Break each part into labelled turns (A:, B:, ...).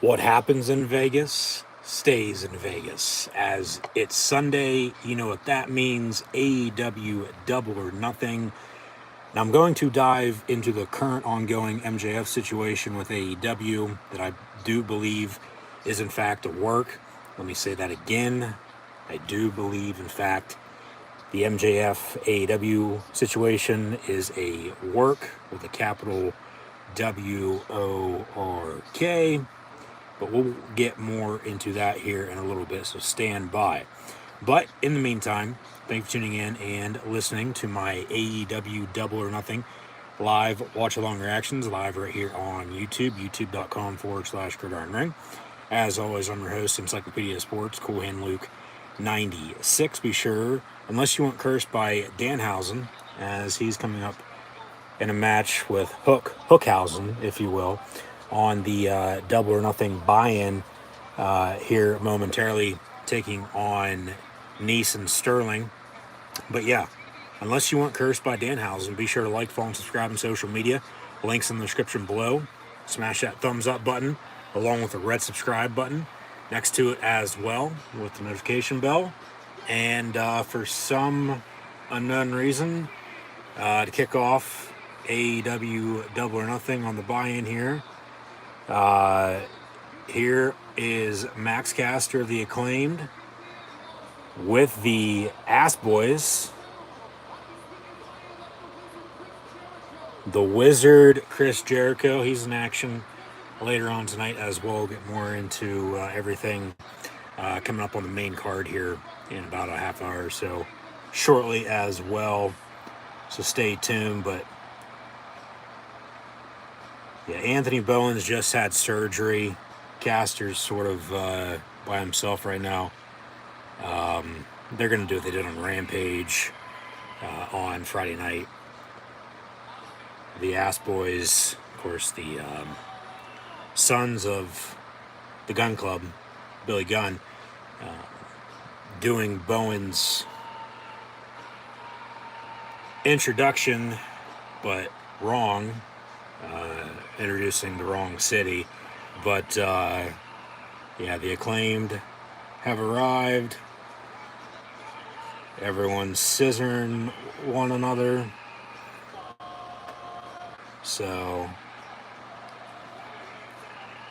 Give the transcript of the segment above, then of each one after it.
A: What happens in Vegas stays in Vegas. As it's Sunday, you know what that means. AEW Double or Nothing. Now, I'm going to dive into the current ongoing MJF situation with AEW that I do believe is, in fact, a work. Let me say that again. I do believe, in fact, the MJF AEW situation is a work with a capital WORK. But we'll get more into that here in a little bit, so stand by. But in the meantime, thanks for tuning in and listening to my AEW Double or Nothing live watch-along reactions, live right here on YouTube, youtube.com/gridironring. As always, I'm your host, Encyclopedia Sports, Cool Hand Luke 96. Be sure, unless you want cursed by Danhausen, as he's coming up in a match with Hookhausen, if you will, on the Double or Nothing buy-in here momentarily, taking on Nice and Sterling. But yeah, unless you want cursed by Danhausen, be sure to like, follow, and subscribe on social media. Links in the description below. Smash that thumbs up button along with the red subscribe button next to it as well with the notification bell. And for some unknown reason, to kick off AEW Double or Nothing on the buy-in here, here is Max Caster of the Acclaimed with the Ass Boys, the Wizard Chris Jericho. He's in action later on tonight as well. We'll get more into everything coming up on the main card here in about a half hour or so shortly as well. So stay tuned. But yeah, Anthony Bowens just had surgery. Caster's sort of by himself right now. They're going to do what they did on Rampage on Friday night. The Ass Boys, of course, the sons of the Gun Club, Billy Gunn, doing Bowens' introduction, but wrong. Introducing the wrong city. But yeah, the Acclaimed have arrived. Everyone's scissoring one another. So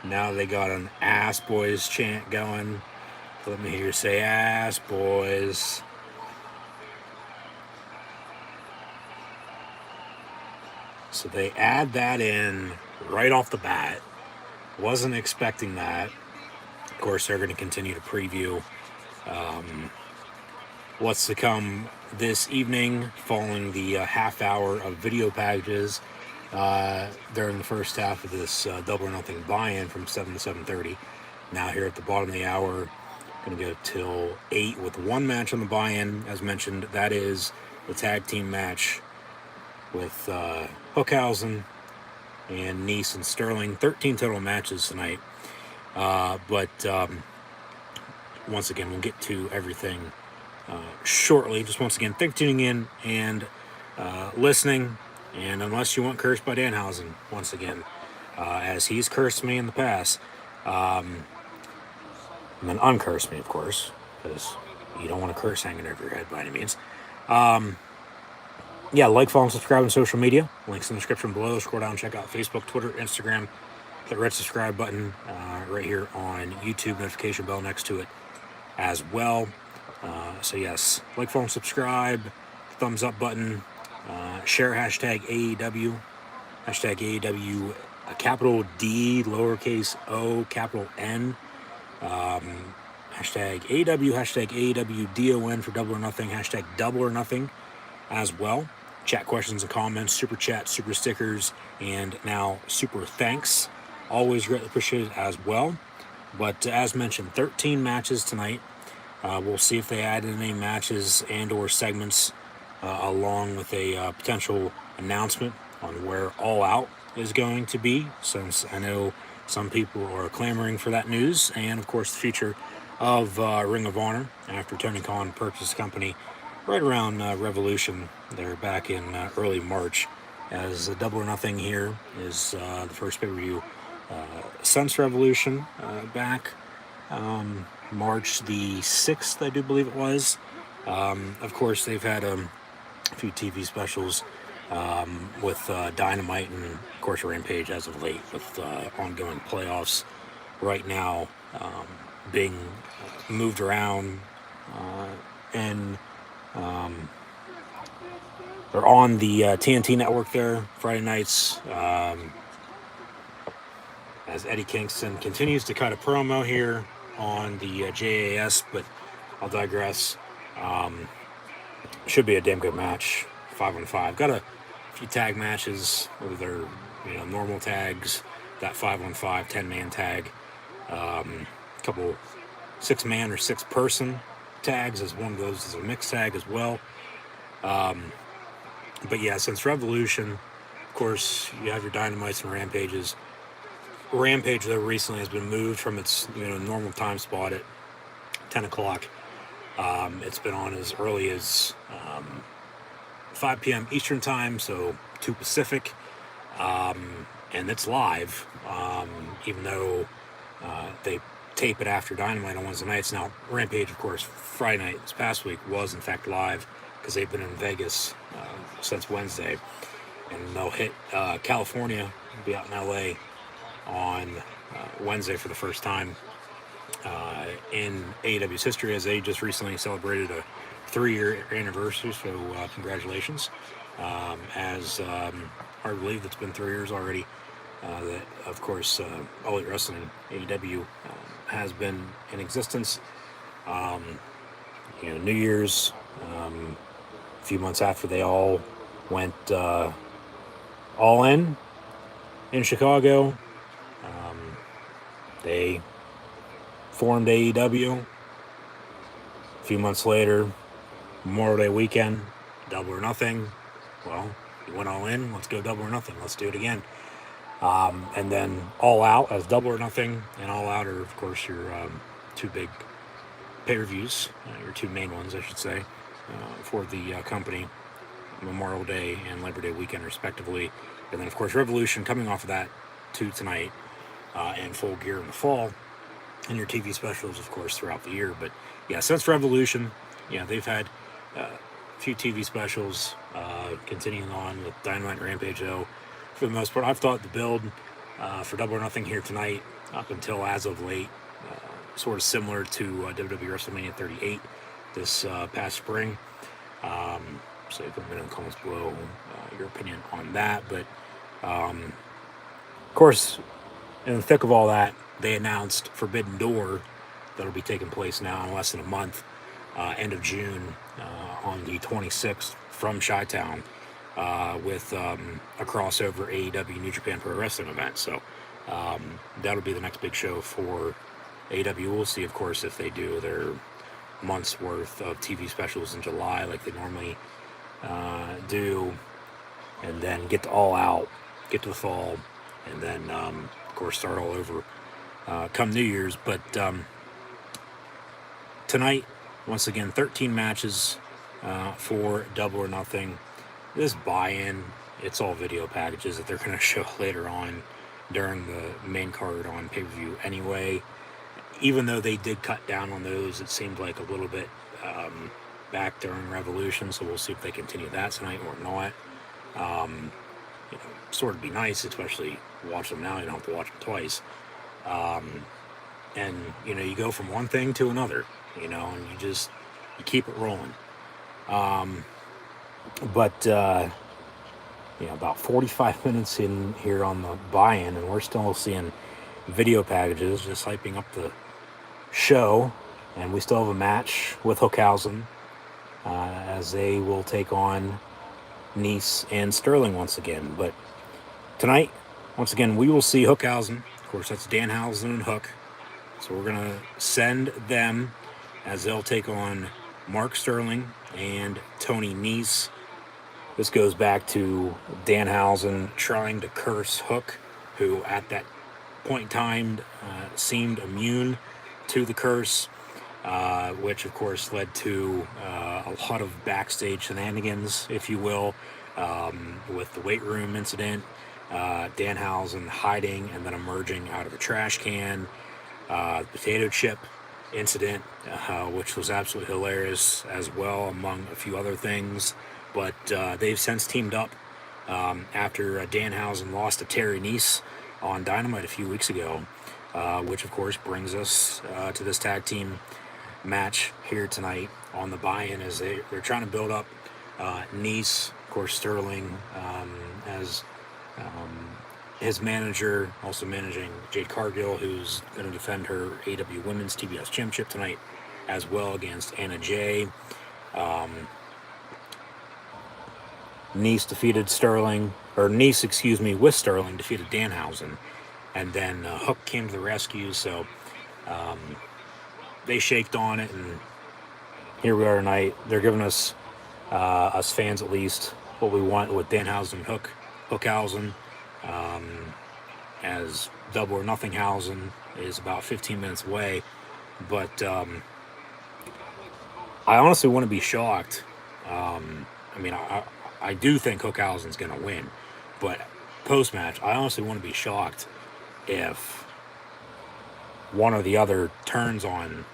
A: now they got an Ass Boys chant going. Let me hear you say Ass Boys. So they add that in right off the bat. Wasn't expecting that. Of course, they're going to continue to preview what's to come this evening following the half hour of video packages during the first half of this Double or Nothing buy-in from 7 to 7:30. Now here at the bottom of the hour, going to go till 8 with one match on the buy-in. As mentioned, that is the tag team match with Hookhausen and Nice and Sterling. 13 total matches tonight. But once again, we'll get to everything shortly. Just once again, thanks for tuning in and listening. And unless you want cursed by Danhausen, once again, as he's cursed me in the past, and then uncursed me, of course, because you don't want a curse hanging over your head by any means. Yeah, like, follow, and subscribe on social media. Links in the description below. Scroll down, check out Facebook, Twitter, Instagram. The red subscribe button right here on YouTube. Notification bell next to it as well. So yes, like, follow, and subscribe. Thumbs up button. Share hashtag AEW. Hashtag AEW, capital D, lowercase o, capital N. Hashtag AEW, hashtag AEW DON for Double or Nothing. Hashtag Double or Nothing as well. Chat questions and comments, super chat, super stickers, and now super thanks. Always greatly appreciated as well. But as mentioned, 13 matches tonight. We'll see if they add in any matches and or segments along with a potential announcement on where All Out is going to be, since I know some people are clamoring for that news. And of course, the future of Ring of Honor after Tony Khan purchased the company right around Revolution there back in early March, as Double or Nothing here is the first pay-per-view Sense Revolution back March the 6th, I do believe it was. Of course, they've had a few TV specials with Dynamite and, of course, Rampage as of late, with ongoing playoffs right now being moved around and they're on the TNT network there Friday nights as Eddie Kingston continues to cut a promo here on the JAS, but I'll digress. Should be a damn good match. 5-on-5. Got a few tag matches where they're normal tags. That 5-on-5 10-man tag. A couple 6-man or 6-person tags, as one of those is a mixed tag as well. But yeah, since Revolution, of course, you have your Dynamites and Rampages. Rampage, though, recently has been moved from its normal time spot at 10 o'clock. It's been on as early as 5 p.m. Eastern Time, so 2 Pacific. And it's live, even though they tape it after Dynamite on Wednesday nights. Now, Rampage, of course, Friday night this past week was, in fact, live because they've been in Vegas since Wednesday. And they'll hit California, be out in L.A. on Wednesday for the first time in AEW's history, as they just recently celebrated a 3-year anniversary, so congratulations. Hard to believe it's been 3 years already that, of course, All Elite Wrestling, AEW, has been in existence. New Year's, a few months after they all went all in Chicago, they formed AEW. A few months later, Memorial Day weekend, Double or Nothing. Well, you went all in, let's go Double or Nothing, let's do it again. And then All Out as Double or Nothing, and All Out are, of course, your 2 big pay-per-views, your 2 main ones, I should say, for the company, Memorial Day and Labor Day weekend, respectively. And then, of course, Revolution coming off of that to tonight, and Full Gear in the fall, and your TV specials, of course, throughout the year. But yeah, since Revolution, they've had a few TV specials, continuing on with Dynamite and Rampage, though. For the most part, I've thought the build for Double or Nothing here tonight, up until as of late, sort of similar to WWE WrestleMania 38 this past spring. So you can put in the comments below your opinion on that. But, of course, in the thick of all that, they announced Forbidden Door that'll be taking place now in less than a month, end of June, on the 26th from Chi-Town, with a crossover AEW New Japan Pro Wrestling event. So that'll be the next big show for AEW. We'll see, of course, if they do their month's worth of TV specials in July like they normally do, and then get to All Out, get to the fall, and then, of course, start all over come New Year's. But tonight, once again, 13 matches for Double or Nothing. This buy-in, it's all video packages that they're going to show later on during the main card on pay-per-view anyway. Even though they did cut down on those, it seemed like a little bit back during Revolution, so we'll see if they continue that tonight or not. Sort of be nice, especially watch them now, you don't have to watch them twice. And, you go from one thing to another, and you keep it rolling. But about 45 minutes in here on the buy-in, and we're still seeing video packages, just hyping up the show. And we still have a match with Hookhausen, as they will take on Nice and Sterling once again. But tonight, once again, we will see Hookhausen. Of course, that's Danhausen and Hook. So we're going to send them as they'll take on Mark Sterling and Tony Nese. This goes back to Danhausen trying to curse Hook, who at that point in time seemed immune to the curse, which of course led to a lot of backstage shenanigans, if you will, with the weight room incident Danhausen hiding and then emerging out of a trash can. Potato chip incident, which was absolutely hilarious as well, among a few other things. But they've since teamed up after Danhausen lost to Terry Nese on Dynamite a few weeks ago, which of course brings us to this tag team match here tonight on the buy-in as they're trying to build up Nese, of course Sterling as his manager, also managing Jade Cargill, who's going to defend her AEW Women's TBS Championship tonight, as well against Anna Jay. Nese defeated Sterling, or Nese, excuse me, with Sterling defeated Danhausen, and then Hook came to the rescue. So they shaked on it, and here we are tonight. They're giving us fans at least, what we want with Danhausen and Hookhausen. As Double or Nothinghausen is about 15 minutes away. But I honestly wouldn't be shocked. I do think Hookhausen's going to win. But post-match, I honestly wouldn't be shocked if one or the other turns on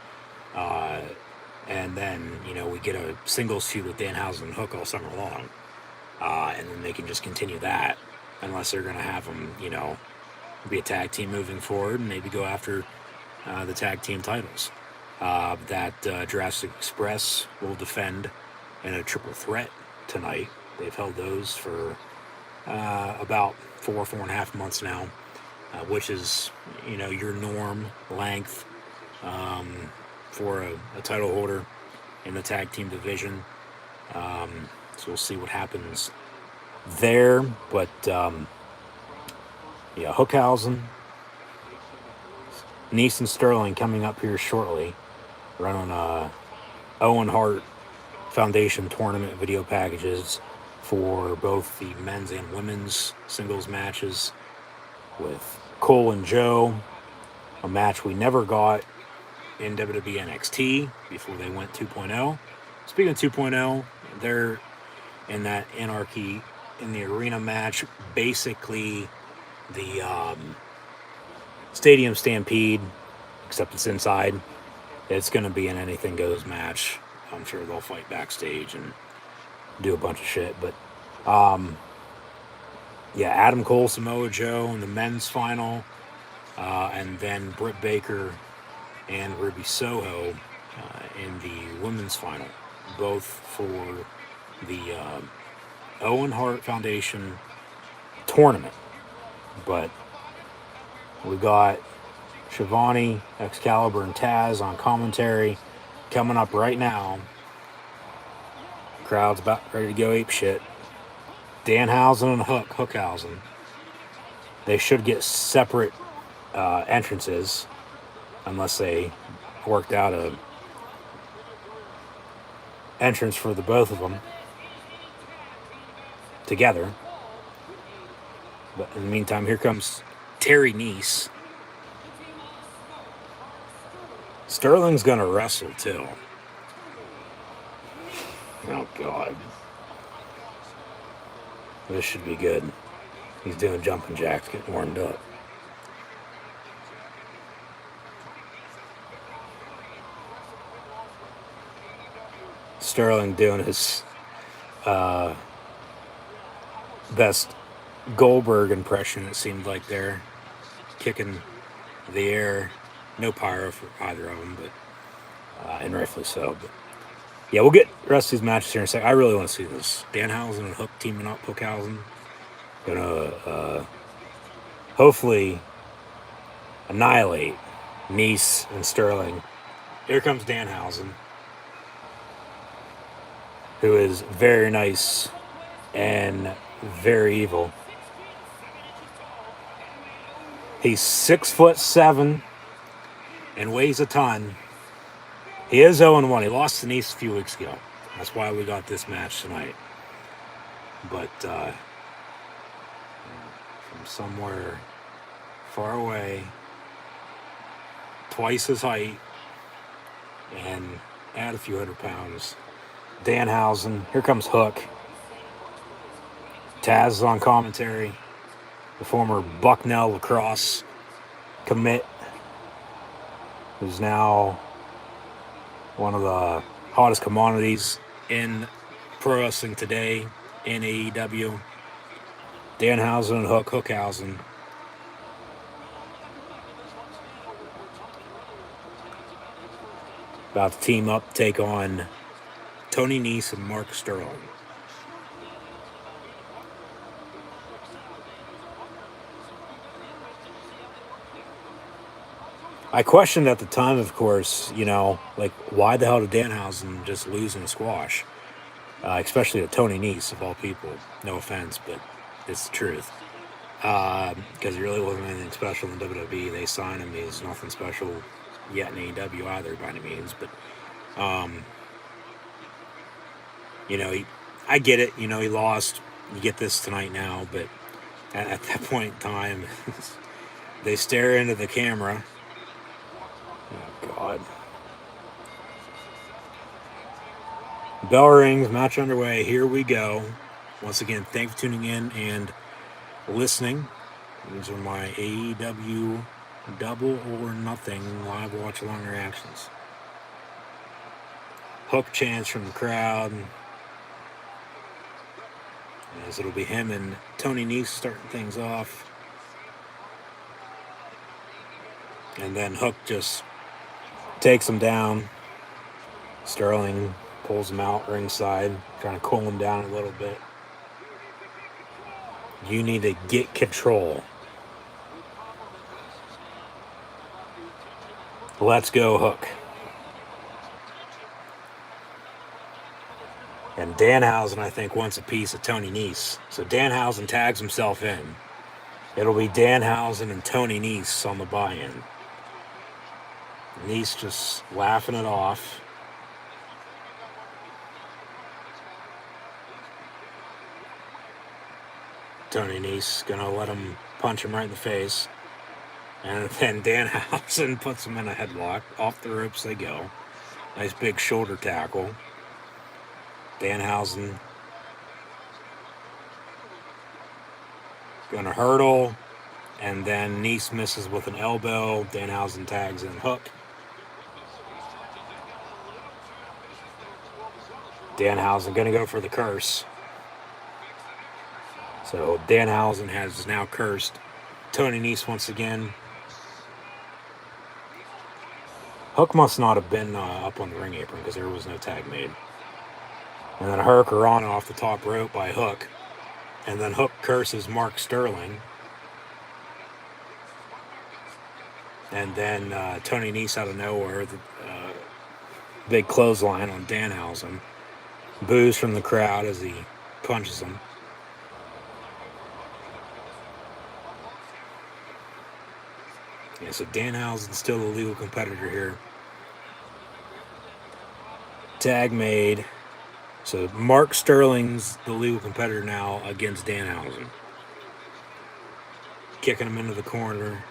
A: and then, we get a singles feud with Danhausen and Hook all summer long. And then they can just continue that. Unless they're going to have them, be a tag team moving forward and maybe go after the tag team titles. Jurassic Express will defend in a triple threat tonight. They've held those for about 4.5 months now, which is, your norm length for a title holder in the tag team division. So we'll see what happens there, but Hookhausen, Nese and Sterling coming up here shortly, running Owen Hart Foundation tournament video packages for both the men's and women's singles matches with Cole and Joe, a match we never got in WWE NXT before they went 2.0. Speaking of 2.0, they're in that Anarchy in the Arena match, basically the Stadium Stampede, except it's inside. It's going to be an anything goes match. I'm sure they'll fight backstage and do a bunch of shit. But Adam Cole, Samoa Joe in the men's final, and then Britt Baker and Ruby Soho in the women's final, both for the Owen Hart Foundation tournament. But we got Shivani, Excalibur, and Taz on commentary coming up right now. Crowd's about ready to go ape shit. Danhausen and Hookhausen. They should get separate entrances unless they worked out a entrance for the both of them together. But in the meantime, here comes Terry Nese. Sterling's gonna wrestle too. Oh God. This should be good. He's doing jumping jacks, getting warmed up. Sterling doing his best Goldberg impression, it seemed like there. Kicking the air. No pyro for either of them, but and rightfully so. But yeah, we'll get the rest of these matches here in a second. I really want to see this. Danhausen and Hook teaming up. Hookhausen gonna hopefully annihilate Nese and Sterling. Here comes Danhausen, who is very nice and very evil. He's 6'7" and weighs a ton. He is 0-1. He lost to Nese a few weeks ago. That's why we got this match tonight. But from somewhere far away, twice his height, and add a few hundred pounds, Danhausen. Here comes Hook. Taz is on commentary. the former Bucknell lacrosse commit, who's now one of the hottest commodities in pro wrestling today in AEW. Danhausen and Hookhausen. About to team up, take on Tony Nese and Mark Sterling. I questioned at the time, of course, like, why the hell did Danhausen just lose in a squash? Especially to Tony Nese, of all people. No offense, but it's the truth. Because he really wasn't anything special in WWE. They signed him. He's nothing special yet in AEW either, by any means. But, I get it. He lost. You get this tonight now. But at that point in time, they stare into the camera. Oh, God. Bell rings, match underway. Here we go. Once again, thanks for tuning in and listening. These are my AEW Double or Nothing live watch along reactions. Hook chants from the crowd. As it'll be him and Tony Nese starting things off. And then Hook just takes him down. Sterling pulls him out ringside, trying to cool him down a little bit. You need to get control. Let's go, Hook. And Danhausen, I think, wants a piece of Tony Nese. So Danhausen tags himself in. It'll be Danhausen and Tony Nese on the buy-in. Nese just laughing it off. Tony Nese gonna let him punch him right in the face. And then Danhausen puts him in a headlock. Off the ropes they go. Nice big shoulder tackle. Danhausen gonna hurdle. And then Nese misses with an elbow. Danhausen tags in Hook. Danhausen gonna go for the curse. So Danhausen has now cursed Tony Nese once again. Hook must not have been up on the ring apron because there was no tag made. And then a hurricane off the top rope by Hook. And then Hook curses Mark Sterling. And then Tony Nese out of nowhere, the big clothesline on Danhausen. Boos from the crowd as he punches him. Yeah, so Danhausen's still a legal competitor here. Tag made. So Mark Sterling's the legal competitor now against Danhausen. Kicking him into the corner.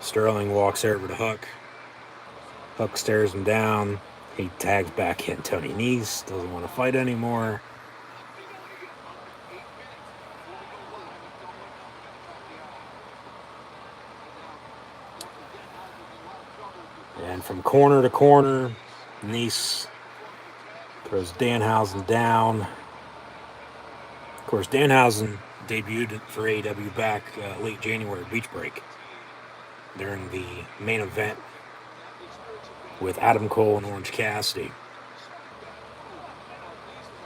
A: Sterling walks over to Hook. Hook stares him down. He tags back in Tony Nese. Doesn't want to fight anymore. And from corner to corner, Nese throws Danhausen down. Of course, Danhausen debuted for AEW back late January, Beach Break, during the main event with Adam Cole and Orange Cassidy.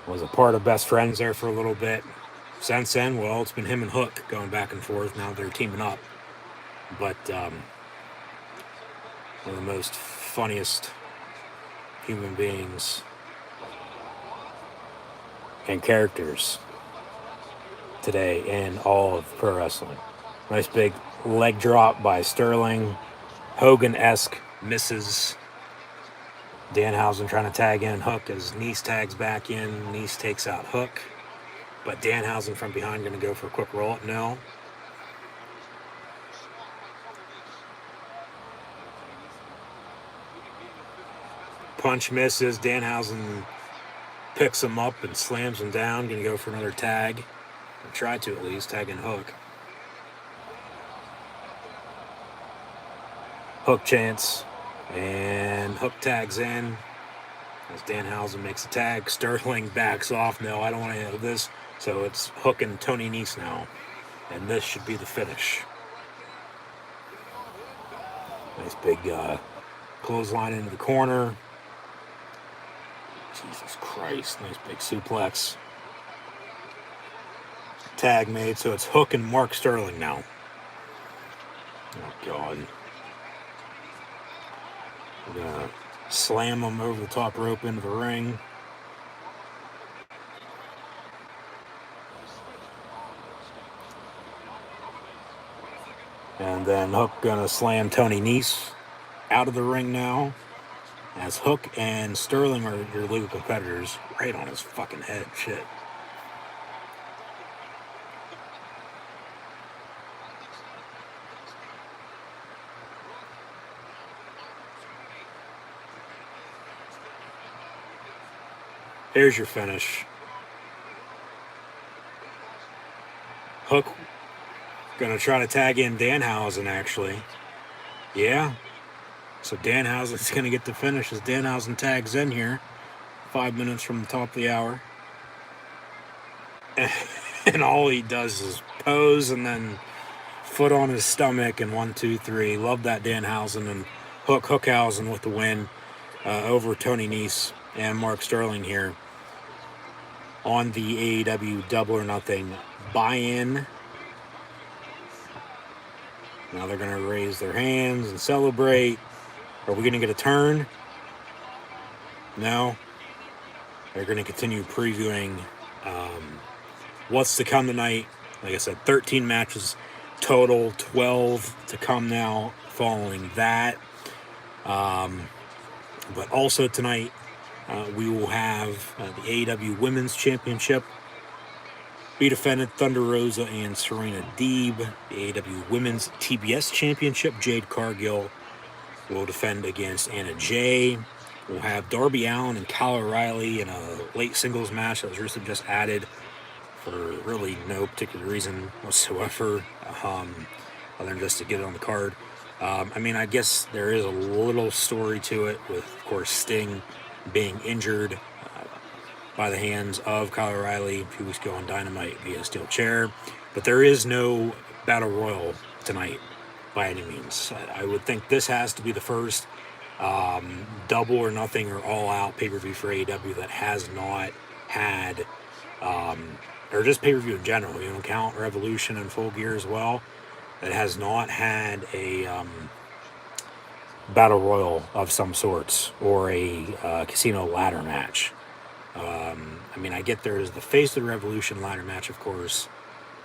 A: Was a part of Best Friends there for a little bit. Since then, well, it's been him and Hook going back and forth. Now they're teaming up. But one of the most funniest human beings and characters today in all of pro wrestling. Nice big leg drop by Sterling. Hogan-esque misses. Danhausen trying to tag in Hook as Nese tags back in. Nese takes out Hook. But Danhausen from behind going to go for a quick roll-up. No. Punch misses. Danhausen picks him up and slams him down. Going to go for another tag. Or try to at least. Tag and Hook. Hook chance. And Hook tags in. As Danhausen makes a tag. Sterling backs off. No, I don't want to have this. So it's Hook and Tony Nese now. And this should be the finish. Nice big clothesline into the corner. Jesus Christ. Nice big suplex. Tag made. So it's Hook and Mark Sterling now. Oh, God. We're going to slam him over the top rope into the ring. And then Hook gonna slam Tony Nese out of the ring now. As Hook and Sterling are your legal competitors. Right on his fucking head. Shit. Here's your finish. Hook gonna try to tag in Danhausen, actually. Yeah. So Danhausen's gonna get the finish as Danhausen tags in here. 5 minutes from the top of the hour. And all he does is pose and then foot on his stomach and 1, 2, 3. Love that Danhausen and Hookhausen with the win over Tony Nese and Mark Sterling here on the AEW Double or Nothing buy-in. Now they're going to raise their hands and celebrate. Are we going to get a turn? No. They're going to continue previewing what's to come tonight. Like I said, 13 matches total, 12 to come now following that. But also tonight, we will have the AEW Women's Championship be defended. Thunder Rosa and Serena Deeb. The AEW Women's TBS Championship, Jade Cargill will defend against Anna Jay. We'll have Darby Allin and Kyle O'Reilly in a late singles match that was recently just added for really no particular reason whatsoever, other than just to get it on the card. I guess there is a little story to it with, of course, Sting being injured by the hands of Kyle O'Reilly a few weeks ago on Dynamite via steel chair. But there is no Battle Royal tonight by any means. I would think this has to be the first Double or Nothing or all-out pay-per-view for AEW that has not had, or just pay-per-view in general, count Revolution and Full Gear as well, that has not had a Battle Royal of some sorts or a casino ladder match. I get there is the Face of the Revolution ladder match, of course,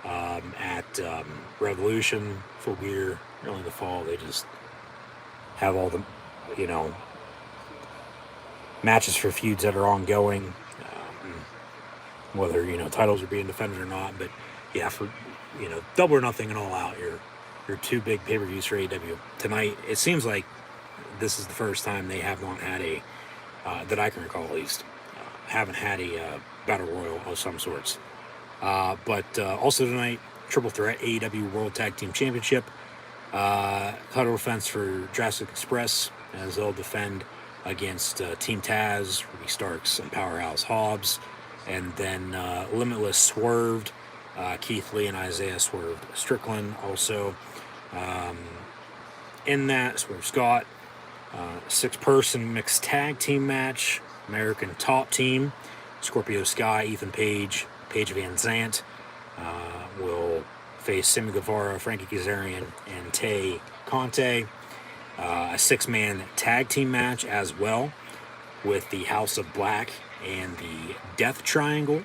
A: at Revolution, Full Gear, early in the fall. They just have all the, matches for feuds that are ongoing, whether, titles are being defended or not. But, yeah, for, Double or Nothing and All Out, your two big pay-per-views for AEW. Tonight, it seems like this is the first time they have not had a, that I can recall at least, haven't had a Battle Royal of some sorts. But also tonight, Triple Threat AEW World Tag Team Championship. Title defense for Jurassic Express as they'll defend against Team Taz, Ruby Starks, and Powerhouse Hobbs. And then Limitless Swerved, Keith Lee and Isaiah Swerved Strickland also. In that, Swerve Scott, 6-person mixed tag team match, American Top Team, Scorpio Sky, Ethan Page, Paige Van Zant will face Sammy Guevara, Frankie Kazarian, and Tay Conte. A 6-man tag team match as well with the House of Black and the Death Triangle.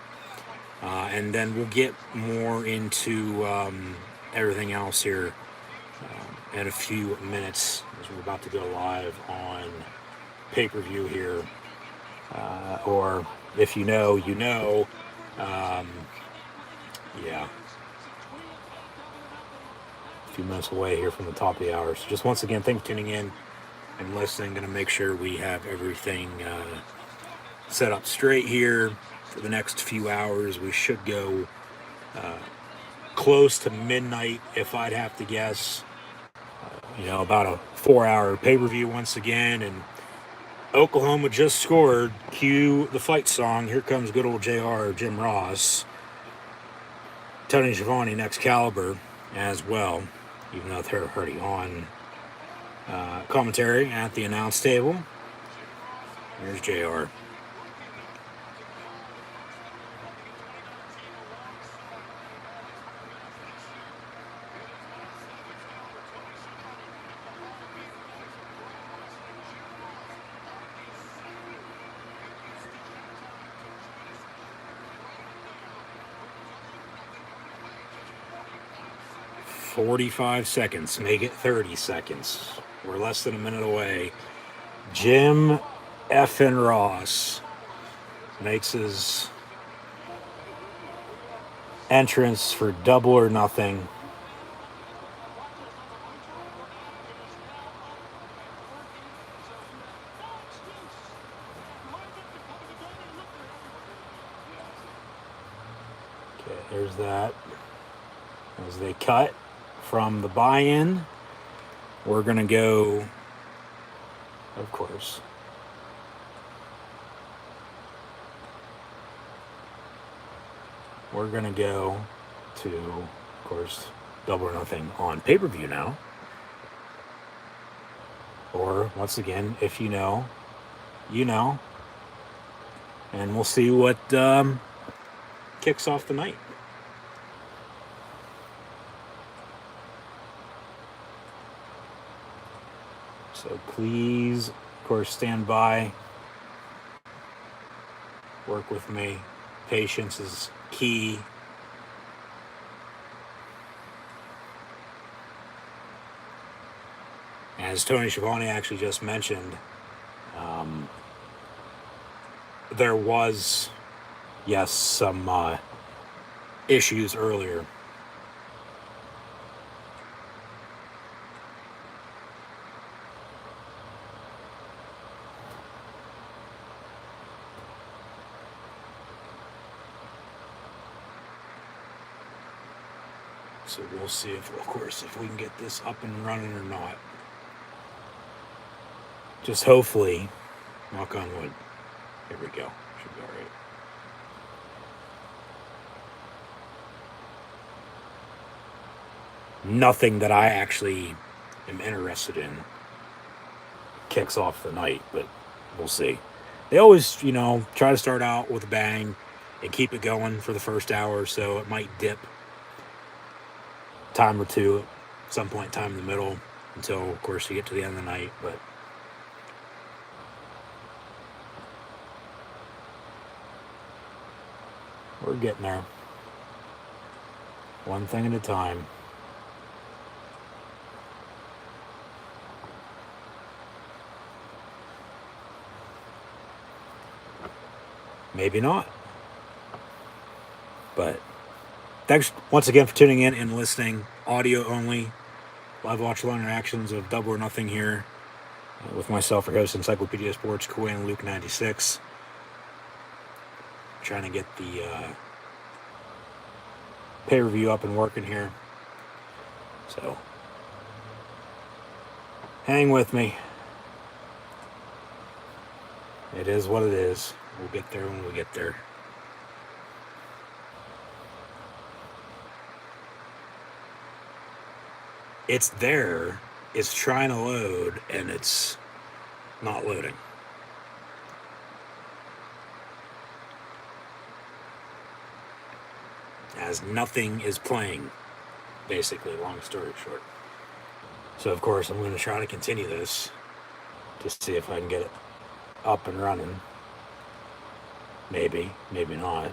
A: And then we'll get more into everything else here in a few minutes as we're about to go live on pay-per-view here. Or if you know, you know. Yeah. A few minutes away here from the top of the hour. So just once again, thanks for tuning in and listening. Going to make sure we have everything set up straight here for the next few hours. We should go close to midnight, if I'd have to guess. About a 4-hour pay-per-view once again, and Oklahoma just scored. Cue the fight song. Here comes good old JR, Jim Ross. Tony Schiavone, next Caliber as well, even though they're already on commentary at the announce table. Here's JR. 45 seconds. Make it 30 seconds. We're less than a minute away. Jim effin' Ross makes his entrance for Double or Nothing. Okay, there's that. As they cut from the buy-in, we're going to go, of course, we're going to go to, of course, Double or Nothing on pay-per-view now. Or, once again, if you know, you know. And we'll see what kicks off the night. So please, of course, stand by. Work with me. Patience is key. As Tony Schiavone actually just mentioned, there was, yes, some issues earlier. So we'll see if, of course, if we can get this up and running or not. Just hopefully, knock on wood. Here we go. Should be all right. Nothing that I actually am interested in kicks off the night, but we'll see. They always, try to start out with a bang and keep it going for the first hour or so. It might dip time or two at some point in time in the middle until, of course, you get to the end of the night, but we're getting there. One thing at a time. Maybe not. But thanks once again for tuning in and listening. Audio only. Live watch along interactions of Double or Nothing here with myself, your host, Encyclopedia Sports, Kuwait Luke 96. Trying to get the pay-per-view up and working here. So, hang with me. It is what it is. We'll get there when we get there. It's there. It's trying to load, and it's not loading. As nothing is playing, basically, long story short. So, of course, I'm going to try to continue this to see if I can get it up and running. Maybe, maybe not.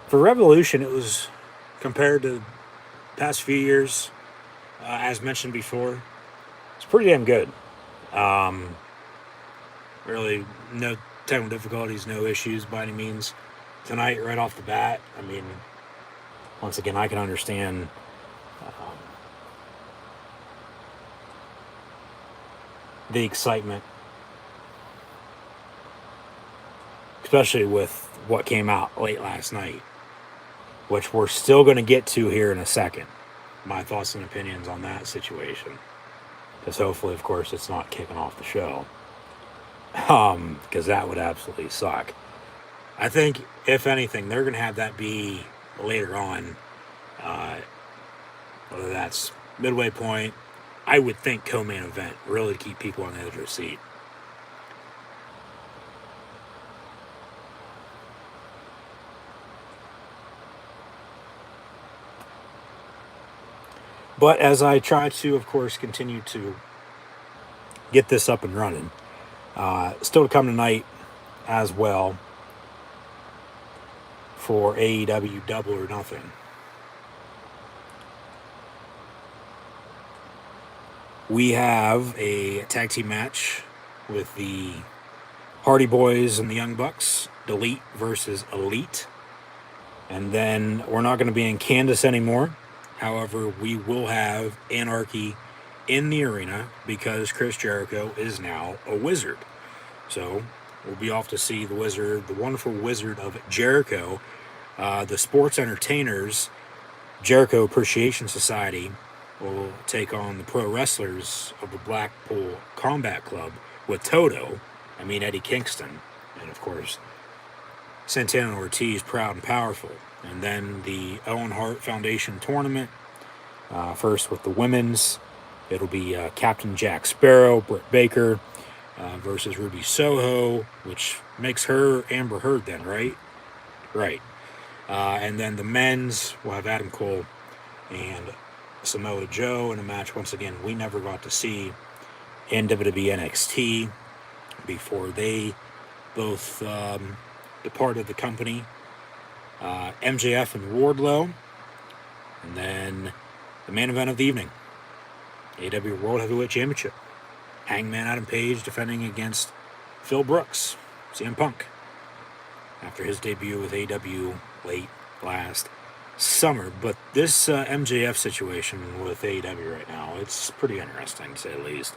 A: For Revolution, it was compared to past few years, as mentioned before, it's pretty damn good. Really, no technical difficulties, no issues by any means. tonight right off the bat. I mean, once again, I can understand the excitement, especially with what came out late last night, which we're still going to get to here in a second. My thoughts and opinions on that situation. Because hopefully, of course, it's not kicking off the show. Because that would absolutely suck. I think, if anything, they're going to have that be later on. Uh, whether that's midway point, I would think co-main event, really to keep people on the edge of their seat. But as I try to, of course, continue to get this up and running, still to come tonight as well for AEW Double or Nothing. We have a tag team match with the Hardy Boys and the Young Bucks, Delete versus Elite. And then we're not going to be in Kansas anymore. However, we will have Anarchy in the arena because Chris Jericho is now a wizard. So we'll be off to see the wizard, the wonderful Wizard of Jericho. The Sports Entertainers Jericho Appreciation Society will take on the pro wrestlers of the Blackpool Combat Club with Eddie Kingston, and of course Santana and Ortiz, Proud and Powerful. And then the Owen Hart Foundation tournament, first with the women's. It'll be Captain Jack Sparrow, Britt Baker versus Ruby Soho, which makes her Amber Heard then, right? Right. And then the men's will have Adam Cole and Samoa Joe in a match, once again, we never got to see in WWE NXT before they both departed the company. MJF and Wardlow. And then the main event of the evening, AEW World Heavyweight Championship. Hangman Adam Page defending against Phil Brooks, CM Punk, after his debut with AEW late last summer. But this MJF situation with AEW right now, it's pretty interesting to say the least.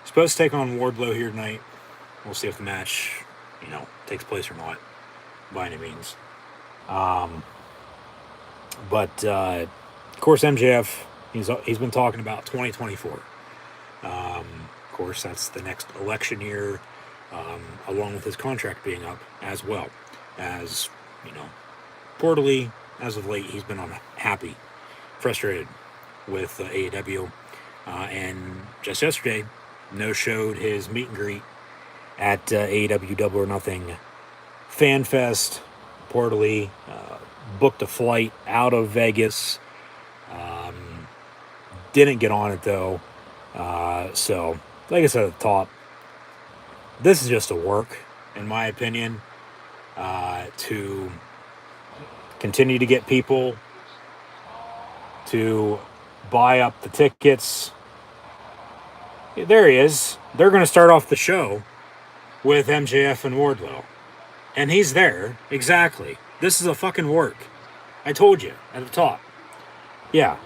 A: Supposed to take on Wardlow here tonight. We'll see if the match, takes place or not, by any means. But of course, MJF, he's been talking about 2024. Of course, that's the next election year, along with his contract being up as well. As reportedly, as of late, he's been unhappy, frustrated with AEW, and just yesterday, no-showed his meet and greet at AEW Double or Nothing Fan Fest. Reportedly, booked a flight out of Vegas. Didn't get on it though. So, like I said at the top, this is just a work, in my opinion, to continue to get people to buy up the tickets. There he is. They're going to start off the show with MJF and Wardlow. And he's there. Exactly. This is a fucking work. I told you at the top. Yeah.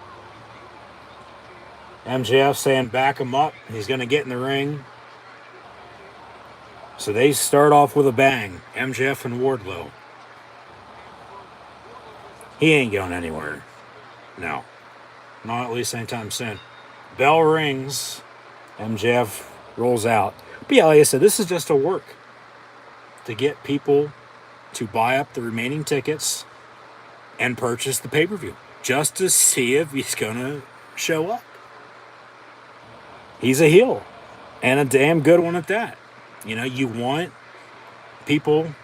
A: MJF saying back him up. He's going to get in the ring. So they start off with a bang. MJF and Wardlow. He ain't going anywhere. No. Not at least anytime soon. Bell rings. MJF rolls out. But yeah, like I said, this is just a work to get people to buy up the remaining tickets and purchase the pay-per-view just to see if he's going to show up. He's a heel, and a damn good one at that. You want people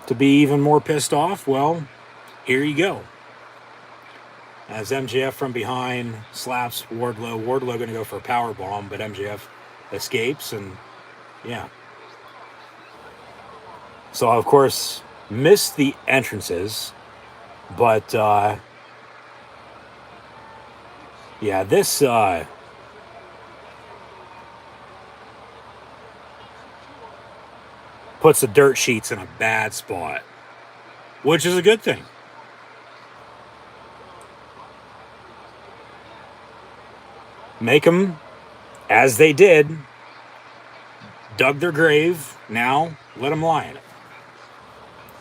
A: to be even more pissed off? Well, here you go. As MJF from behind slaps Wardlow. Wardlow going to go for a power bomb, but MJF escapes, and yeah. So, of course, missed the entrances, but yeah, this puts the dirt sheets in a bad spot, which is a good thing. Make them, as they did, dug their grave. Now, let them lie in it.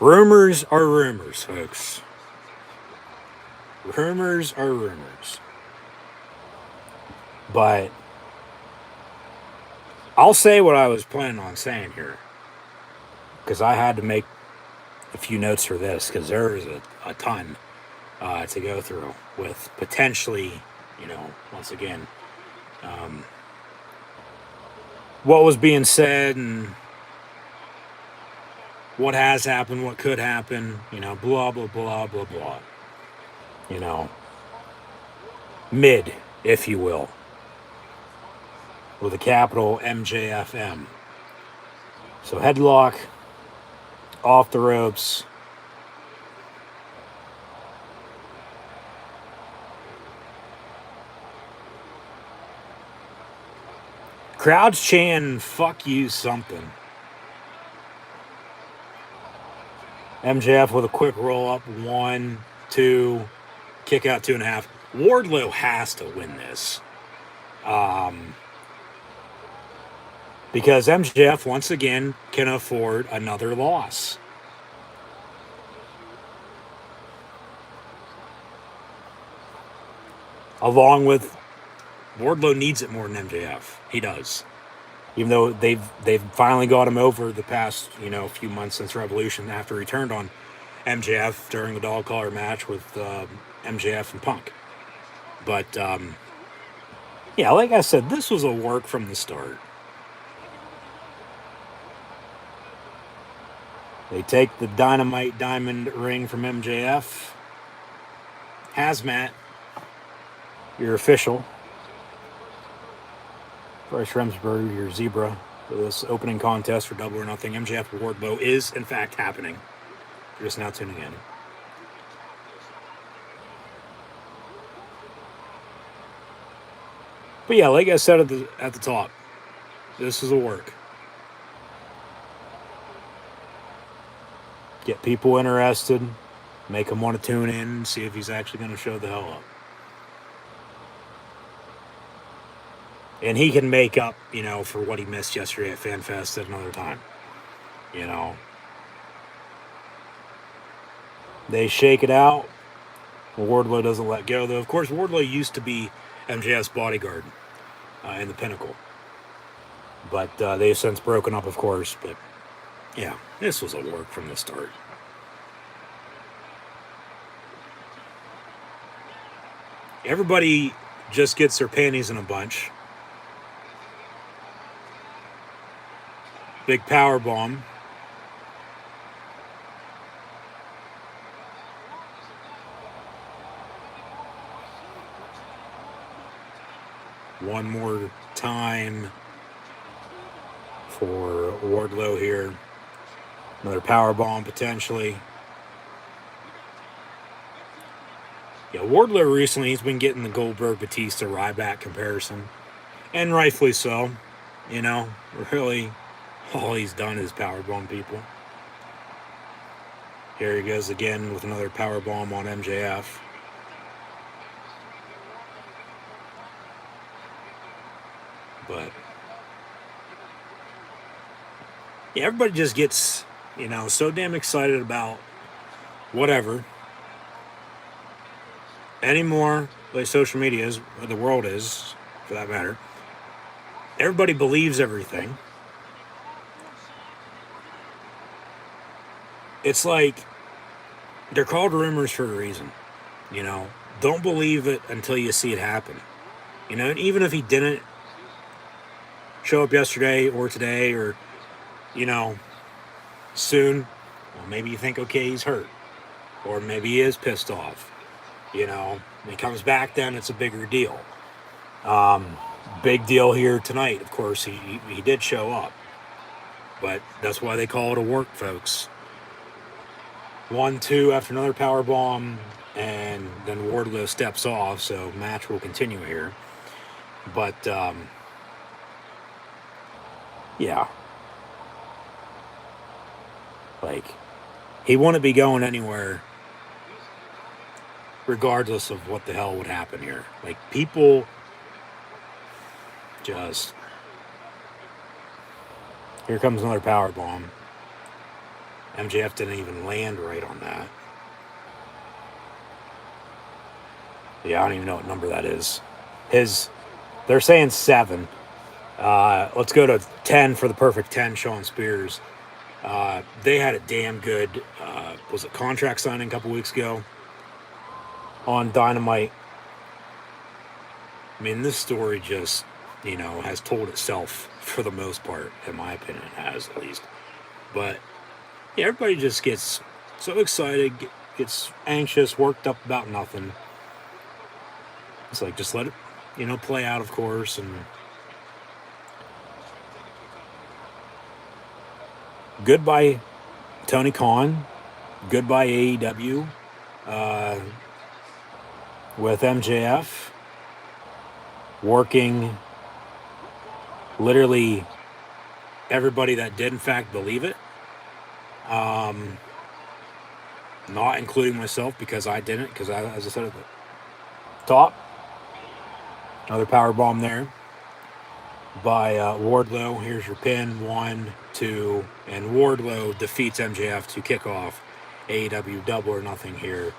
A: Rumors are rumors, folks. Rumors are rumors. But I'll say what I was planning on saying here, because I had to make a few notes for this, because there is a ton to go through with potentially, once again, what was being said and what has happened, what could happen, blah, blah, blah, blah, blah. Mid, if you will, with a capital MJFM. So headlock, off the ropes. Crowd's chanting, fuck you something. MJF with a quick roll up. 1, 2, kick out 2.5. Wardlow has to win this. Because MJF, once again, can afford another loss. Along with Wardlow needs it more than MJF. He does. Even though they've finally got him over the past, few months since Revolution after he turned on MJF during the dog collar match with MJF and Punk. But, yeah, like I said, this was a work from the start. They take the Dynamite Diamond ring from MJF. Hazmat, your official. Bryce Remsburg, your zebra, for this opening contest for Double or Nothing. MJF Wardlow is, in fact, happening. You're just now tuning in. But yeah, like I said at the top, this is a work. Get people interested, make them want to tune in, and see if he's actually going to show the hell up. And he can make up, for what he missed yesterday at FanFest at another time. They shake it out. Wardlow doesn't let go, though. Of course, Wardlow used to be MJF's bodyguard in the Pinnacle. But they've since broken up, of course. But, yeah, this was a work from the start. Everybody just gets their panties in a bunch. Big power bomb. One more time for Wardlow here. Another power bomb potentially. Yeah, Wardlow recently, he's been getting the Goldberg-Batista Ryback comparison. And rightfully so. Really, all he's done is powerbomb people. Here he goes again with another powerbomb on MJF. But, yeah, everybody just gets, so damn excited about whatever. Anymore, like social media is, or the world is, for that matter. Everybody believes everything. It's like they're called rumors for a reason. Don't believe it until you see it happen. And even if he didn't show up yesterday or today or, soon, well, maybe you think, okay, he's hurt. Or maybe he is pissed off. When he comes back, then it's a bigger deal. Big deal here tonight. Of course, he did show up. But that's why they call it a work, folks. 1, 2 after another power bomb, and then Wardlow steps off, so match will continue here. But, yeah. Like, he wouldn't be going anywhere regardless of what the hell would happen here. Like, people just. Here comes another power bomb. MJF didn't even land right on that. Yeah, I don't even know what number that is. They're saying 7. Let's go to 10 for the perfect 10, Sean Spears. They had a damn good, was it contract signing a couple weeks ago on Dynamite. I mean, this story just, has told itself for the most part, in my opinion, it has at least. But, yeah, everybody just gets so excited, gets anxious, worked up about nothing. It's like, just let it, play out, of course, and goodbye Tony Khan, goodbye AEW, with MJF working literally everybody that did in fact believe it. Not including myself, because I didn't, because as I said at the top, another power bomb there by Wardlow. Here's your pin, 1, 2, and Wardlow defeats MJF to kick off AEW Double or Nothing here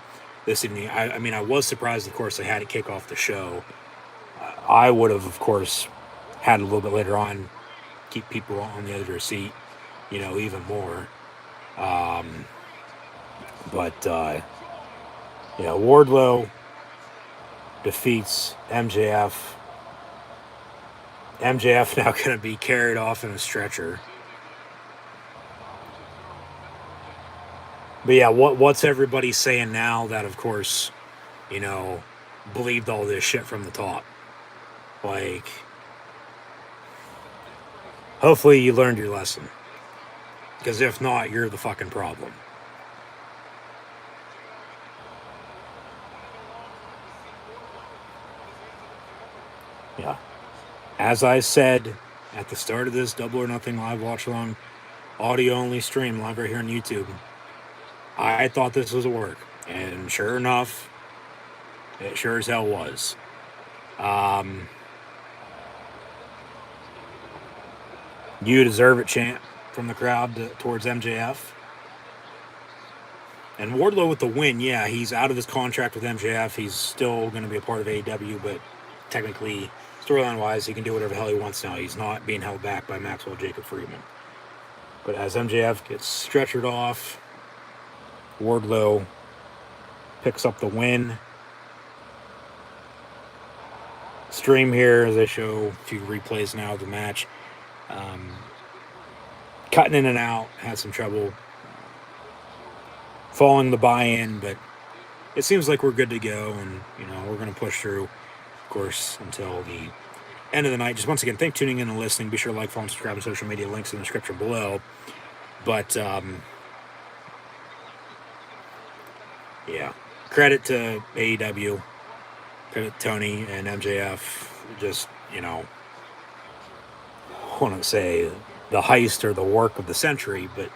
A: this evening. I mean, I was surprised, of course, they had it kick off the show. I would have, of course, had it a little bit later on, keep people on the edge of their seat, even more. But Wardlow defeats MJF. MJF now going to be carried off in a stretcher. But yeah, what's everybody saying now that, of course, believed all this shit from the top? Like, hopefully you learned your lesson. Because if not, you're the fucking problem. Yeah. As I said at the start of this Double or Nothing live watch along, audio only stream live right here on YouTube, I thought this was a work. And sure enough, it sure as hell was. You deserve it chant from the crowd towards MJF. And Wardlow with the win, yeah, he's out of his contract with MJF. He's still going to be a part of AEW, but technically, storyline-wise, he can do whatever the hell he wants now. He's not being held back by Maxwell Jacob Friedman. But as MJF gets stretchered off, Wardlow picks up the win. Stream here as I show a few replays now of the match. Cutting in and out, had some trouble following the buy-in, but it seems like we're good to go, and we're going to push through, of course, until the end of the night. Just once again, thank you for tuning in and listening. Be sure to like, follow, and subscribe on social media. Links in the description below. But yeah, credit to AEW, credit to Tony and MJF. Just I wouldn't say the heist or the work of the century, but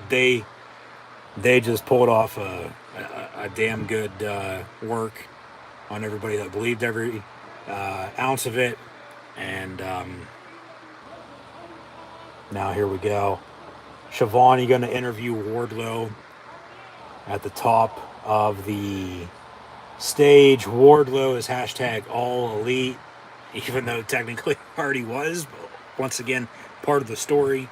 A: they just pulled off a damn good work on everybody that believed every ounce of it. And now here we go. Shivani going to interview Wardlow at the top of the stage. Wardlow is hashtag all elite, even though technically already was. But once again, part of the story.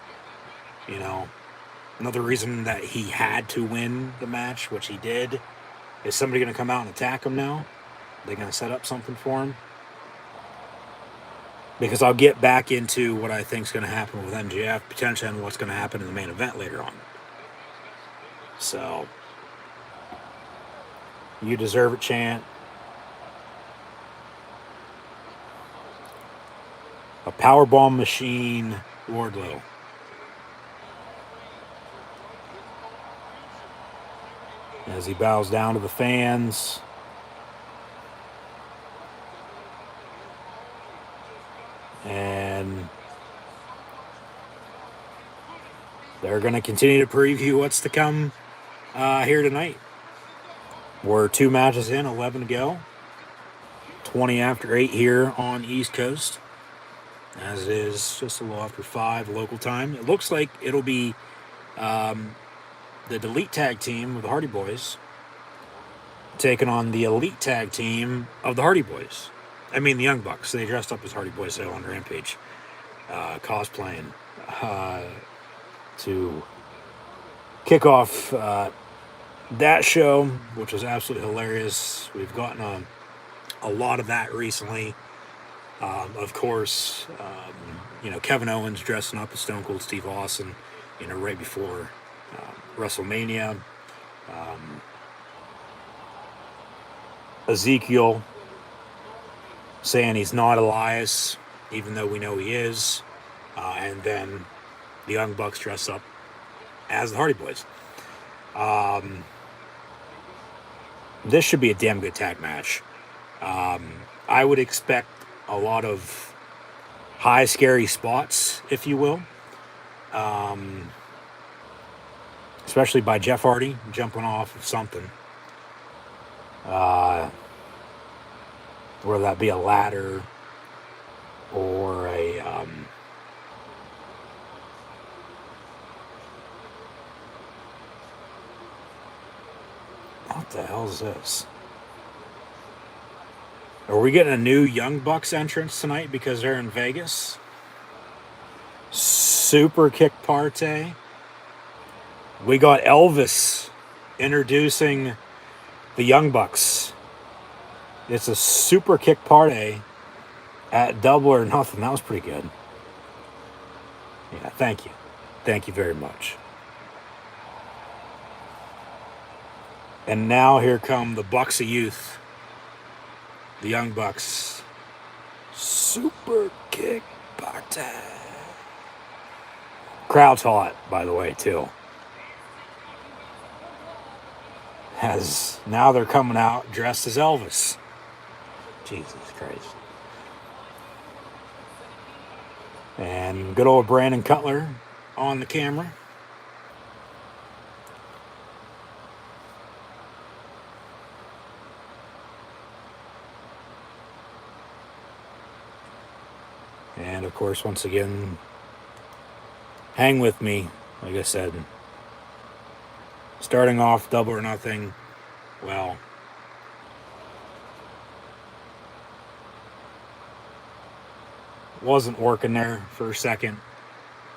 A: Another reason that he had to win the match, which he did. Is somebody going to come out and attack him now? Are they going to set up something for him? Because I'll get back into what I think is going to happen with MJF, potentially, and what's going to happen in the main event later on. So, you deserve it, chant. A powerbomb machine, Wardlow. As he bows down to the fans. And they're going to continue to preview what's to come here tonight. We're 2 matches in, 11 to go. 20 after 8 here on East Coast, as it is just a little after 5 local time. It looks like it'll be the Delete Tag team of the Hardy Boys taking on the Elite Tag team of the Hardy Boys. I mean, the Young Bucks. They dressed up as Hardy Boys on Rampage, cosplaying to kick off that show, which was absolutely hilarious. We've gotten a lot of that recently. Of course, Kevin Owens dressing up as Stone Cold Steve Austin, right before WrestleMania. Ezekiel saying he's not Elias, even though we know he is. And then the Young Bucks dress up as the Hardy Boys. This should be a damn good tag match. I would expect a lot of high, scary spots, if you will. Especially by Jeff Hardy jumping off of something. Whether that be a ladder or a what the hell is this? Are we getting a new Young Bucks entrance tonight because they're in Vegas? Super Kick Party. We got Elvis introducing the Young Bucks. It's a Super Kick Party at Double or Nothing. That was pretty good. Yeah, thank you. Thank you very much. And now here come the Bucks of Youth. The Young Bucks. Super Kick Party. Crowd's hot, by the way, too. As now they're coming out dressed as Elvis. Jesus Christ. And good old Brandon Cutler on the camera. And of course, once again, hang with me, like I said. Starting off Double or Nothing, well, wasn't working there for a second.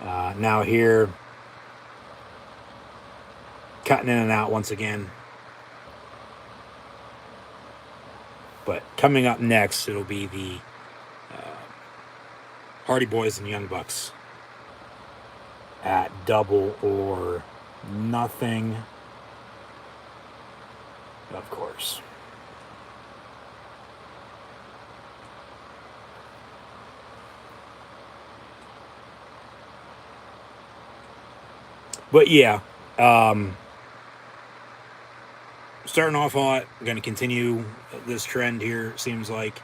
A: Now here, cutting in and out once again. But coming up next, it'll be the Hardy Boys and Young Bucks at Double or Nothing. Of course. But yeah, starting off hot. Going to continue this trend here. It seems like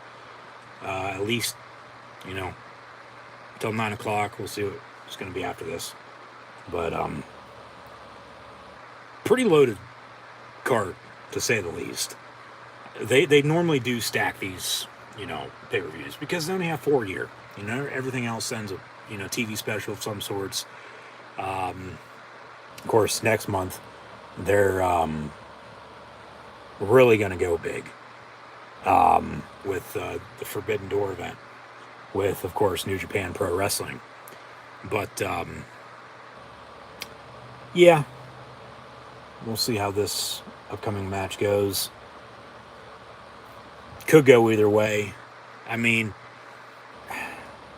A: at least, until 9 o'clock. We'll see what's going to be after this. But pretty loaded card, to say the least. They normally do stack these, pay-per-views because they only have 4 a year. Everything else sends a, TV special of some sorts. Of course, next month, they're really going to go big with the Forbidden Door event with, of course, New Japan Pro Wrestling. But, yeah, we'll see how this upcoming match goes. Could go either way. I mean,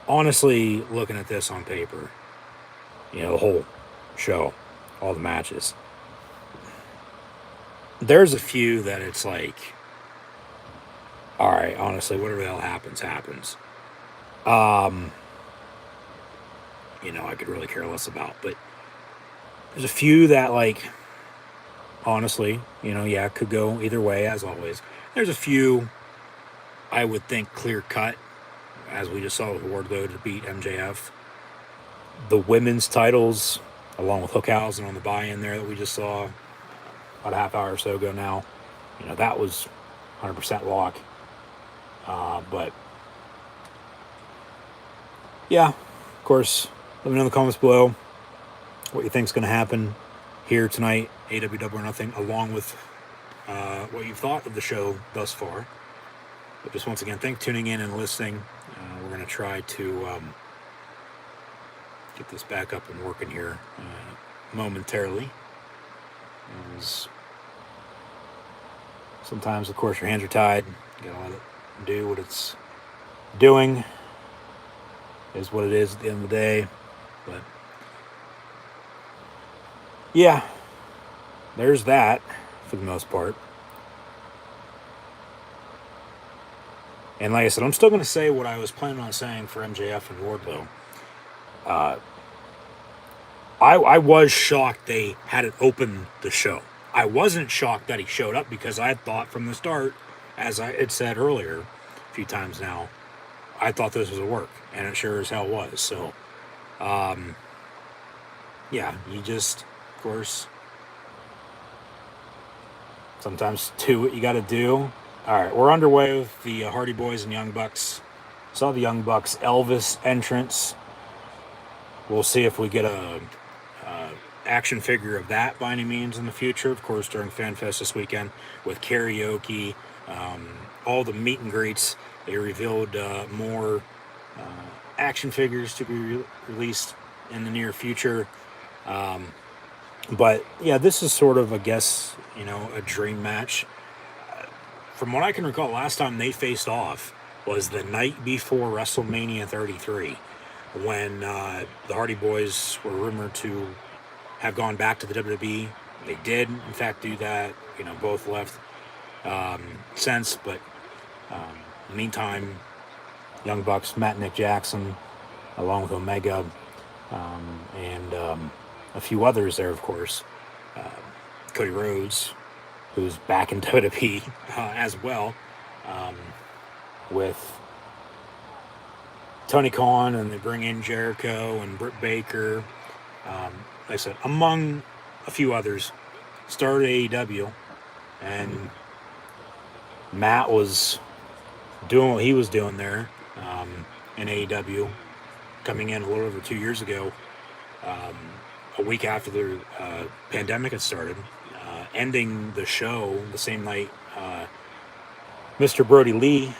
A: honestly, looking at this on paper, the whole show, all the matches, there's a few that it's like, all right, honestly, whatever the hell happens, happens. I could really care less about, but there's a few that, like, honestly, could go either way, as always. There's a few I would think clear cut, as we just saw with Wardlow to beat MJF. The women's titles along with Hookhausen on the buy-in there that we just saw about a half hour or so ago now. That was 100% lock. But yeah, of course, let me know in the comments below what you think is going to happen here tonight, AEW Double or Nothing, along with what you've thought of the show thus far. But just once again, thanks for tuning in and listening. We're going to try to get this back up and working here momentarily. As sometimes, of course, your hands are tied. You gotta let it do what it's doing. Is what it is at the end of the day. But yeah, there's that for the most part. And like I said, I'm still going to say what I was planning on saying for MJF and Wardlow. I was shocked they hadn't opened the show. I wasn't shocked that he showed up because I thought from the start, as I had said earlier a few times now, I thought this was a work, and it sure as hell was. So, yeah, you just, of course, sometimes do what you got to do. All right, we're underway with the Hardy Boys and Young Bucks. Saw the Young Bucks Elvis entrance. We'll see if we get a action figure of that by any means in the future. Of course, during FanFest this weekend with karaoke, all the meet and greets, they revealed more action figures to be released in the near future. But yeah, this is sort of, I guess, a dream match. From what I can recall, last time they faced off was the night before WrestleMania 33, when the Hardy Boys were rumored to have gone back to the WWE. They did, in fact, do that. Both left since, but in the meantime, Young Bucks met Nick Jackson, along with Omega, and a few others there, of course. Cody Rhodes, who's back in WWE as well, with Tony Khan, and they bring in Jericho and Britt Baker. Like I said, among a few others, started AEW, and Matt was doing what he was doing there in AEW, coming in a little over 2 years ago, a week after the pandemic had started, ending the show the same night Mr. Brody Lee,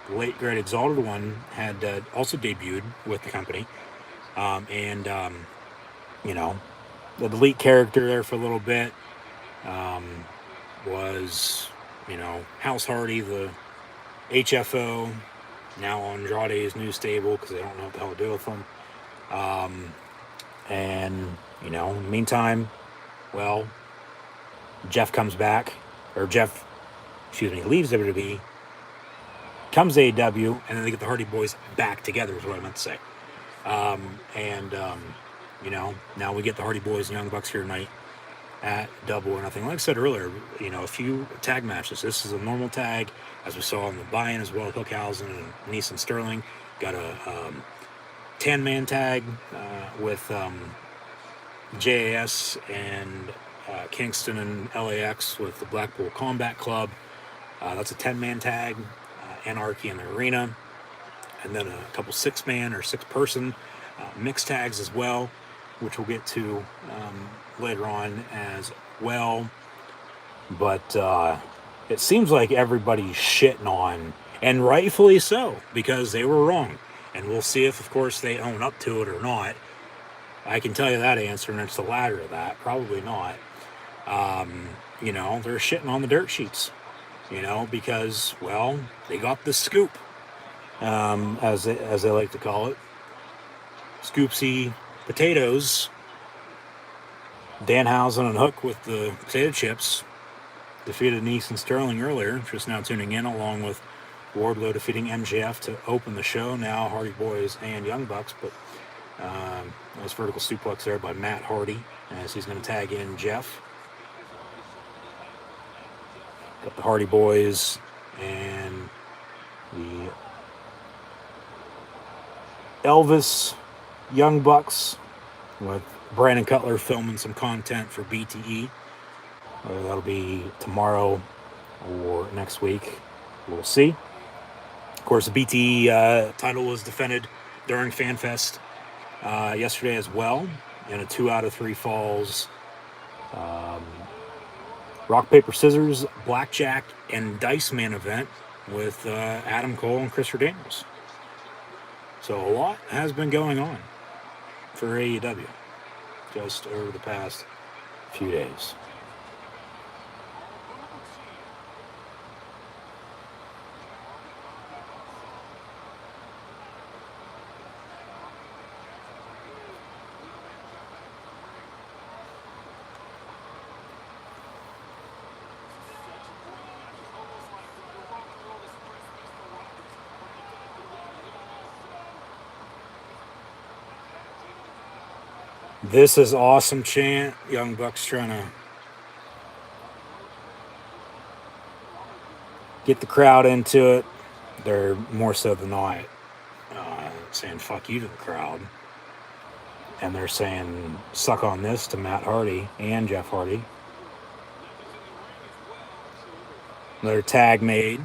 A: the late great Exalted One, had also debuted with the company, and the lead character there for a little bit was, House Hardy, the HFO, now Andrade's new stable because they don't know what the hell to do with them. And, in the meantime, well, Jeff comes back, or leaves WWE, comes to AEW, and then they get the Hardy Boys back together is what I meant to say. Now we get the Hardy Boys and Young Bucks here tonight at Double or Nothing. Like I said earlier, a few tag matches. This is a normal tag, as we saw in the buy-in as well, Hookhausen and Neeson Sterling. Got a 10-man tag with JAS and Kingston and LAX with the Blackpool Combat Club. That's a 10-man tag, Anarchy in the Arena. And then a couple 6-man or 6-person mixed tags as well, which we'll get to later on as well. But it seems like everybody's shitting on, and rightfully so, because they were wrong. And we'll see if, of course, they own up to it or not. I can tell you that answer, and it's the latter of that. Probably not. They're shitting on the dirt sheets, because, well, they got the scoop, as they like to call it. Scoopsy potatoes. Danhausen and Hook with the potato chips defeated Neeson Sterling earlier, just now tuning in, along with Wardlow defeating MJF to open the show. Now Hardy Boys and Young Bucks, but nice vertical suplex there by Matt Hardy as he's going to tag in Jeff. Got the Hardy Boys and the Elvis Young Bucks with Brandon Cutler filming some content for BTE. That'll be tomorrow or next week. We'll see. Of course, the BTE title was defended during FanFest yesterday as well in a 2 out of 3 falls rock, paper, scissors, blackjack, and dice man event with Adam Cole and Chris Daniels. So a lot has been going on for AEW just over the past few days. This is awesome chant. Young Bucks trying to get the crowd into it. They're more so than not saying fuck you to the crowd. And they're saying suck on this to Matt Hardy and Jeff Hardy. Another tag made.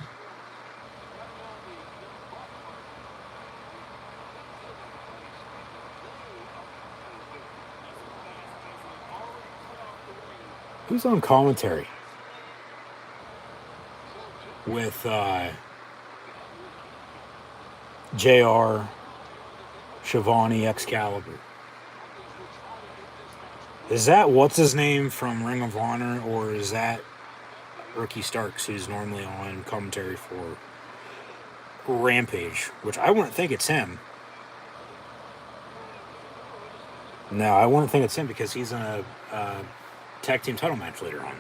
A: Who's on commentary? With JR, Shivani, Excalibur. Is that what's his name from Ring of Honor, or is that Ricky Starks, who's normally on commentary for Rampage? Which I wouldn't think it's him. No, I wouldn't think it's him because he's in a tag team title match later on.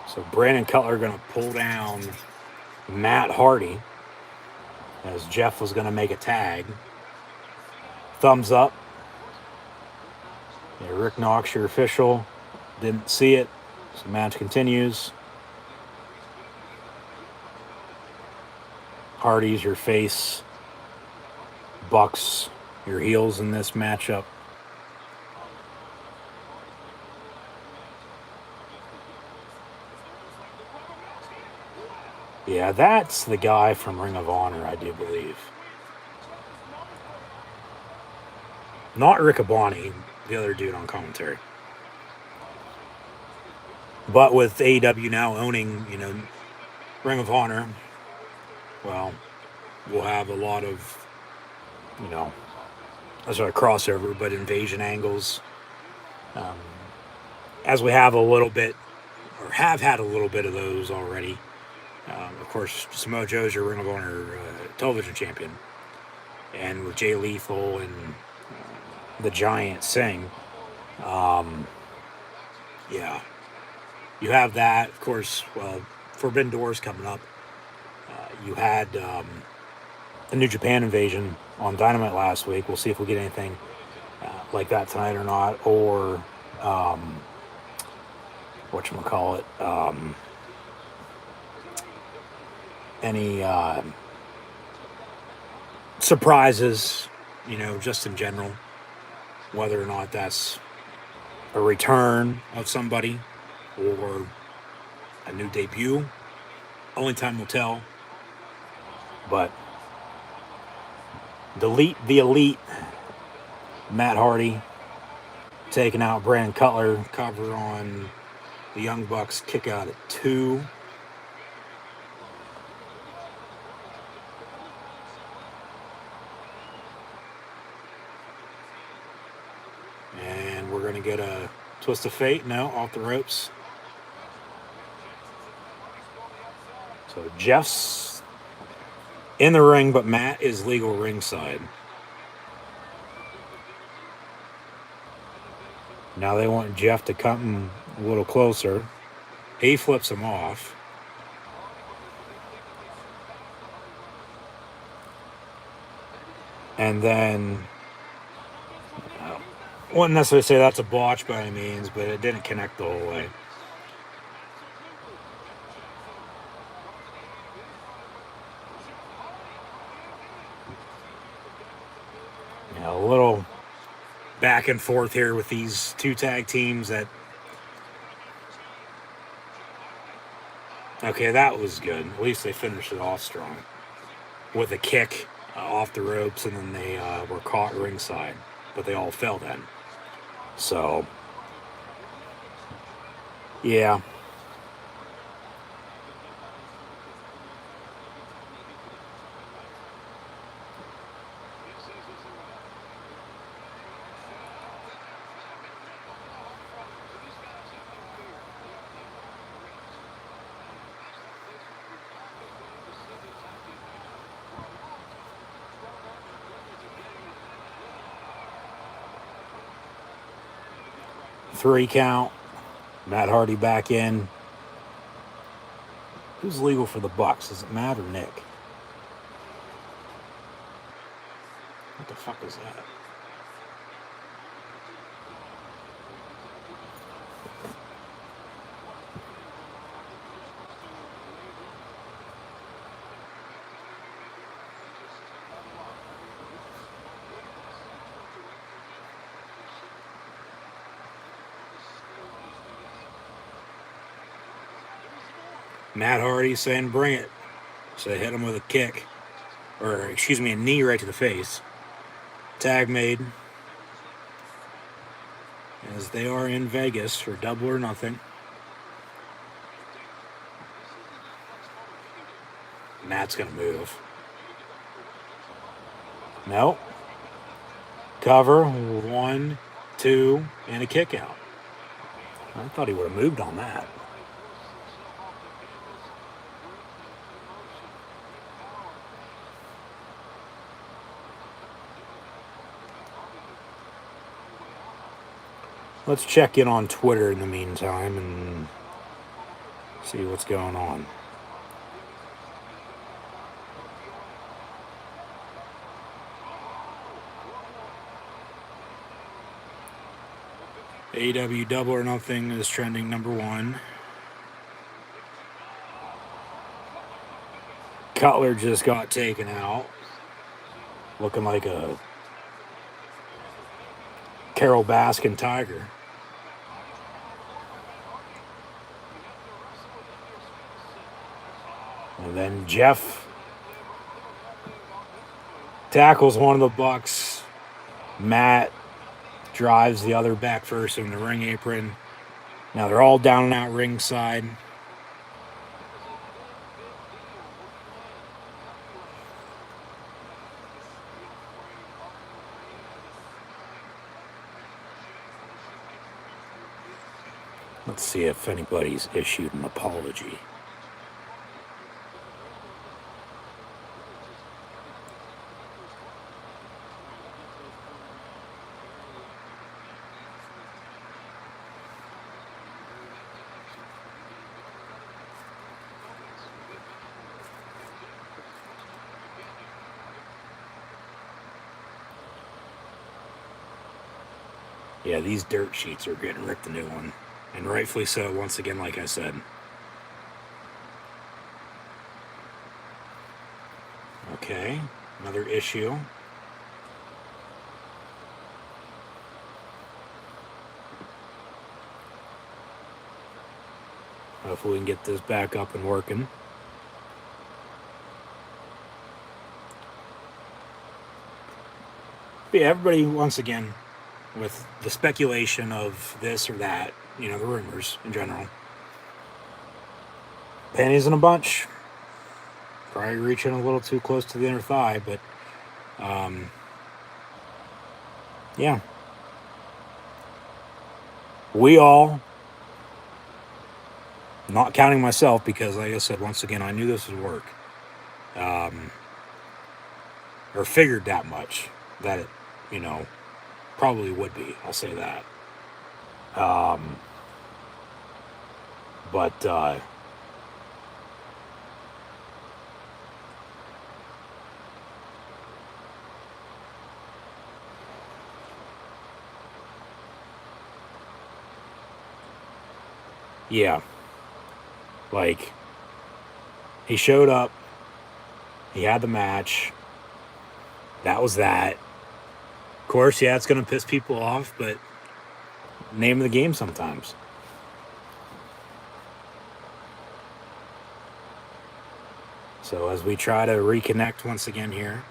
A: So Brandon Cutler going to pull down Matt Hardy as Jeff was going to make a tag. Thumbs up. Yeah, Rick Knox, your official. Didn't see it. So the match continues. Hardy's your face. Bucks, your heels in this matchup. Yeah, that's the guy from Ring of Honor, I do believe. Not Riccaboni, the other dude on commentary. But with AEW now owning, Ring of Honor, well, we'll have a lot of, that's not a crossover, but invasion angles. As we have a little bit, or have had a little bit of those already. Of course, Samoa Joe's your Ring of Honor television champion. And with Jay Lethal and the Giant Singh, yeah. You have that, of course. Well, Forbidden Doors coming up. You had the New Japan invasion on Dynamite last week. We'll see if we get anything like that tonight or not. Or whatchamacallit, any surprises, just in general. Whether or not that's a return of somebody or a new debut. Only time will tell. But the elite Matt Hardy taking out Brandon Cutler, cover on the Young Bucks, kick out at 2. And we're going to get a twist of fate. No, off the ropes. So Jeff's in the ring, but Matt is legal ringside. Now they want Jeff to come a little closer. He flips him off. And then Wouldn't necessarily say that's a botch by any means, but it didn't connect the whole way. A little back and forth here with these two tag teams that. Okay, that was good. At least they finished it off strong with a kick off the ropes, and then they were caught ringside, but they all fell then. So, yeah. Three count. Matt Hardy back in. Who's legal for the Bucks? Is it Matt or Nick? What the fuck is that? Matt Hardy saying bring it. So they hit him with a kick. Or, excuse me, a knee right to the face. Tag made. As they are in Vegas for Double or Nothing. Matt's going to move. No. Cover. 1, 2, and a kick out. I thought he would have moved on that. Let's check in on Twitter in the meantime and see what's going on. AEW Double or Nothing is trending number 1. Cutler just got taken out. Looking like a Carol Baskin tiger. And then Jeff tackles one of the Bucks. Matt drives the other back first in the ring apron. Now they're all down and out ringside. Let's see if anybody's issued an apology. Yeah, these dirt sheets are getting ripped a new one. And rightfully so, once again, like I said. Okay, another issue. Hopefully we can get this back up and working. But yeah, everybody, once again, with the speculation of this or that, you know, the rumors in general. Panties in a bunch. Probably reaching a little too close to the inner thigh, but yeah. We all, not counting myself, because like I said, once again, I knew this would work. Or figured that much, that it, you know, probably would be. I'll say that. But Yeah. Like, he showed up, he had the match, that was that. Of course, yeah, it's going to piss people off, but name of the game sometimes. So as we try to reconnect once again here,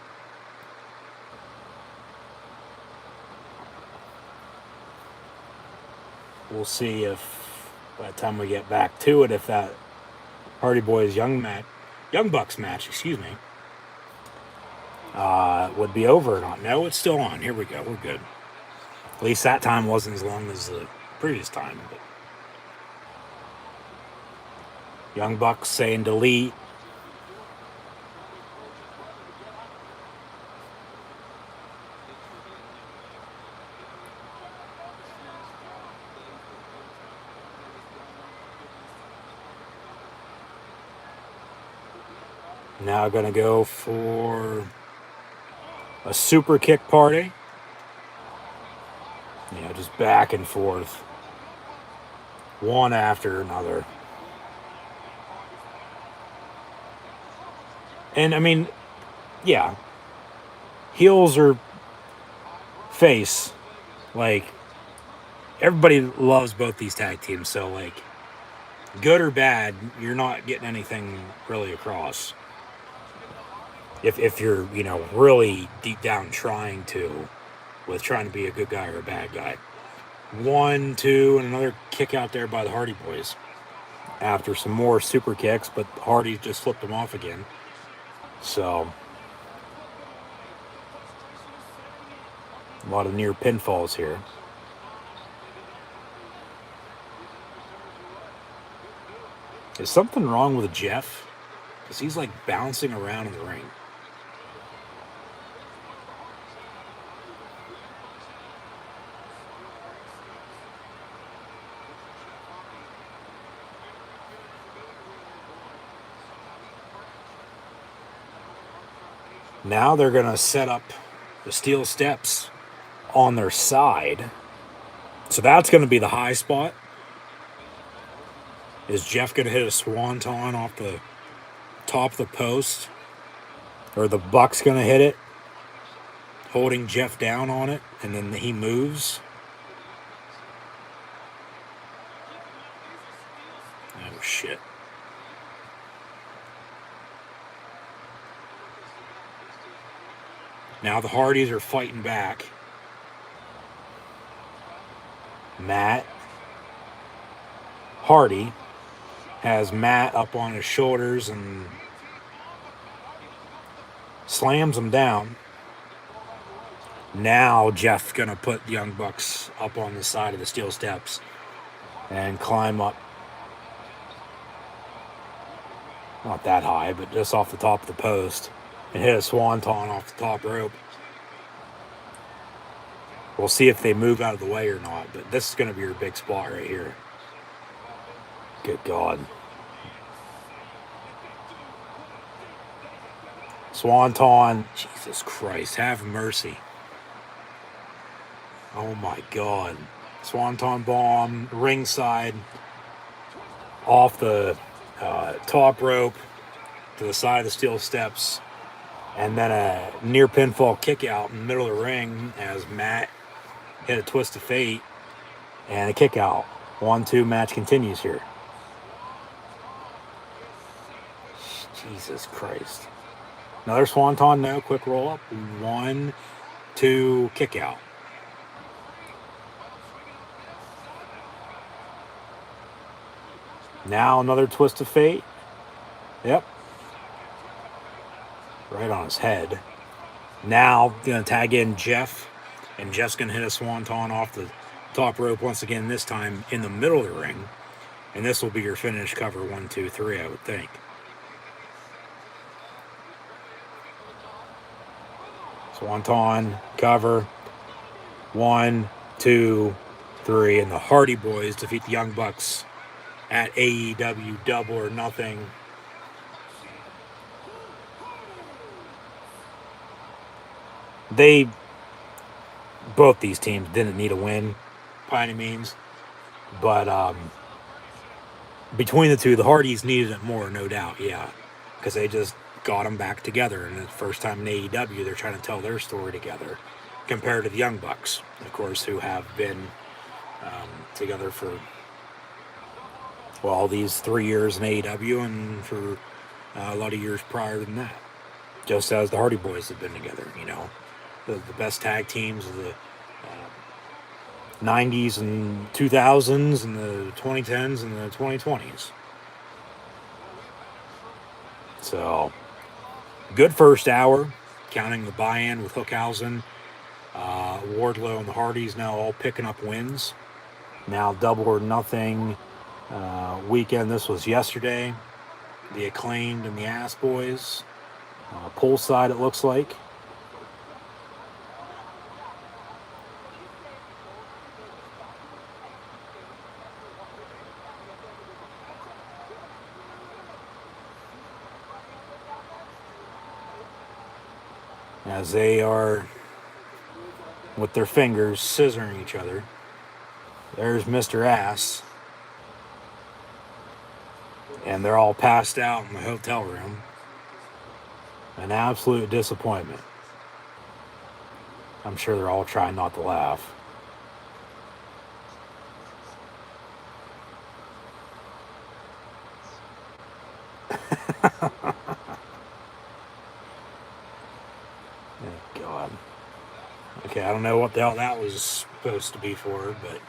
A: we'll see if by the time we get back to it, if that Hardy Boys Young Bucks match, excuse me, would be over or not. No, it's still on. Here we go. We're good. At least that time wasn't as long as the previous time. But Young Bucks saying delete. Now going to go for a super kick party. Yeah, just back and forth. One after another. And I mean, yeah, heels or face, like, everybody loves both these tag teams. So, like, good or bad, you're not getting anything really across. If you're, really deep down trying to be a good guy or a bad guy. 1, 2, and another kick out there by the Hardy Boys. After some more super kicks, but Hardy just flipped them off again. So, a lot of near pinfalls here. Is something wrong with Jeff? Because he's like bouncing around in the ring. Now they're going to set up the steel steps on their side. So that's going to be the high spot. Is Jeff going to hit a swanton off the top of the post? Or the Buck's going to hit it, holding Jeff down on it, and then he moves? Oh, shit. Now the Hardys are fighting back. Matt Hardy has Matt up on his shoulders and slams him down. Now Jeff's going to put the Young Bucks up on the side of the steel steps and climb up. Not that high, but just off the top of the post. And hit a swanton off the top rope. We'll see if they move out of the way or not, but this is going to be your big spot right here. Good God. Swanton. Jesus Christ, have mercy. Oh my God. Swanton bomb, ringside, off the top rope to the side of the steel steps, and then a near pinfall kick out in the middle of the ring as Matt hit a twist of fate and a kick out. 1-2 match continues here. Jesus Christ. Another swanton, no, quick roll up. 1, 2, kick out. Now another twist of fate. Yep. Right on his head. Now going to tag in Jeff. And Jeff's going to hit a swanton off the top rope once again, this time in the middle of the ring. And this will be your finish cover 1, 2, 3, I would think. Swanton, cover. 1, 2, 3. And the Hardy Boys defeat the Young Bucks at AEW Double or Nothing. Both these teams didn't need a win by any means, but between the two, the Hardys needed it more, no doubt, yeah, because they just got them back together. And the first time in AEW, they're trying to tell their story together, compared to the Young Bucks, of course, who have been together for, well, these 3 years in AEW and for a lot of years prior than that. Just as the Hardy Boys have been together, the best tag teams of the 90s and 2000s and the 2010s and the 2020s. So, good first hour, counting the buy-in with Hookhausen, Wardlow, and the Hardys now all picking up wins. Now Double or Nothing weekend. This was yesterday. The Acclaimed and the Ass Boys. Poolside, it looks like. As they are, with their fingers, scissoring each other. There's Mr. Ass. And they're all passed out in the hotel room. An absolute disappointment. I'm sure they're all trying not to laugh. Oh, God. Okay, I don't know what the hell that was supposed to be for, but...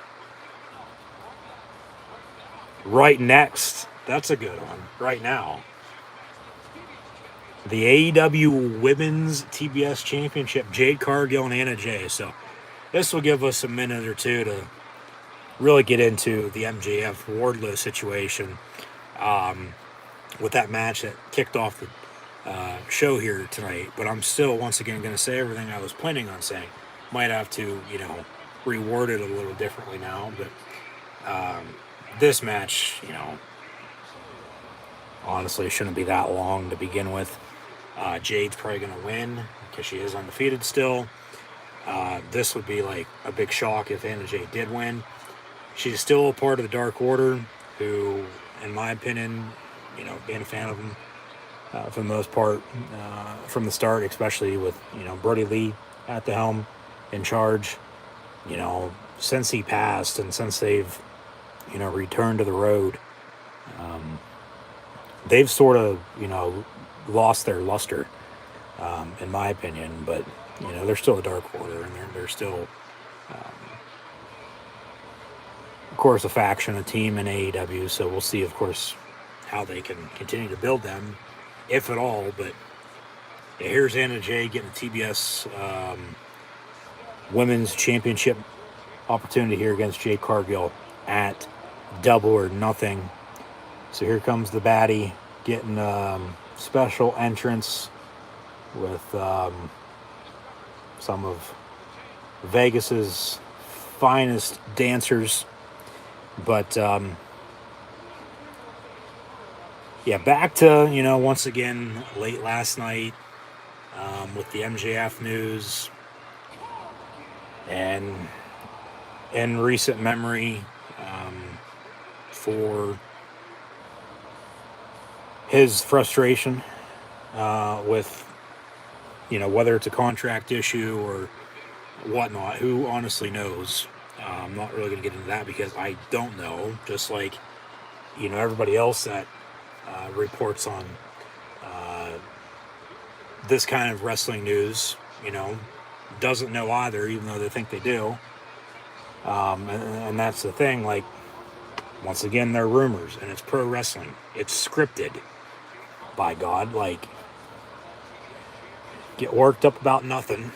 A: Right next. That's a good one. Right now. The AEW Women's TBS Championship, Jade Cargill and Anna Jay. So this will give us a minute or two to really get into the MJF Wardlow situation with that match that kicked off the show here tonight. But I'm still, once again, going to say everything I was planning on saying. Might have to, reword it a little differently now. But this match, honestly, shouldn't be that long to begin with. Jade's probably going to win because she is undefeated still. This would be like a big shock if Anna Jay did win. She's still a part of the Dark Order, who, in my opinion, being a fan of them for the most part from the start, especially with, Brody Lee at the helm in charge, since he passed and since they've, returned to the road, they've sort of, lost their luster, in my opinion, but, they're still a Dark Order, and they're still, of course, a faction, a team in AEW, so we'll see, of course, how they can continue to build them, if at all, but yeah, here's Anna Jay getting a TBS Women's Championship opportunity here against Jade Cargill at Double or Nothing. So here comes the baddie getting special entrance with some of Vegas's finest dancers. But yeah, back to, once again, late last night with the MJF news. And in recent memory, for his frustration with, whether it's a contract issue or whatnot, who honestly knows? I'm not really going to get into that because I don't know, just like, everybody else that reports on this kind of wrestling news, doesn't know either, even though they think they do. And that's the thing, like, once again, they're rumors, and it's pro wrestling. It's scripted, by God. Like, get worked up about nothing.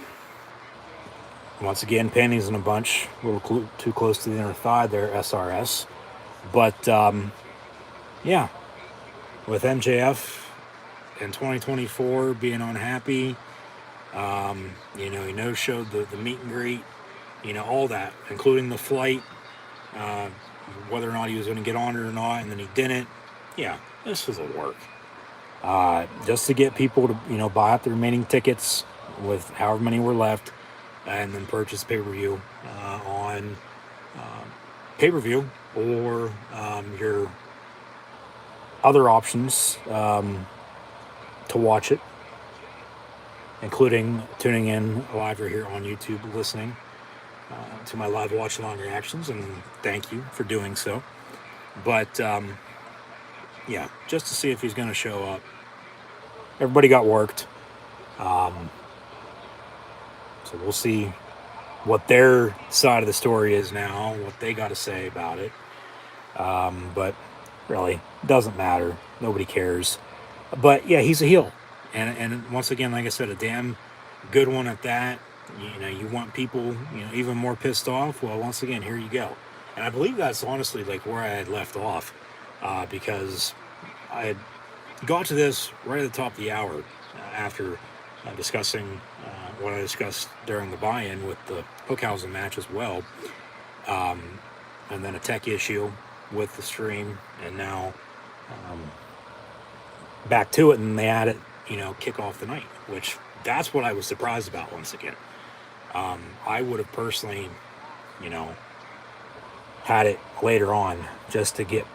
A: Once again, panties in a bunch, a little too close to the inner thigh there, SRS. But, yeah, with MJF in 2024 being unhappy, he no-showed the meet and greet, all that, including the flight, whether or not he was going to get on it or not, and then he didn't. Yeah, this was a work. Just to get people to, buy up the remaining tickets with however many were left, and then purchase pay-per-view on pay-per-view or your other options to watch it, including tuning in live or here on YouTube, listening to my live watch along reactions, and thank you for doing so. But yeah, just to see if he's going to show up. Everybody got worked, so we'll see what their side of the story is now, what they got to say about it. But really, doesn't matter. Nobody cares. But yeah, he's a heel, and once again, like I said, a damn good one at that. You know, you want people, even more pissed off. Well, once again, here you go. And I believe that's honestly like where I had left off, because I had got to this right at the top of the hour after discussing what I discussed during the buy-in with the Hookhausen match as well, and then a tech issue with the stream, and now back to it, and they had it, kick off the night, which that's what I was surprised about once again. I would have personally, had it later on just to get,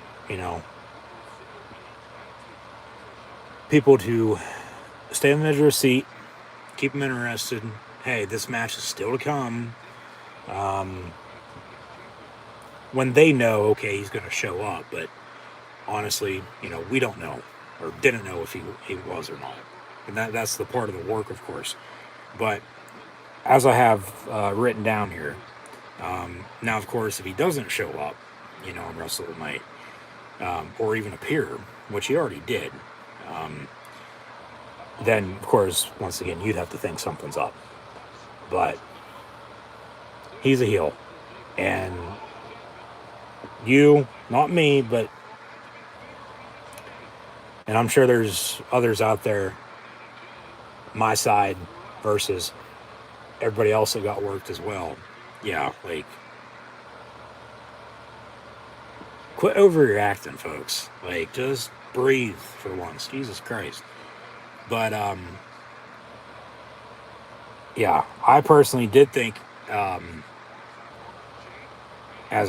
A: people to stay in the edge of their seat, keep them interested. Hey, this match is still to come. When they know, okay, he's going to show up, but honestly, we don't know or didn't know if he was or not. And that's the part of the work, of course. But as I have written down here, now, of course, if he doesn't show up, on Wrestle Night, or even appear, which he already did, then, of course, once again, you'd have to think something's up. But he's a heel. And you, not me, but... And I'm sure there's others out there, my side versus everybody else that got worked as well. Yeah, like... Quit overreacting, folks. Like, just breathe for once. Jesus Christ. But, yeah, I personally did think, as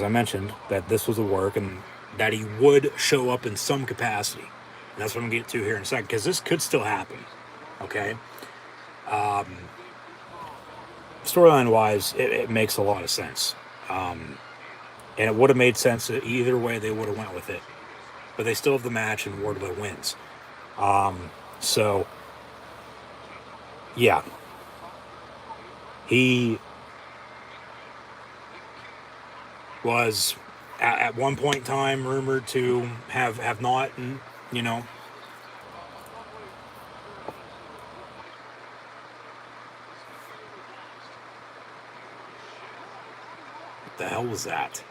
A: I mentioned, that this was a work and that he would show up in some capacity. And that's what I'm going to get to here in a second, because this could still happen, okay? Storyline-wise, it makes a lot of sense. And it would have made sense either way they would have went with it. But they still have the match, and Wardlow wins. So, yeah. He was, at one point in time, rumored to have not, what the hell was that?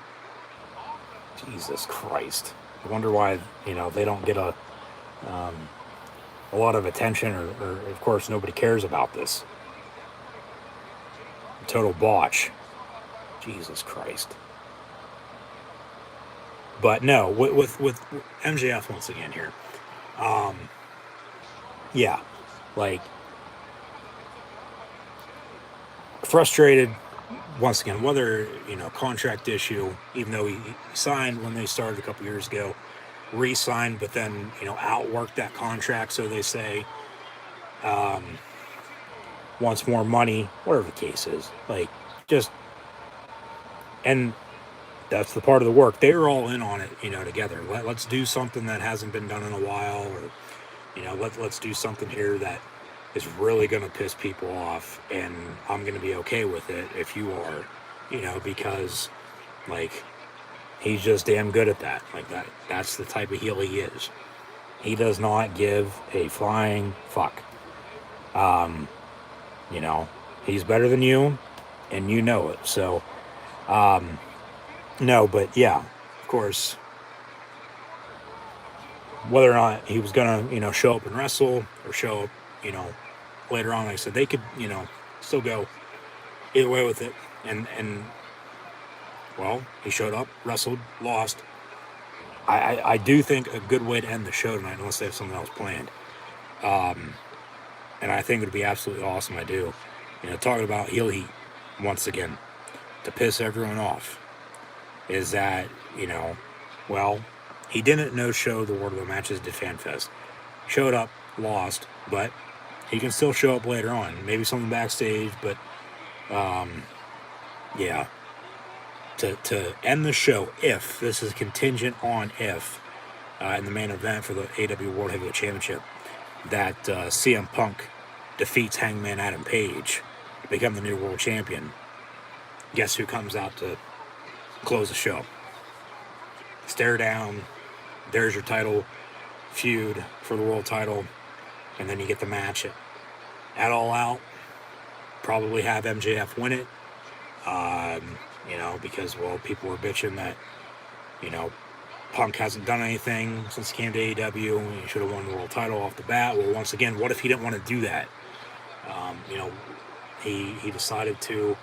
A: Jesus Christ. I wonder why, they don't get a lot of attention, or of course, nobody cares about this. Total botch. Jesus Christ. But no, with MJF once again here. Yeah, like, frustrated once again, whether, contract issue, even though he signed when they started a couple years ago, re-signed, but then, outworked that contract, so they say, wants more money, whatever the case is. Like, just, and that's the part of the work. They were all in on it, together. Let's do something that hasn't been done in a while, or, let's do something here that is really going to piss people off, and I'm going to be okay with it if you are, because, like, he's just damn good at that. Like, that's the type of heel he is. He does not give a flying fuck. He's better than you, and you know it. So, no, but yeah, of course, whether or not he was going to, show up and wrestle, or show up, later on, like I said, they could, still go either way with it. And well, he showed up, wrestled, lost. I do think a good way to end the show tonight, unless they have something else planned. And I think it would be absolutely awesome. I do. Talking about heel heat once again to piss everyone off is that, well, He didn't no-show the Wardlow matches, did FanFest. Showed up, lost, but he can still show up later on. Maybe something backstage, but yeah. To end the show, if this is contingent on if in the main event for the AEW World Heavyweight Championship that CM Punk defeats Hangman Adam Page to become the new world champion, guess who comes out to close the show? Stare down. There's your title feud for the world title, and then you get the match at All Out. Probably have MJF win it. Because, well, people were bitching that, Punk hasn't done anything since he came to AEW. He should have won the world title off the bat. Well, once again, what if he didn't want to do that? He decided to,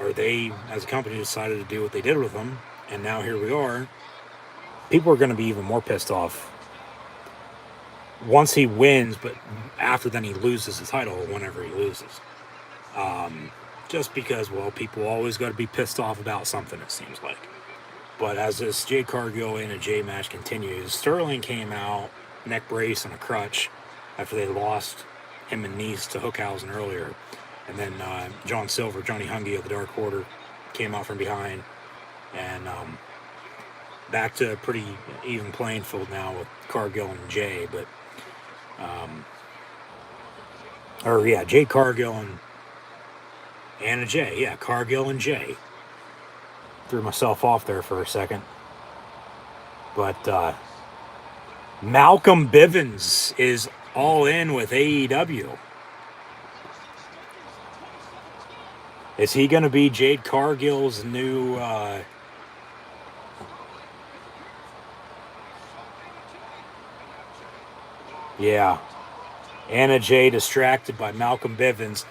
A: or they, as a company, decided to do what they did with him, and now here we are. People are going to be even more pissed off once he wins, but after then he loses the title whenever he loses. Just because, well, people always got to be pissed off about something, it seems like. But as this Jade Cargill and a J match continues, Sterling came out, neck brace and a crutch, after they lost him and Nice to Hookhausen earlier. And then Johnny Hungy of the Dark Order, came out from behind. And back to a pretty even playing field now with Cargill and Jay. But, Jade Cargill and Anna Jay. Yeah, Cargill and Jay. Threw myself off there for a second. But Malcolm Bivens is all in with AEW. Is he going to be Jade Cargill's new... Yeah. Anna Jay distracted by Malcolm Bivens.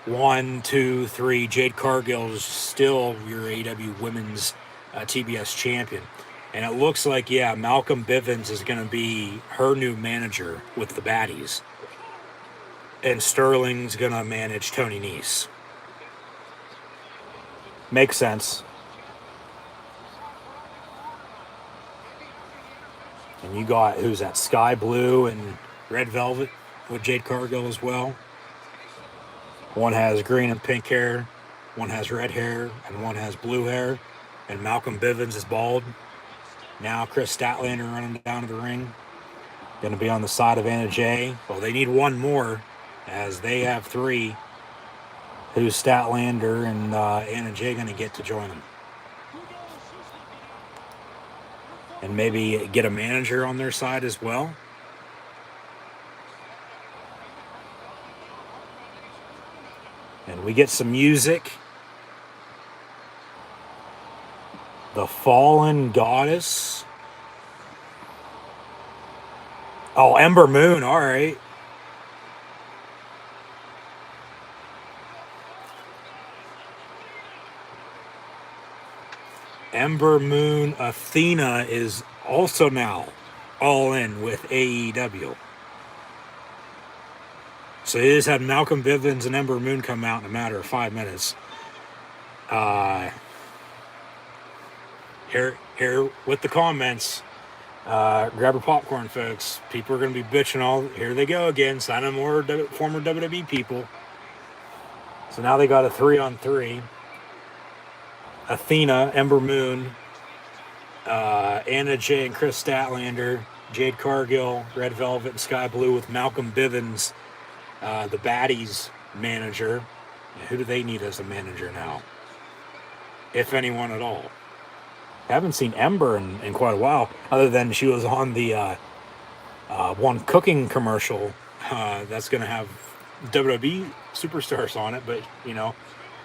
A: 1, 2, 3. Jade Cargill is still your AEW Women's TBS champion. And it looks like, Malcolm Bivens is going to be her new manager with the baddies. And Sterling's going to manage Tony Nese. Makes sense. And you got, who's that, Sky Blue and Red Velvet with Jade Cargill as well. One has green and pink hair, one has red hair, and one has blue hair. And Malcolm Bivens is bald. Now Chris Statlander running down to the ring. Going to be on the side of Anna Jay. Well, they need one more, as they have 3. Who's Statlander and Anna Jay going to get to join them? And maybe get a manager on their side as well. And we get some music. The Fallen Goddess. Oh, Ember Moon, all right. Ember Moon Athena is also now all in with AEW. So they just had Malcolm Bivens and Ember Moon come out in a matter of 5 minutes. Here with the comments. Grab your popcorn, folks. People are going to be bitching all. Here they go again, signing more former WWE people. So now they got a 3-on-3. Athena, Ember Moon, Anna Jay and Chris Statlander, Jade Cargill, Red Velvet, and Sky Blue with Malcolm Bivens, the baddies manager. Who do they need as a manager now? If anyone at all. I haven't seen Ember in quite a while, other than she was on the one cooking commercial that's going to have WWE superstars on it, but,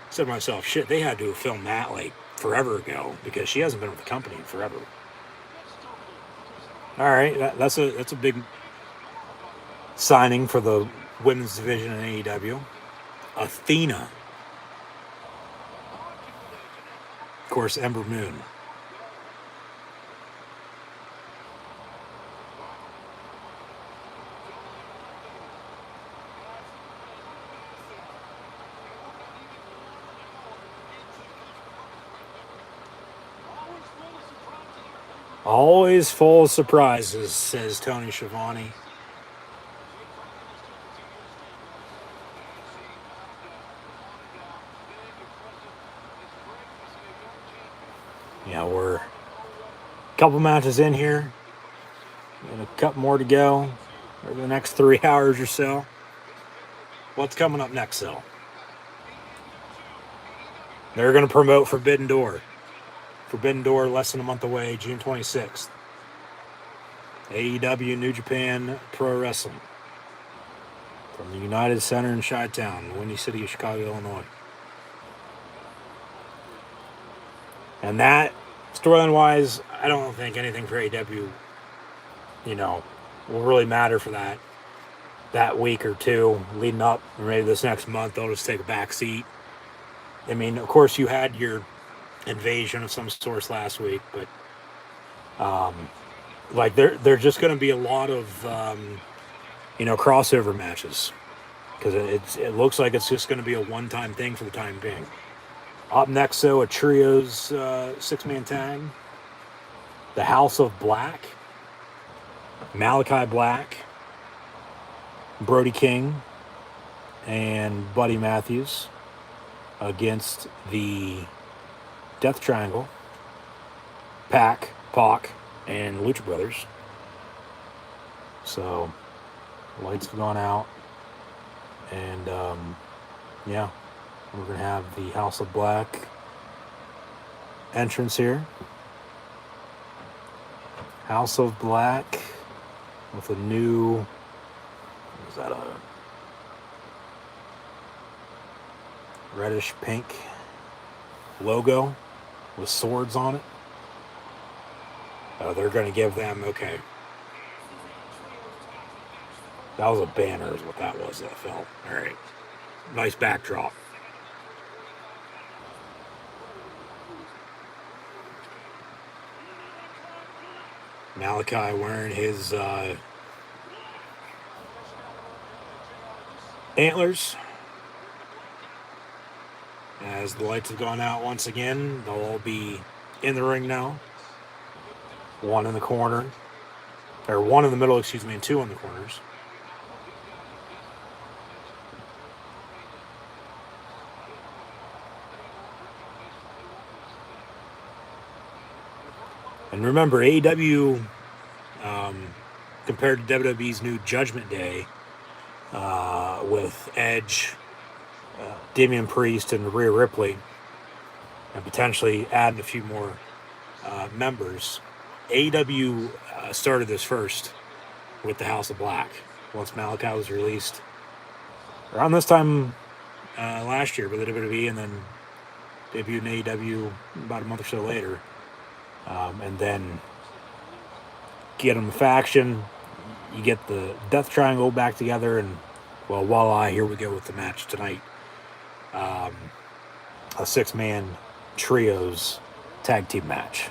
A: said to myself, shit, they had to have filmed that like forever ago, because she hasn't been with the company in forever. All right, that's a big signing for the women's division in AEW. Athena. Of course, Ember Moon. Always full of surprises, says Tony Schiavone. Yeah, we're a couple matches in here, and a couple more to go over the next 3 hours or so. What's coming up next, though? They're going to promote Forbidden Door. Forbidden Door, less than a month away, June 26th. AEW New Japan Pro Wrestling. From the United Center in Chi-Town, the Windy City of Chicago, Illinois. And that, storyline-wise, I don't think anything for AEW, will really matter for that week or two leading up. Maybe this next month they'll just take a back seat. I mean, of course, you had your invasion of some source last week, but there's just going to be a lot of crossover matches because it looks like it's just going to be a one-time thing for the time being. Up next, though, a trios 6-man tag. The House of Black, Malachi Black, Brody King, and Buddy Matthews against the Death Triangle, Pac, and Lucha Brothers. So, lights have gone out, and we're going to have the House of Black entrance here. House of Black with a new, what is that, a reddish pink logo with swords on it. Oh, they're going to give them, okay. That was a banner is what that was, that felt. All right. Nice backdrop. Malachi wearing his antlers. As the lights have gone out once again, they'll all be in the ring now. One in the corner, or one in the middle, and two in the corners. And remember, AEW, compared to WWE's new Judgment Day, with Edge, Damian Priest, and Rhea Ripley, and potentially adding a few more members, AEW started this first with the House of Black. Once Malachi was released around this time last year by the WWE, and then debuted in AEW about a month or so later. And then get them a faction. You get the Death Triangle back together, and well, voila, here we go with the match tonight. A 6-man trios tag team match.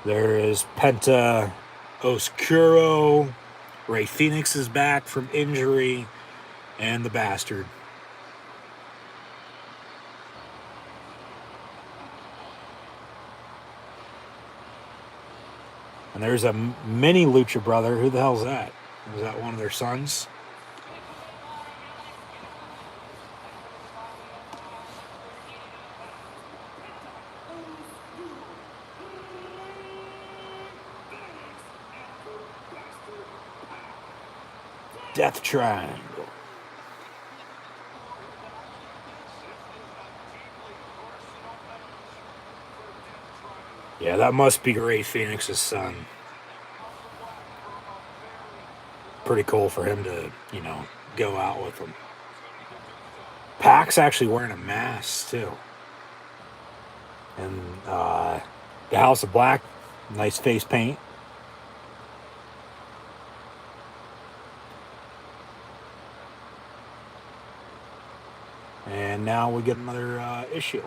A: There is Penta Oscuro. Ray Phoenix is back from injury. And the Bastard. And there's a mini Lucha brother. Who the hell's that? Was that one of their sons? Death Triangle. Yeah, that must be Ray Phoenix's son. Pretty cool for him to, go out with him. Pac's actually wearing a mask, too. And the House of Black, nice face paint. And now we get another issue.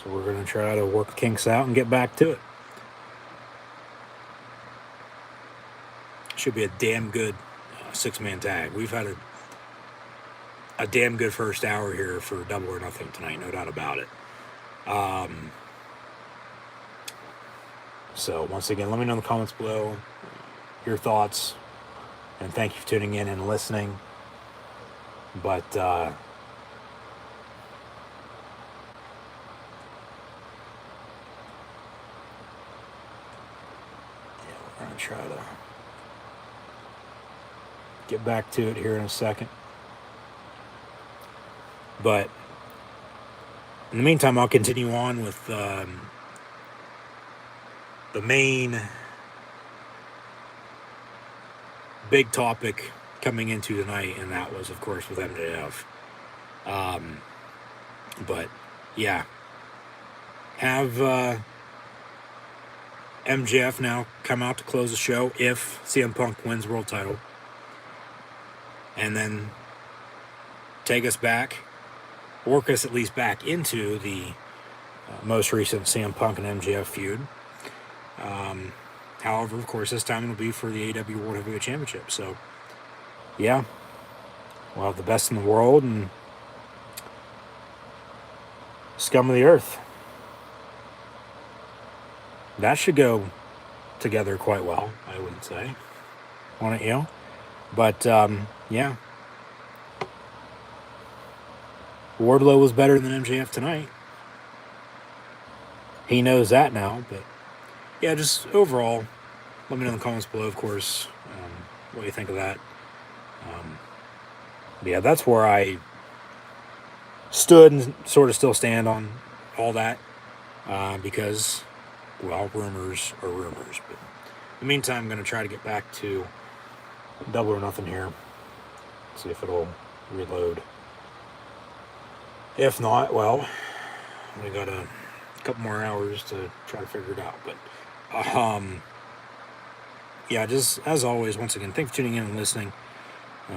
A: So we're going to try to work the kinks out and get back to it. Should be a damn good six-man tag. We've had a damn good first hour here for Double or Nothing tonight, no doubt about it. So once again, let me know in the comments below your thoughts, and thank you for tuning in and listening. But yeah, we're gonna try to get back to it here in a second. But in the meantime, I'll continue on with the main big topic coming into tonight, and that was, of course, with MJF. But yeah, have MJF now come out to close the show if CM Punk wins world title, and then take us back, work us at least back into the most recent CM Punk and MJF feud. However, of course, this time it'll be for the AEW World Heavyweight Championship. So, yeah, we'll have the best in the world and scum of the earth. That should go together quite well, I would say. Wouldn't you? But, yeah. Wardlow was better than MJF tonight. He knows that now, but yeah, just overall, let me know in the comments below, of course, what you think of that. Yeah, that's where I stood and sort of still stand on all that, because, well, rumors are rumors. But in the meantime, I'm going to try to get back to Double or Nothing here, see if it'll reload. If not, well, we got a couple more hours to try to figure it out. But yeah, just as always, once again, thanks for tuning in and listening. Be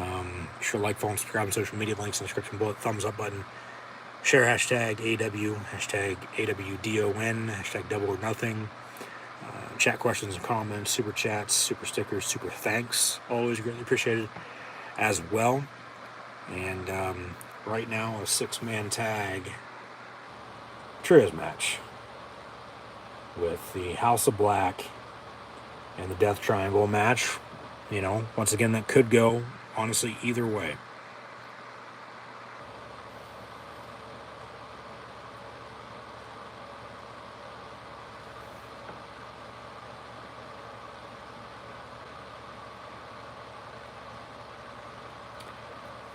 A: sure to like, follow, and subscribe on social media. Links in the description below. Thumbs up button. Share hashtag AW, hashtag AWDON, hashtag Double or Nothing. Chat questions and comments, super chats, super stickers, super thanks. Always greatly appreciated as well. And right now, a six-man tag trios match with the House of Black and the Death Triangle match. You know, once again, that could go, honestly, either way.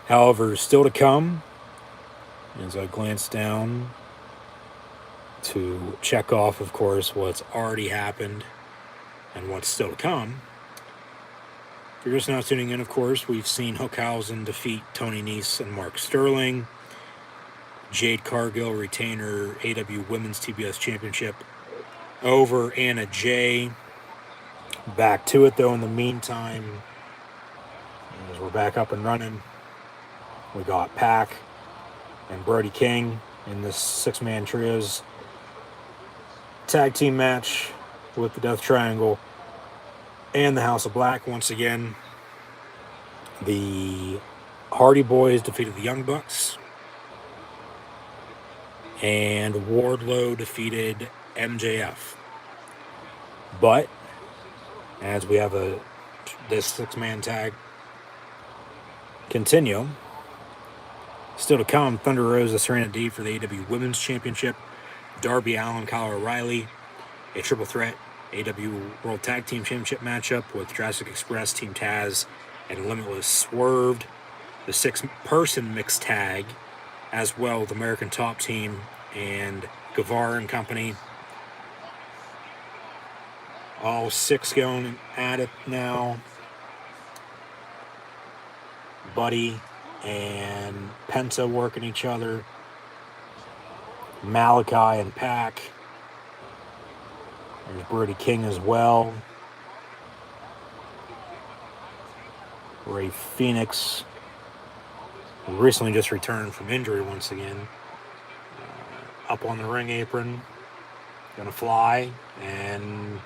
A: However, still to come, as I glance down to check off, of course, what's already happened and what's still to come. If you're just now tuning in, of course, we've seen Hookhausen defeat Tony Nese and Mark Sterling. Jade Cargill retain her AW Women's TBS Championship over Anna Jay. Back to it, though, in the meantime, as we're back up and running, we got Pac and Brody King in this six-man trios tag team match with the Death Triangle and the House of Black. Once again, the Hardy Boys defeated the Young Bucks, and Wardlow defeated MJF. But as we have this six-man tag continue, still to come, Thunder Rosa, Serena Deeb for the AW Women's Championship, Darby Allin, Kyle O'Reilly, a triple threat AW World Tag Team Championship matchup with Jurassic Express, Team Taz, and Limitless Swerved, the six-person mixed tag, as well with American Top Team and Guevara and company. All six going at it now. Buddy and Penta working each other. Malachi and Pac. There's Brody King as well. Ray Phoenix, who recently just returned from injury once again. Up on the ring apron. Gonna fly and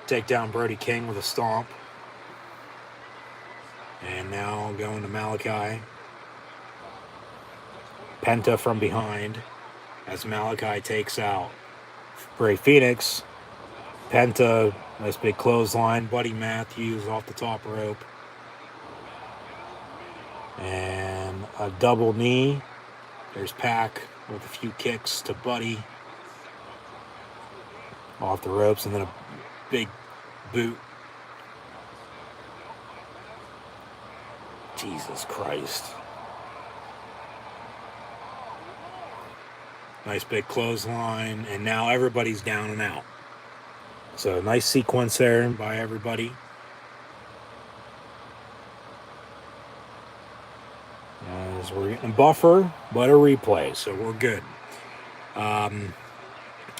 A: take down Brody King with a stomp. And now going to Malachi. Penta from behind as Malachi takes out Ray Phoenix. Penta, nice big clothesline. Buddy Matthews off the top rope. And a double knee. There's Pac with a few kicks to Buddy. Off the ropes, and then a big boot. Jesus Christ. Nice big clothesline, and now everybody's down and out. So nice sequence there by everybody. As we're getting a buffer, but a replay, so we're good.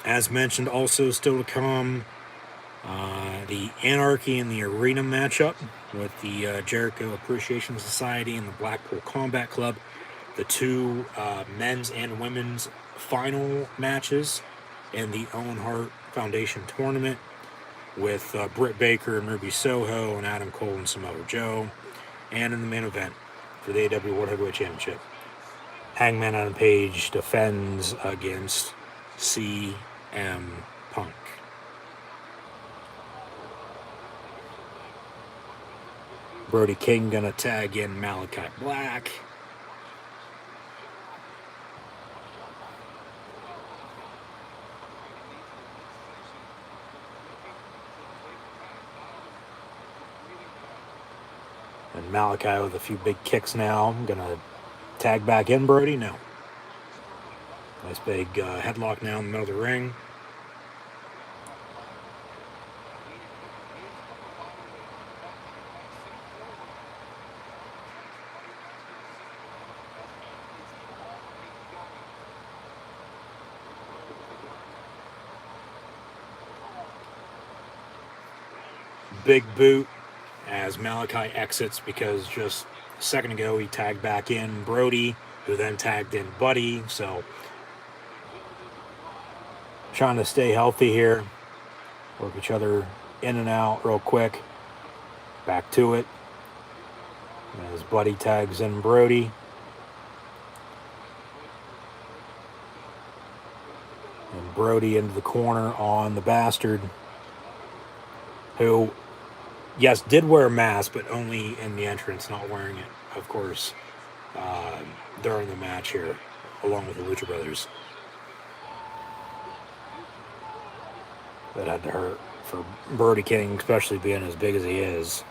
A: As mentioned, also still to come, the Anarchy in the Arena matchup with the Jericho Appreciation Society and the Blackpool Combat Club. The two men's and women's final matches in the Owen Hart Foundation tournament with Britt Baker and Ruby Soho and Adam Cole and Samoa Joe. And in the main event for the AEW World Heavyweight Championship, Hangman Adam Page defends against CM Punk. Brody King gonna tag in Malachi Black. And Malachi with a few big kicks now. I'm gonna tag back in Brody. No. Nice big headlock now in the middle of the ring. Big boot as Malachi exits because just a second ago he tagged back in Brody, who then tagged in Buddy. So trying to stay healthy here. Work each other in and out real quick. Back to it. As Buddy tags in Brody. And Brody into the corner on the Bastard, who, yes, did wear a mask, but only in the entrance, not wearing it, of course, during the match here, along with the Lucha Brothers. That had to hurt for Brody King, especially being as big as he is.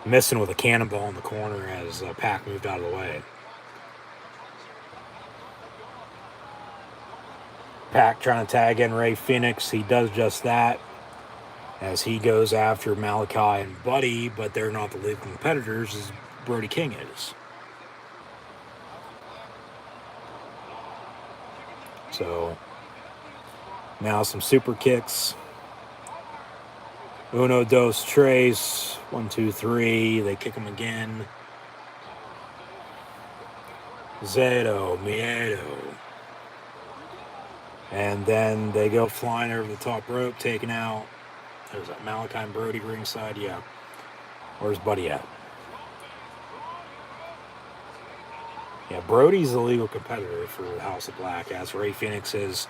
A: Missing with a cannonball in the corner as Pac moved out of the way. Pac trying to tag in Ray Phoenix. He does just that as he goes after Malachi and Buddy, but they're not the legal competitors as Brody King is. So now some super kicks. Uno, dos, tres. 1, 2, 3. They kick him again. Zero, miedo. And then they go flying over the top rope, taking out. There's that Malachi and Brody ringside. Yeah. Where's Buddy at? Yeah, Brody's the legal competitor for the House of Black, as Ray Phoenix is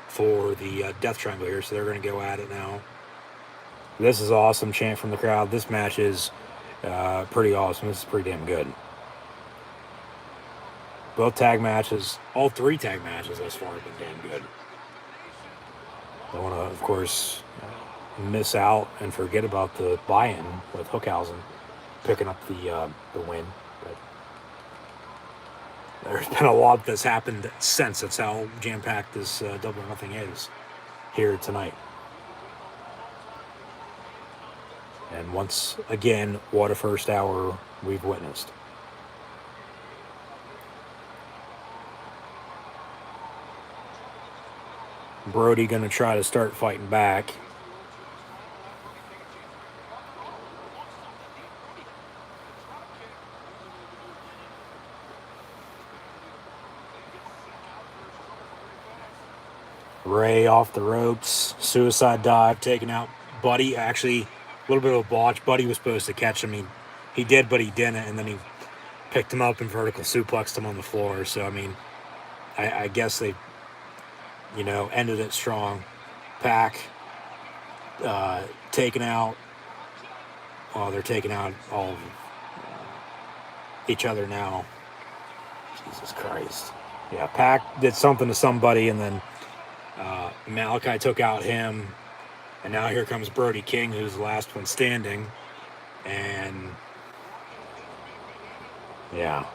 A: for the Death Triangle here, so they're going to go at it now. This is awesome. Chant from the crowd. This match is pretty awesome. This is pretty damn good. Both tag matches, all 3 tag matches thus far have been damn good. Don't want to, of course, miss out and forget about the buy-in with Hookhausen picking up the win. But there's been a lot that's happened since. That's how jam-packed this Double or Nothing is here tonight. And once again, what a first hour we've witnessed. Brody going to try to start fighting back. Ray off the ropes. Suicide dive, taking out Buddy. Actually, a little bit of a botch. Buddy was supposed to catch him. He he did, but he didn't, and then he picked him up and vertical suplexed him on the floor. So, I mean, I guess they, ended it strong. Pac taken out. Oh, they're taking out all of each other now. Jesus Christ. Yeah, Pac did something to somebody, and then Malachi took out him. And now here comes Brody King, who's the last one standing. And, yeah.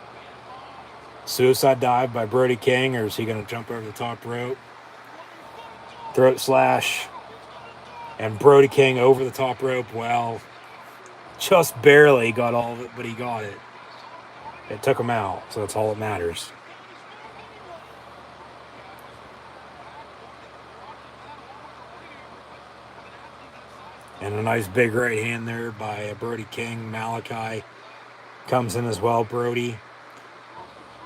A: Suicide dive by Brody King, or is he going to jump over the top rope? Throat slash. And Brody King over the top rope. Well, just barely got all of it, but he got it. It took him out, so that's all that matters. And a nice big right hand there by Brody King. Malachi comes in as well. Brody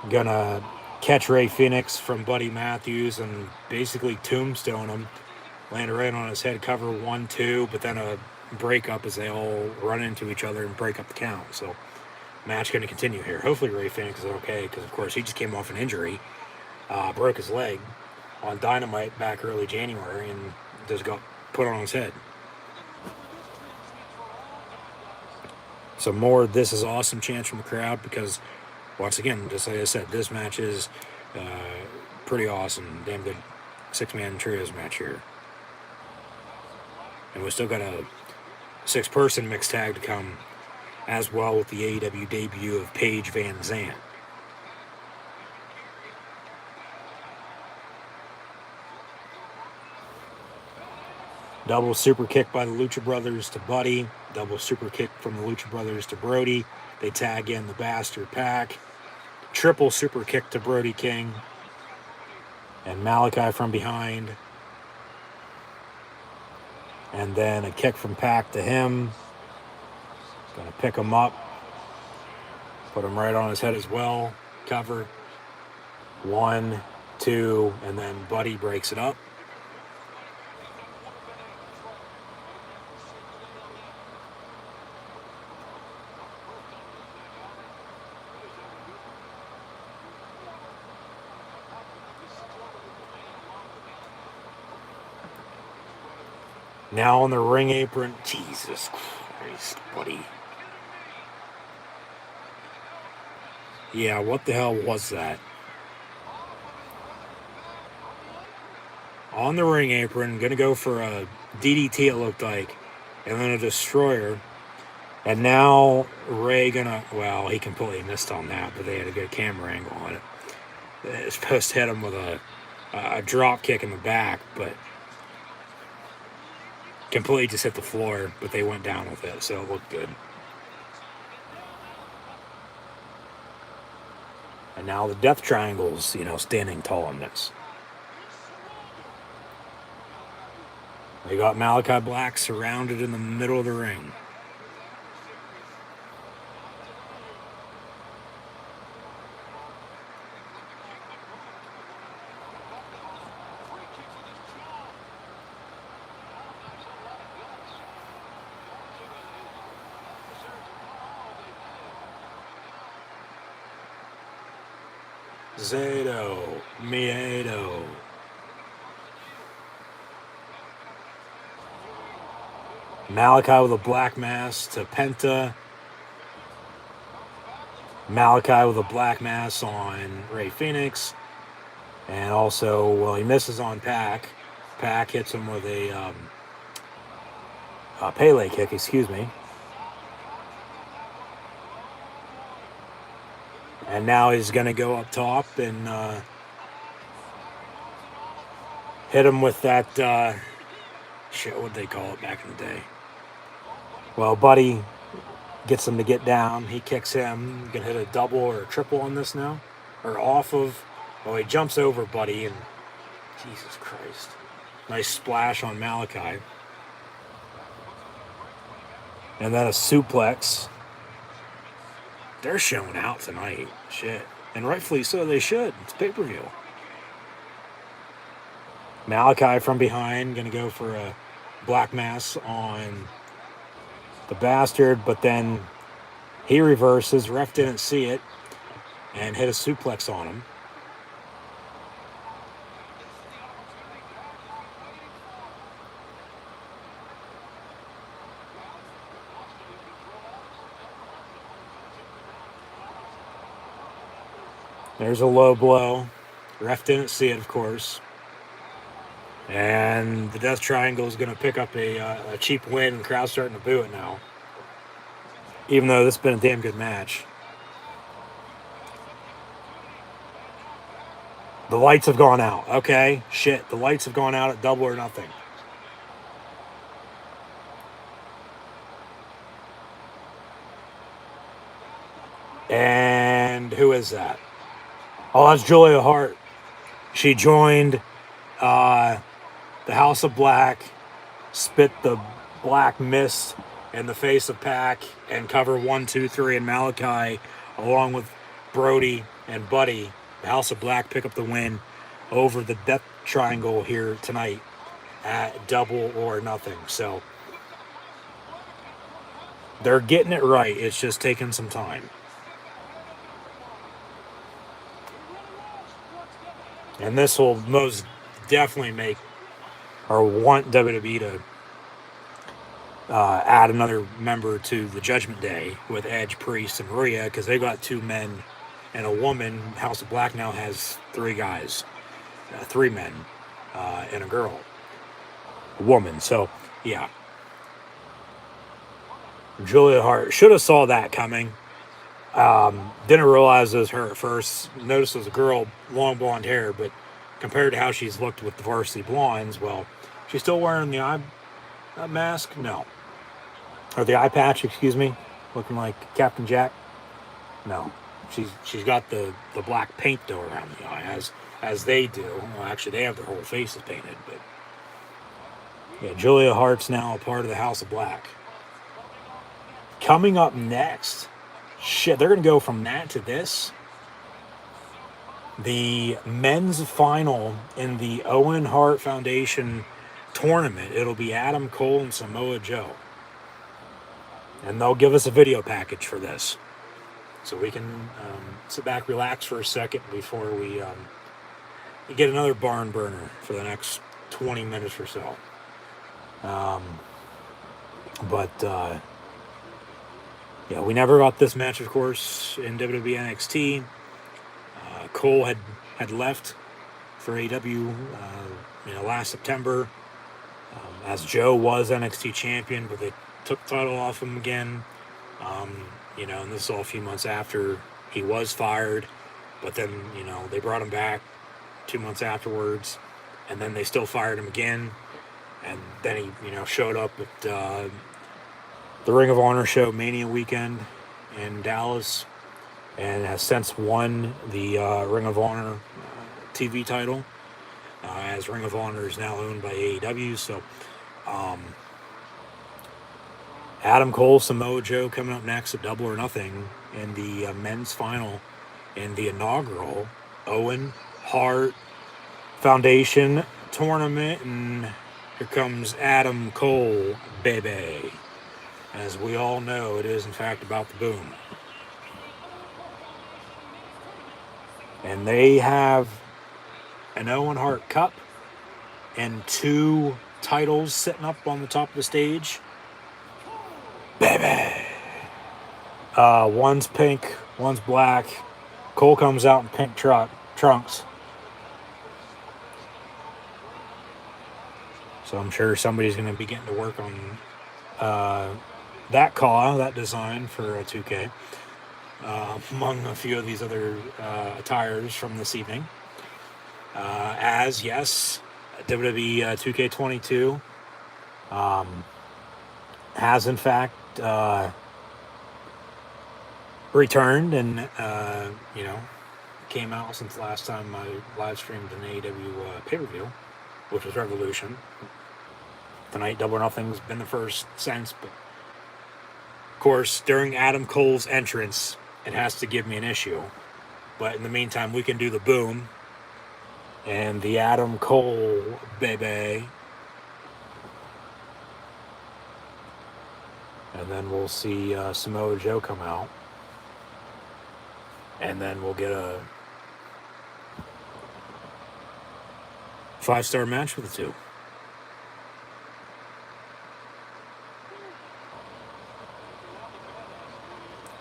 A: gonna catch Ray Phoenix from Buddy Matthews and basically tombstone him. Landed right on his head cover, 1-2, but then a breakup as they all run into each other and break up the count. So, match going to continue here. Hopefully Ray Phoenix is okay, because of course he just came off an injury, broke his leg on Dynamite back early January, and just got put on his head. So more This Is Awesome chants from the crowd, because once again, just like I said, this match is pretty awesome. Damn good 6-man trios match here. And we still got a 6-person mixed tag to come as well, with the AEW debut of Paige Van Zant. Double super kick by the Lucha Brothers to Buddy. Double super kick from the Lucha Brothers to Brody. They tag in the Bastard Pac. Triple super kick to Brody King. And Malachi from behind. And then a kick from Pac to him. Gonna pick him up. Put him right on his head as well. Cover. 1, 2, and then Buddy breaks it up. Now on the ring apron. Jesus Christ, Buddy. Yeah, what the hell was that? On the ring apron, gonna go for a DDT, it looked like, and then a destroyer. And now Ray gonna, well, he completely missed on that, but they had a good camera angle on it. It's supposed to hit him with a drop kick in the back, but completely just hit the floor, but they went down with it, so it looked good. And now the Death Triangle's, standing tall in this. They got Malachi Black surrounded in the middle of the ring. Zato, Miedo. Malachi with a black mass to Penta. Malachi with a black mass on Ray Phoenix. And also, well, he misses on Pac. Pac hits him with a Pele kick, excuse me. And now he's going to go up top and hit him with that, shit, what'd they call it back in the day? Well, Buddy gets him to get down. He kicks him. Going to hit a double or a triple on this now. Or off of, oh, he jumps over Buddy, and Jesus Christ. Nice splash on Malachi. And then a suplex. They're showing out tonight. Shit. And rightfully so, they should. It's pay-per-view. Malachi from behind, going to go for a black mass on the Bastard, but then He reverses. Ref didn't see it and hit a suplex on him. There's a low blow. Ref didn't see it, of course. And the Death Triangle is going to pick up a cheap win, and the crowd's starting to boo it now. Even though this has been a damn good match. The lights have gone out. Okay, shit. The lights have gone out at Double or Nothing. And who is that? Oh, that's Julia Hart. She joined the House of Black, spit the black mist in the face of Pac, and cover 1, 2, 3 and Malachi, along with Brody and Buddy. The House of Black pick up the win over the Death Triangle here tonight at Double or Nothing. So they're getting it right. It's just taking some time. And this will most definitely make or want WWE to add another member to the Judgment Day with Edge, Priest, and Rhea, because they got 2 men and a woman. House of Black now has 3 guys, 3 men and a girl, a woman. So yeah, Julia Hart should have saw that coming. Didn't realize it was her at first. Noticed it was a girl, long blonde hair, but compared to how she's looked with the Varsity Blondes, well, she's still wearing the eye mask? No. Or the eye patch, excuse me, looking like Captain Jack? No. She's got the black paint though around the eye, as they do. Well, actually, they have their whole faces painted, but yeah, Julia Hart's now a part of the House of Black. Coming up next, shit, they're going to go from that to this. The men's final in the Owen Hart Foundation tournament. It'll be Adam Cole and Samoa Joe. And they'll give us a video package for this. So we can sit back, relax for a second before we get another barn burner for the next 20 minutes or so. Yeah, we never got this match, of course, in WWE NXT. Cole had left for AEW, last September, as Joe was NXT champion, but they took the title off him again. And this is all a few months after he was fired, but then, they brought him back 2 months afterwards, and then they still fired him again, and then he, showed up at the Ring of Honor show Mania weekend in Dallas, and has since won the Ring of Honor TV title, as Ring of Honor is now owned by AEW. So Adam Cole, Samoa Joe coming up next at Double or Nothing in the men's final in the inaugural Owen Hart Foundation tournament. And here comes Adam Cole, baby. As we all know, it is in fact about the boom. And they have an Owen Hart Cup and 2 titles sitting up on the top of the stage. Baby! One's pink, one's black. Cole comes out in pink trunks. So I'm sure somebody's going to be getting to work on that design for a 2K. Among a few of these other attires from this evening. WWE 2K22 has in fact returned and, came out since last time I live streamed an AEW pay-per-view, which was Revolution. Tonight, Double or Nothing's been the first since, but of course, during Adam Cole's entrance, it has to give me an issue. But in the meantime, we can do the boom. And the Adam Cole, baby. And then we'll see Samoa Joe come out. And then we'll get a 5-star match with the two.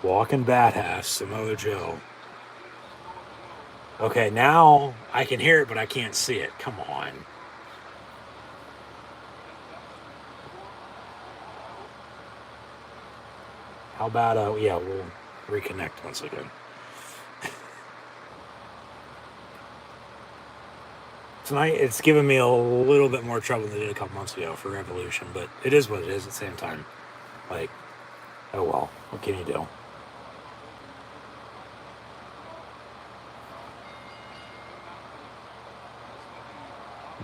A: Walking Badass, Samoa Joe. Okay, now I can hear it, but I can't see it. Come on. How about, yeah, we'll reconnect once again. Tonight, it's given me a little bit more trouble than it did a couple months ago for Revolution, but it is what it is at the same time. Like, oh well, what can you do?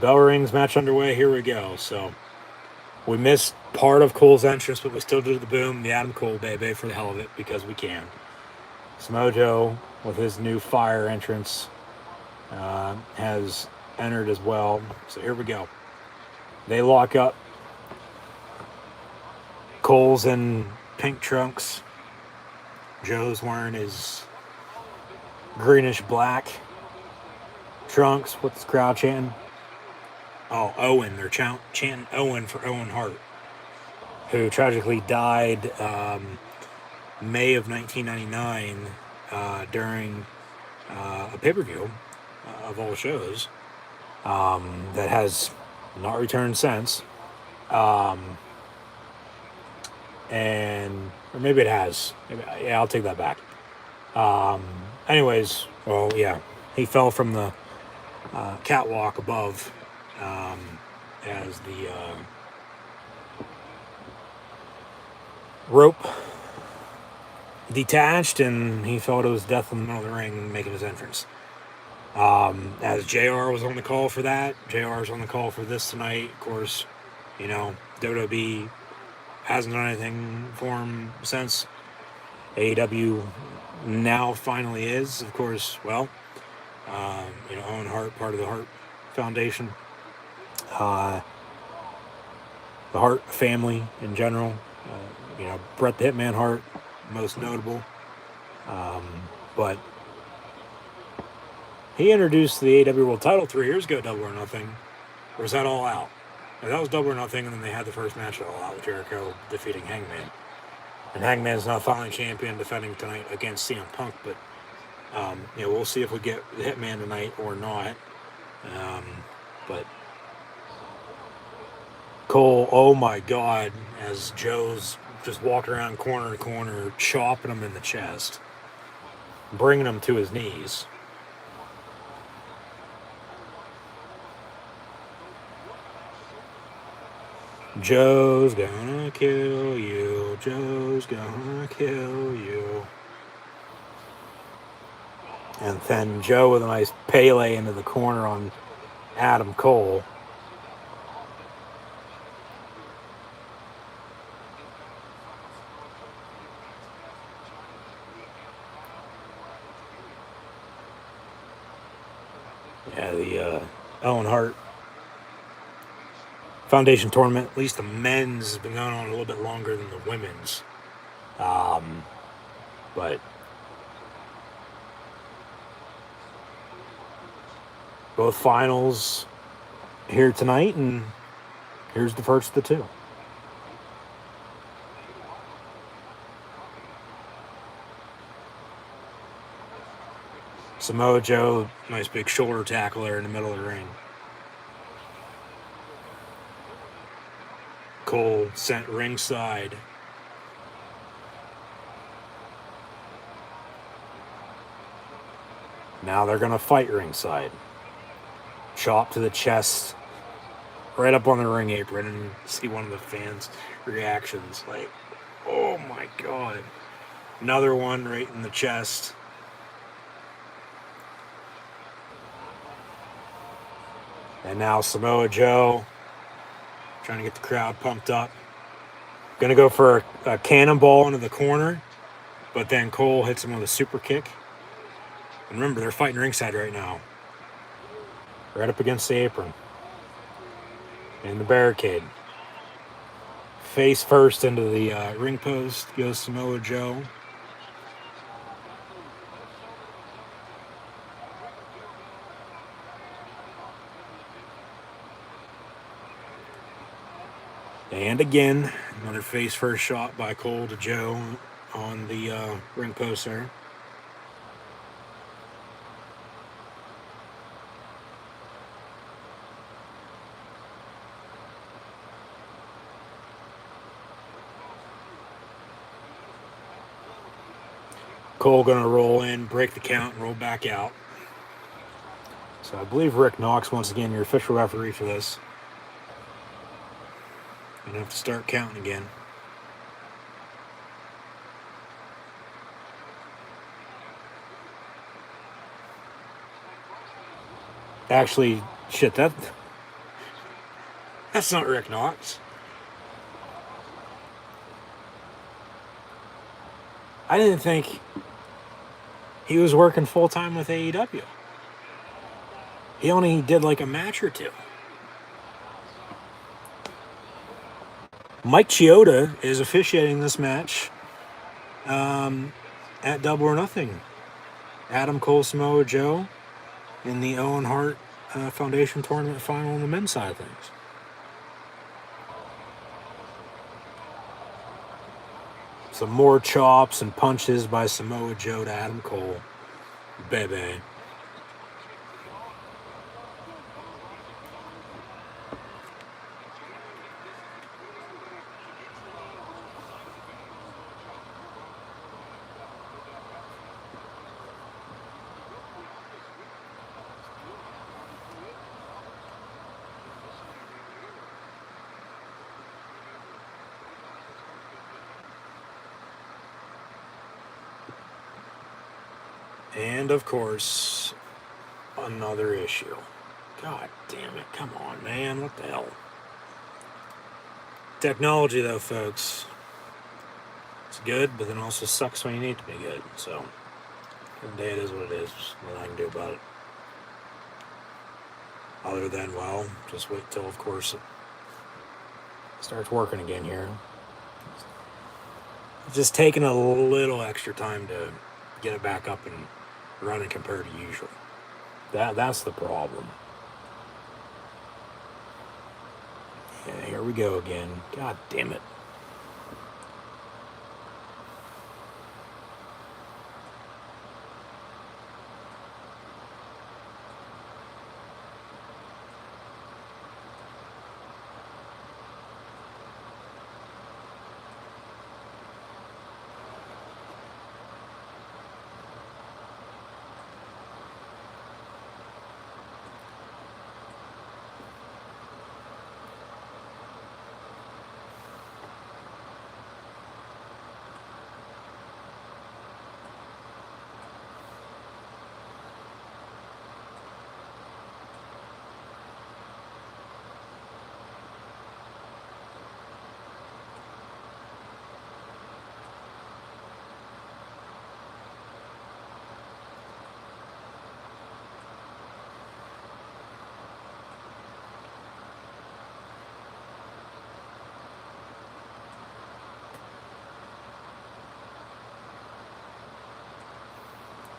A: Bell rings, match underway, here we go. So, we missed part of Cole's entrance, but we still did the boom, the Adam Cole baby, for the hell of it, because we can. Samoa Joe, with his new fire entrance, has entered as well. So here we go. They lock up. Cole's in pink trunks. Joe's wearing his greenish black trunks. What's the crowd chanting? Oh, Owen. They're chanting Owen for Owen Hart, who tragically died May of 1999 during a pay-per-view of all shows that has not returned since. And or maybe it has. Yeah, I'll take that back. Anyways, well, yeah, he fell from the catwalk above as the rope detached, and he fell to his death in the middle of the ring, making his entrance. As JR was on the call for that, JR is on the call for this tonight. Of course, you know, WWE hasn't done anything for him since. AEW now finally is, of course, well, you know, Owen Hart, part of the Hart Foundation, the Hart family in general, you know, Bret the Hitman Hart, most notable, but he introduced the AEW World Title 3 years ago, Double or Nothing. Or was that All Out? No, that was Double or Nothing, and then they had the first match at All Out with Jericho defeating Hangman. And Hangman's now finally champion, defending tonight against CM Punk, but you know, we'll see if we get the Hitman tonight or not. But Cole, oh my God, as Joe's just walking around corner to corner, chopping him in the chest, bringing him to his knees. Joe's gonna kill you. Joe's gonna kill you. And then Joe with a nice Pele into the corner on Adam Cole. Yeah, the Owen Hart Foundation tournament, at least the men's, has been going on a little bit longer than the women's. But both finals here tonight, and here's the first of the two. Samoa Joe, nice big shoulder tackle there in the middle of the ring. Cole sent ringside. Now they're going to fight ringside. Chop to the chest, right up on the ring apron, and see one of the fans' reactions. Like, oh my God. Another one right in the chest. And now Samoa Joe trying to get the crowd pumped up. Gonna go for a cannonball into the corner, but then Cole hits him with a super kick. And remember, they're fighting ringside right now. Right up against the apron. In the barricade. Face first into the ring post goes Samoa Joe. And again, another face first shot by Cole to Joe on the ring post there. Cole going to roll in, break the count, and roll back out. So I believe Rick Knox, once again, your official referee for this. Going to have to start counting again. Actually, shit, that's not Rick Knox. I didn't think he was working full-time with AEW. He only did like a match or two. Mike Chioda is officiating this match at Double or Nothing. Adam Cole, Samoa Joe in the Owen Hart Foundation Tournament final on the men's side of things. Some more chops and punches by Samoa Joe to Adam Cole. Baby. And of course, another issue. God damn it. Come on, man. What the hell? Technology, though, folks. It's good, but then also sucks when you need it to be good. So, one day it is what it is. Nothing I can do about it. Other than, well, just wait till, of course, it starts working again here. It's just taking a little extra time to get it back up and running compared to usual. That's the problem. Yeah, here we go again. God damn it.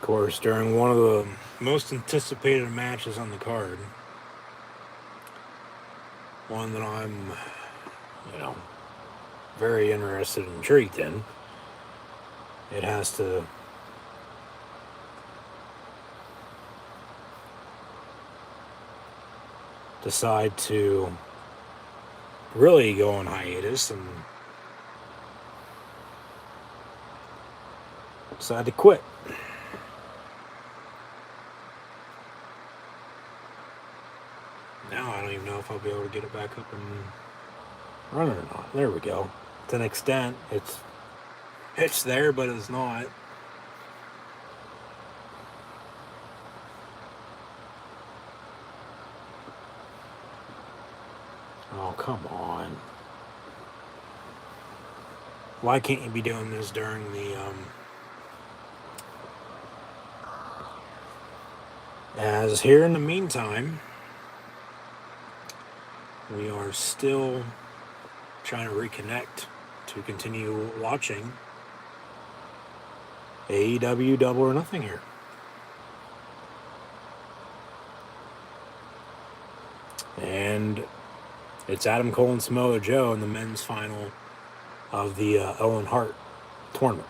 A: Of course, during one of the most anticipated matches on the card, one that I'm, very interested and intrigued in, it has to decide to really go on hiatus and decide to quit. Now I don't even know if I'll be able to get it back up and running or not. There we go. To an extent, it's there, but it's not. Oh, come on. Why can't you be doing this during the, as here in the meantime, we are still trying to reconnect to continue watching AEW Double or Nothing here. And It's Adam Cole and Samoa Joe in the men's final of the Owen Hart tournament.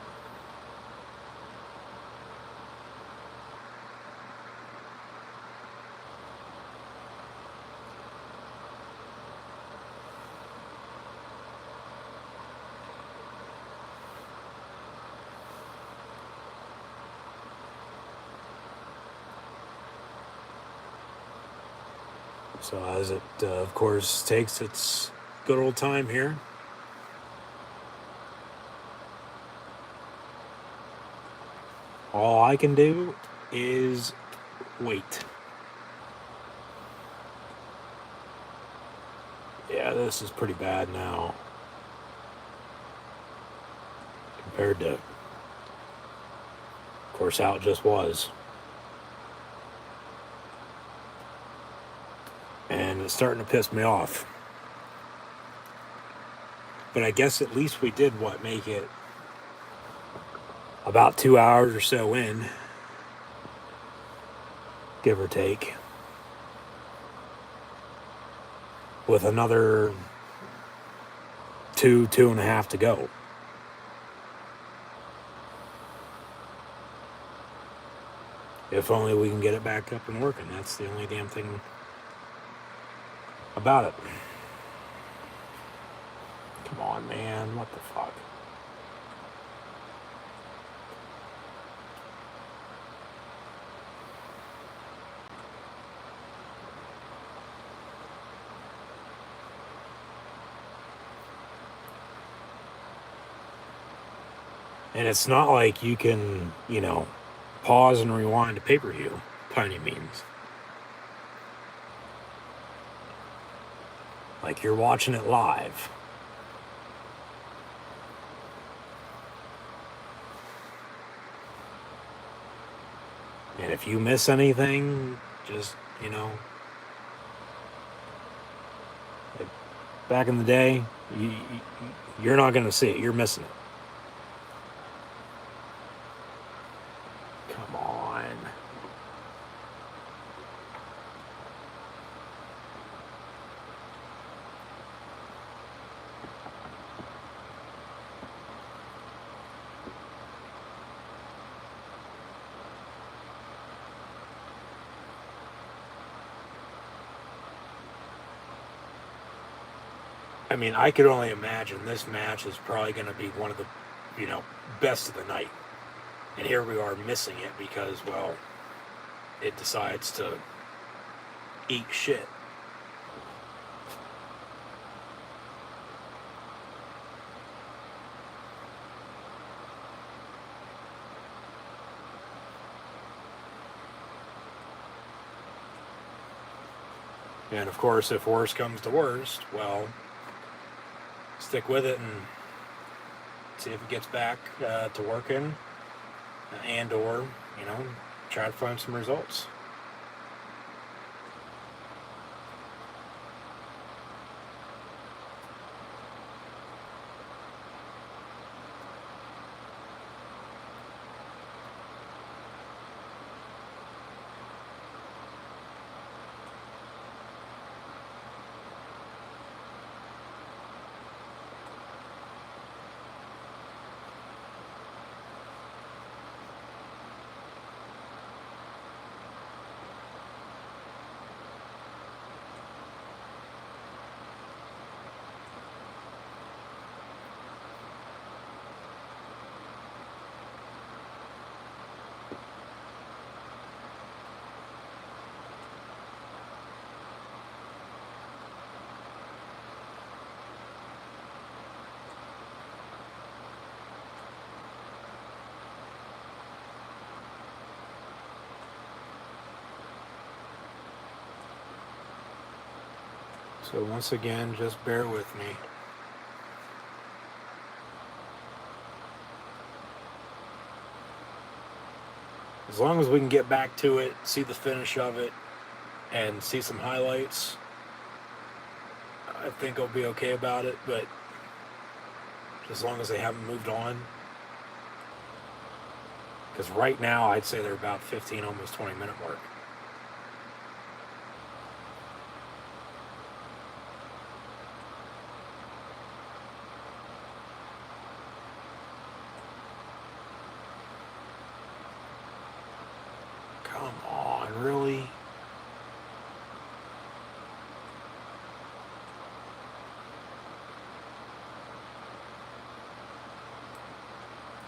A: So as it, of course, takes its good old time here. All I can do is wait. Yeah, this is pretty bad now. Compared to, of course, how it just was. And it's starting to piss me off. But I guess at least we did make it about 2 hours or so in, give or take, with another two and a half to go. If only we can get it back up and working. That's the only damn thing about it. Come on, man. What the fuck? And it's not like you can, pause and rewind a pay-per-view by any means. Like you're watching it live. And if you miss anything, just, like back in the day, you're not going to see it. You're missing it. Come on. I mean, I could only imagine this match is probably going to be one of the, best of the night. And here we are missing it because, well, it decides to eat shit. And of course, if worse comes to worst, well, stick with it and see if it gets back to working, and or, try to find some results. So once again, just bear with me. As long as we can get back to it, see the finish of it, and see some highlights, I think I'll be okay about it, but as long as they haven't moved on. Because right now, I'd say they're about 15, almost 20-minute mark.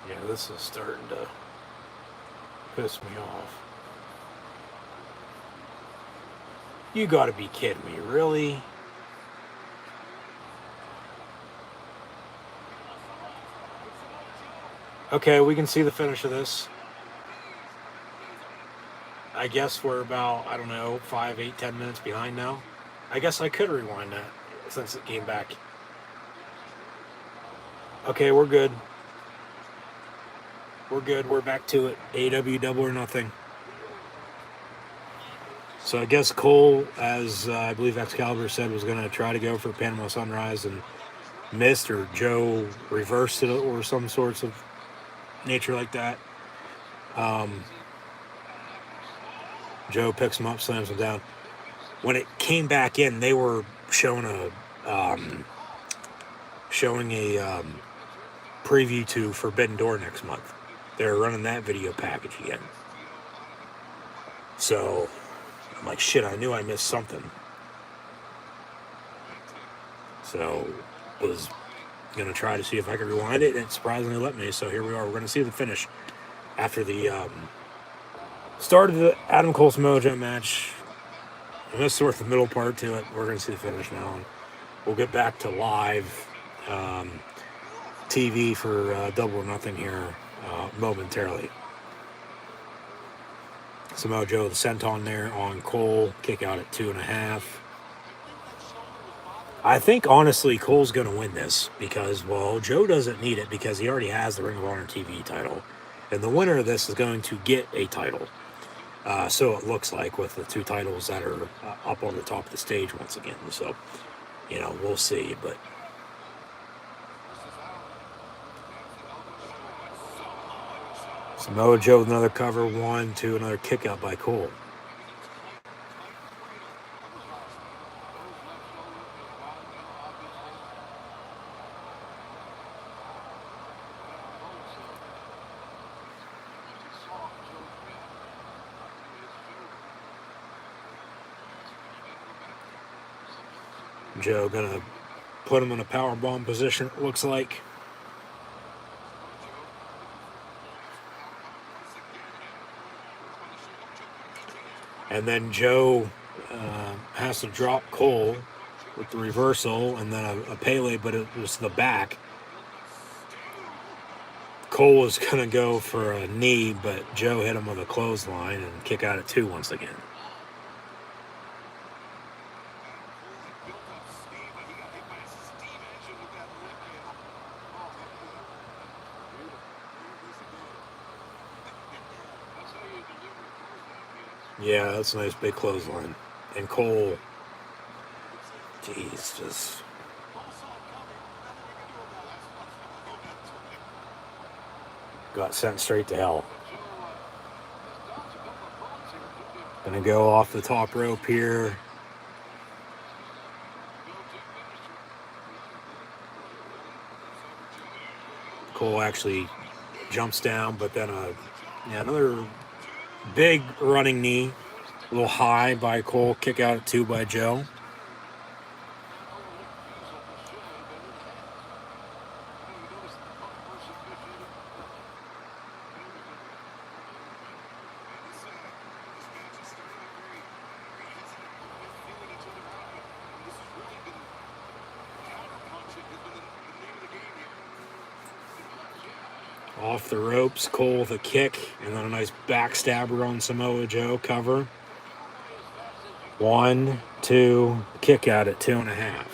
A: Yeah, this is starting to piss me off. You gotta be kidding me, really? Okay, we can see the finish of this. I guess we're about, I don't know, 5, 8, 10 minutes behind now. I guess I could rewind that since it came back. Okay, we're good. We're good. We're back to it. AEW Double or Nothing. So I guess Cole, as I believe Excalibur said, was going to try to go for Panama Sunrise and missed, or Joe reversed it, or some sorts of nature like that. Joe picks him up, slams him down. When it came back in, they were showing a preview to Forbidden Door next month. They're running that video package again. So I'm like, shit, I knew I missed something. So was going to try to see if I could rewind it, and it surprisingly let me. So here we are. We're going to see the finish after the start of the Adam Cole Samoa Joe match. And this is sort of the middle part to it. We're going to see the finish now. And we'll get back to live TV for Double or Nothing here momentarily. Samoa Joe, the senton there on Cole. Kick out at 2.5. I think, honestly, Cole's going to win this because, well, Joe doesn't need it because he already has the Ring of Honor TV title. And the winner of this is going to get a title. So it looks like, with the two titles that are up on the top of the stage once again. So, we'll see. But Samoa Joe with another cover. 1, 2, another kick out by Cole. Joe gonna put him in a powerbomb position, it looks like. And then Joe has to drop Cole with the reversal and then a Pele, but it was the back. Cole was going to go for a knee, but Joe hit him with a clothesline and kick out at 2 once again. Yeah, that's a nice big clothesline. And Cole, geez, just got sent straight to hell. Gonna go off the top rope here. Cole actually jumps down, but then another big running knee. A little high by Cole. Kick out at 2 by Joe. Off the ropes, Cole with a kick, and then a nice backstabber on Samoa Joe. Cover. 1, 2, kick out at 2.5.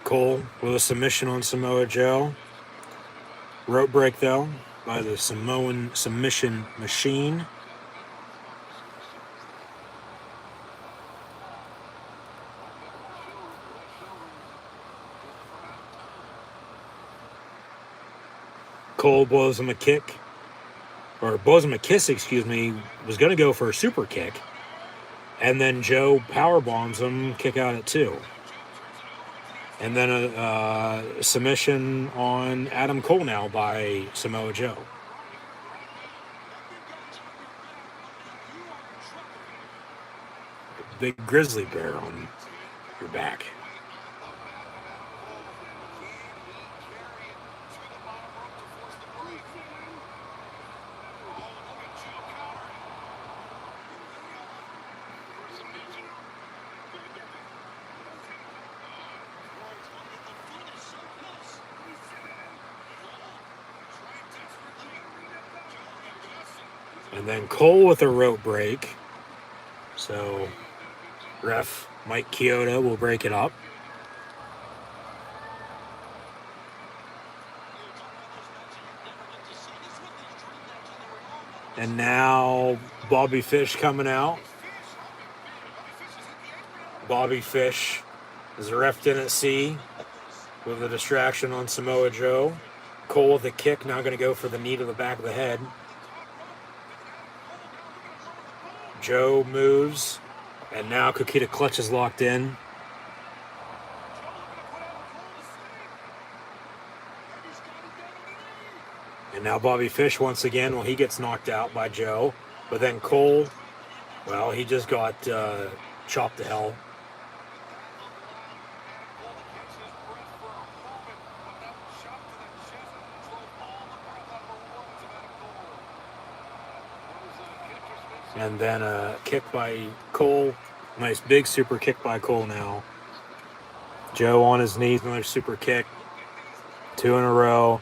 A: Cole with a submission on Samoa Joe. Rope break, though, by the Samoan submission machine. Cole blows him a kick, or blows him a kiss, excuse me, was going to go for a super kick. And then Joe power bombs him, kick out at 2. And then a submission on Adam Cole now by Samoa Joe. Big grizzly bear on your back. And then Cole with a rope break. So ref Mike Chioda will break it up. And now Bobby Fish coming out. Bobby Fish is the ref didn't see with a distraction on Samoa Joe. Cole with a kick, now going to go for the knee to the back of the head. Joe moves, and now Kukita clutch is locked in. And now Bobby Fish once again, well, he gets knocked out by Joe. But then Cole, well, he just got chopped to hell. And then a kick by Cole. Nice big super kick by Cole now. Joe on his knees, another super kick. 2 in a row.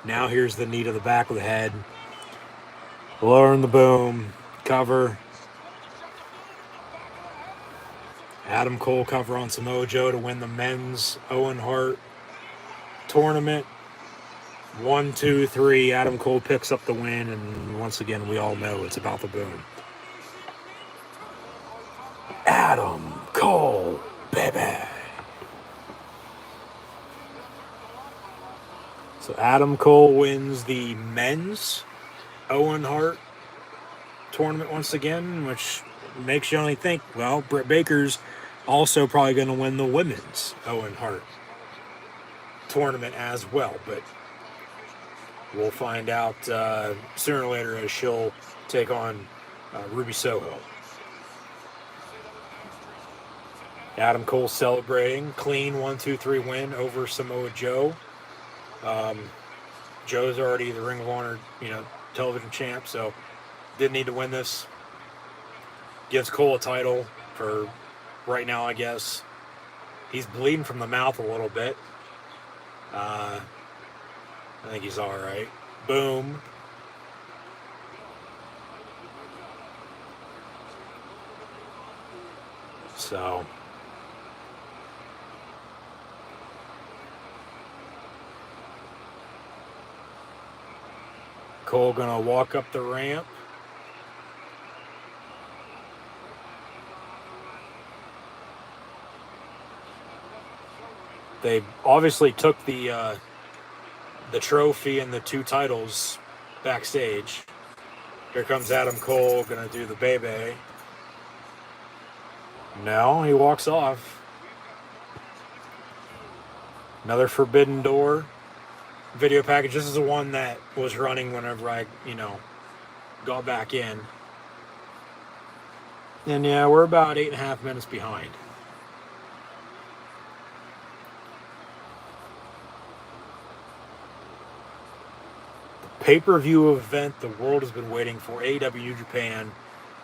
A: Now here's the knee to the back of the head. Lowering the boom. Cover. Adam Cole cover on Samoa Joe to win the men's Owen Hart tournament. 1, 2, 3. Adam Cole picks up the win, and once again, we all know it's about the boom. Adam Cole, baby. So Adam Cole wins the men's Owen Hart tournament once again, which makes you only think, well, Britt Baker's also probably going to win the women's Owen Hart tournament as well. But we'll find out sooner or later as she'll take on Ruby Soho. Adam Cole celebrating. Clean 1, 2, 3 win over Samoa Joe. Joe's already the Ring of Honor, television champ, so didn't need to win this. Gives Cole a title for right now, I guess. He's bleeding from the mouth a little bit. I think he's all right. Boom. So Cole gonna walk up the ramp. They obviously took the trophy and the 2 titles backstage. Here comes Adam Cole, gonna do the baby. No, he walks off. Another Forbidden Door video package. This is the one that was running whenever I, got back in. And yeah, we're about 8.5 minutes behind. Pay-per-view event the world has been waiting for. AEW New Japan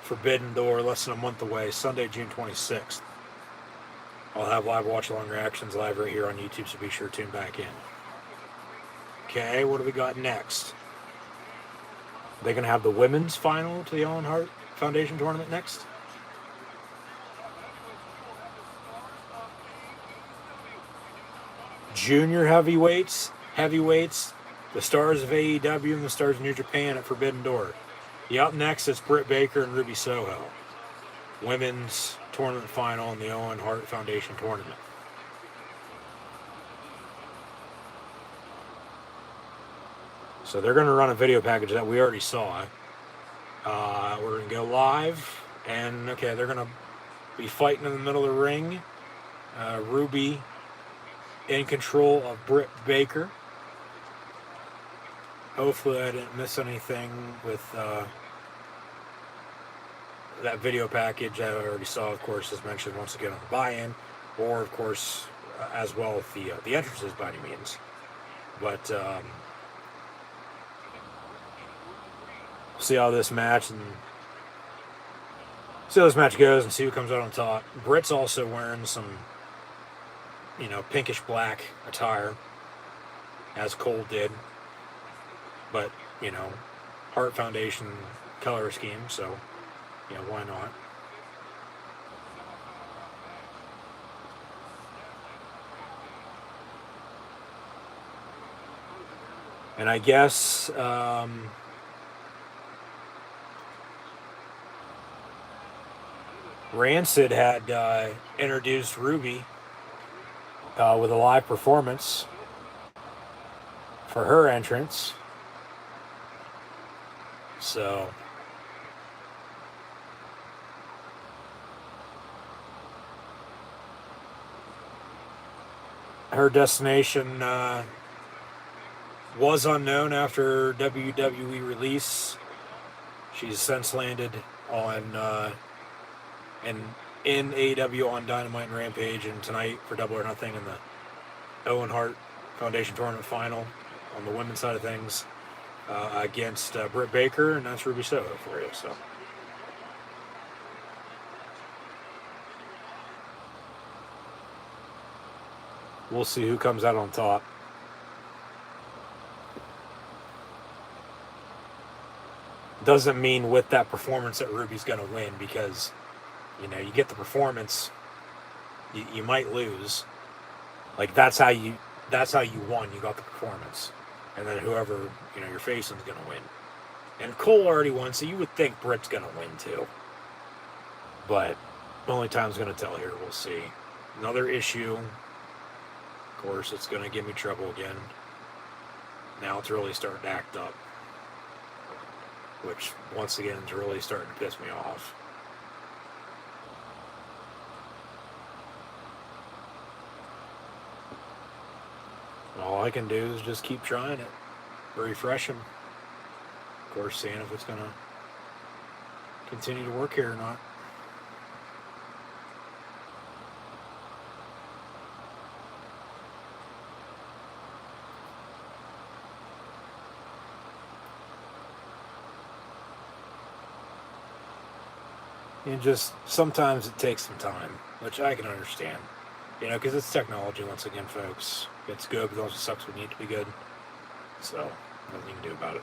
A: Forbidden Door, less than a month away, Sunday, June 26th. I'll have live watch-along reactions live right here on YouTube, so be sure to tune back in. Okay, what do we got next? Are they going to have the women's final to the Owen Hart Foundation tournament next? Junior heavyweights, the stars of AEW and the stars of New Japan at Forbidden Door. Up next is Britt Baker and Ruby Soho. Women's tournament final in the Owen Hart Foundation tournament. So they're going to run a video package that we already saw. We're going to go live. And, they're going to be fighting in the middle of the ring. Ruby in control of Britt Baker. Hopefully I didn't miss anything with that video package I already saw, of course, as mentioned once again on the buy-in, or of course as well with the entrances by any means. But see how this match goes and see who comes out on top. Britt's also wearing some, pinkish black attire, as Cole did. But, Heart Foundation color scheme, so, why not? And I guess Rancid had introduced Ruby with a live performance for her entrance. So her destination was unknown after WWE release. She's since landed on in AEW on Dynamite and Rampage, and tonight for Double or Nothing in the Owen Hart Foundation Tournament Final on the women's side of things against Britt Baker, and that's Ruby Soho for you. So we'll see who comes out on top. Doesn't mean with that performance that Ruby's going to win, because you get the performance, you might lose. Like that's how you won. You got the performance, and then whoever you're facing is going to win. And Cole already won, so you would think Britt's going to win too. But only time's going to tell here. We'll see. Another issue. Of course, it's going to give me trouble again. Now it's really starting to act up, which once again is really starting to piss me off. All I can do is just keep trying it, refresh them. Of course, seeing if it's going to continue to work here or not. And just sometimes it takes some time, which I can understand. Because it's technology, once again, folks. It's good, but it also sucks when you need to be good. So, nothing you can do about it.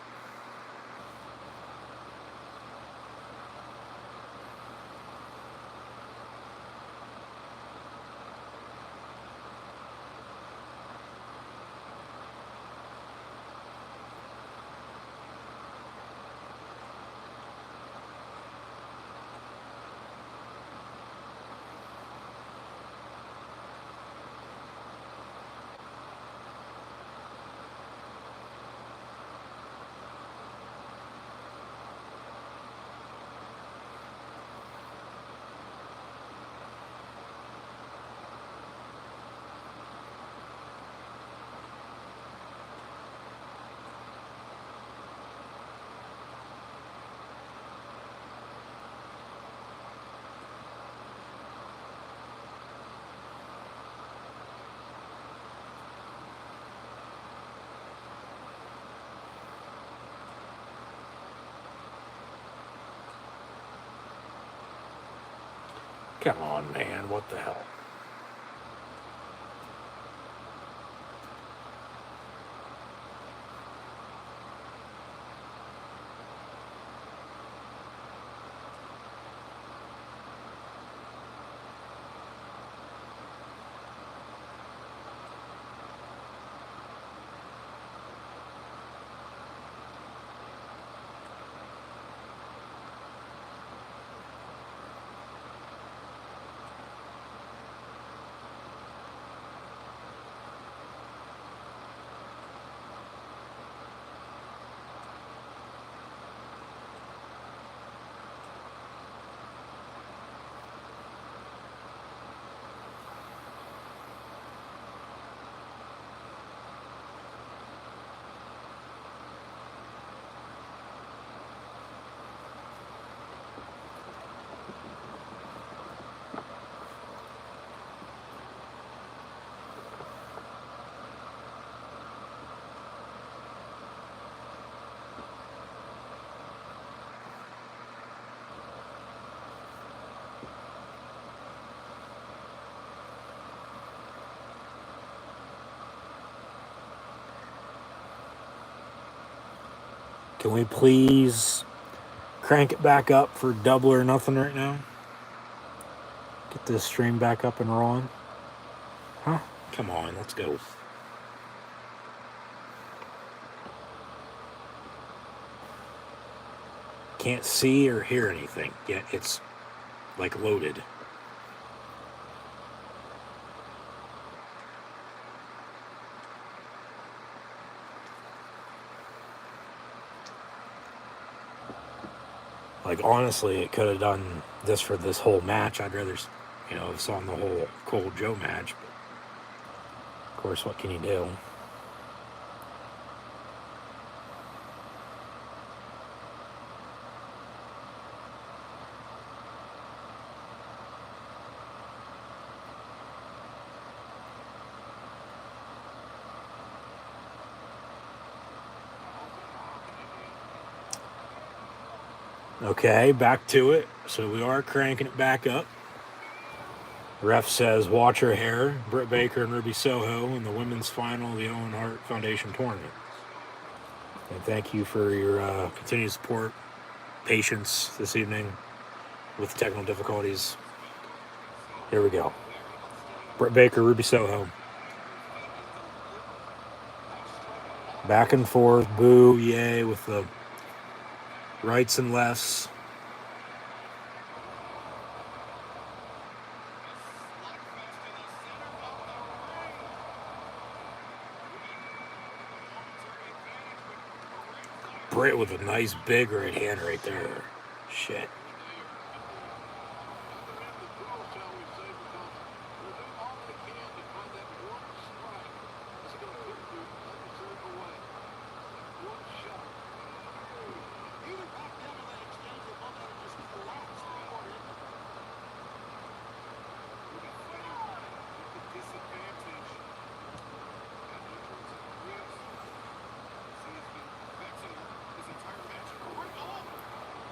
A: Come on, man. What the hell? Can we please crank it back up for Double or Nothing right now? Get this stream back up and rolling. Huh? Come on, let's go. Can't see or hear anything yet. It's like loaded. Like, honestly, it could have done this for this whole match. I'd rather, have saw the whole Cole Joe match. But of course, what can you do? Okay, back to it. So we are cranking it back up. Ref says, watch her hair. Britt Baker and Ruby Soho in the women's final of the Owen Hart Foundation tournament. And thank you for your continued support, patience this evening with technical difficulties. Here we go. Britt Baker, Ruby Soho. Back and forth, boo, yay, with the rights and lefts. Britt with a nice big right hand right there. Shit.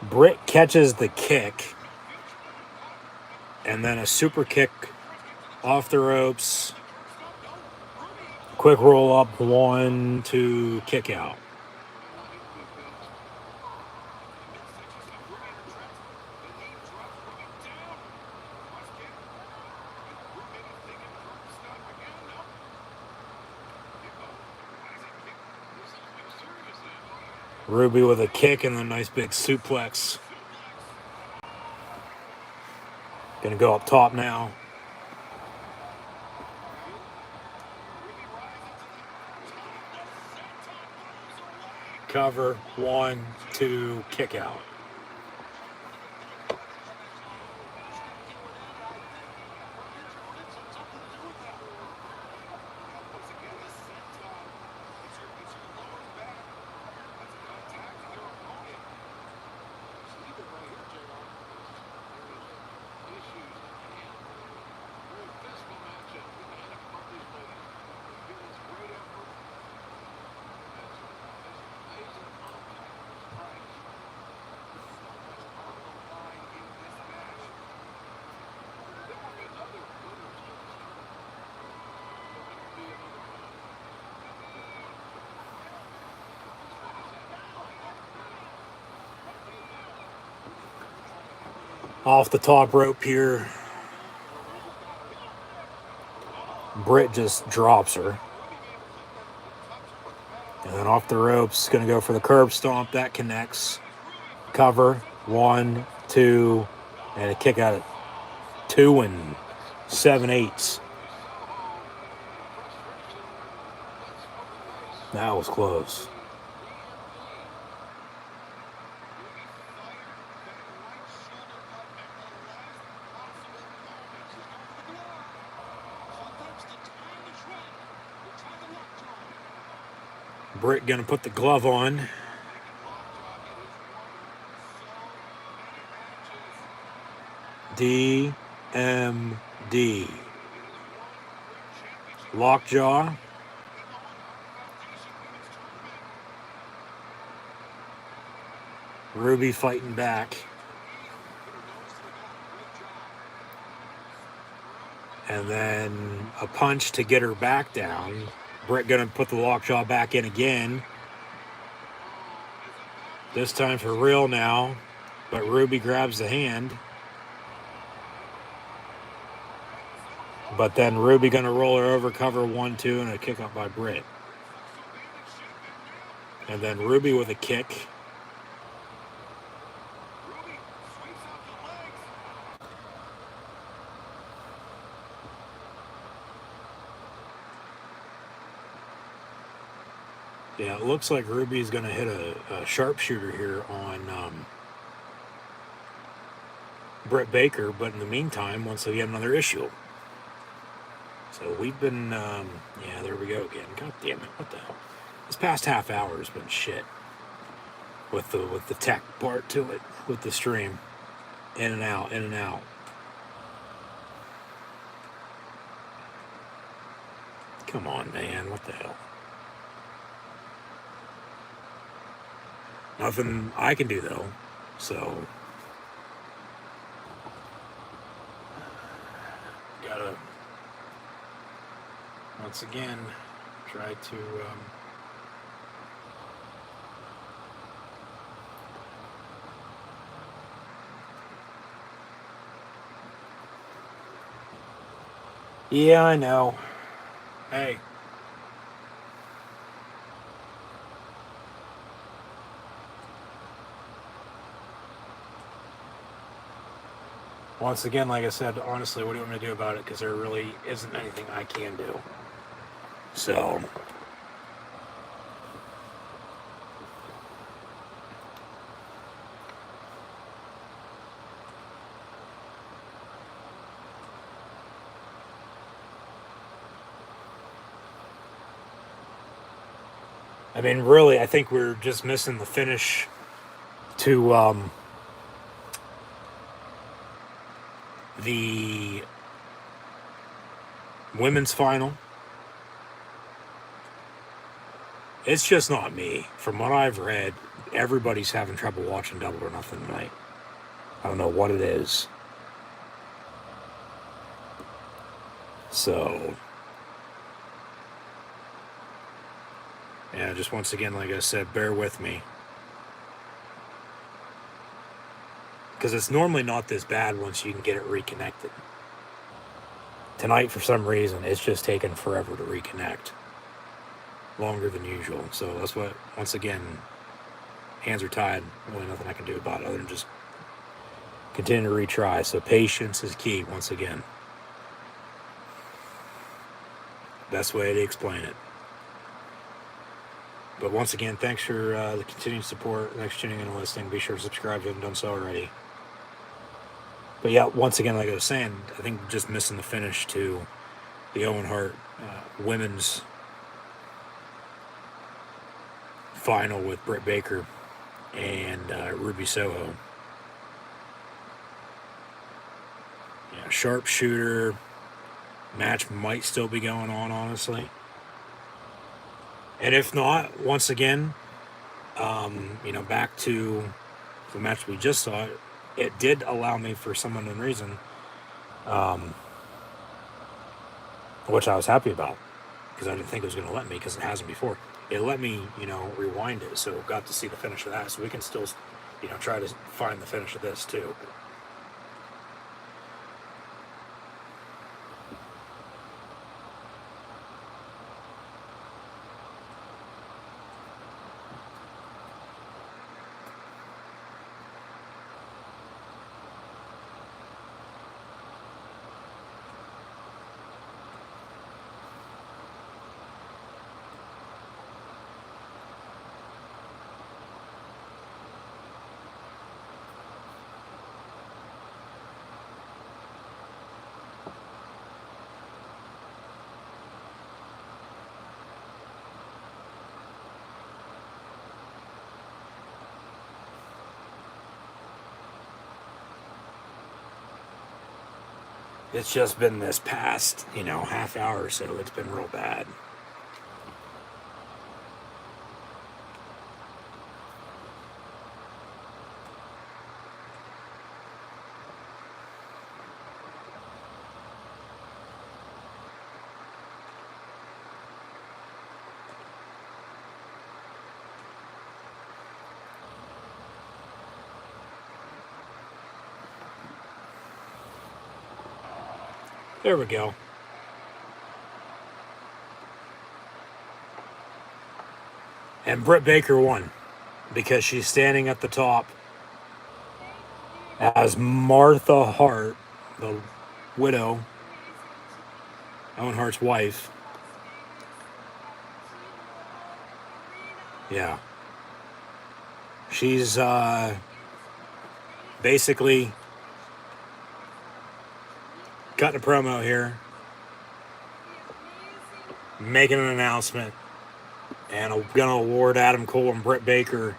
A: Britt catches the kick, and then a super kick off the ropes. Quick roll up, 1, 2, kick out. Ruby with a kick and a nice big suplex. Gonna go up top now. Cover, 1, 2, kick out. Off the top rope here. Britt just drops her. And then off the ropes, going to go for the curb stomp. That connects. Cover, 1, 2, and a kick out at 2 7/8. That was close. Britt gonna put the glove on. DMD. Lockjaw. Ruby fighting back. And then a punch to get her back down. Britt gonna put the lockjaw back in again. This time for real now. But Ruby grabs the hand. But then Ruby going to roll her over, cover 1-2, and a kick up by Britt. And then Ruby with a kick. Yeah, it looks like Ruby's going to hit a sharpshooter here on Britt Baker, but in the meantime, once again, another issue. So we've been, yeah, there we go again. God damn it, what the hell? This past half hour has been shit with the tech part to it, with the stream. In and out, in and out. Come on, man, what the hell? Nothing I can do, though, so... Gotta, once again, try to... Yeah, I know. Hey. Once again, like I said, honestly, what do you want me to do about it? Because there really isn't anything I can do. So... I mean, really, I think we're just missing the finish to the women's final. It's just not me. From what I've read, everybody's having trouble watching Double or Nothing tonight. I don't know what it is. So... yeah, just once again, like I said, bear with me. Because it's normally not this bad once you can get it reconnected. Tonight, for some reason, it's just taken forever to reconnect. Longer than usual. So that's what, once again, hands are tied. Really nothing I can do about it other than just continue to retry. So patience is key, once again. Best way to explain it. But once again, thanks for the continued support. Thanks for tuning in and listening. Be sure to subscribe if you haven't done so already. But yeah, once again, like I was saying, I think just missing the finish to the Owen Hart women's final with Britt Baker and Ruby Soho. Yeah, sharpshooter match might still be going on, honestly. And if not, once again, back to the match we just saw, it did allow me, for some unknown reason, which I was happy about, because I didn't think it was going to let me, because it hasn't before. It let me, rewind it, so got to see the finish of that, so we can still, try to find the finish of this, too. It's just been this past, half hour or so, it's been real bad. There we go. And Britt Baker won because she's standing at the top as Martha Hart, the widow, Owen Hart's wife. Yeah. She's basically cutting a promo here, making an announcement, and I'm going to award Adam Cole and Britt Baker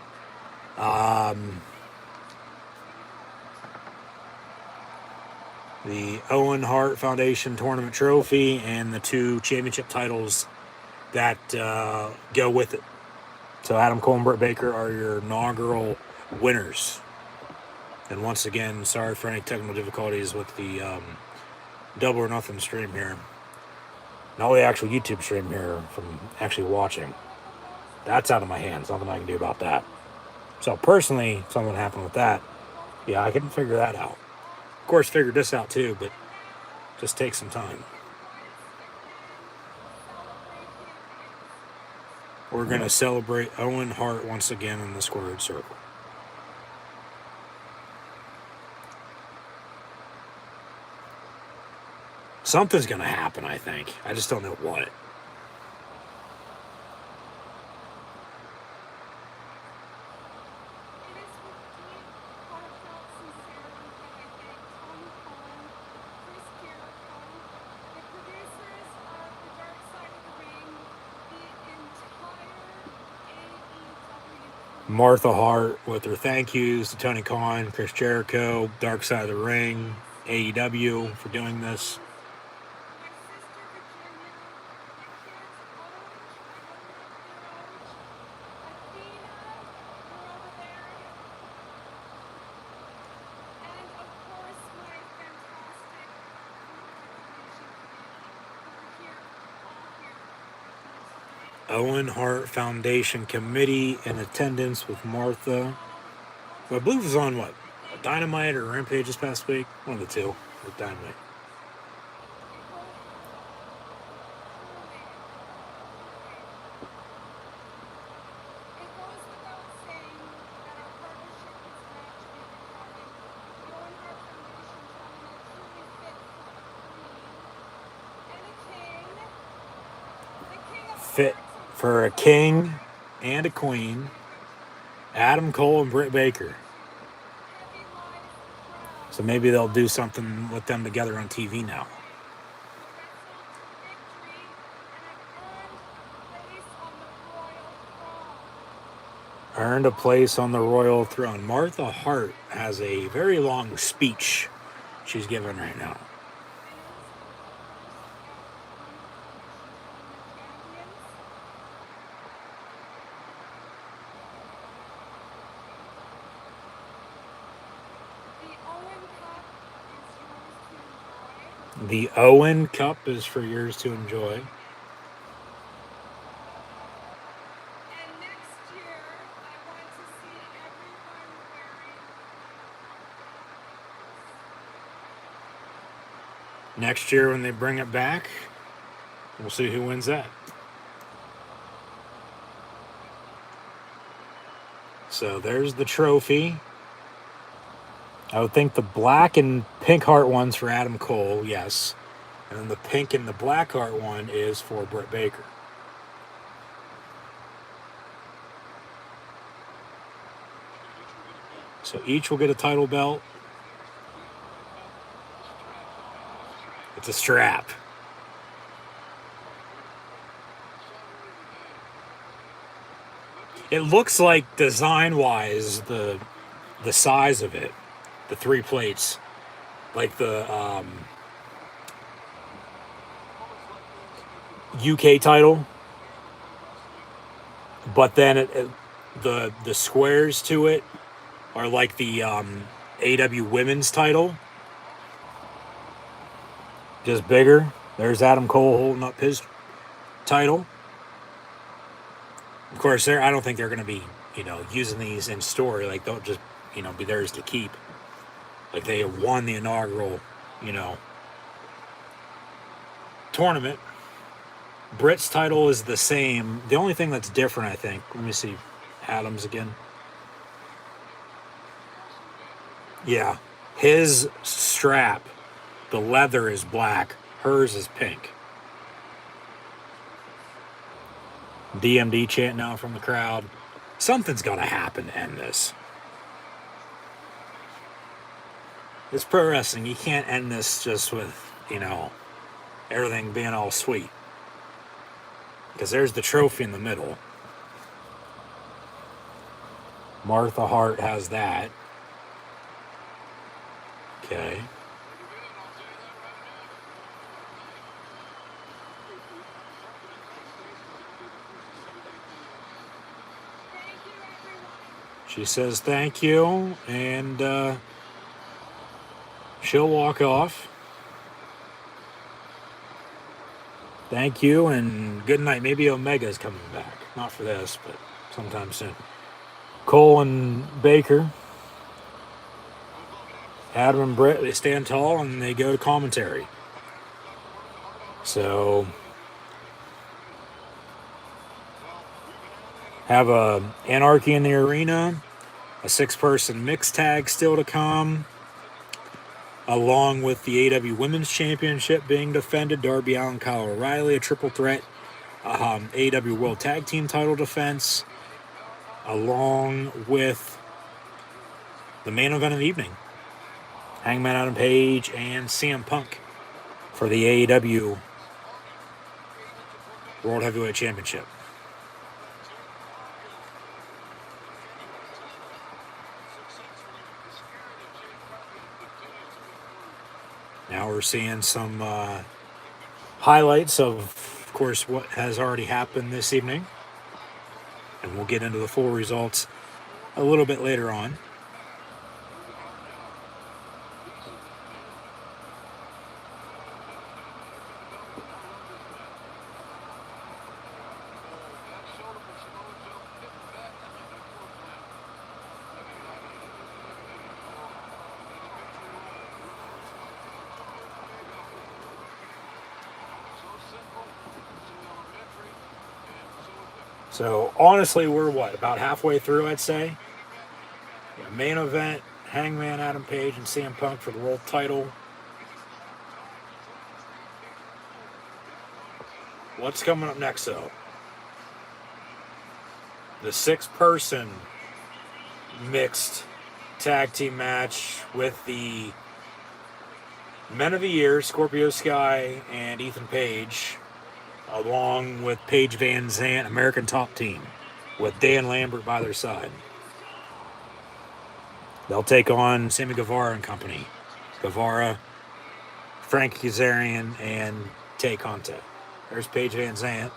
A: the Owen Hart Foundation Tournament Trophy and the 2 championship titles that go with it. So Adam Cole and Britt Baker are your inaugural winners. And once again, sorry for any technical difficulties with the Double or Nothing stream here. Not the actual YouTube stream here from actually watching. That's out of my hands. Nothing I can do about that. So personally, if something happened with that, yeah, I can figure that out. Of course, figured this out too, but just take some time. We're going to celebrate Owen Hart once again in the squared circle. Something's going to happen, I think. I just don't know what. Martha Hart with her thank yous to Tony Khan, Chris Jericho, Dark Side of the Ring, AEW for doing this. Owen Hart Foundation Committee in attendance with Martha. Well, I believe it was on what? Dynamite or Rampage this past week? One of the two. With Dynamite. Fit for a king and a queen, Adam Cole and Britt Baker. So maybe they'll do something with them together on TV now. Earned a place on the royal throne. Martha Hart has a very long speech she's giving right now. The Owen Cup is for yours to enjoy. Next year when they bring it back, we'll see who wins that. So there's the trophy. I would think the black and pink heart one's for Adam Cole, yes. And then the pink and the black heart one is for Britt Baker. So each will get a title belt. It's a strap. It looks like design-wise, the size of it, the 3 plates, like the UK title, but then the squares to it are like the AEW Women's title, just bigger. There's Adam Cole holding up his title. Of course, I don't think they're going to be, using these in story. Like, they'll just, be theirs to keep. Like, they won the inaugural, tournament. Britt's title is the same. The only thing that's different, I think, let me see, Adams again. Yeah, his strap, the leather is black. Hers is pink. DMD chant now from the crowd. Something's got to happen to end this. It's pro wrestling. You can't end this just with, everything being all sweet. Because there's the trophy in the middle. Martha Hart has that. Okay. She says thank you, and she'll walk off. Thank you, and good night. Maybe Omega's coming back. Not for this, but sometime soon. Cole and Baker, Adam and Britt, they stand tall and they go to commentary. So, have a Anarchy in the Arena, a 6-person mixed tag still to come, along with the AEW Women's Championship being defended, Darby Allin, Kyle O'Reilly, a triple threat, AEW World Tag Team title defense, along with the main event of the evening, Hangman Adam Page and CM Punk for the AEW World Heavyweight Championship. Now we're seeing some highlights of course, what has already happened this evening. And we'll get into the full results a little bit later on. So, honestly, we're about halfway through, I'd say. Yeah, main event, Hangman Adam Page and CM Punk for the world title. What's coming up next, though? The 6-person mixed tag team match with the Men of the Year, Scorpio Sky and Ethan Page, along with Paige Van Zant, American Top Team, with Dan Lambert by their side. They'll take on Sammy Guevara and company. Guevara, Frankie Kazarian, and Tay Conte. There's Paige Van Zant.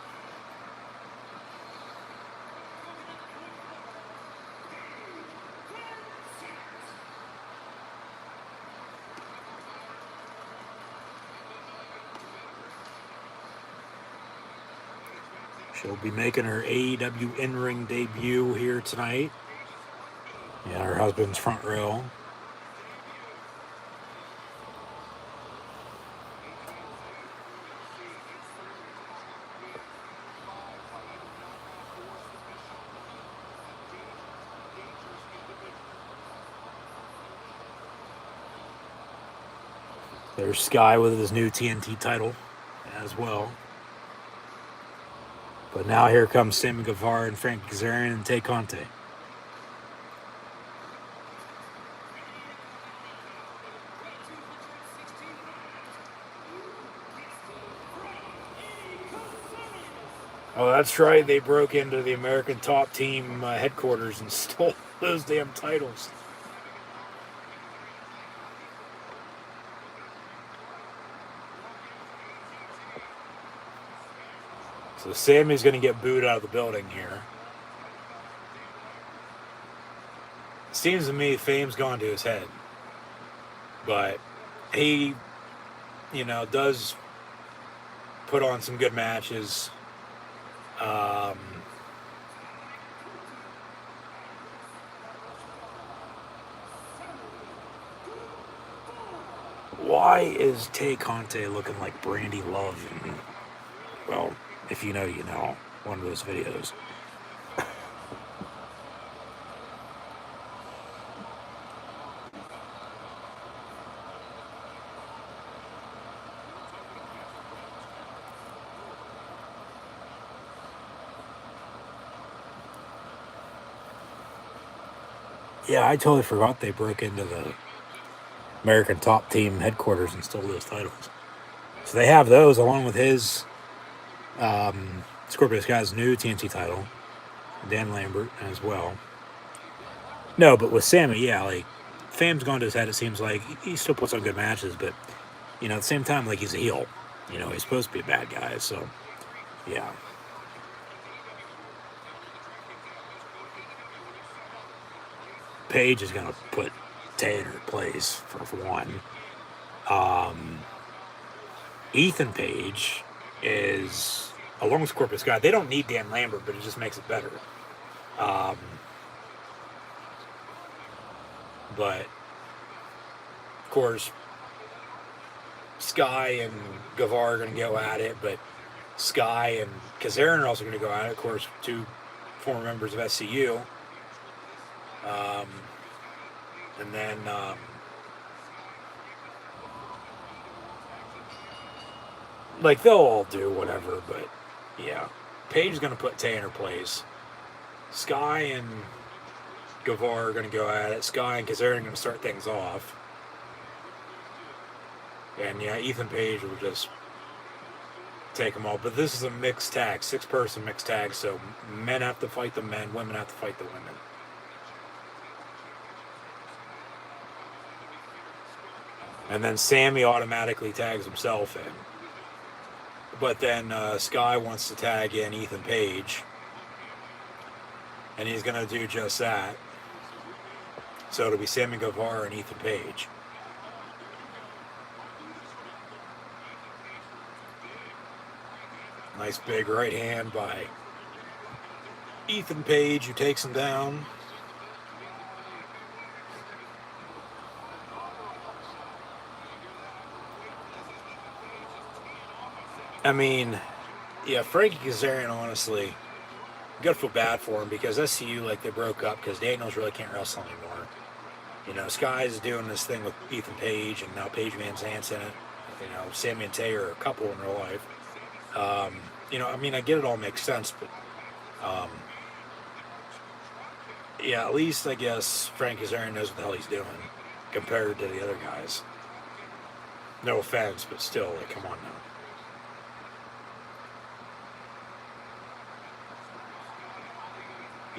A: She'll be making her AEW in-ring debut here tonight. Yeah, her husband's front row. There's Sky with his new TNT title as well. But now here comes Sammy Guevara and Frankie Kazarian and Tay Conte. Oh, that's right. They broke into the American Top Team headquarters and stole those damn titles. So Sammy's going to get booed out of the building here. Seems to me fame's gone to his head. But he, does put on some good matches. Why is Tay Conte looking like Brandy Love in, well, if you know, you know, one of those videos? Yeah, I totally forgot they broke into the American Top Team headquarters and stole those titles. So they have those along with his Scorpio Sky's new TNT title, Dan Lambert as well. No, but with Sammy, yeah, like fame's gone to his head. It seems like he still puts on good matches, but you know, at the same time, like he's a heel. You know, he's supposed to be a bad guy. So yeah. Paige is gonna put Tay in her place for one. Ethan Page is along with Scorpio Sky. They don't need Dan Lambert, but it just makes it better. But of course, Sky and Guevara are going to go at it, but Sky and Kazarian are also going to go at it. Of course, two former members of SCU. And then like they'll all do whatever, but yeah. Paige is going to put Tay in her place. Sky and Guevara are going to go at it. Sky and Kazarian are going to start things off. And yeah, Ethan Page will just take them all. But this is a mixed tag, 6-person mixed tag, so men have to fight the men, women have to fight the women. And then Sammy automatically tags himself in. But then Sky wants to tag in Ethan Page. And he's going to do just that. So it'll be Sammy Guevara and Ethan Page. Nice big right hand by Ethan Page, who takes him down. I mean, yeah, Frankie Kazarian, honestly, you gotta feel bad for him because SCU, like, they broke up because Daniels really can't wrestle anymore. You know, Sky's doing this thing with Ethan Page, and now Paige Van Zant's in it. You know, Sammy and Tay are a couple in real life. You know, I mean, I get it all makes sense, but yeah, at least I guess Frank Kazarian knows what the hell he's doing compared to the other guys. No offense, but still, like, come on now.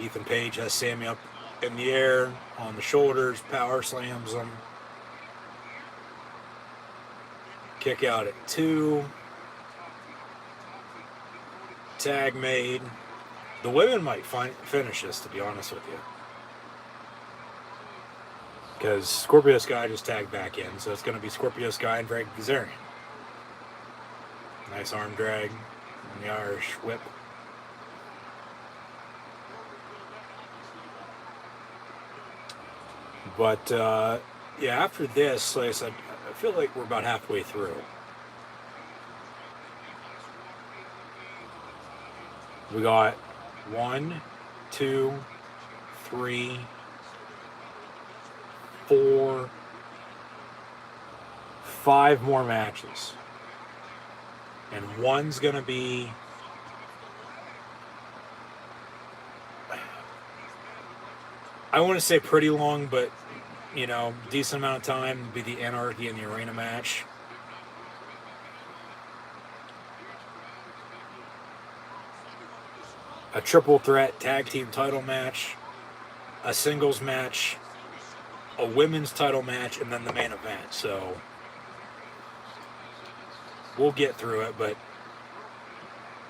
A: Ethan Page has Sammy up in the air, on the shoulders, power slams him. Kick out at 2. Tag made. The women might finish this, to be honest with you. Because Scorpio Sky just tagged back in, so it's going to be Scorpio Sky and Frankie Kazarian. Nice arm drag and the Irish whip. But, yeah, after this, like I said, I feel like we're about halfway through. We got 1, 2, 3, 4, 5 more matches. And one's going to be... I want to say pretty long, but, you know, decent amount of time would be the Anarchy in the Arena match. A triple threat tag team title match, a singles match, a women's title match, and then the main event. So we'll get through it, but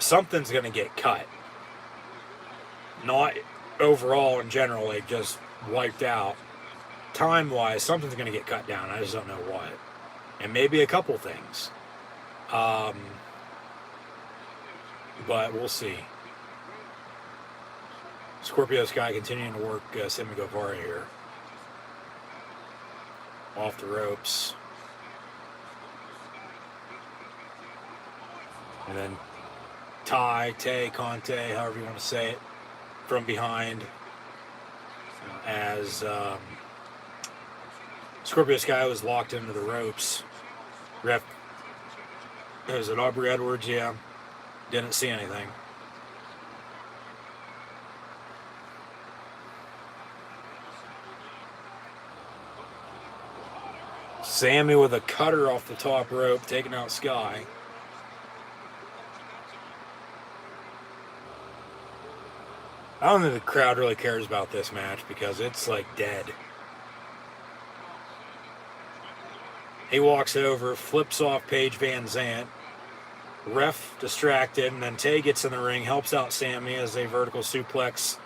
A: something's going to get cut. Not overall in general, like just wiped out. Time-wise, something's going to get cut down. I just don't know what. And maybe a couple things. But we'll see. Scorpio Sky continuing to work Sammy Guevara here. Off the ropes. And then Tay, Conte, however you want to say it, from behind as Scorpio Sky was locked into the ropes. Ref, was it Aubrey Edwards? Yeah. Didn't see anything. Sammy with a cutter off the top rope, taking out Sky. I don't think the crowd really cares about this match because it's like dead. He walks over, flips off Paige Van Zant. Ref distracted, and then Tay gets in the ring, helps out Sammy as they vertical suplex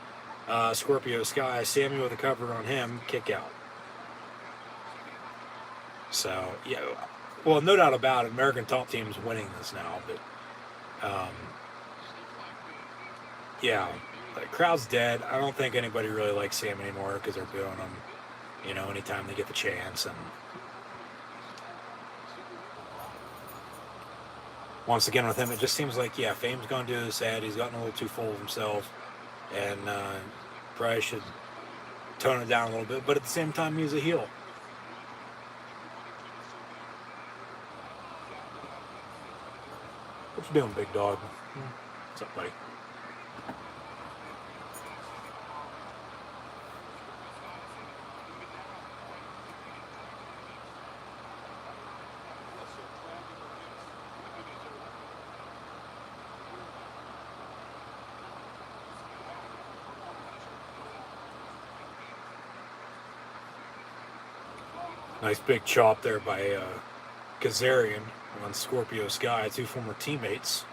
A: Scorpio Sky. Sammy with a cover on him, kick out. So, yeah, well, no doubt about it, American Top Team's winning this now, but, yeah, the crowd's dead. I don't think anybody really likes Sam anymore because they're booing him, you know, anytime they get the chance. And once again with him, it just seems like, yeah, fame's gone to his head. He's gotten a little too full of himself, and probably should tone it down a little bit. But at the same time, he's a heel. What you doing, big dog? What's up, buddy? Nice big chop there by Kazarian on Scorpio Sky, two former teammates.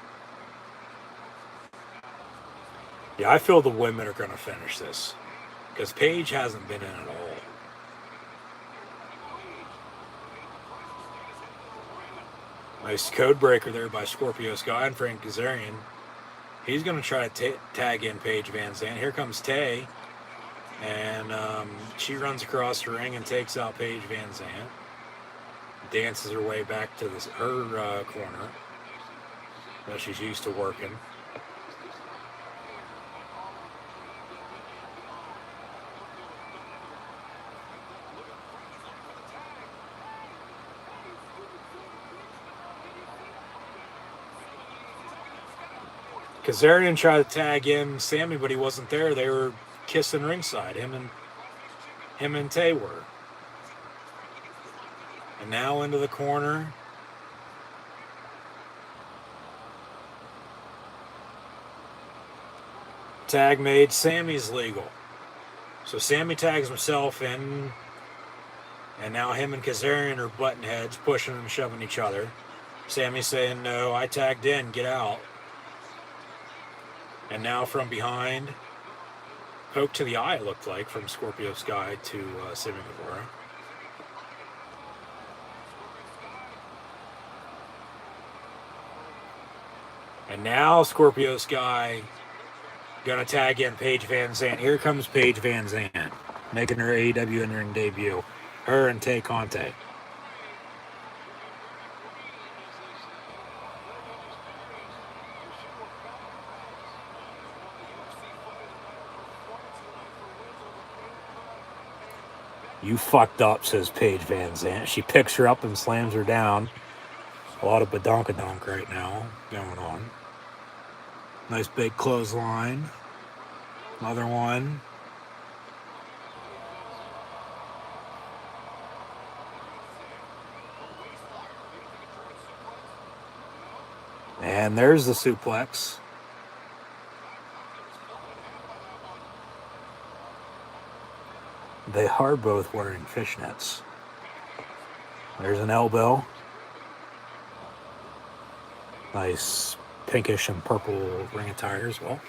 A: Yeah, I feel the women are going to finish this because Paige hasn't been in at all. Nice code breaker there by Scorpio Sky and Frank Kazarian. He's going to try to tag in Paige Van Zandt. Here comes Tay. And she runs across the ring and takes out Paige Van Zandt. Dances her way back to her corner that she's used to working. Kazarian tried to tag in Sammy, but he wasn't there. They were kissing ringside. Him and Tay were. And now into the corner. Tag made. Sammy's legal. So Sammy tags himself in. And now him and Kazarian are button heads, pushing and shoving each other. Sammy saying, no, I tagged in, get out. And now from behind, poke to the eye, it looked like, from Scorpio Sky to Sammy Guevara. And now Scorpio Sky gonna tag in Paige Van Zandt. Here comes Paige Van Zandt, making her AEW in-ring debut. Her and Tay Conte. You fucked up, says Paige Van Zandt. She picks her up and slams her down. A lot of badonkadonk right now going on. Nice big clothesline. Another one. And there's the suplex. They are both wearing fishnets. There's an elbow. Nice pinkish and purple ring attire as well.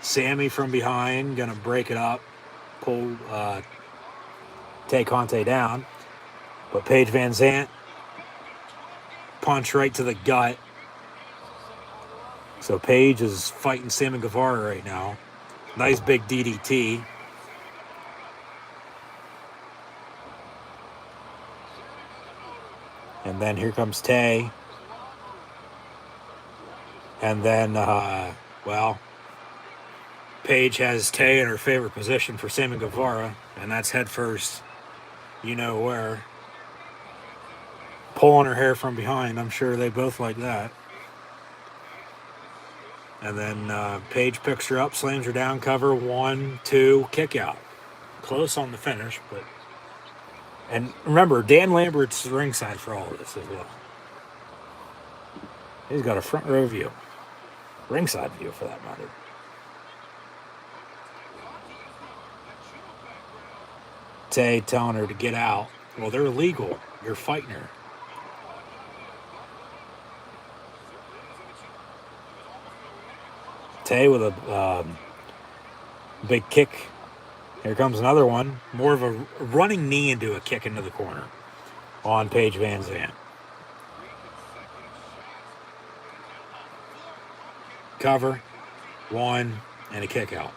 A: Sammy from behind, gonna break it up, pull Tay Conte down. But Paige Van Zandt, punch right to the gut. So Paige is fighting Sammy Guevara right now. Nice big DDT. And then here comes Tay. And then, Paige has Tay in her favorite position for Sammy Guevara, and that's head first. You know where. Pulling her hair from behind. I'm sure they both like that. And then Paige picks her up, slams her down, cover, 1, 2, kick out. Close on the finish, but. And remember, Dan Lambert's ringside for all of this as well. He's got a front row view. Ringside view, for that matter. Tay telling her to get out. Well, they're illegal. You're fighting her. Tay with a big kick. Here comes another one. More of a running knee into a kick into the corner on Paige Van Zandt. Cover, 1, and a kick out.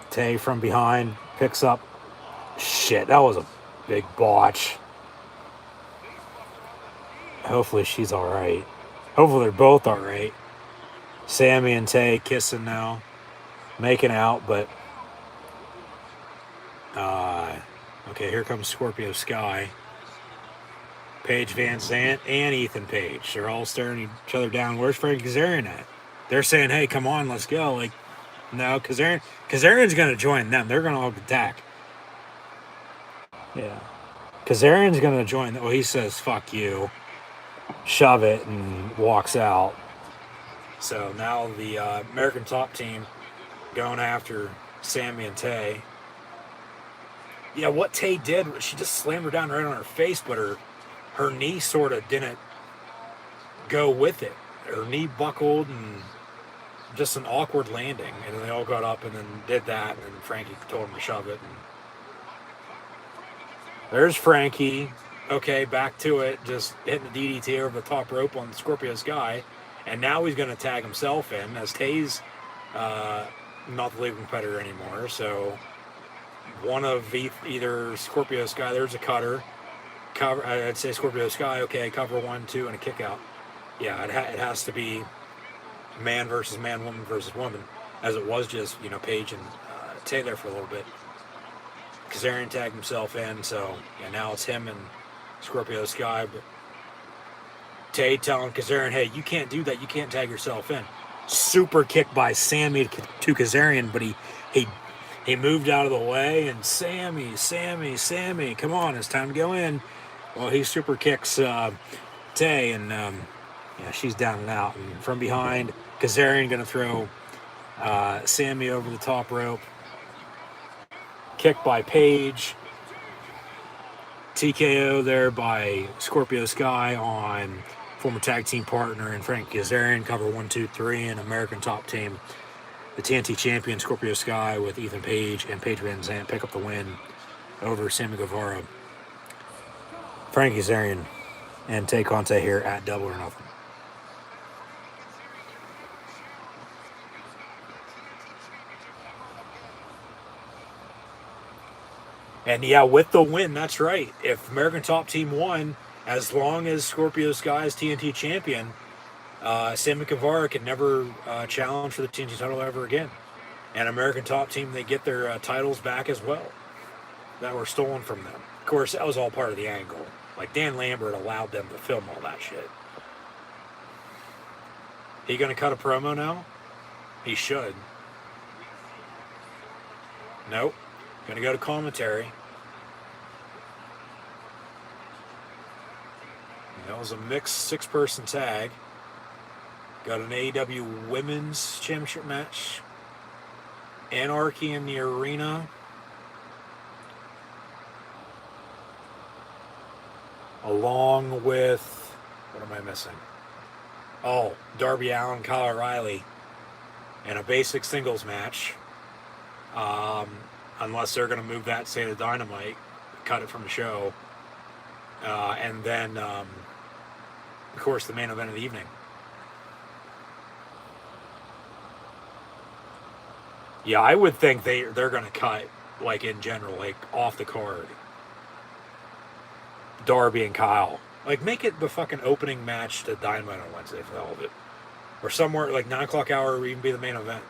A: Tay from behind picks up. Shit, that was a big botch. Hopefully she's alright. Hopefully they're both alright. Sammy and Tay kissing now. Making out, but... okay, here comes Scorpio Sky. Paige Van Zandt and Ethan Page. They're all staring each other down. Where's Frankie Kazarian at? They're saying, hey, come on, let's go. Like, no, Kazarian's going to join them. They're going to all attack. Yeah. Kazarian's going to join. Well, he says, fuck you. Shove it and walks out. So now the American Top Team going after Sammy and Tay. Yeah, what Tay did, she just slammed her down right on her face, but her knee sort of didn't go with it. Her knee buckled and just an awkward landing. And then they all got up and then did that, and then Frankie told him to shove it. And there's Frankie. Okay, back to it. Just hitting the DDT over the top rope on Scorpio Sky. And now he's going to tag himself in, as Tay's not the leading competitor anymore. So one of either Scorpio Sky, there's a cutter. Cover, I'd say Scorpio Sky, okay, cover 1, 2, and a kick out. Yeah, it has to be man versus man, woman versus woman, as it was just, Paige and Tay there for a little bit. Kazarian tagged himself in, so yeah, now it's him and Scorpio Sky. But Tay telling Kazarian, hey, you can't do that. You can't tag yourself in. Super kick by Sammy to Kazarian, but he moved out of the way, and Sammy, come on, it's time to go in. Well, he super kicks Tay, and she's down and out. And from behind, Kazarian going to throw Sammy over the top rope. Kick by Paige. TKO there by Scorpio Sky on former tag team partner and Frank Kazarian. Cover 1, 2, 3, and American Top Team. The TNT champion Scorpio Sky with Ethan Page and Paige Van Zandt pick up the win over Sammy Guevara. Frank Kazarian and Tay Conte here at Double or Nothing. And yeah, with the win, that's right. If American Top Team won, as long as Scorpio Sky is TNT champion, Sammy Guevara can never challenge for the TNT title ever again. And American Top Team, they get their titles back as well that were stolen from them. Of course, that was all part of the angle. Like, Dan Lambert allowed them to film all that shit. He gonna cut a promo now? He should. Nope. Gonna go to commentary. That was a mixed 6-person tag. Got an AEW Women's Championship match. Anarchy in the arena. Along with... what am I missing? Oh, Darby Allin, Kyle O'Reilly. And a basic singles match. Unless they're going to move that, say, to Dynamite. Cut it from the show. And then, of course, the main event of the evening. Yeah, I would think they're going to cut, like, in general, like, off the card, Darby and Kyle. Like, make it the fucking opening match to Dynamite on Wednesday for the hell of it. Or somewhere, like, 9 o'clock hour, or even be the main event.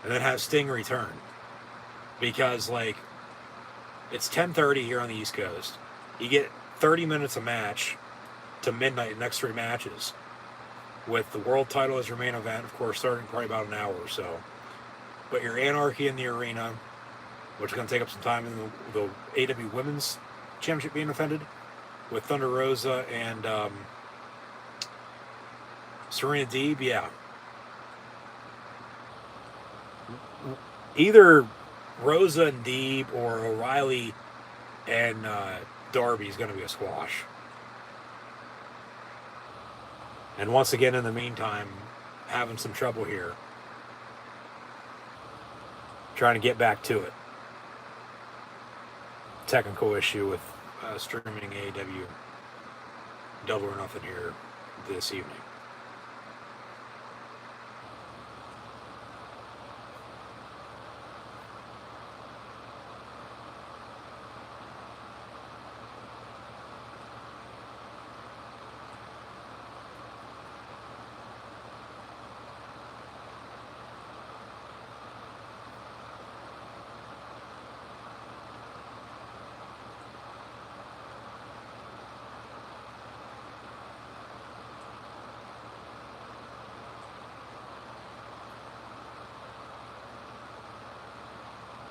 A: And then have Sting return. Because, like, it's 10:30 here on the East Coast. You get 30 minutes a match to midnight, next 3 matches. With the world title as your main event, of course, starting probably about an hour or so. But your Anarchy in the arena, which is going to take up some time, in the AEW Women's Championship being defended with Thunder Rosa and Serena Deeb, yeah. Either Rosa and Deeb or O'Reilly and Darby is going to be a squash. And once again, in the meantime, having some trouble here. Trying to get back to it. Technical issue with streaming AEW Double or Nothing here this evening.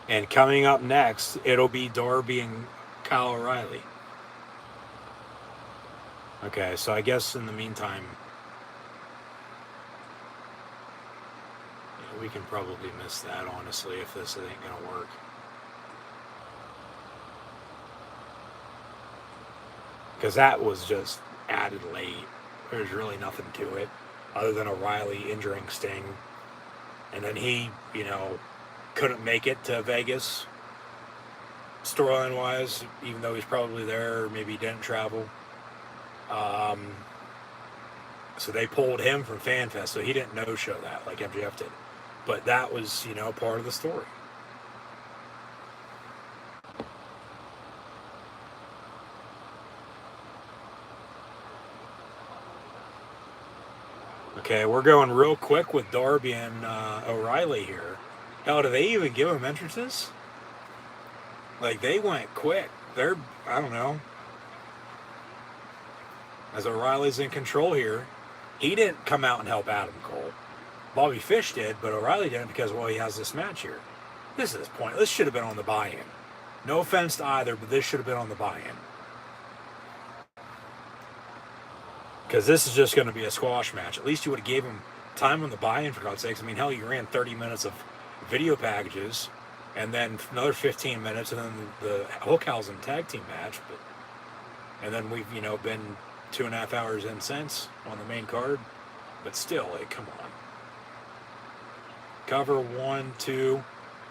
A: And coming up next, it'll be Darby and Kyle O'Reilly. Okay, so I guess in the meantime, we can probably miss that, honestly, if this ain't going to work. Because that was just added late. There's really nothing to it other than O'Reilly injuring Sting. And then he, couldn't make it to Vegas storyline wise, even though he's probably there, or maybe he didn't travel. So they pulled him from FanFest, so he didn't no-show that like MJF did. But that was, part of the story. Okay, we're going real quick with Darby and O'Reilly here. Hell, do they even give them entrances? Like, they went quick. I don't know. As O'Reilly's in control here, he didn't come out and help Adam Cole. Bobby Fish did, but O'Reilly didn't because, he has this match here. This is pointless. This should have been on the buy-in. No offense to either, but this should have been on the buy-in. Because this is just going to be a squash match. At least you would have gave him time on the buy-in, for God's sakes. I mean, hell, you ran 30 minutes of video packages, and then another 15 minutes, and then the Hookhausen tag team match. And then we've, been 2.5 hours in since on the main card. But still, come on. Cover 1, 2.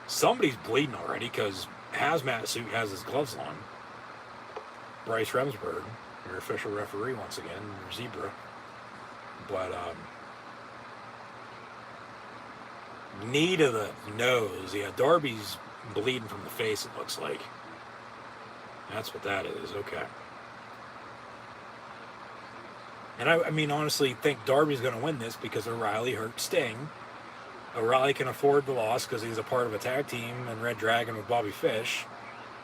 A: Somebody's bleeding already because Hazmat Suit has his gloves on. Bryce Remsburg, your official referee once again, your zebra. But, knee to the nose. Yeah, Darby's bleeding from the face, it looks like. That's what that is. Okay. And I honestly think Darby's going to win this because O'Reilly hurt Sting. O'Reilly can afford the loss because he's a part of a tag team and Red Dragon with Bobby Fish.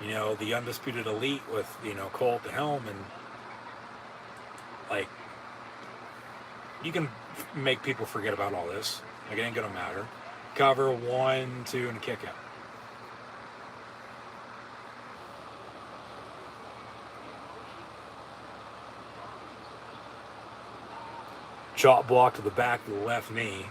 A: The Undisputed Elite with, Cole at the helm. And, you can make people forget about all this. It ain't going to matter. Cover 1, 2, and a kick out. Chop block to the back of the left knee.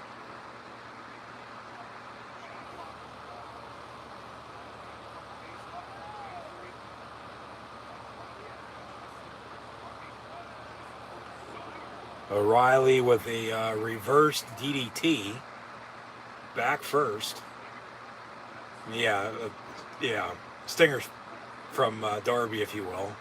A: O'Reilly with a reversed DDT. Back first. Yeah. Stingers from Darby, if you will.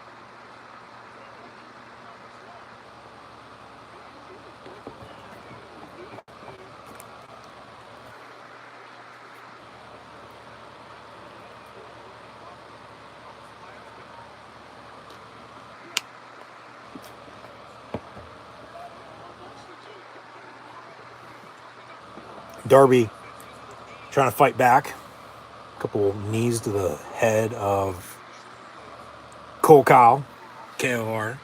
A: Darby trying to fight back. A couple knees to the head of Cole Kyle, KOR.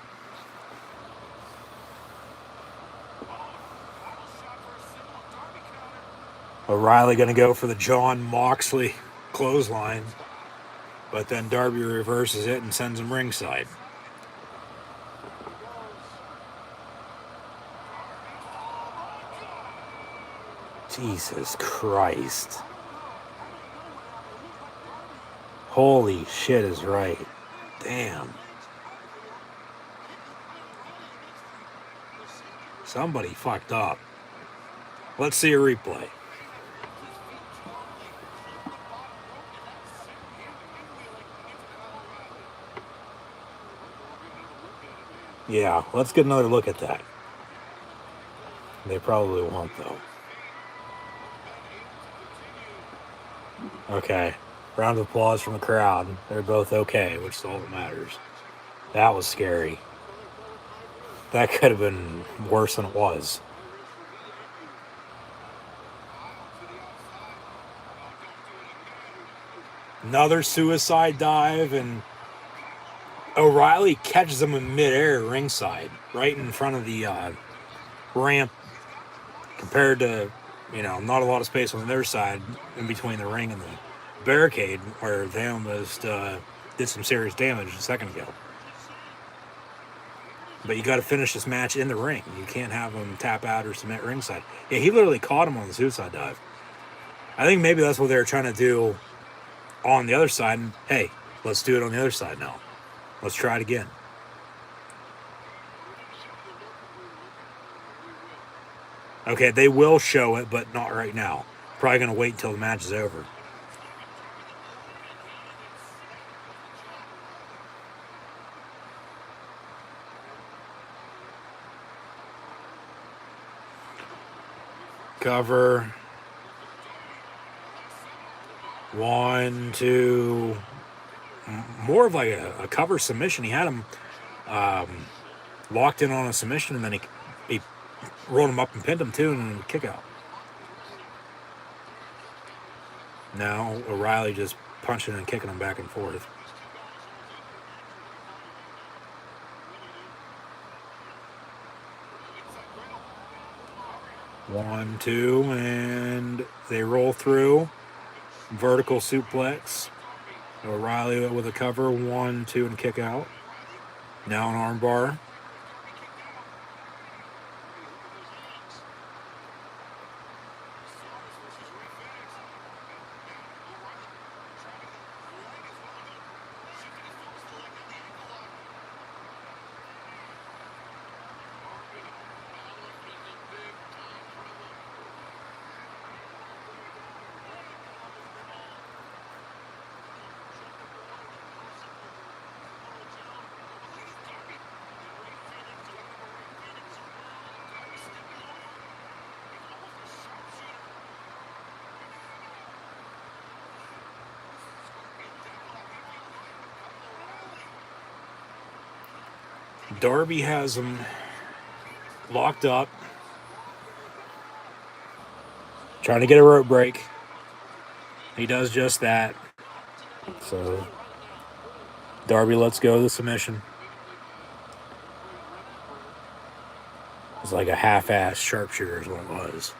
A: O'Reilly going to go for the John Moxley clothesline, but then Darby reverses it and sends him ringside. Jesus Christ. Holy shit is right. Damn. Somebody fucked up. Let's see a replay. Yeah, let's get another look at that. They probably won't, though. Okay. Round of applause from the crowd. They're both okay, which is all that matters. That was scary. That could have been worse than it was. Another suicide dive, and O'Reilly catches him in midair ringside, right in front of the ramp, compared to, not a lot of space on their side in between the ring and the barricade, where they almost did some serious damage a second ago. But you got to finish this match in the ring. You can't have him tap out or submit ringside. Yeah, he literally caught him on the suicide dive. I think maybe that's what they were trying to do on the other side. And hey, let's do it on the other side now. Let's try it again. Okay, they will show it, but not right now. Probably going to wait until the match is over. Cover. 1, 2. More of like a cover submission. He had him locked in on a submission, and then he rolled him up and pinned him too, and then kick out. Now O'Reilly just punching and kicking him back and forth. One, two, and they roll through. Vertical suplex. O'Reilly with a cover. 1, 2, and kick out. Now an armbar. Darby has him locked up, trying to get a rope break. He does just that. So Darby lets go of the submission. It's like a half-ass sharpshooter is what it was.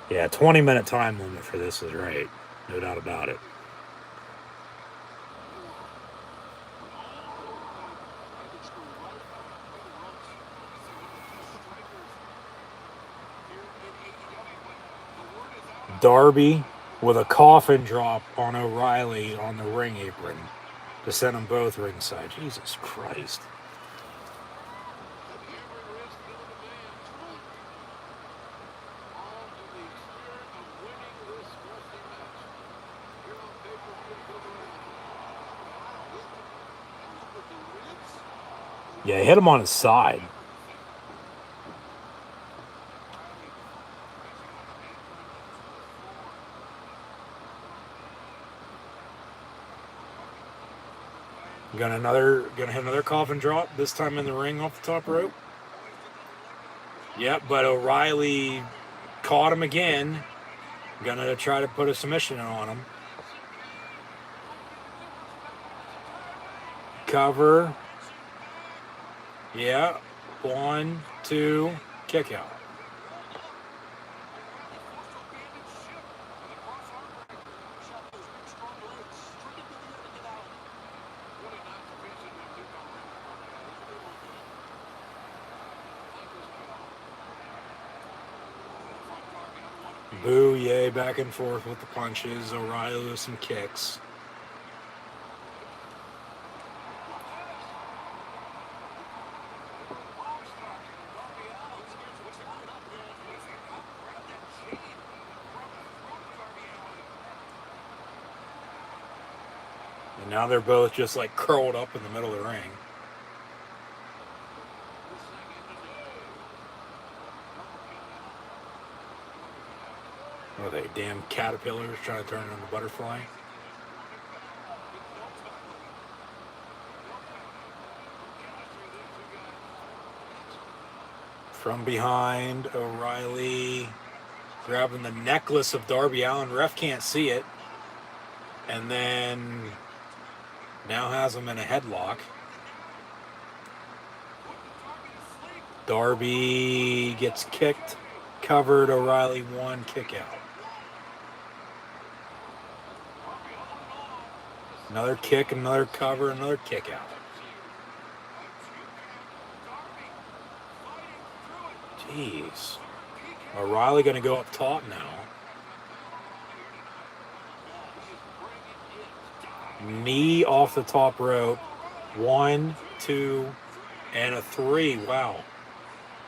A: Yeah, 20-minute time limit for this is right. No doubt about it. Darby with a coffin drop on O'Reilly on the ring apron to send them both ringside. Jesus Christ. Yeah, hit him on his side. Gonna hit another coffin drop, this time in the ring off the top rope. Yep, but O'Reilly caught him again. Gonna try to put a submission on him. Cover. Yeah. 1, 2, kick out. Boo, yay, back and forth with the punches. O'Reilly with some kicks. And now they're both just like curled up in the middle of the ring. What are they, damn caterpillars trying to turn into a butterfly? From behind, O'Reilly grabbing the necklace of Darby Allin. Ref can't see it. And then now has him in a headlock. Darby gets kicked, covered, O'Reilly 1, kick out. Another kick, another cover, another kick out. Jeez. O'Reilly going to go up top now. Knee off the top rope. 1, 2, and a 3. Wow.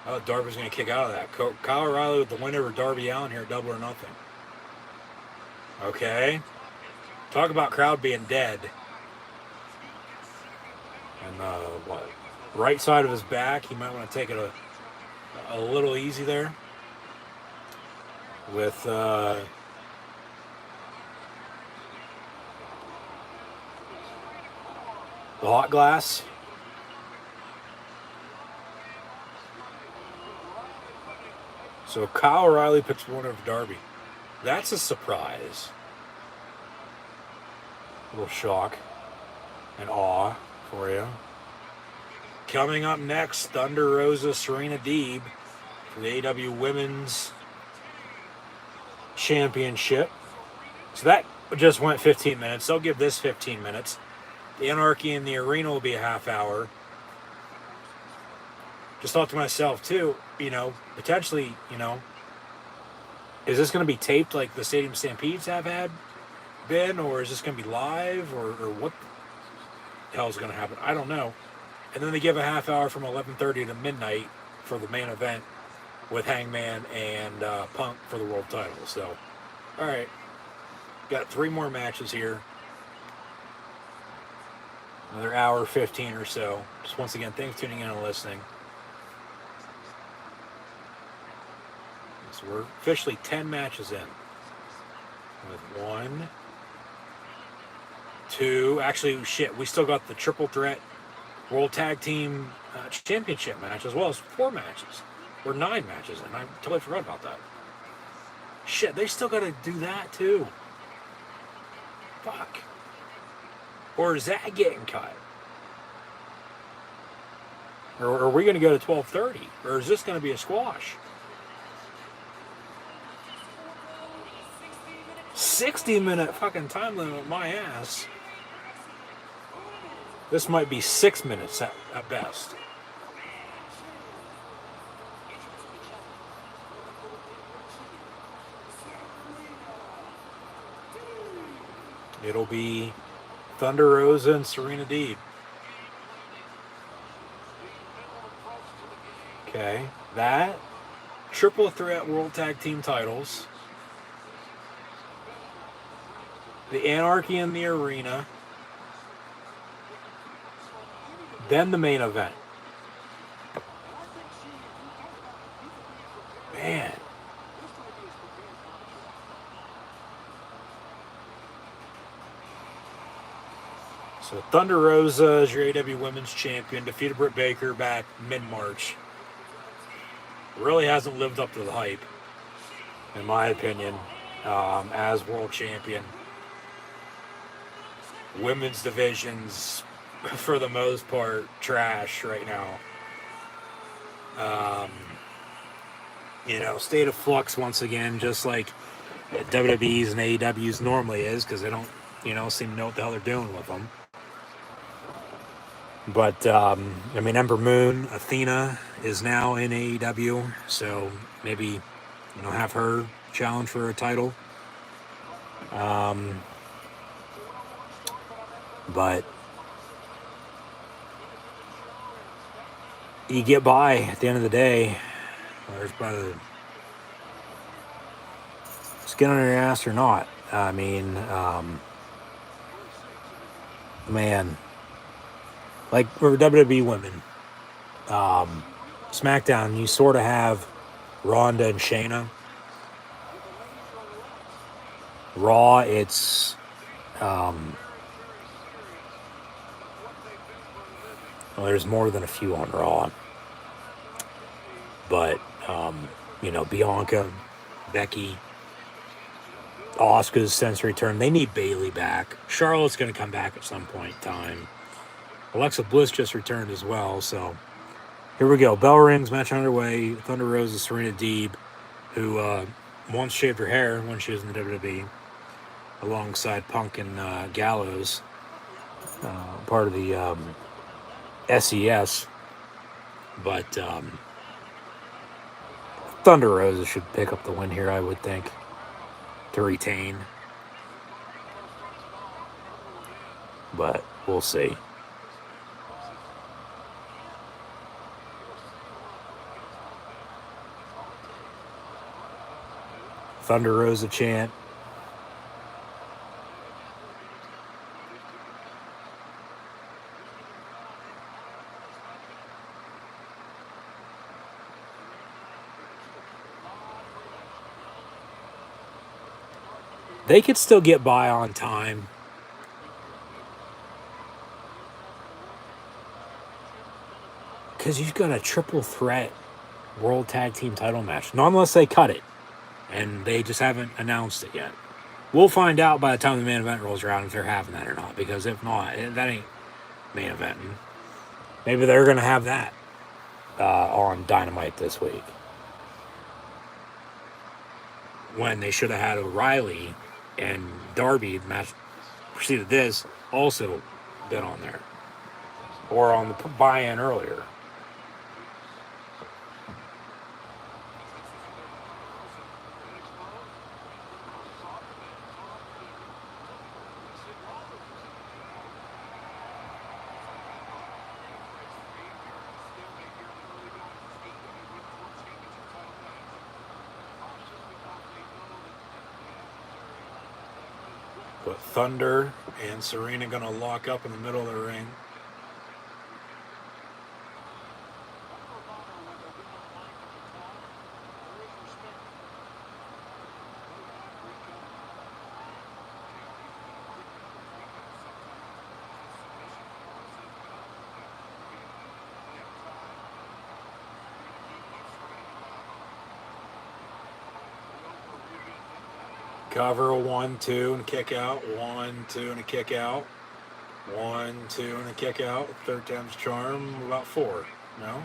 A: I thought Darby's going to kick out of that. Kyle O'Reilly with the win over Darby Allin here, Double or Nothing. Okay. Talk about crowd being dead. And right side of his back, he might want to take it a little easy there. With the hot glass. So Kyle O'Reilly picks one over Darby. That's a surprise. A little shock and awe for you. Coming up next, Thunder Rosa, Serena Deeb for the AEW Women's Championship. So that just went 15 minutes. They'll give this 15 minutes. The Anarchy in the Arena will be a half hour. Just thought to myself, too, potentially, is this going to be taped like the Stadium Stampedes have been, or is this going to be live, or what the hell is going to happen? I don't know. And then they give a half hour from 11:30 to midnight for the main event with Hangman and Punk for the world title. So, all right. Got 3 more matches here. Another hour, 15 or so. Just once again, thanks for tuning in and listening. So we're officially 10 matches in. With 1, 2, actually, shit, we still got the Triple Threat World Tag Team Championship match as well as 4 matches. Or 9 matches, and I totally forgot about that. Shit, they still got to do that too. Fuck. Or is that getting cut? Or are we going to go to 12:30? Or is this going to be a squash? 60-minute fucking time limit, my ass. This might be 6 minutes at best. It'll be Thunder Rosa and Serena Deeb. Okay, that Triple Threat World Tag Team titles. The Anarchy in the Arena. Then the main event. Man. So Thunder Rosa is your AEW Women's Champion. Defeated Britt Baker back mid-March. Really hasn't lived up to the hype, in my opinion, as World Champion. Women's divisions, for the most part, trash right now. State of flux once again, just like WWE's and AEW's normally is, because they don't, seem to know what the hell they're doing with them. But, Ember Moon, Athena is now in AEW, so maybe, have her challenge for a title. But you get by at the end of the day, whether it's by the skin on your ass or not. Man, like for WWE women, SmackDown, you sort of have Ronda and Shayna. Raw, it's there's more than a few on Raw, but Bianca, Becky, Asuka's since returned. They need Bayley back. Charlotte's going to come back at some point in time. Alexa Bliss just returned as well, so here we go. Bell rings, match underway. Thunder Rosa, Serena Deeb, who once shaved her hair when she was in the WWE, alongside Punk and Gallows, part of the SES. But Thunder Rosa should pick up the win here, I would think, to retain. But we'll see. Thunder Rosa chant. They could still get by on time. Because you've got a triple threat World Tag Team title match. Not unless they cut it. And they just haven't announced it yet. We'll find out by the time the main event rolls around if they're having that or not. Because if not, that ain't main eventing. Maybe they're going to have that on Dynamite this week. When they should have had O'Reilly and Darby, the match preceded this, also been on there. Or on the buy-in earlier. But Thunder and Serena going to lock up in the middle of the ring. Cover, 1, 2, and kick out. 1, 2, and a kick out. 1, 2, and a kick out. Third time's charm. About 4. No?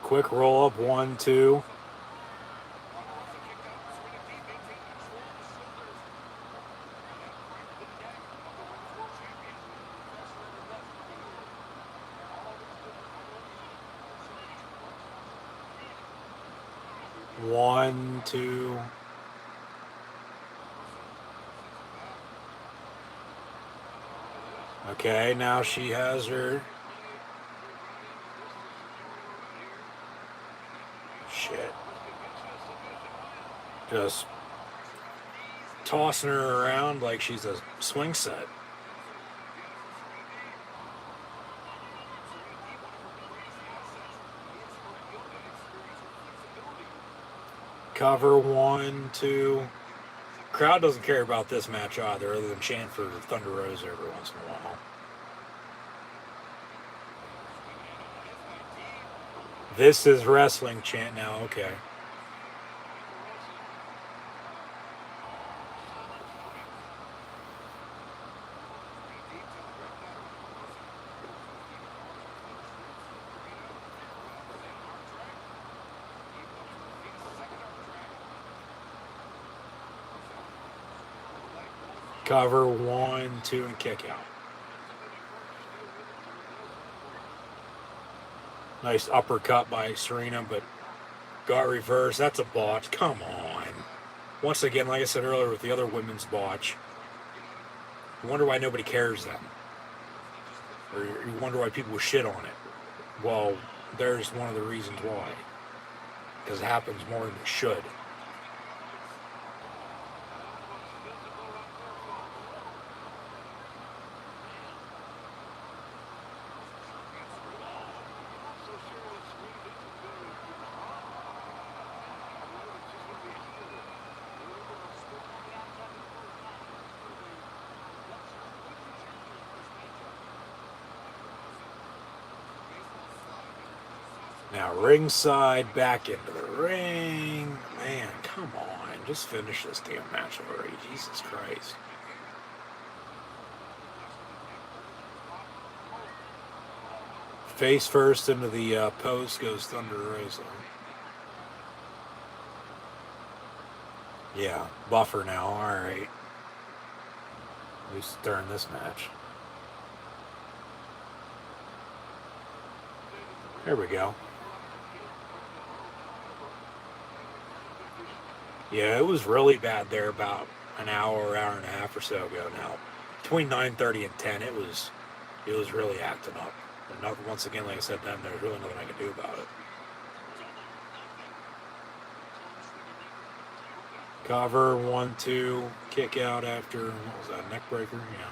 A: Quick roll up. 1, 2. One, two. Okay, now she has her. Shit. Just tossing her around like she's a swing set. Cover 1, 2. Crowd doesn't care about this match either, other than chant for Thunder Rosa every once in a while. This is wrestling chant now, okay. Cover 1, 2, and kick out. Nice uppercut by Serena, but got reversed. That's a botch. Come on. Once again, like I said earlier with the other women's botch, you wonder why nobody cares then. Or you wonder why people shit on it. Well, there's one of the reasons why. Because it happens more than it should. Now ringside, back into the ring. Man, come on. Just finish this damn match already. Jesus Christ. Face first into the post goes Thunder Rosa. Yeah, buffer now. Alright. At least during this match. There we go. Yeah, it was really bad there about an hour and a half or so ago now. Between 9:30 and 10, it was really acting up. And not, once again, like I said, then there's really nothing I can do about it. Cover, 1, 2, kick out after, what was that, neck breaker? Yeah.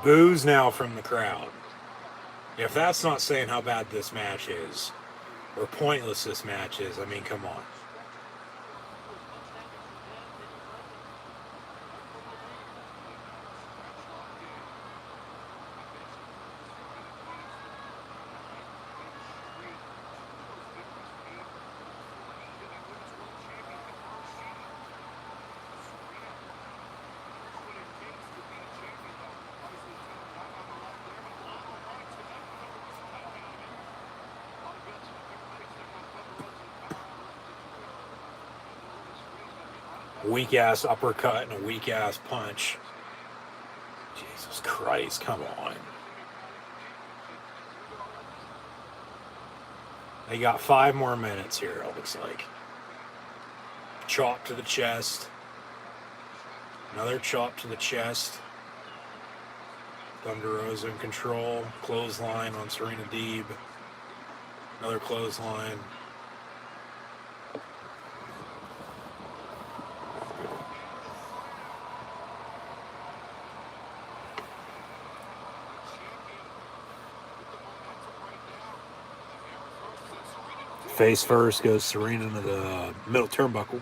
A: Boos now from the crowd. If that's not saying how bad this match is, or pointless this match is, I mean, come on. Weak ass uppercut and a weak ass punch. Jesus Christ, come on. They got 5 more minutes here, it looks like. Chop to the chest. Another chop to the chest. Thunder Rosa in control. Clothesline on Serena Deeb. Another clothesline. Face first goes Serena into the middle turnbuckle.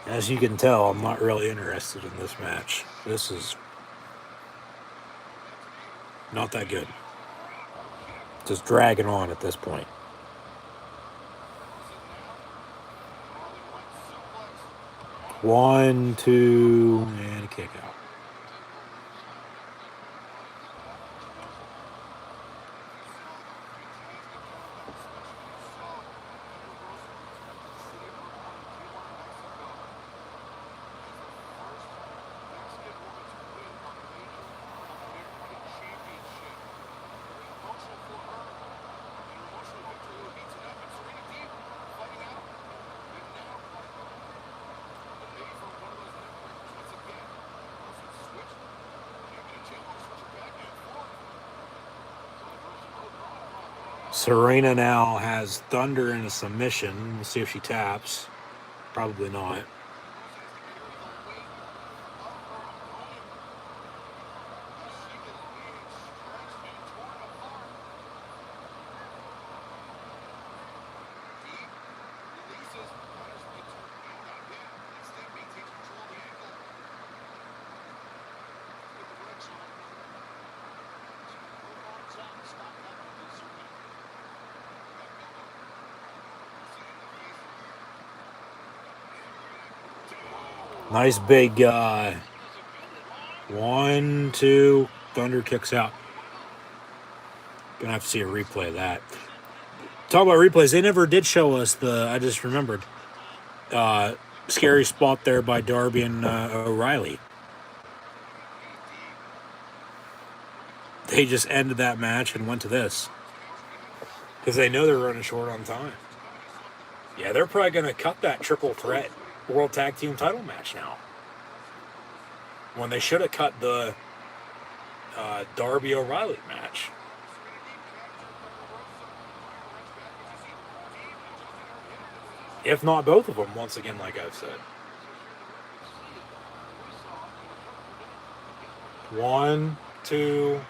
A: As you can tell, I'm not really interested in this match. This is not that good. Just dragging on at this point. One, two, and a kick out. Serena now has Thunder in a submission. We'll see if she taps. Probably not. Nice big 1, 2. Thunder kicks out. Gonna have to see a replay of that. Talk about replays. They never did show us I just remembered. Scary spot there by Darby and O'Reilly. They just ended that match and went to this. Because they know they're running short on time. Yeah, they're probably going to cut that triple threat World Tag Team title match now. When they should have cut the Darby O'Reilly match. If not both of them, once again, like I've said. 1, 2.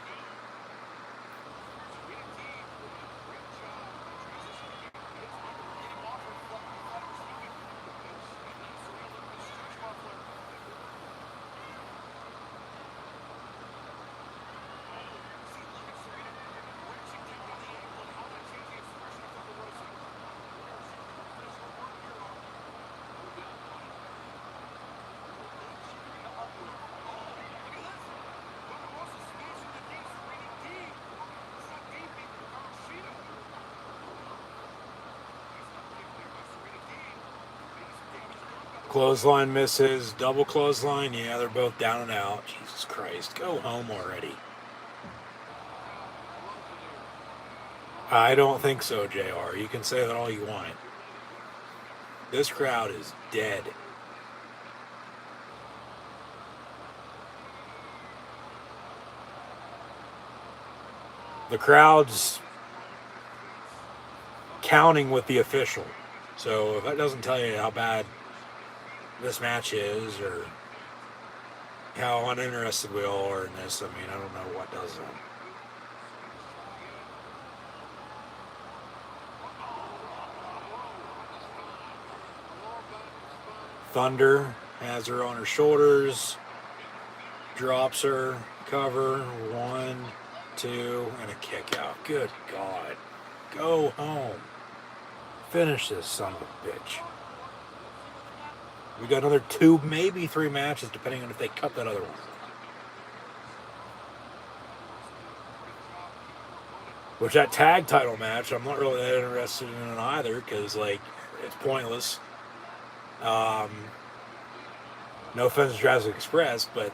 A: Clothesline misses. Double clothesline. Yeah, they're both down and out. Jesus Christ. Go home already. I don't think so, JR. You can say that all you want. This crowd is dead. The crowd's counting with the official. So if that doesn't tell you how bad this match is or how uninterested we all are in this, I mean, I don't know what does that. Thunder has her on her shoulders, drops her, cover, 1, 2, and a kick out. Good God. Go home. Finish this son of a bitch. We got another 2, maybe 3 matches, depending on if they cut that other one. Which that tag title match, I'm not really that interested in it either, because, like, it's pointless. No offense to Jurassic Express, but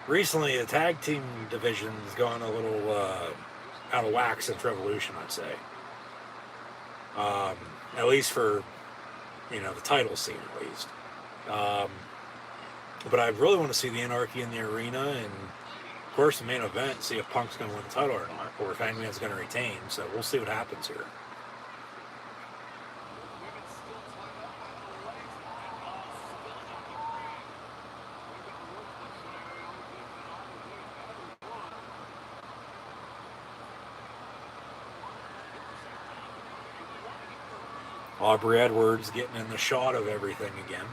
A: recently the tag team division's gone a little out of whack since Revolution, I'd say. At least for, the title scene, at least. But I really want to see the Anarchy in the arena, and of course the main event, see if Punk's going to win the title or not, or if Hangman's going to retain. So we'll see what happens here. Aubrey Edwards getting in the shot of everything again.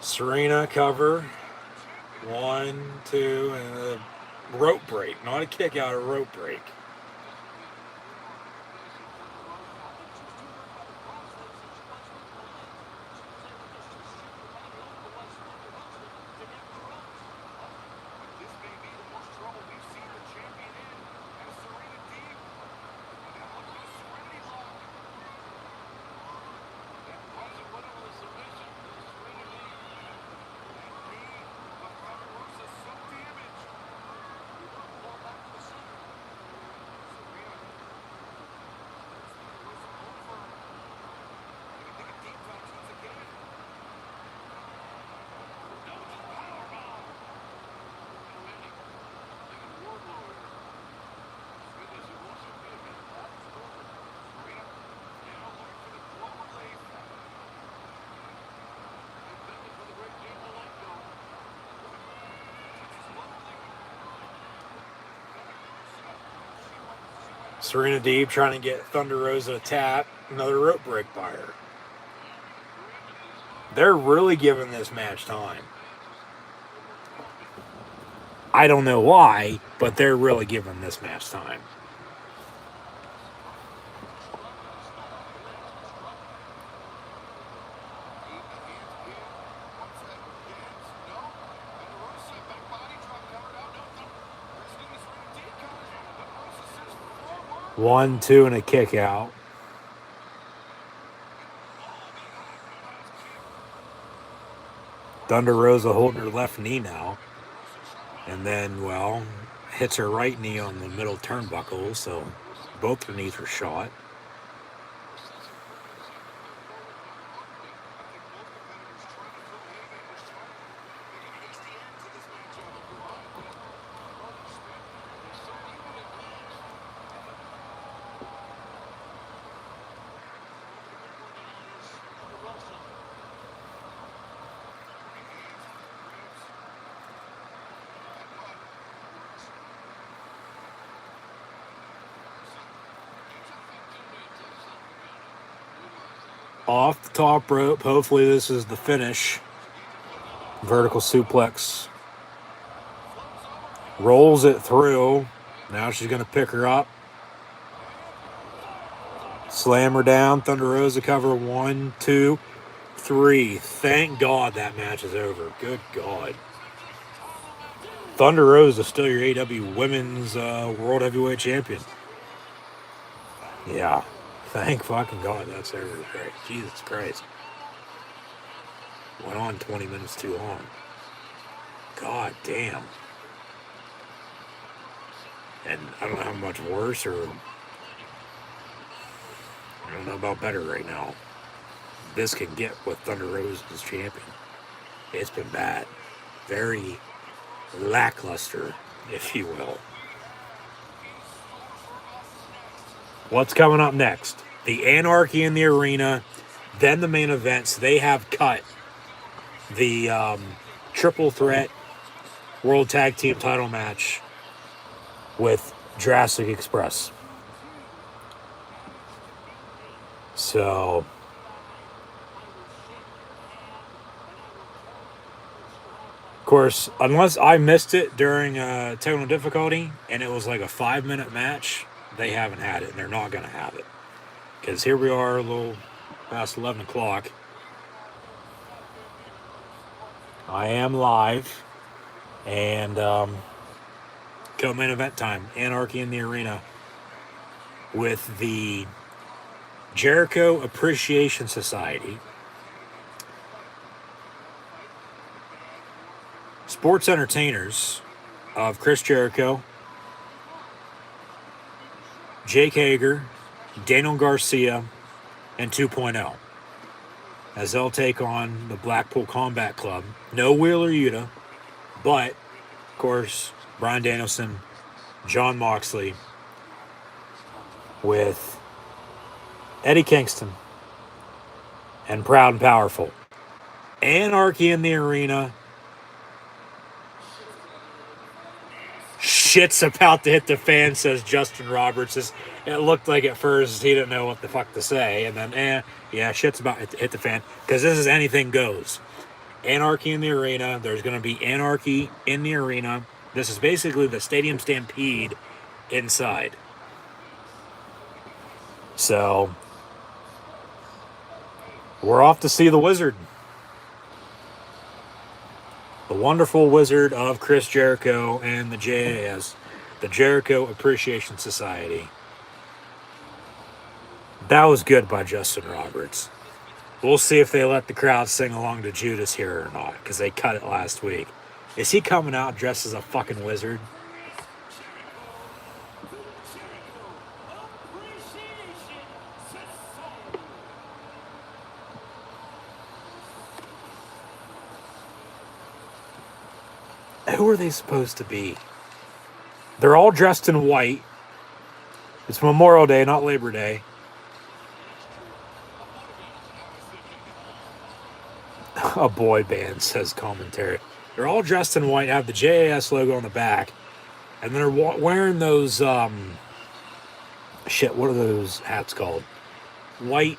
A: Serena cover. 1, 2, and a rope break. Not a kick out, a rope break. Serena Deeb trying to get Thunder Rosa to tap. Another rope break by her. They're really giving this match time. I don't know why, but they're really giving this match time. One, two, and a kick out. Thunder Rosa holding her left knee now. And then, well, hits her right knee on the middle turnbuckle, so both her knees were shot. Off the top rope. Hopefully this is the finish. Vertical suplex. Rolls it through. Now she's going to pick her up. Slam her down. Thunder Rosa cover. 1, 2, 3. Thank God that match is over. Good God. Thunder Rosa still your AEW Women's World Heavyweight Champion. Yeah. Thank fucking God that's over. Right. Jesus Christ. Went on 20 minutes too long. God damn. And I don't know how much worse or I don't know about better right now. This can get with Thunder Rosa as champion. It's been bad. Very lackluster, if you will. What's coming up next? The Anarchy in the Arena, then the main events. They have cut the triple threat World Tag Team title match with Jurassic Express. So, of course, unless I missed it during technical difficulty and it was like a 5-minute match, they haven't had it and they're not going to have it. Because here we are a little past 11 o'clock. I am live. And co-main event time. Anarchy in the Arena. With the Jericho Appreciation Society. Sports entertainers of Chris Jericho, Jake Hager, Daniel Garcia, and 2.0 as they'll take on the Blackpool Combat Club. No Wheeler Yuta, But, of course, Bryan Danielson, Jon Moxley, with Eddie Kingston and Proud and Powerful. Anarchy in the arena. Shit's about to hit the fan, says Justin Roberts. It looked like at first he didn't know what the fuck to say. And then, yeah, shit's about to hit the fan. Because this is anything goes. Anarchy in the arena. There's going to be anarchy in the arena. This is basically the Stadium Stampede inside. So, we're off to see the Wizard. The wonderful Wizard of Chris Jericho and the JAS, the Jericho Appreciation Society. That was good by Justin Roberts. We'll see if they let the crowd sing along to Judas here or not, because they cut it last week. Is he coming out dressed as a fucking wizard? Who are they supposed to be? They're all dressed in white. It's Memorial Day, not Labor Day. A boy band, says commentary. They're all dressed in white, have the JAS logo on the back, and they're wearing those, shit, what are those hats called? White,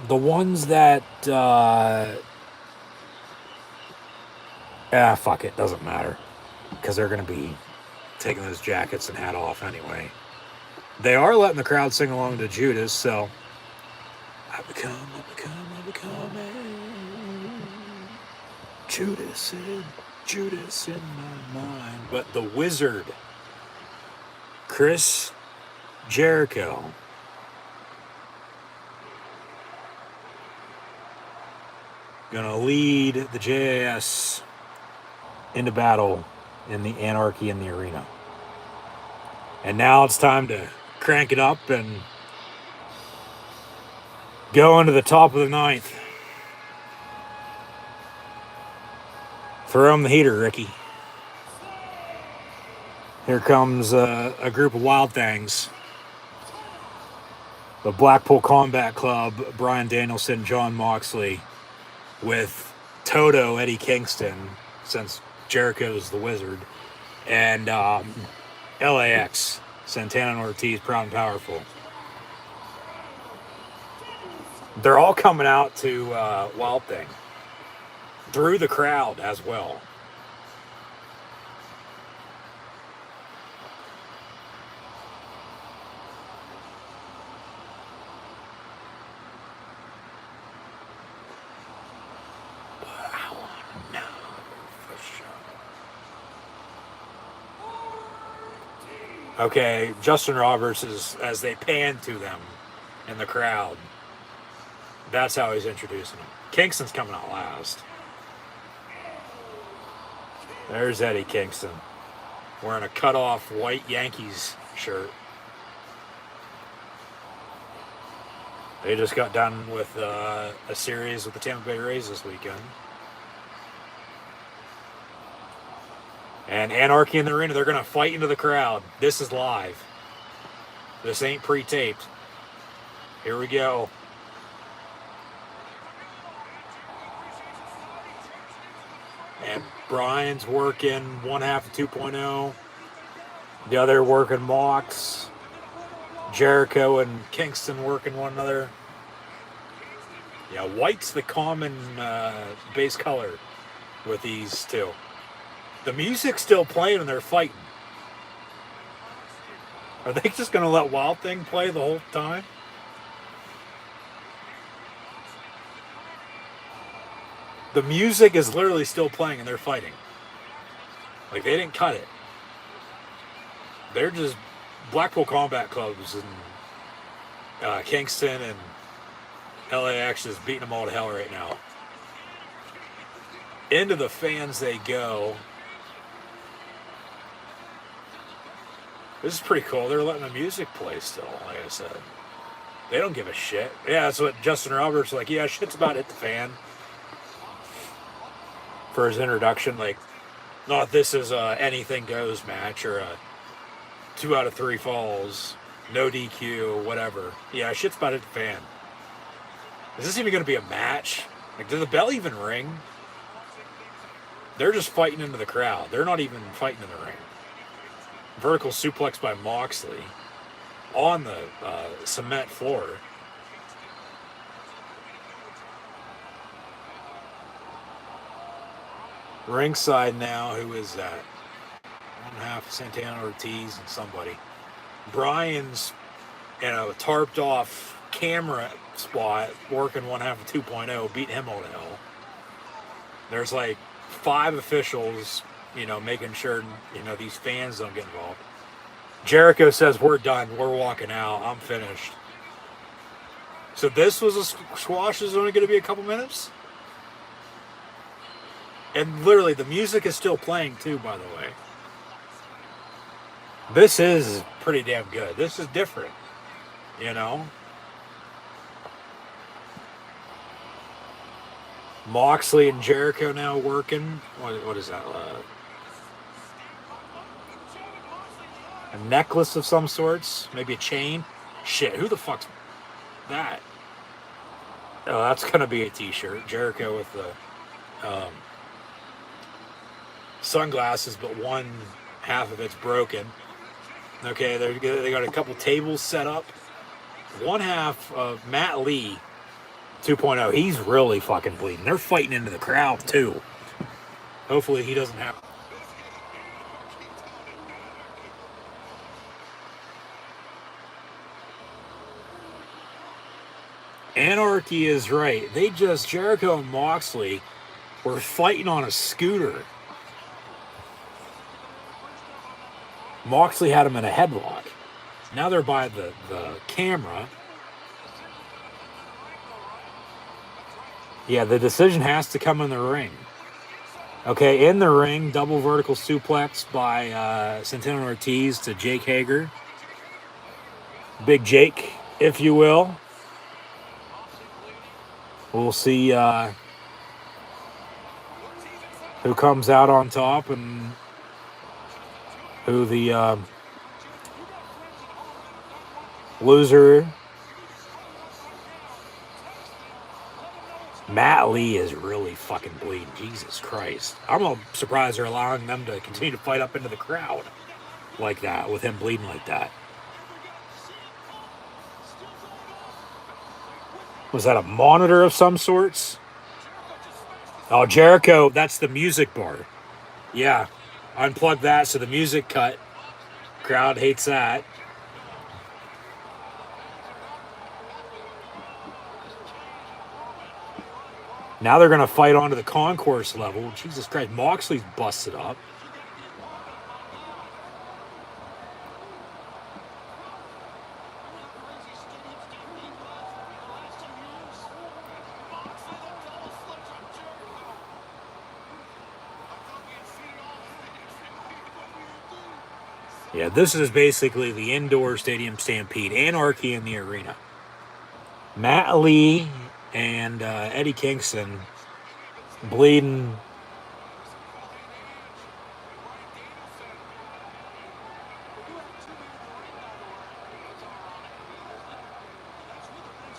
A: the ones that, fuck it, doesn't matter. Because they're going to be taking those jackets and hat off anyway. They are letting the crowd sing along to Judas, so. I become Judas in my mind. But the Wizard, Chris Jericho, gonna lead the JAS into battle in the Anarchy in the arena. And now it's time to crank it up and go into the top of the ninth. Throw him the heater, Ricky. Here comes a group of wild things. The Blackpool Combat Club, Bryan Danielson, Jon Moxley, with Toto, Eddie Kingston, since Jericho's the Wizard, and LAX, Santana and Ortiz, Proud and Powerful. They're all coming out to Wild Thing. Through the crowd as well. Okay, Justin Roberts is, as they pan to them in the crowd, that's how he's introducing them. Kingston's coming out last. There's Eddie Kingston, wearing a cut-off white Yankees shirt. They just got done with a series with the Tampa Bay Rays this weekend. And Anarchy in the arena, they're going to fight into the crowd. This is live. This ain't pre-taped. Here we go. And Brian's working one half of 2.0. The other working Mox. Jericho and Kingston working one another. Yeah, white's the common base color with these two. The music's still playing and they're fighting. Are they just going to let Wild Thing play the whole time? The music is literally still playing and they're fighting. Like, they didn't cut it. They're just Blackpool Combat Clubs and Kingston and LAX is beating them all to hell right now. Into the fans they go. This is pretty cool. They're letting the music play still, like I said. They don't give a shit. Yeah, that's what Justin Roberts was like. Yeah, shit's about to hit the fan. for his introduction. Like, not this is a anything goes match or a 2 out of 3 falls, no DQ, whatever. Yeah, shit's about it to fan. Is this even going to be a match? Like, did the bell even ring? They're just fighting into the crowd. They're not even fighting in the ring. Vertical suplex by Moxley on the cement floor. Ringside now, who is that? One half Santana Ortiz and somebody. Brian's in a tarped off camera spot working one half of 2.0, beating him all to hell. There's like 5 officials, making sure, these fans don't get involved. Jericho says, we're done. We're walking out. I'm finished. So this was a squash is only going to be a couple minutes? And literally, the music is still playing too, by the way. This is pretty damn good. This is different, Moxley and Jericho now working. What is that? A necklace of some sorts? Maybe a chain? Shit, who the fuck's that? Oh, that's going to be a t-shirt. Jericho with the sunglasses, but one half of it's broken. Okay, they got a couple tables set up. One half of Matt Lee 2.0. He's really fucking bleeding. They're fighting into the crowd too. Hopefully he doesn't have. Anarchy is right. Jericho and Moxley were fighting on a scooter. Moxley had him in a headlock. Now they're by the camera. Yeah, the decision has to come in the ring. Okay, in the ring, double vertical suplex by Santana Ortiz to Jake Hager. Big Jake, if you will. We'll see who comes out on top and who the loser. Matt Lee is really fucking bleeding. Jesus Christ. I'm surprised they're allowing them to continue to fight up into the crowd like that, with him bleeding like that. Was that a monitor of some sorts? Oh, Jericho, that's the music bar. Yeah. Unplug that so the music cut. Crowd hates that. Now they're going to fight onto the concourse level. Jesus Christ, Moxley's busted up. Yeah, this is basically the indoor stadium stampede. Anarchy in the arena. Matt Lee and Eddie Kingston bleeding.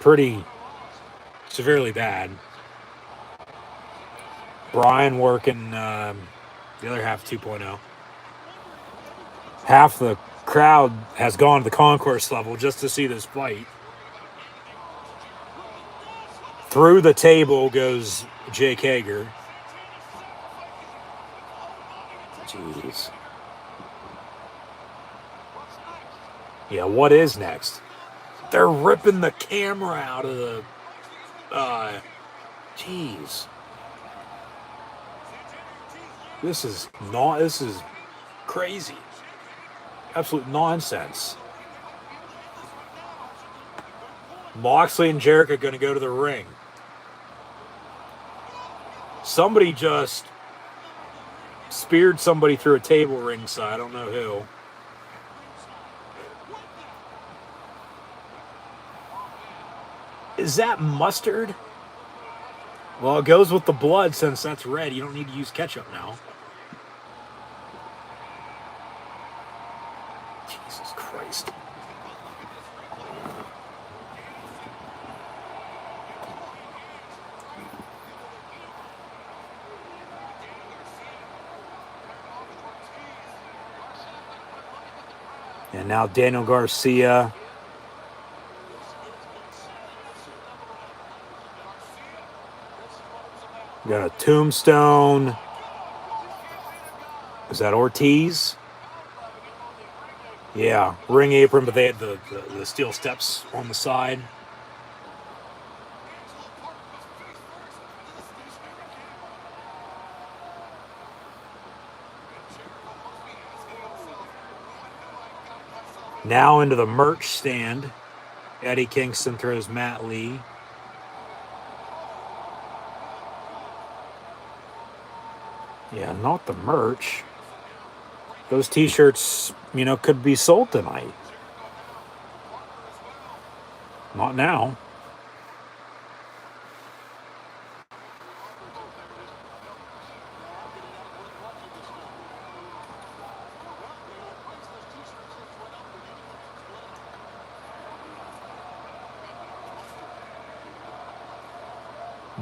A: Pretty severely bad. Brian working the other half 2.0. Half the crowd has gone to the concourse level just to see this fight. Through the table goes Jake Hager. Jeez. Yeah, what is next? They're ripping the camera out of the... Jeez. This is crazy. Absolute nonsense. Moxley and Jericho are going to go to the ring. Somebody just speared somebody through a table ringside. I don't know who. Is that Mustard? Well, it goes with the blood since that's red. You don't need to use ketchup now. Jesus Christ. And now Daniel Garcia. Got a tombstone. Is that Ortiz? Yeah, ring apron, but they had the steel steps on the side. Now into the merch stand. Eddie Kingston throws Matt Lee. Yeah, not the merch. Those t-shirts, could be sold tonight. Not now.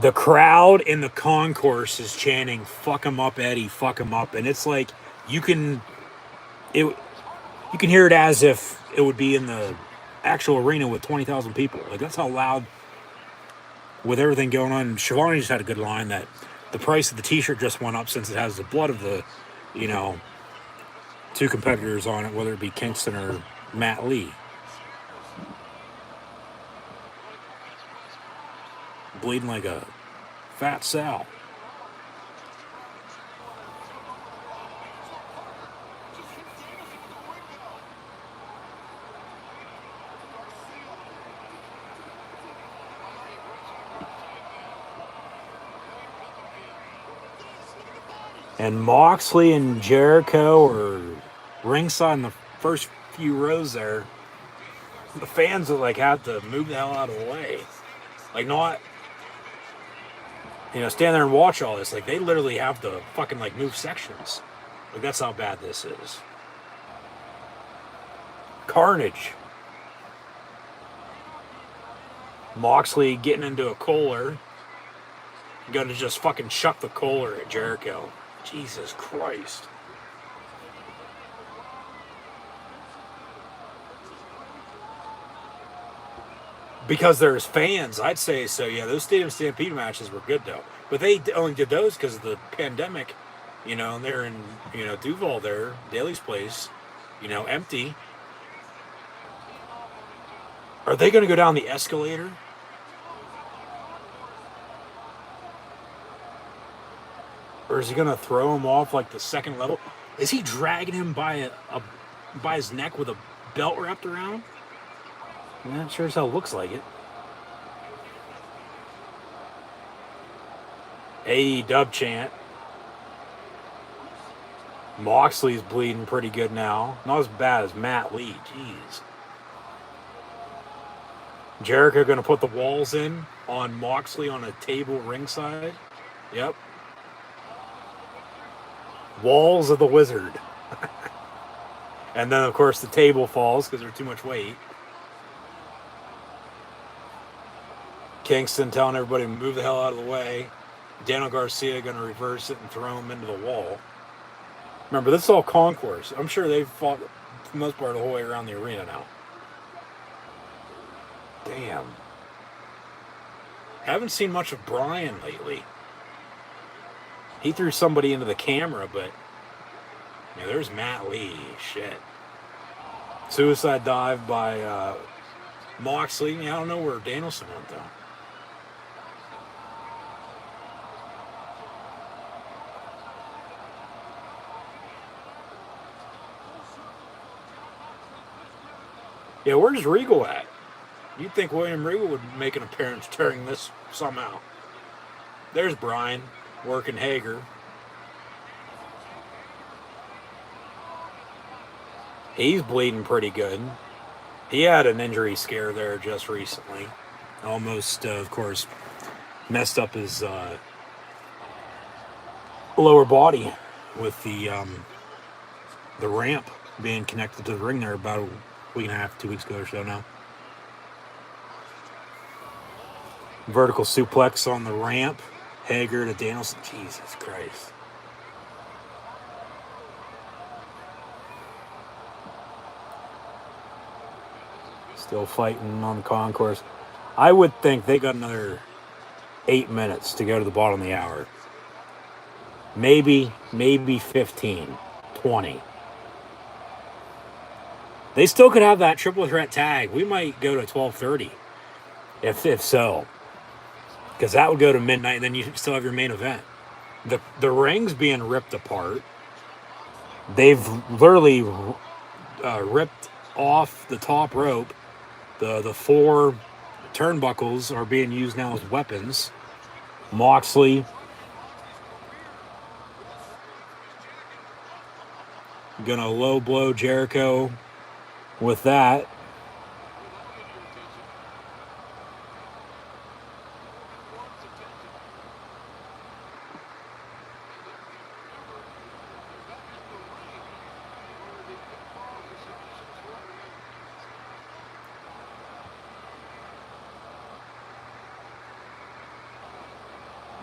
A: The crowd in the concourse is chanting "Fuck him up, Eddie! Fuck him up!" And it's like you can hear it as if it would be in the actual arena with 20,000 people. Like that's how loud. With everything going on, Shivani just had a good line that the price of the T-shirt just went up since it has the blood of the, two competitors on it, whether it be Kingston or Matt Lee. Bleeding like a fat sow. And Moxley and Jericho are ringside in the first few rows there. The fans would have to move the hell out of the way. Not stand there and watch all this. They literally have to fucking move sections. That's how bad this is. Carnage. Moxley getting into a Kohler. Gonna just fucking chuck the Kohler at Jericho. Jesus Christ. Because there's fans, I'd say so. Yeah, those Stadium Stampede matches were good though. But they only did those because of the pandemic. And they're in, Duval there, Daly's place, empty. Are they going to go down the escalator? Or is he going to throw him off the second level? Is he dragging him by by his neck with a belt wrapped around? Yeah, sure as hell looks like it. AEW chant. Moxley's bleeding pretty good now. Not as bad as Matt Lee. Jeez. Jericho going to put the walls in on Moxley on a table ringside. Yep. Walls of the Wizard. And then, of course, the table falls because there's too much weight. Kingston telling everybody to move the hell out of the way. Daniel Garcia going to reverse it and throw him into the wall. Remember, this is all concourse. I'm sure they've fought, for the most part, the whole way around the arena now. Damn. Haven't seen much of Brian lately. He threw somebody into the camera, but there's Matt Lee. Shit. Suicide dive by Moxley. I don't know where Danielson went though. Yeah, where's Regal at? You'd think William Regal would make an appearance during this somehow. There's Brian working Hager. He's bleeding pretty good. He had an injury scare there just recently. Almost, of course, messed up his lower body with the ramp being connected to the ring there about a week and a half, 2 weeks ago or so now. Vertical suplex on the ramp. Hager to Danielson. Jesus Christ. Still fighting on the concourse. I would think they got another 8 minutes to go to the bottom of the hour. Maybe 15, 20. They still could have that triple threat tag. We might go to 12:30, if so, because that would go to midnight. And then you still have your main event. The ring's being ripped apart. They've literally ripped off the top rope. The four turnbuckles are being used now as weapons. Moxley gonna low blow Jericho with that.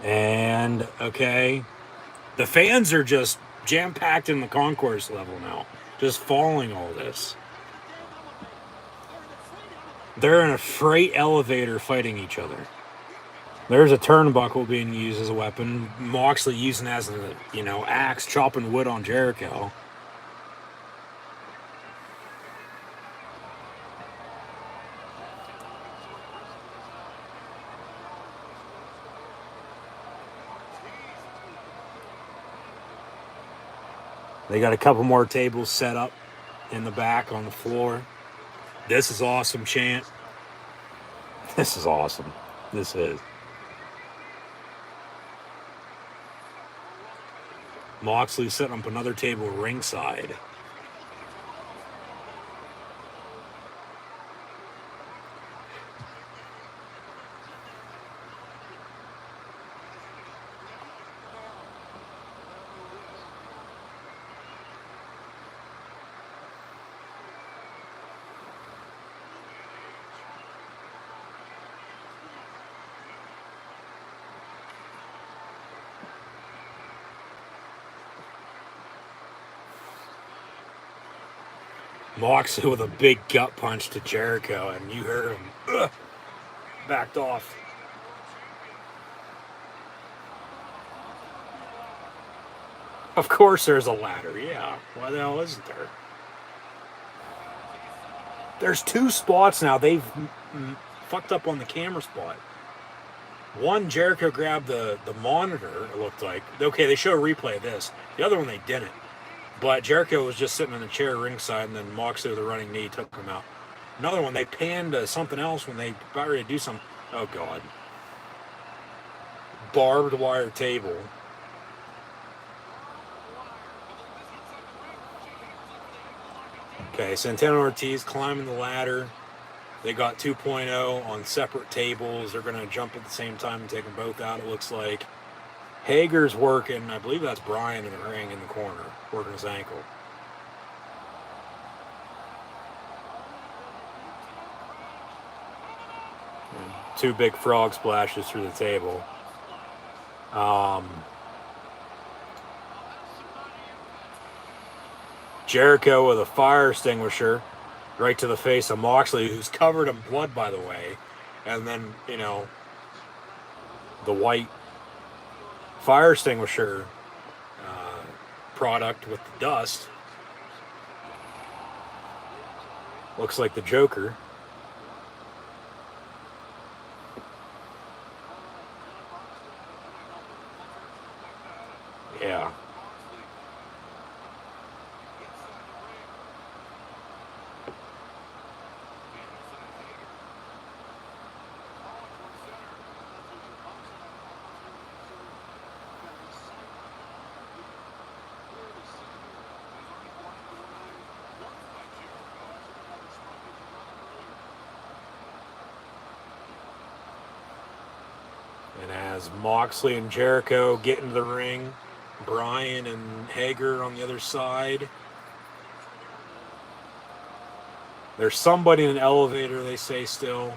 A: And okay, the fans are just jam-packed in the concourse level now, just following all this. They're in a freight elevator fighting each other. There's a turnbuckle being used as a weapon. Moxley using it as an axe, chopping wood on Jericho. They got a couple more tables set up in the back on the floor. This is awesome, chant. This is awesome. This is. Moxley setting up another table ringside. Moxley with a big gut punch to Jericho, and you heard him backed off. Of course there's a ladder, yeah. Why the hell isn't there? There's two spots now. They've fucked up on the camera spot. One, Jericho grabbed the monitor, it looked like. Okay, they show a replay of this. The other one they didn't. But Jericho was just sitting in the chair ringside, and then Moxley with a running knee took him out. Another one, they panned to something else when they got ready to do something. Oh, God. Barbed wire table. Okay, Santana Ortiz climbing the ladder. They got 2.0 on separate tables. They're going to jump at the same time and take them both out, it looks like. Hager's working. I believe that's Brian in the ring in the corner, working his ankle. And two big frog splashes through the table. Jericho with a fire extinguisher right to the face of Moxley, who's covered in blood, by the way. And then, the white fire extinguisher product with the dust. Looks like the Joker. Yeah. And As Moxley and Jericho get into the ring, Bryan and Hager on the other side. There's somebody in an elevator, they say still.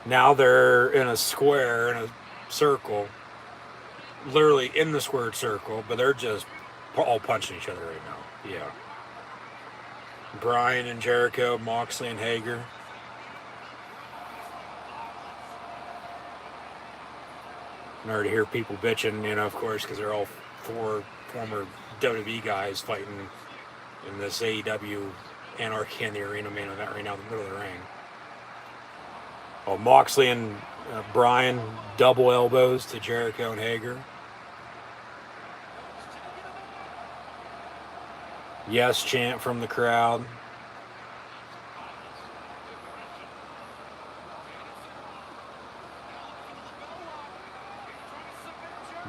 A: Now they're in a square, in a circle. Literally in the squared circle, but they're just all punching each other right now. Yeah. Bryan and Jericho, Moxley and Hager. I already hear people bitching, of course, because they're all four former WWE guys fighting in this AEW Anarchy in the Arena main event right now in the middle of the ring. Oh, Moxley and Bryan, double elbows to Jericho and Hager. Yes chant from the crowd.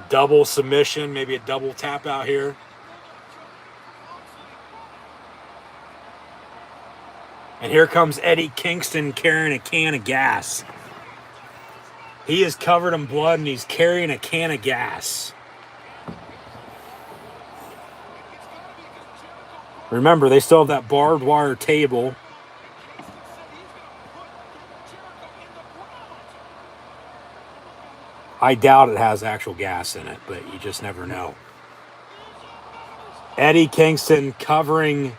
A: Double submission, maybe a double tap out here. And here comes Eddie Kingston carrying a can of gas. He is covered in blood and he's carrying a can of gas. Remember, they still have that barbed wire table. I doubt it has actual gas in it, but you just never know. Eddie Kingston covering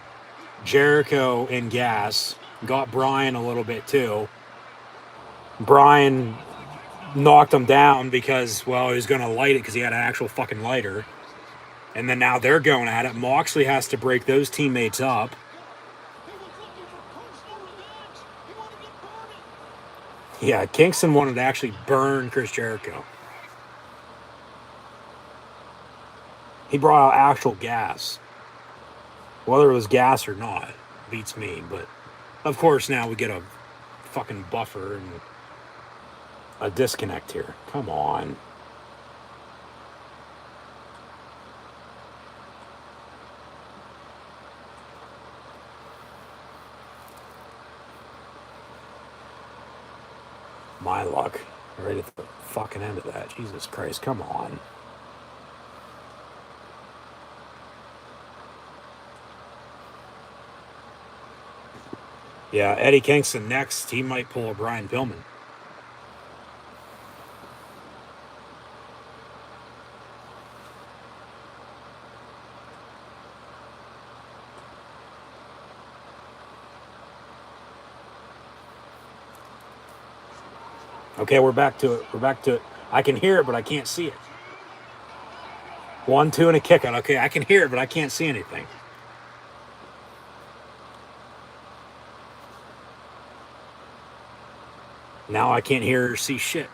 A: Jericho in gas. Got Bryan a little bit too. Bryan knocked him down because, well, he was going to light it because he had an actual fucking lighter. And then now they're going at it. Moxley has to break those teammates up. Yeah, Kingston wanted to actually burn Chris Jericho. He brought out actual gas. Whether it was gas or not, beats me. But, of course, now we get a fucking buffer and a disconnect here. Come on. My luck. Right at the fucking end of that. Jesus Christ, come on. Yeah, Eddie Kingston next. He might pull a Brian Pillman. Okay, we're back to it. We're back to it. I can hear it, but I can't see it. 1, 2, and a kick out. Okay, I can hear it, but I can't see anything. Now I can't hear or see shit.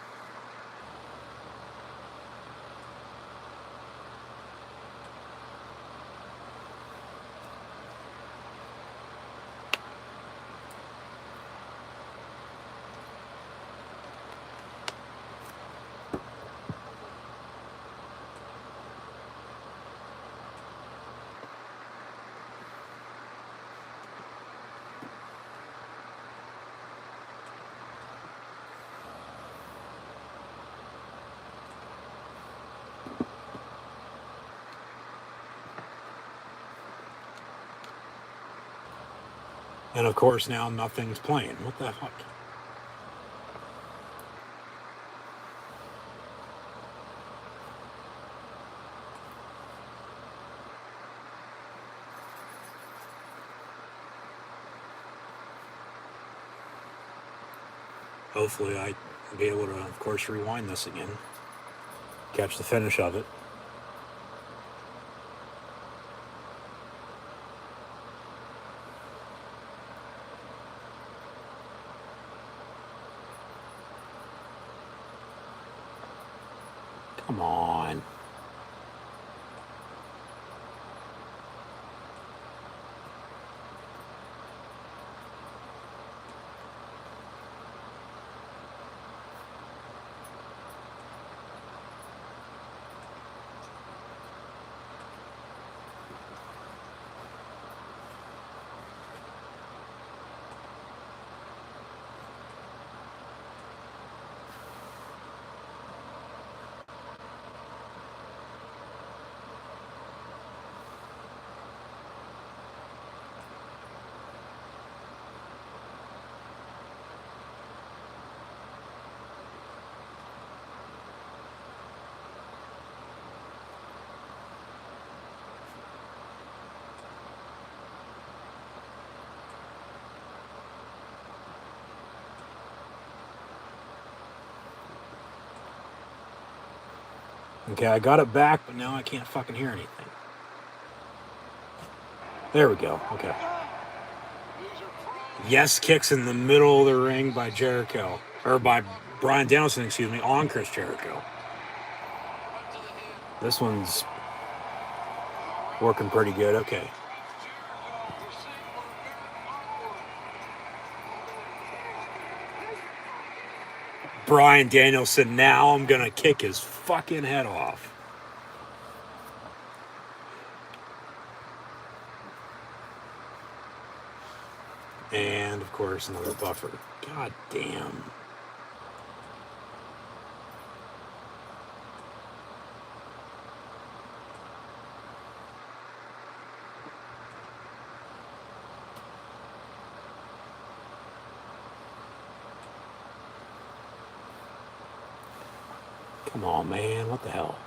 A: And of course now nothing's playing. What the fuck? Hopefully I'll be able to, of course, rewind this again. Catch the finish of it. Come on. Okay, I got it back, but now I can't fucking hear anything. There we go. Okay. Yes kicks in the middle of the ring by Jericho. Or by Brian Danielson, excuse me, on Chris Jericho. This one's working pretty good. Okay. Brian Danielson, now I'm going to kick his fucking head off. And, of course, another buffer. God damn. Come on, man. What the hell?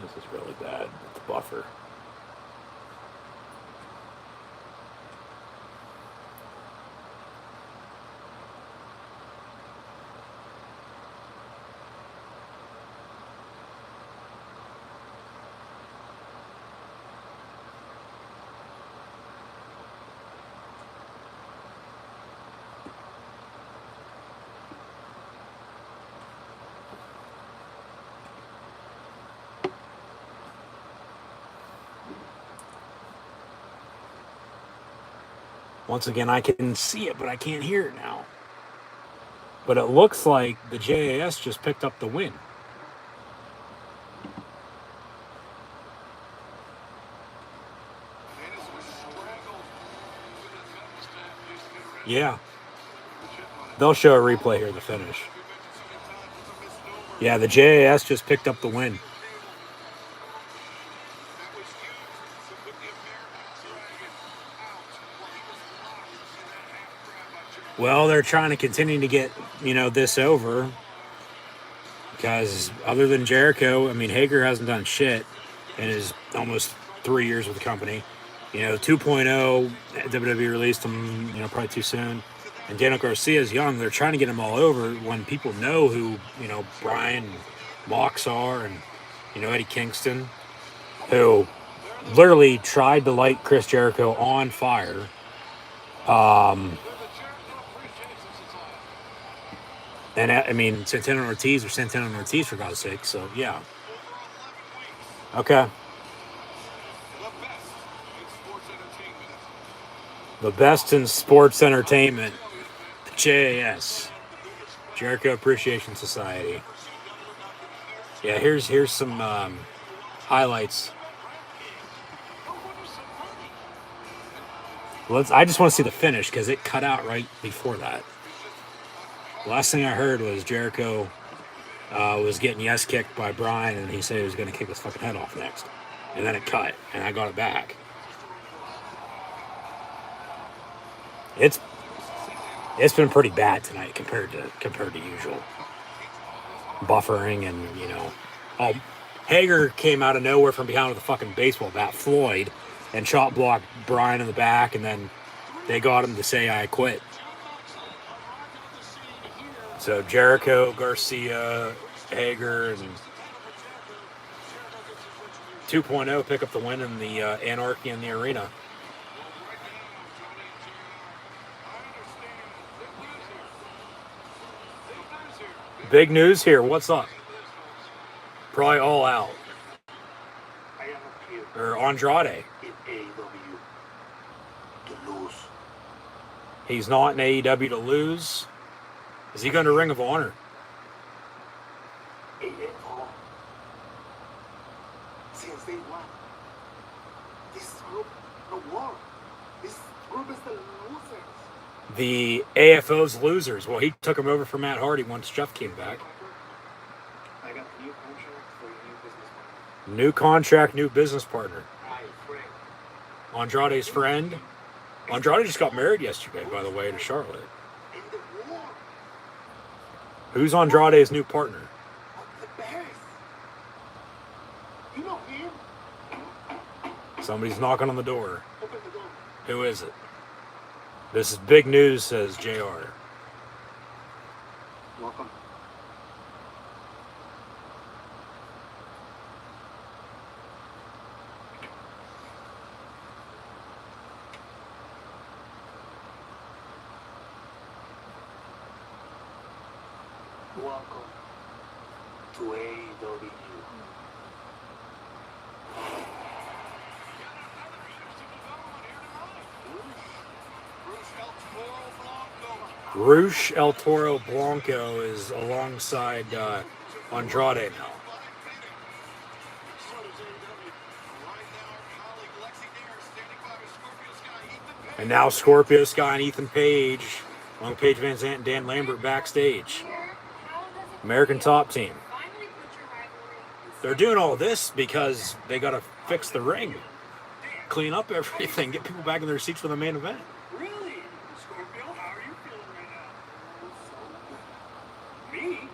A: This is really bad with the buffer. Once again, I can see it, but I can't hear it now. But it looks like the JAS just picked up the win. Yeah. They'll show a replay here, the finish. Yeah, the JAS just picked up the win. Well, they're trying to continue to get, this over. Because other than Jericho, I mean, Hager hasn't done shit in his almost 3 years with the company. 2.0, WWE released him, probably too soon. And Daniel Garcia's young. They're trying to get him all over when people know who, Brian and Mox are and, Eddie Kingston, who literally tried to light Chris Jericho on fire. And I mean, Santana and Ortiz for God's sake. So, yeah. Okay. The best in sports entertainment. The JAS. Jericho Appreciation Society. Yeah, here's some highlights. I just want to see the finish because it cut out right before that. Last thing I heard was Jericho was getting yes kicked by Brian, and he said he was going to kick his fucking head off next. And then it cut, and I got it back. It's been pretty bad tonight compared to usual. Buffering and Hager came out of nowhere from behind with a fucking baseball bat, Floyd, and chop blocked Brian in the back, and then they got him to say I quit. So Jericho, Garcia, Hager, and 2.0 pick up the win in the Anarchy in the Arena. Big news here. What's up? Probably All Out. Or Andrade. He's not in AEW to lose. Is he going to Ring of Honor?
B: Since day one, this group, the war, this group is the losers.
A: The AFO's losers. Well, he took him over for Matt Hardy once Jeff came back.
B: I got a new contract for a new business partner.
A: New contract, new business partner. Andrade's friend. Andrade just got married yesterday, by the way, to Charlotte. Who's Andrade's new partner?
B: The Bears. You know him?
A: Somebody's knocking on the door.
B: Open the door.
A: Who is it? This is big news, says JR.
B: Welcome to AEW.
A: Rush El Toro Blanco is alongside Andrade now. And now Scorpio Sky and Ethan Page, along with Paige Van Zant and Dan Lambert backstage. American Top Team. They're doing all this because they got to fix the ring, clean up everything, get people back in their seats for the main event.
B: Really? Scorpio, how are you feeling right now? Me?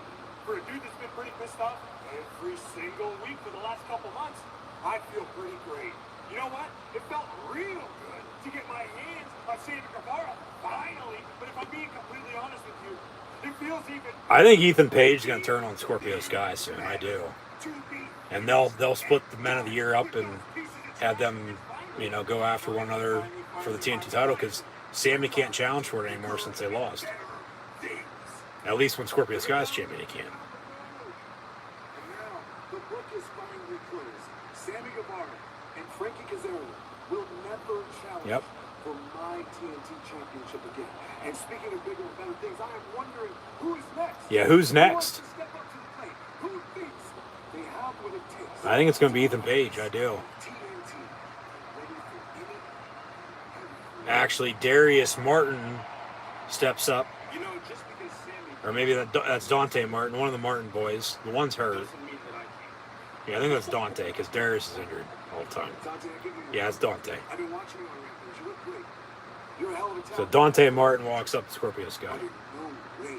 B: For a dude that's been pretty pissed off every single week for the last couple months, I feel pretty great. You know what? It felt real good to get my hands on Sammy Guevara, finally. But if I'm being completely honest with you, it feels even...
A: I think Ethan Page is going to turn on Scorpio Sky soon. I do. And they'll split the Men of the Year up and have them, go after one another for the TNT title because Sammy can't challenge for it anymore since they lost. At least when Scorpio Sky's champion, he can.
B: And now, the book is finally closed. Sammy Guevara and Frankie Kazarian will never challenge for my TNT championship again. And speaking of bigger and better things, I am wondering who is next.
A: Yeah, who's next?
B: Who wants to step up to the plate? Who thinks they have what it takes?
A: I think it's going to be Ethan Page. I do.
B: TNT, ready for any...
A: Actually, Darius Martin steps up.
B: You know, just because Sammy...
A: Or maybe that's Dante Martin, one of the Martin boys. The one's hurt.
B: doesn't mean that I can't.
A: Yeah, I think that's Dante because Darius is injured all the time.
B: Dante, I give you...
A: Yeah, it's Dante.
B: I've been watching you on Rampage. You look great. You're a hell of a talent.
A: So Dante Martin walks up to Scorpio Sky.
B: No way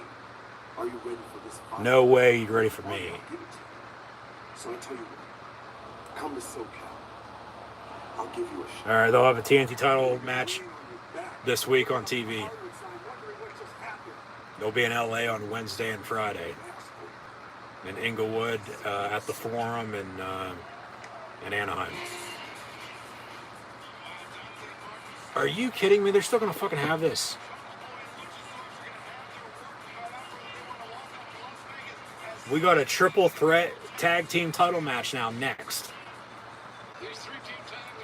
B: are you ready for this fight.
A: No way you're ready for me.
B: I'll give it to you. So I tell you what, come to SoCal. I'll give you a shot.
A: All right, they'll have a TNT title match this week on TV. They'll be in LA on Wednesday and Friday. In Inglewood, at the Forum in Anaheim. Are you kidding me? They're still going to fucking have this. We got a triple threat tag team title match now next.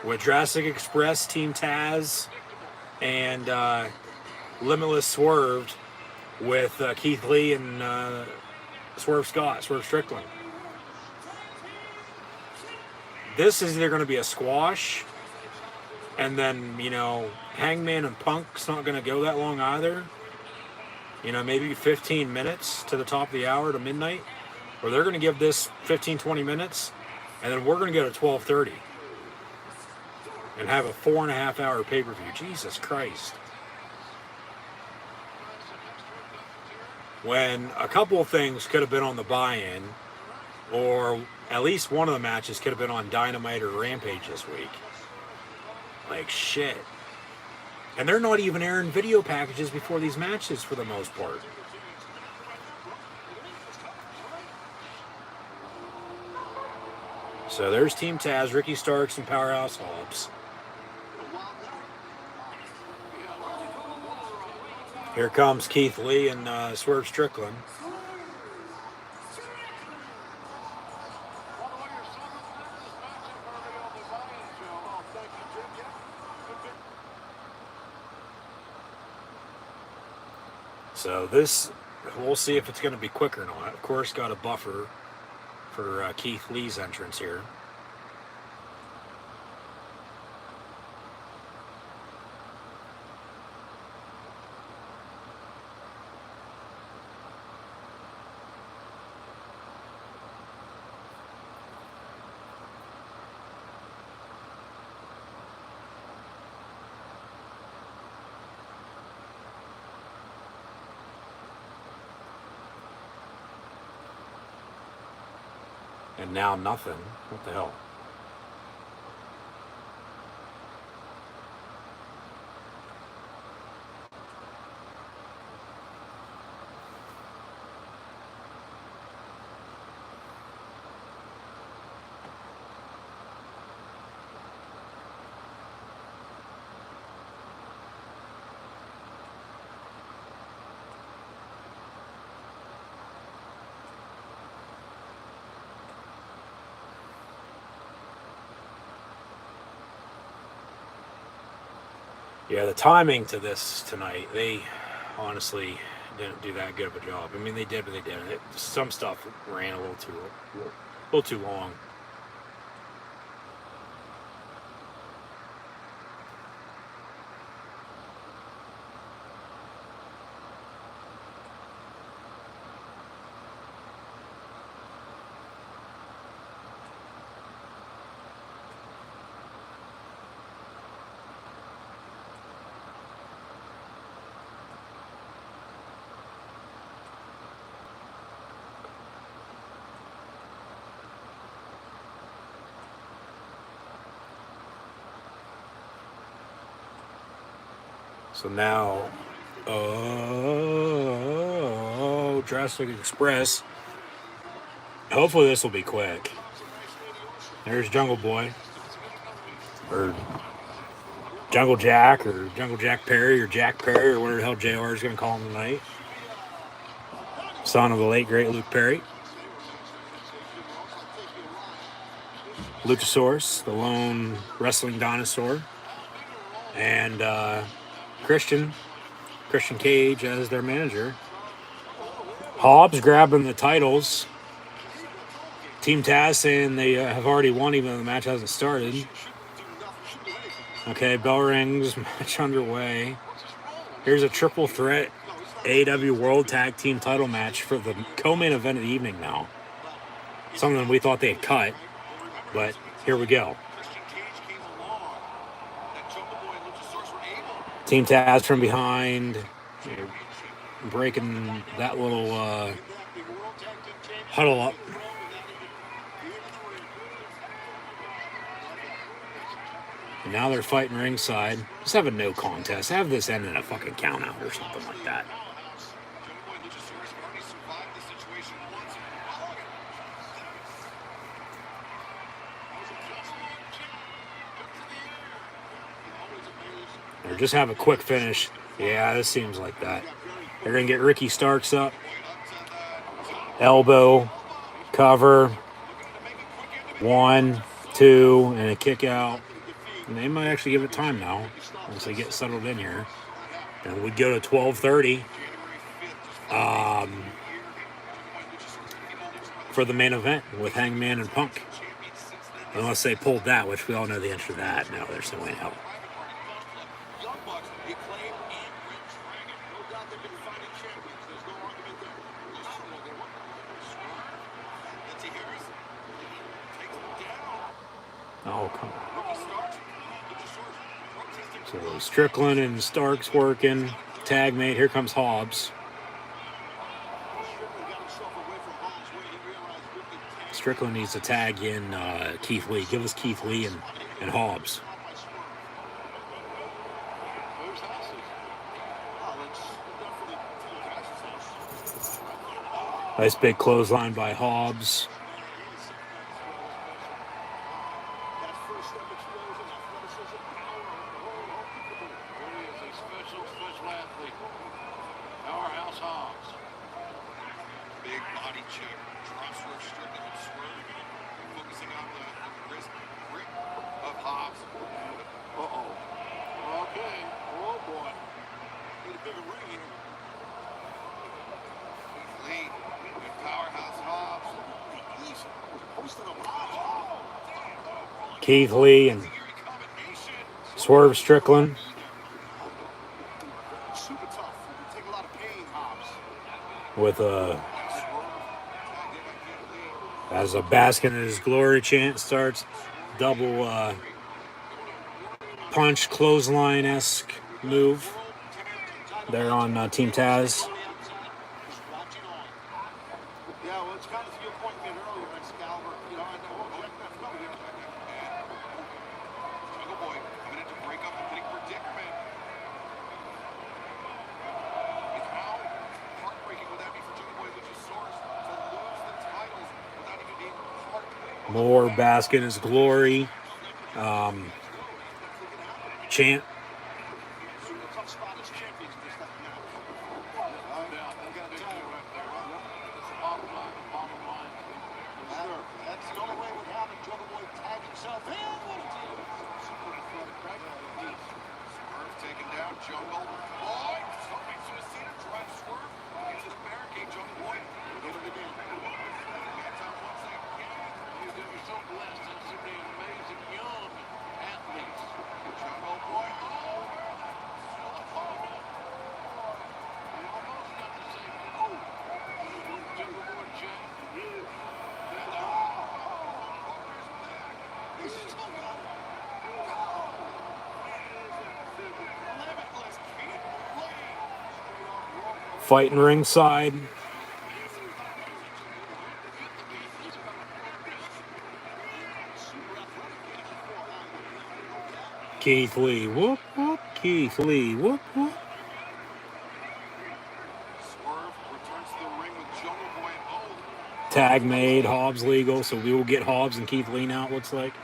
A: With Jurassic Express, Team Taz, and Limitless Swerved with Keith Lee and Swerve Strickland. This is either going to be a squash, and then, Hangman and Punk's not going to go that long either. Maybe 15 minutes to the top of the hour to midnight. Or they're going to give this 15, 20 minutes, and then we're going to go to 12:30 and have a 4.5 hour pay-per-view. Jesus Christ. When a couple of things could have been on the buy-in, or at least one of the matches could have been on Dynamite or Rampage this week. Like, shit. And they're not even airing video packages before these matches for the most part. So there's Team Taz, Ricky Starks, and Powerhouse Hobbs. Here comes Keith Lee and Swerve Strickland. So this, we'll see if it's going to be quick or not. Of course, got a buffer for Keith Lee's entrance here. And now nothing. What the hell? Yeah, the timing to this tonight, they honestly didn't do that good of a job. I mean, they did, but they didn't. Some stuff ran a little too long. So now, oh, Jurassic Express. Hopefully this will be quick. There's Jungle Boy, or Jungle Jack, or Jungle Jack Perry, or Jack Perry, or whatever the hell JR is going to call him tonight. Son of the late great Luke Perry. Luchasaurus, the lone wrestling dinosaur, and Christian Cage as their manager. Hobbs grabbing the titles. Team Taz saying they have already won even though the match hasn't started. Okay, bell rings, match underway. Here's a triple threat AEW World Tag Team title match for the co-main event of the evening now. Something we thought they had cut, but here we go. Team Taz from behind, breaking that little huddle up. And now they're fighting ringside. Just have a no contest. Have this end in a fucking count out or something like that. Or just have a quick finish. Yeah, this seems like that. They're going to get Ricky Starks up. Elbow. Cover. 1, 2, and a kick out. And they might actually give it time now once they get settled in here. And we'd go to 12:30 for the main event with Hangman and Punk. Unless they pulled that, which we all know the answer to that. No, there's no way in hell. Oh, come on. So Strickland and Starks working. Tag mate. Here comes Hobbs. Strickland needs to tag in Keith Lee. Give us Keith Lee and Hobbs. Nice big clothesline by Hobbs. Keith Lee and Swerve Strickland. With as a basking in his glory chant starts, double punch clothesline-esque move there on Team Taz. More bask in his glory chant. Fighting ringside. Keith Lee, whoop, whoop. Keith Lee, whoop, whoop. Tag made, Hobbs legal, so we will get Hobbs and Keith Lee now, it looks like.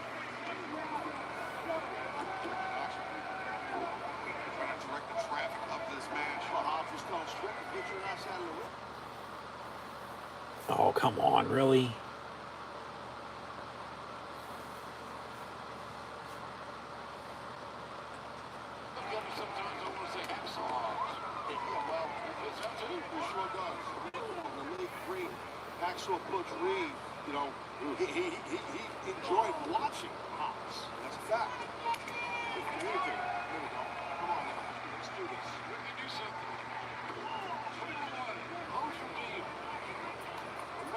A: Oh, come on, really?
C: Actual Butch Reed, you know, he enjoyed watching Hobbs. That's a fact. Here we go. Come on now. Let's do this. We can do something.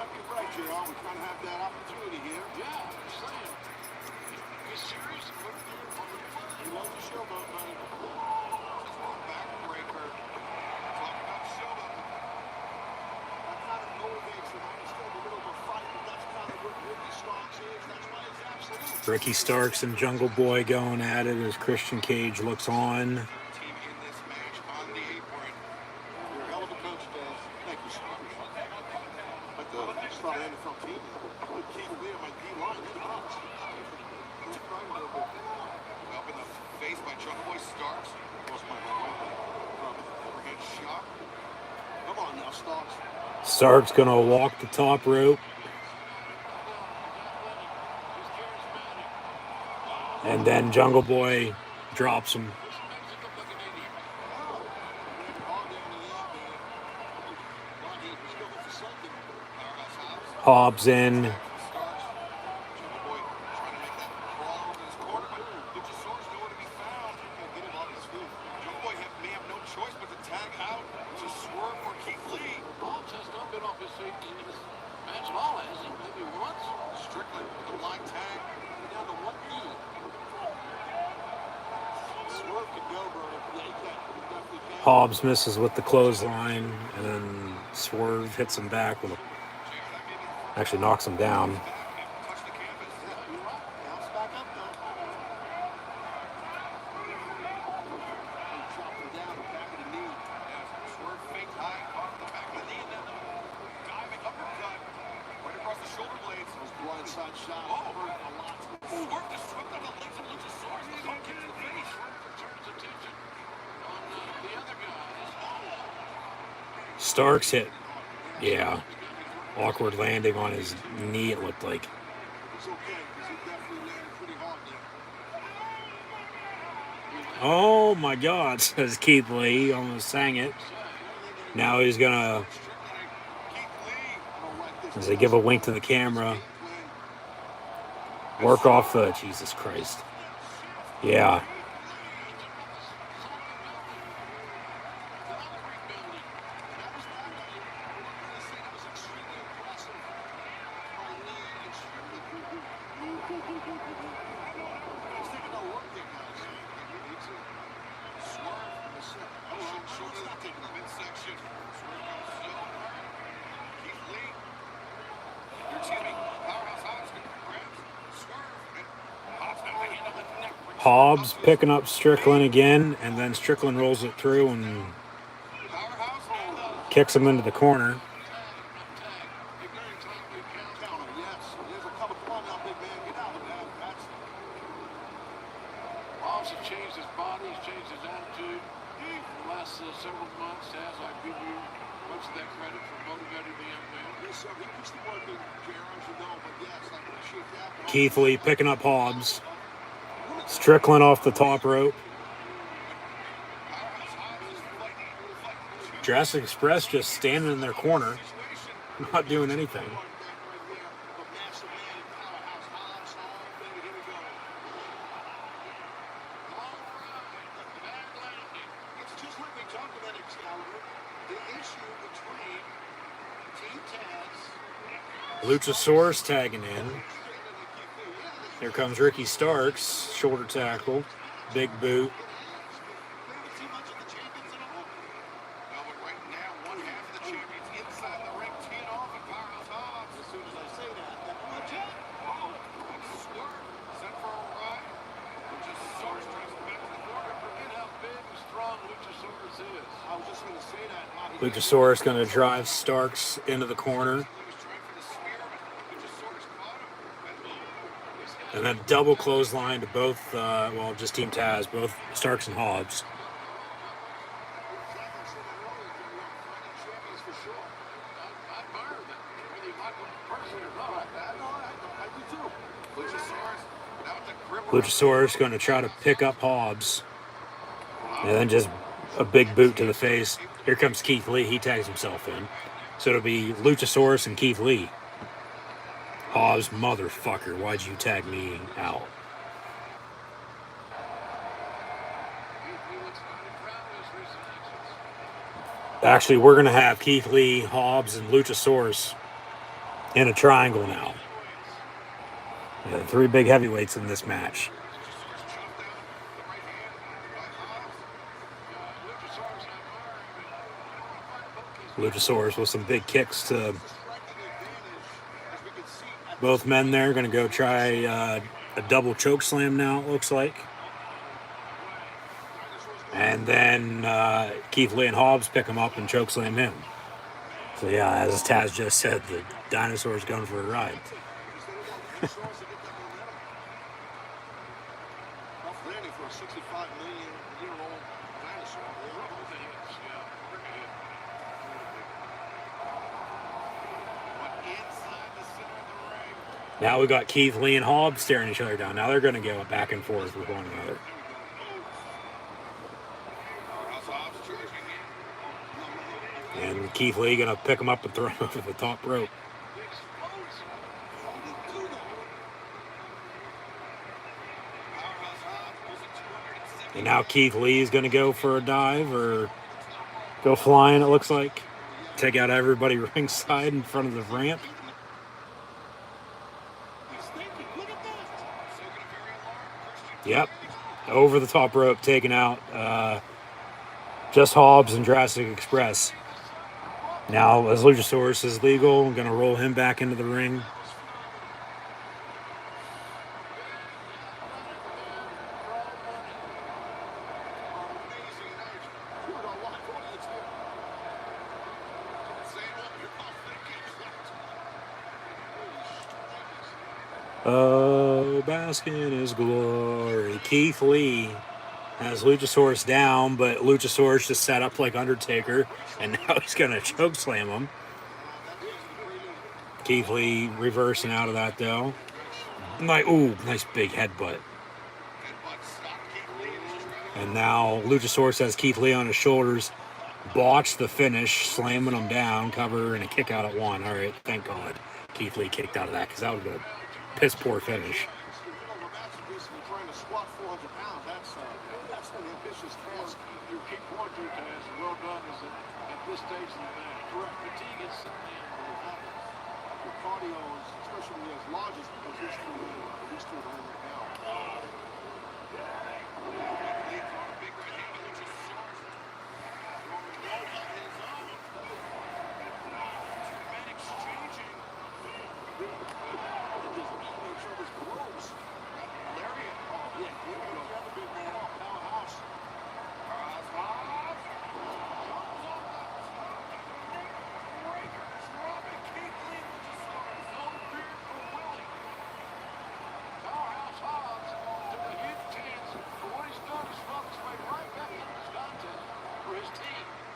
C: You're right, JR. We're trying to have that opportunity here. Yeah, I'm saying. You serious? You love the show, buddy. Backbreaker. Talk about showboat. That kind of motivates him. I understand a little bit of fight, but that's kind of what Ricky Starks is. That's why he's absolute.
A: Ricky Starks and Jungle Boy going at it as Christian Cage looks on.
C: Team in this match on the apron. You're a hell of a coach, Dad. Thank you, Starks. But the start NFL team, with Keith Lee on my D-line, it's Hobbs. Up in the face by Jungle Boy Starks. Lost my overhead shot. Come on now, Starks.
A: Starks gonna walk the top rope. And then Jungle Boy drops him. Hobbs in. Hobbs misses with the clothesline, and then Swerve hits him back with a... Actually knocks him down. Starks hit, yeah, awkward landing on his knee, it looked like. Oh my God, says Keith Lee. He almost sang it. Now he's gonna, as they give a wink to the camera, work off the, Jesus Christ. Yeah. Hobbs picking up Strickland again, and then Strickland rolls it through and kicks him into the corner.
C: Hobbs has changed his body, he's changed his attitude in the last several months. As I give you much of that credit for motivating the young man. Yes, sir. He puts the work in, as you know, but yes, I appreciate that.
A: Keith Lee picking up Hobbs. Strickland off the top rope. Jurassic Express just standing in their corner, not doing anything. Luchasaurus tagging in. Here comes Ricky Starks, shoulder tackle, big boot. Luchasaurus going to drive Starks into the corner. And then double clothesline to both, just Team Taz, both Starks and Hobbs. Luchasaurus going to try to pick up Hobbs. And then just a big boot to the face. Here comes Keith Lee. He tags himself in. So it'll be Luchasaurus and Keith Lee. Hobbs, motherfucker, why'd you tag me out? Actually, we're going to have Keith Lee, Hobbs, and Luchasaurus in a triangle now. Yeah, 3 big heavyweights in this match. Luchasaurus with some big kicks to both men there. Going to go try a double choke slam now, it looks like. And then Keith Lee and Hobbs pick him up and choke slam him. So yeah, as Taz just said, the dinosaur's going for a ride. Now we got Keith Lee and Hobbs staring each other down. Now they're going to go back and forth with one another. And Keith Lee going to pick him up and throw him over the top rope. And now Keith Lee is going to go for a dive or go flying, it looks like. Take out everybody ringside in front of the ramp. Yep, over the top rope, taking out just Hobbs and Jurassic Express. Now, as Luchasaurus is legal, I'm going to roll him back into the ring. Oh, bask in his glory. Keith Lee has Luchasaurus down, but Luchasaurus just set up like Undertaker, and now he's going to choke slam him. Keith Lee reversing out of that, though. Nice big headbutt. And now Luchasaurus has Keith Lee on his shoulders. Botched the finish, slamming him down, cover, and a kick out at 1. All right, thank God Keith Lee kicked out of that, because that would have been a piss poor finish.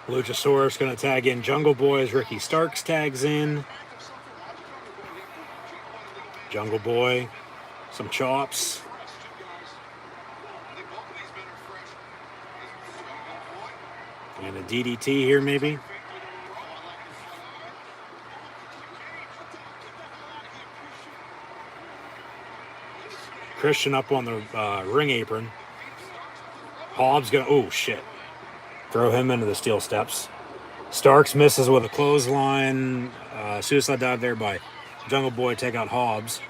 A: Luchasaurus going to tag in Jungle Boy as Ricky Starks tags in. Jungle Boy, some chops. And a DDT here maybe. Christian up on the ring apron. Hobbs going to, oh shit. Throw him into the steel steps. Starks misses with a clothesline. Suicide dive there by Jungle Boy. Take out Hobbs.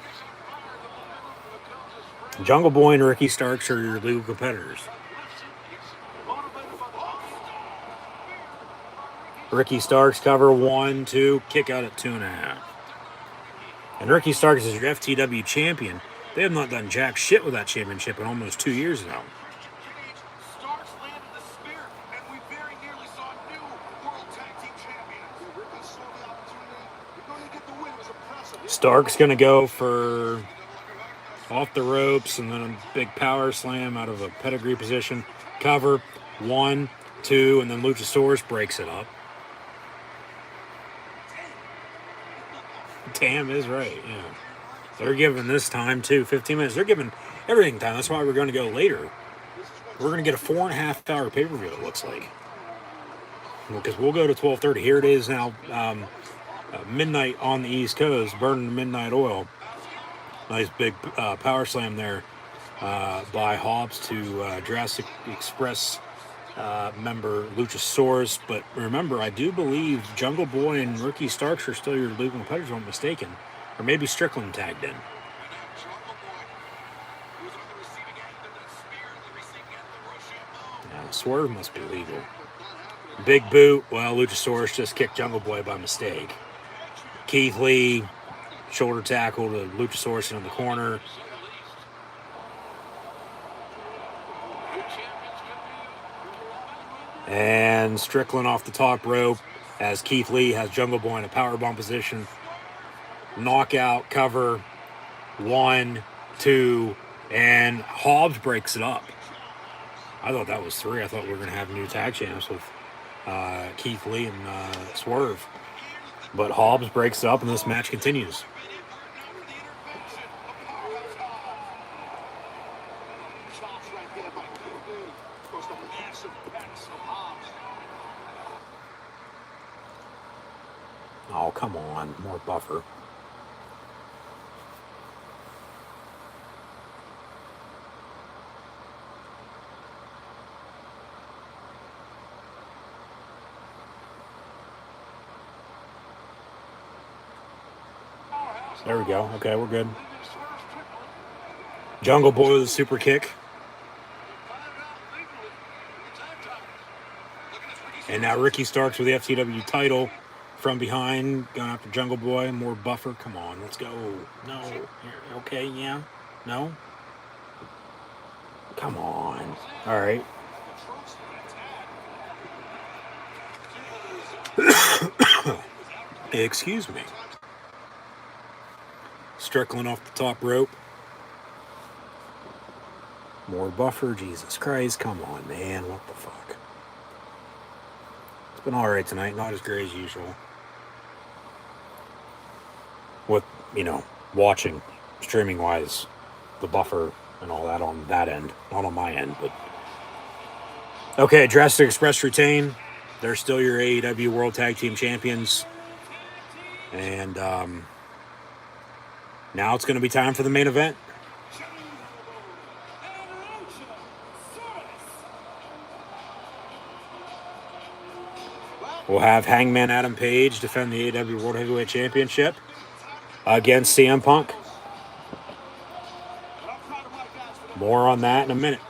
A: Jungle Boy and Ricky Starks are your legal competitors. Ricky Starks cover 1, 2, kick out at 2.5. And Ricky Starks is your FTW champion. They have not done jack shit with that championship in almost 2 years now.
C: Starks landed the spear, and we very nearly saw new World Tag Team Champions. Ricky saw the opportunity. You're going to get the win. It was impressive.
A: Starks going to go for off the ropes and then a big power slam out of a pedigree position. Cover 1, 2, and then Luchasaurus breaks it up. Tam is right, yeah. They're giving this time too, 15 minutes. They're giving everything time. That's why we're going to go later. We're going to get a 4.5 hour pay-per-view, it looks like. Because we'll go to 12:30. Here it is now, midnight on the East Coast, burning the midnight oil. Nice big power slam there by Hobbs to Jurassic Express member Luchasaurus. But remember, I do believe Jungle Boy and Ricky Starks are still your legal competitors, if I'm mistaken. Or maybe Strickland tagged in. Yeah, Swerve must be legal. Big boot. Well, Luchasaurus just kicked Jungle Boy by mistake. Keith Lee, shoulder tackle to Luchasaurus in the corner. And Strickland off the top rope as Keith Lee has Jungle Boy in a powerbomb position. Knockout, cover, 1, 2, and Hobbs breaks it up. I thought that was 3. I thought we were going to have new tag champs with Keith Lee and Swerve. But Hobbs breaks it up and this match continues. Oh, come on. More buffer. There we go. Okay, we're good. Jungle Boy with a super kick. And now Ricky Starks with the FTW title from behind, going after Jungle Boy. More buffer. Come on, let's go. No. Okay, yeah. No. Come on. All right. Excuse me. Strickland off the top rope. More buffer. Jesus Christ. Come on, man. What the fuck? It's been alright tonight. Not as great as usual. With, watching, streaming-wise, the buffer and all that on that end. Not on my end, but... Okay, Jurassic Express retain. They're still your AEW World Tag Team Champions. And, now it's going to be time for the main event. We'll have Hangman Adam Page defend the AEW World Heavyweight Championship against CM Punk. More on that in a minute.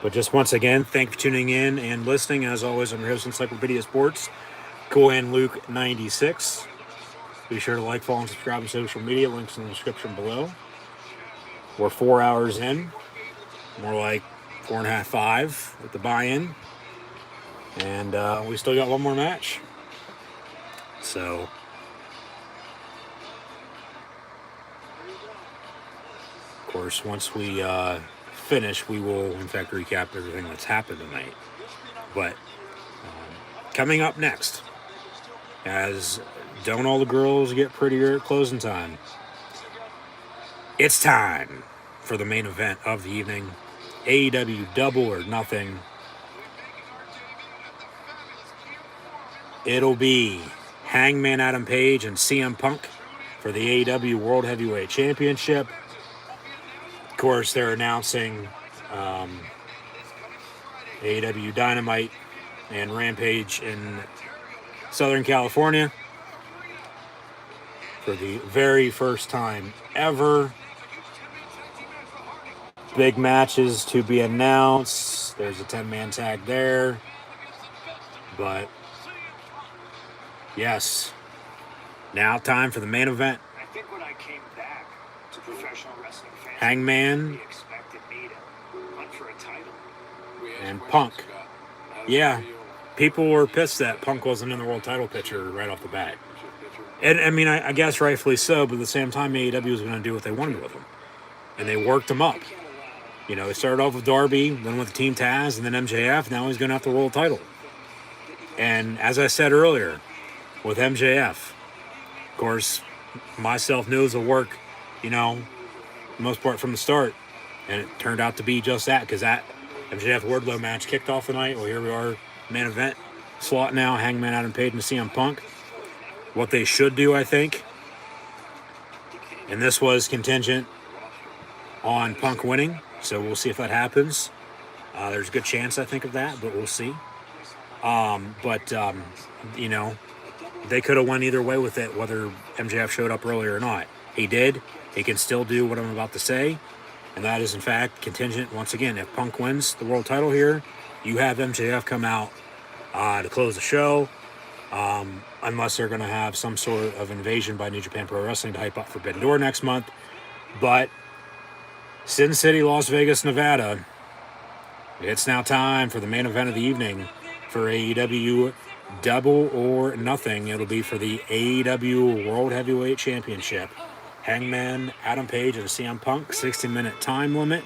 A: But just once again, thank you for tuning in and listening. As always, I'm your host, Encyclopedia Sports, Cool and Luke 96. Be sure to like, follow, and subscribe on social media. Links in the description below. We're 4 hours in. More like 4.5, 5 with the buy-in. And we still got one more match. So, of course, once we finish, we will, in fact, recap everything that's happened tonight. But coming up next, as don't all the girls get prettier at closing time, it's time for the main event of the evening. AEW Double or Nothing. It'll be Hangman Adam Page and CM Punk for the AEW World Heavyweight Championship. Of course, they're announcing AEW Dynamite and Rampage in Southern California for the very first time ever. Big matches to be announced. There's a 10-man tag there. But, yes, now time for the main event.
B: I think when I came back to professional wrestling fans,
A: Hangman
B: they expected me to hunt for a title.
A: and Punk. Yeah, people were pissed that Punk wasn't in the world title picture right off the bat. And, I mean, I guess rightfully so, but at the same time, AEW was going to do what they wanted with him. And they worked him up. You know, they started off with Darby, then with Team Taz, and then MJF. Now he's going to have the world title. And as I said earlier, with MJF, of course, myself knows the work, you know, most part from the start. And it turned out to be just that, because that MJF Wardlow match kicked off the night. Well, here we are, main event slot now, Hangman Adam Page and CM Punk. What they should do, I think, and this was contingent on Punk winning, so we'll see if that happens. There's a good chance, I think, of that, but we'll see. You know, they could have won either way with it, whether MJF showed up early or not. He did. He can still do what I'm about to say, and that is, in fact, contingent. Once again, if Punk wins the world title here, you have MJF come out to close the show, unless they're going to have some sort of invasion by New Japan Pro Wrestling to hype up Forbidden Door next month. But Sin City, Las Vegas, Nevada, it's now time for the main event of the evening for AEW Double or Nothing. It'll be for the AEW World Heavyweight Championship. Hangman Adam Page and CM Punk, 60-minute time limit.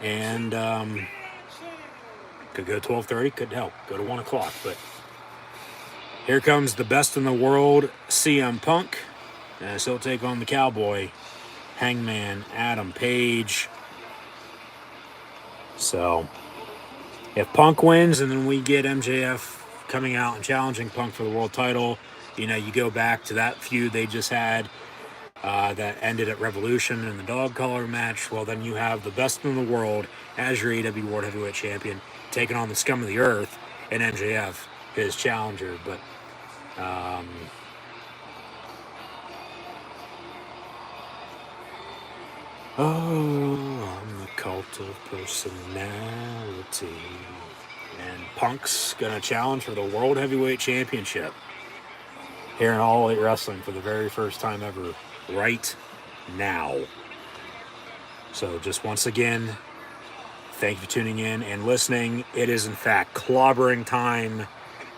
A: And could go 12:30, could help. Go to 1 o'clock. But here comes the best in the world, CM Punk. As he'll take on the Cowboy, Hangman Adam Page. So, if Punk wins and then we get MJF coming out and challenging Punk for the world title, you know, you go back to that feud they just had that ended at Revolution in the dog collar match. Well, then you have the best in the world as your AEW World Heavyweight Champion taking on the scum of the earth and MJF, his challenger. But I'm the cult of personality. And Punk's going to challenge for the World Heavyweight Championship here in All Elite Wrestling for the very first time ever, right now. So just once again, thank you for tuning in and listening. It is, in fact, clobbering time.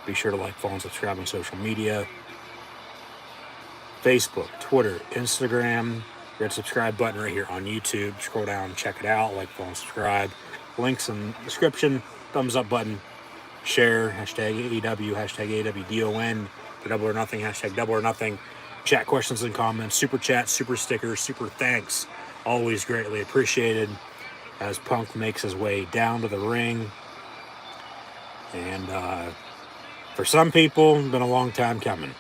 A: Be sure to like, follow, and subscribe on social media. Facebook, Twitter, Instagram. Red subscribe button right here on YouTube. Scroll down, check it out. Like, follow, and subscribe. Links in the description. Thumbs up button. Share. Hashtag AEW. Hashtag AEWDON. The Double or Nothing. Hashtag Double or Nothing. Chat questions and comments. Super chat, super stickers, super thanks. Always greatly appreciated as Punk makes his way down to the ring. And for some people, it's been a long time coming.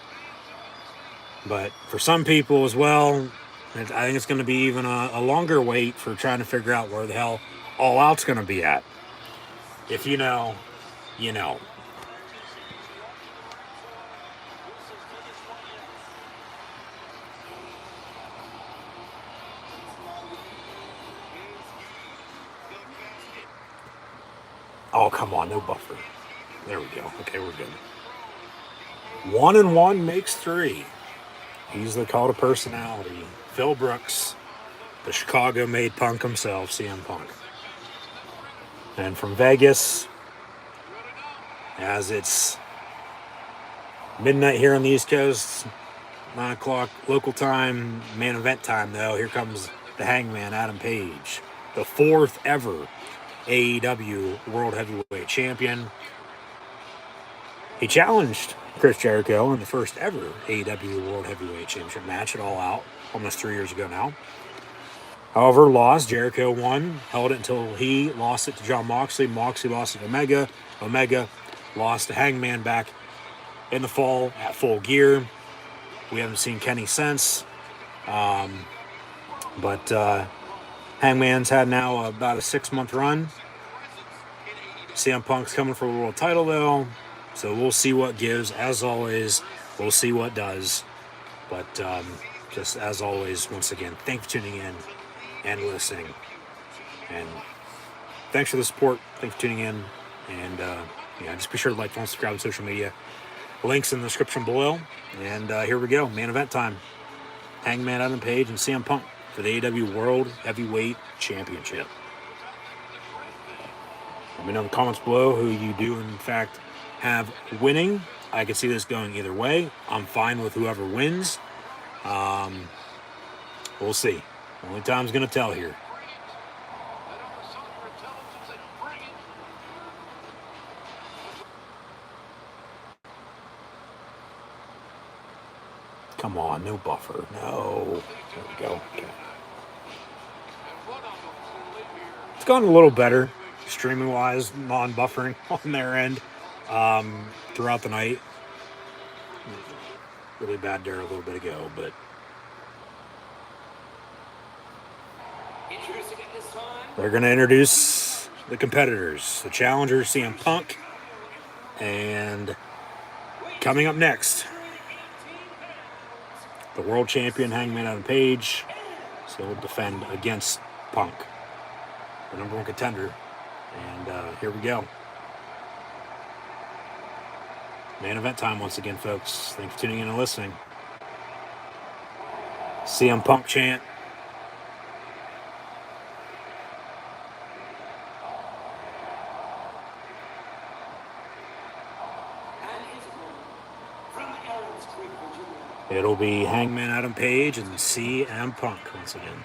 A: But for some people as well, I think it's going to be even a longer wait for trying to figure out where the hell All Out's going to be at. If you know, you know. Oh, come on, no buffer. There we go. Okay, we're good. 1 and 1 makes 3. He's the call to personality. Phil Brooks, the Chicago-made Punk himself, CM Punk. And from Vegas, as it's midnight here on the East Coast, 9 o'clock local time, main event time though, here comes the Hangman, Adam Page, the 4th ever AEW World Heavyweight Champion. He challenged Chris Jericho in the first ever AEW World Heavyweight Championship match at All Out, almost 3 years ago now. However, lost. Jericho won, held it until he lost it to Jon Moxley. Moxley lost it to Omega. Omega lost to Hangman back in the fall at Full Gear. We haven't seen Kenny since. But Hangman's had now about a 6-month run. CM Punk's coming for a world title, though. So we'll see what gives. As always, we'll see what does. But just as always, once again, thanks for tuning in and listening. And thanks for the support. Thanks for tuning in. And just be sure to like, follow, subscribe on social media. Links in the description below. And here we go. Main event time. Hangman Adam Page and CM Punk for the AEW World Heavyweight Championship. Let me know in the comments below who you do, in fact, have winning. I could see this going either way. I'm fine with whoever wins. We'll see. Only time's going to tell here. Come on, no buffer. No. There we go. Okay. It's gone a little better, streaming-wise, non-buffering on their end throughout the night. Really bad there a little bit ago, but... They're going to introduce the competitors, the challenger, CM Punk, and coming up next, the world champion, Hangman Adam Page. So he'll defend against Punk, the number one contender. And here we go. Main event time once again, folks. Thanks for tuning in and listening. CM Punk chant. It'll be Hangman Adam Page and CM Punk once again.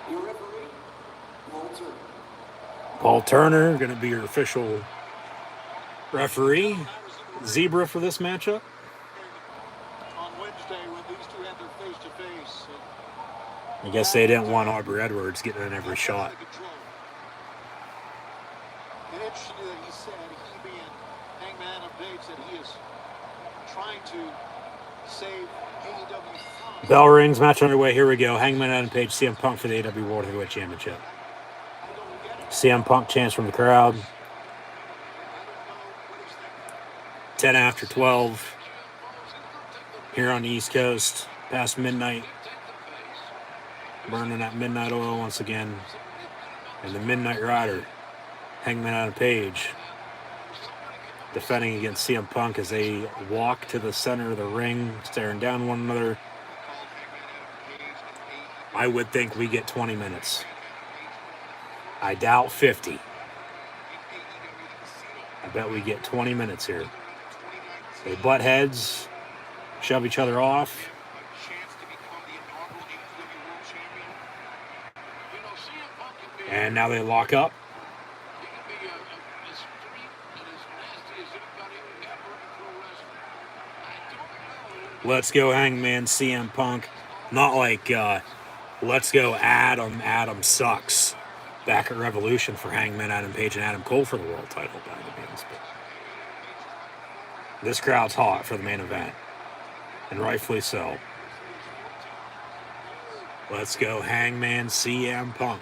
B: Your referee, Paul Turner.
A: Paul Turner going to be your official referee. Zebra for this matchup.
C: On Wednesday, when these two had their face-to-face,
A: I guess they didn't want Aubrey Edwards getting in every shot.
C: And interestingly, that he said, he being Hangman Adam Page, that he is trying to save AEW.
A: Bell rings, match underway. Here we go. Hangman Adam Page, CM Punk for the AEW World Heavyweight Championship. CM Punk chants from the crowd. 10 after 12 here on the East Coast, past midnight. Burning that midnight oil once again. And the Midnight Rider, Hangman Adam Page, defending against CM Punk as they walk to the center of the ring, staring down one another. I would think we get 20 minutes. I doubt 50. I bet we get 20 minutes here. They butt heads, shove each other off. And now they lock up. Let's go Hangman, CM Punk. Not like let's go Adam sucks. Back at Revolution for Hangman Adam Page and Adam Cole for the world title. By the means, but this crowd's hot for the main event, and rightfully so. Let's go Hangman, CM Punk.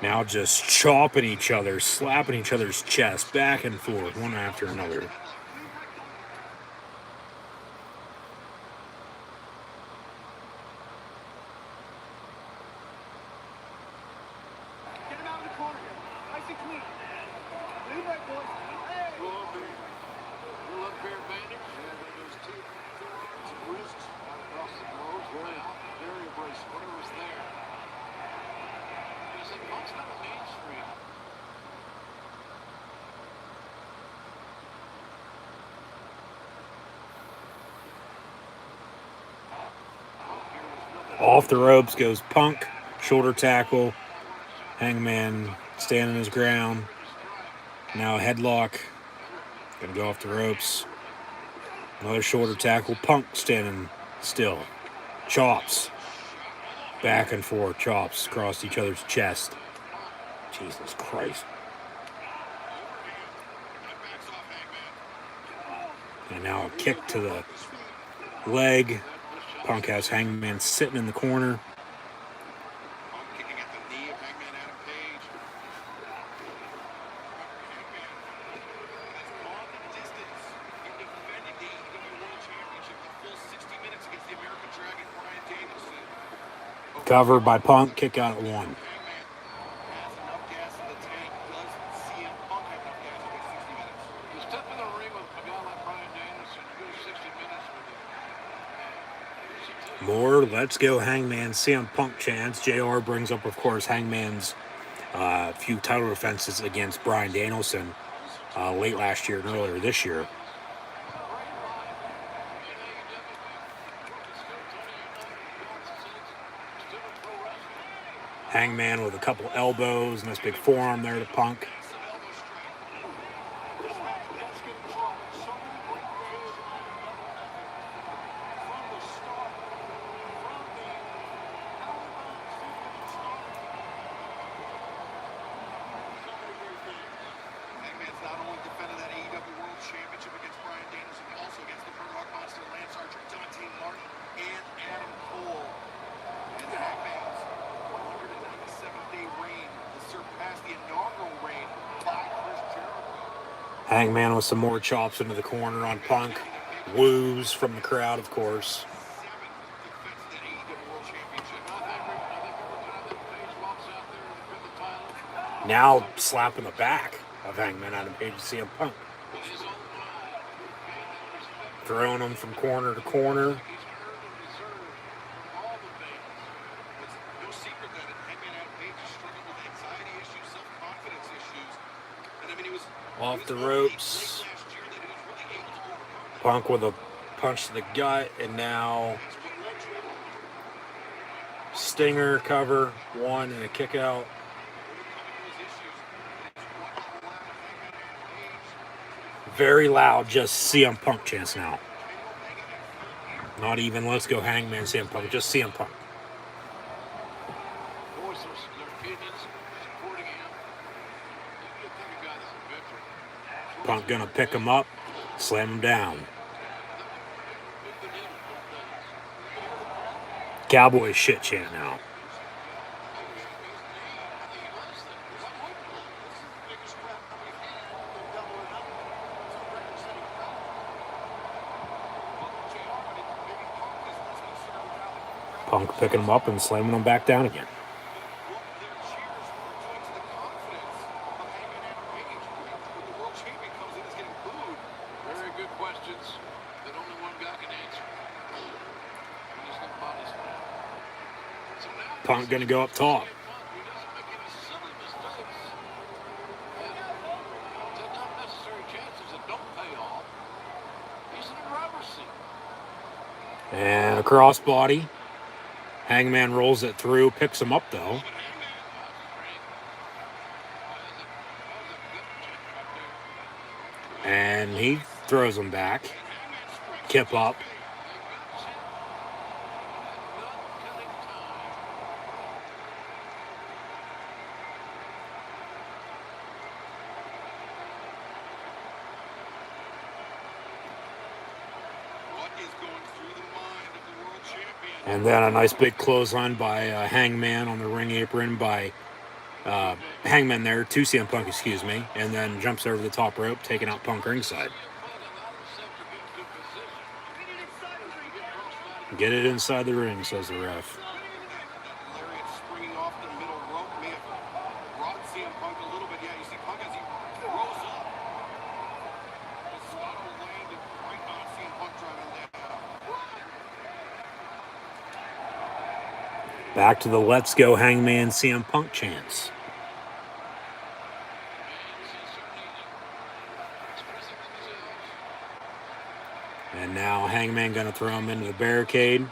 A: Now just chopping each other, slapping each other's chest back and forth, one after another.
B: Get him out of the corner. Nice and clean. Lead right, boys. Hey!
C: bear bandage. Yeah, those two wrists across the nose. Very abrasive. Whatever was there. He said, Punk's not a mainstream.
A: Off the ropes goes Punk, shoulder tackle. Hangman standing his ground. Now a headlock. Gonna go off the ropes. Another shoulder tackle. Punk standing still. Chops. Back and forth. Chops across each other's chest. Jesus Christ. And now a kick to the leg. Punk has Hangman sitting in the corner.
C: Punk kicking at the knee of Hangman Adam Page. Has gone the distance in defending the AEW World Championship the full 60 minutes against the American Dragon Bryan Danielson.
A: Covered by Punk. Kick out at 1.
C: Hangman has enough gas in the tank. Does CM Punk have enough gas to go 60 minutes? You step in the ring with a guy like Bryan Danielson, you go 60 minutes with him.
A: More Let's Go Hangman CM Punk chants. JR brings up, of course, Hangman's few title defenses against Bryan Danielson late last year and earlier this year. Hangman with a couple elbows, nice big forearm there to Punk.
C: Hangman's not only defended that AEW World Championship against Bryan Danielson, but also against the Murdoch Monster, Lance Archer, Dante Martin, and Adam Cole. And Hangman's 197-day reign has surpassed the inaugural reign by Chris Jericho.
A: Hangman with some more chops into the corner on Punk. Woos from the crowd, of course.
C: 7th defense of that AEW World Championship. I think every time that Page walks out there and defend the title,
A: Now slapping the back of Hangman Adam Page to CM Punk.
C: with his own mind, gain that respect.
A: Throwing him from corner to corner.
C: He's earned and deserved from all the fans. It's no secret that Hangman Adam Page has struggled with anxiety issues, self-confidence issues. And I mean, he was
A: Off the
C: only
A: ropes.
C: late last year that he was really able to overcome that.
A: Punk with a punch to the gut, and now Stinger cover, 1 and a kick out. Very loud, just CM Punk chants now. Not even Let's Go Hangman CM Punk, just CM Punk.
C: Voices their opinions, supporting him. You think a guy that's a veteran.
A: Punk gonna pick him up, slam him down. Cowboy shit chant now. Punk picking him up and slamming him back down again.
C: Very good questions that only one guy can answer. He just got body slam. So now
A: Punk gonna go up top.
C: Punk, who doesn't make any silly mistakes and take unnecessary chances that don't pay off. He's in the driver's seat.
A: And a crossbody. Hangman rolls it through, picks him up though. And he throws him back. Kip up.
C: What is going through the mind of the world champion?
A: And then a nice big clothesline by Hangman on the ring apron by Hangman there to CM Punk, excuse me. And then jumps over the top rope, taking out Punk ringside. Get it inside the ring, says the ref.
C: Lariat springing off the middle rope may have brought CM Punk a little bit. Yeah, you see Punk as he rolls up. His Scotto landed
A: Back to the Let's Go Hangman CM Punk chants. And now Hangman going to throw him into the barricade.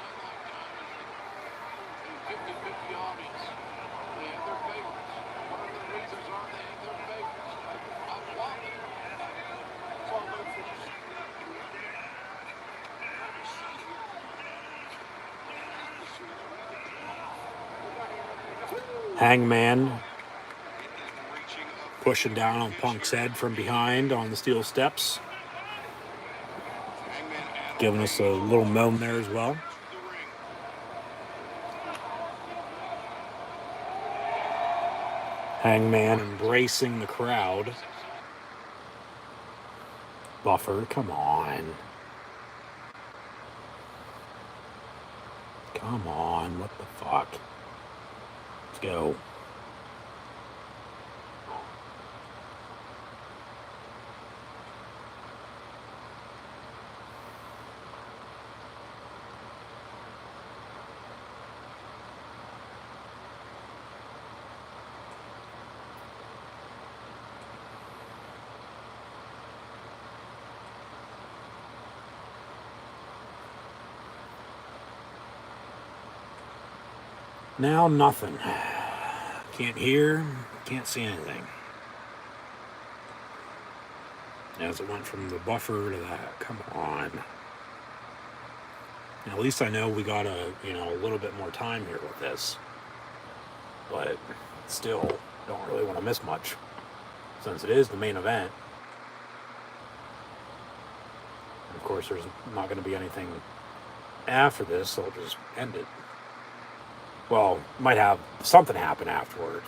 A: Hangman pushing down on Punk's head from behind on the steel steps. Giving us a little moan there as well. Hangman embracing the crowd. Buffer, come on. Come on, what the fuck? Let's go. Now nothing. Can't hear, can't see anything. As it went from the buffer to that, come on. And at least I know we got a little bit more time here with this. But still, don't really want to miss much since it is the main event. And of course, there's not going to be anything after this, so I'll just end it. Well, might have something happen afterwards.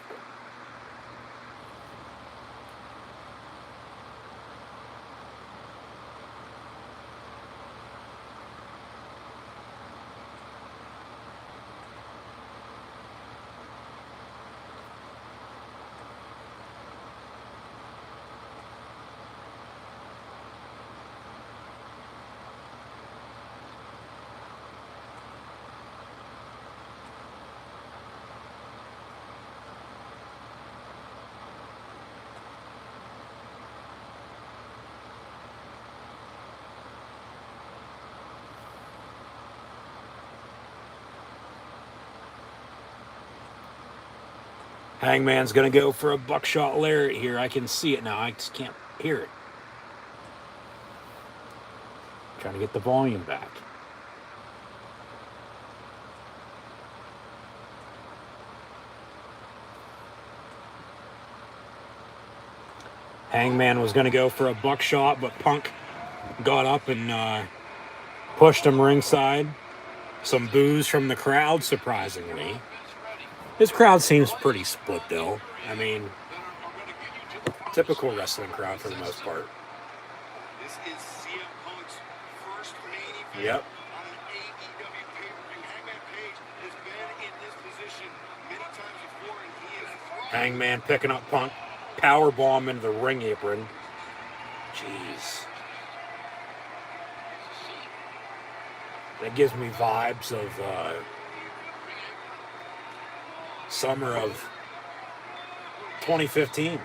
A: Hangman's going to go for a buckshot lariat here. I can see it now. I just can't hear it. Trying to get the volume back. Hangman was going to go for a buckshot, but Punk got up and pushed him ringside. Some boos from the crowd, surprisingly. This crowd seems pretty split, though. I mean, typical wrestling crowd for the most part.
B: This is CM Punk's first main event
A: Yep.
B: on an AEW pay-per-view. Hangman Page has been in this position many times before, and he is
A: Hangman picking up Punk, power bomb into the ring apron. Jeez. That gives me vibes of summer of 2015.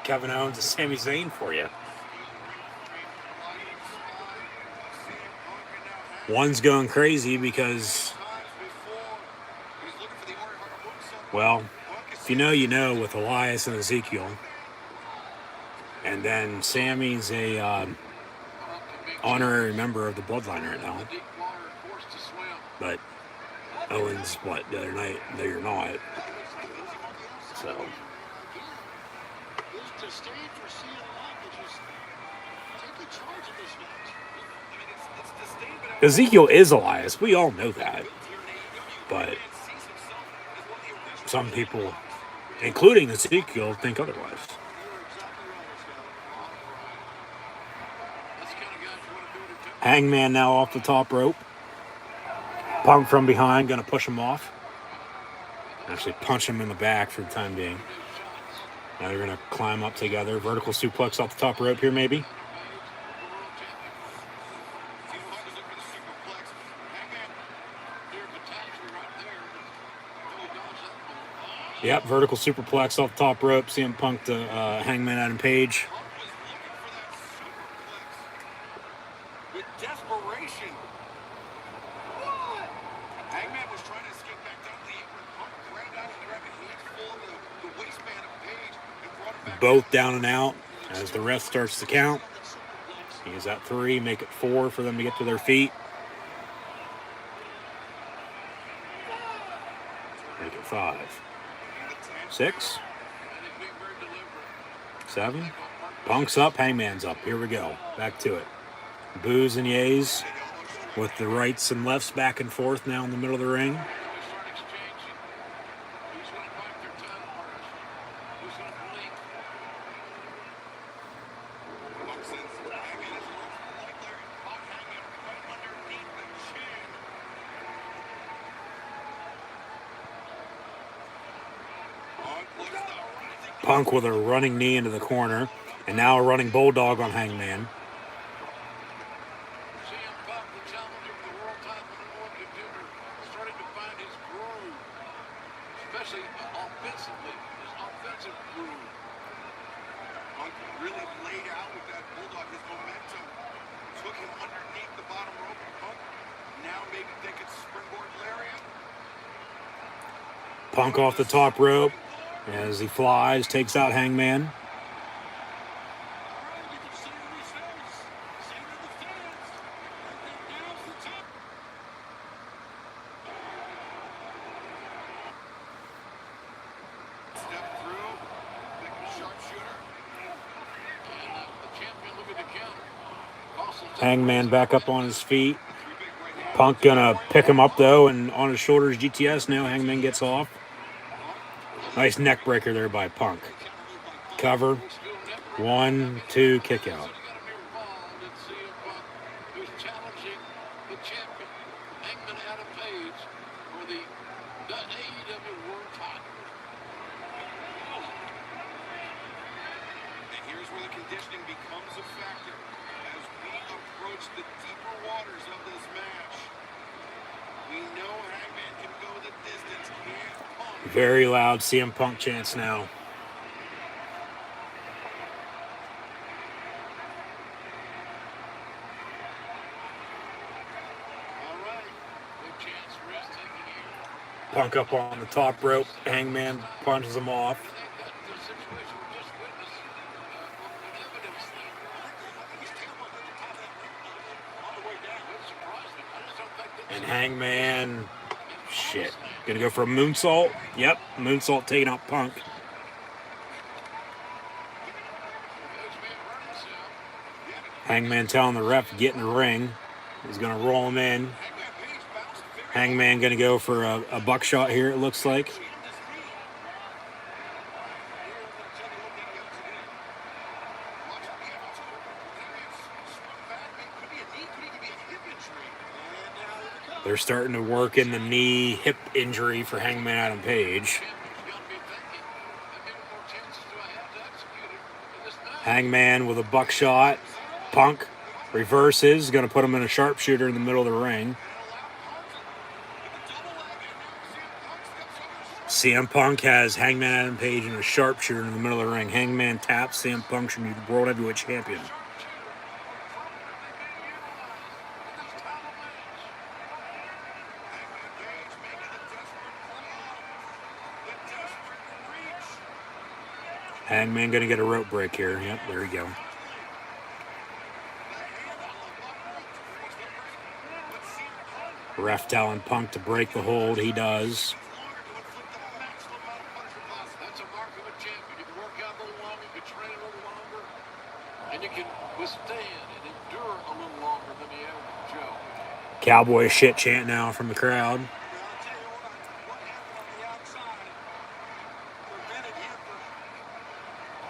A: Kevin Owens and Sami Zayn for you. One's going crazy because, well, if you know, you know with Elias and Ezekiel. And then Sammy's a honorary member of the Bloodline right now. But Owens, what, the other night? No, you're not. So. Ezekiel is Elias. We all know that. But some people, including Ezekiel, think otherwise. Hangman now off the top rope. Punk from behind, going to push him off. Actually punch him in the back for the time being. Now they're going to climb up together. Vertical suplex off the top rope here, maybe. Yep, vertical superplex off the top rope. CM Punk to Hangman Adam Page.
C: Punk was looking for that superplex with desperation. What? Hangman was trying to escape back down the apron. Punk grabbed out and grabbed a handful of the waistband of Page and brought him back
A: Both down and out as the ref starts to count. He is at 3, make it 4 for them to get to their feet. Make it 5. 6. 7. Punk's up, Hangman's up. Here we go. Back to it. Boos and yays with the rights and lefts back and forth now in the middle of the ring. Punk with a running knee into the corner, and now a running bulldog on Hangman.
C: CM Punk, the challenger for the world title, #1 contender, starting to find his groove, especially offensively, his offensive groove. Punk really laid out with that bulldog. His momentum took him underneath the bottom rope. Punk now maybe thinking springboard lariat.
A: Punk off the top rope as he flies, takes out Hangman. Hangman back up on his feet. Punk gonna pick him up though, and on his shoulders GTS now. Hangman gets off. Nice neck breaker there by Punk. Cover. 1, 2, kick out.
C: Conditioning becomes a factor as we approach the deeper waters of this match. We know Hangman can go the distance.
A: Very loud CM Punk chants now.
C: All right. Good chance for us taking here.
A: Punk up on the top rope. Hangman punches him off. And Hangman, shit, gonna go for a moonsault. Yep, moonsault taking out Punk. Hangman telling the ref to get in the ring. He's gonna roll him in. Hangman gonna go for a buckshot here, it looks like. They're starting to work in the knee hip injury for Hangman Adam Page. Hangman with a buckshot. Punk reverses, going to put him in a sharpshooter in the middle of the ring. CM Punk has Hangman Adam Page in a sharpshooter in the middle of the ring. Hangman taps. CM Punk should be the World Heavyweight Champion. Hangman going to get a rope break here. Yep, there we go. Ref telling Punk to break the hold. He does.
C: That's a mark of a champion. You can work out a little longer, you can train a little longer, and you can withstand and endure a little longer than the average Joe.
A: Cowboy shit chant now from the crowd.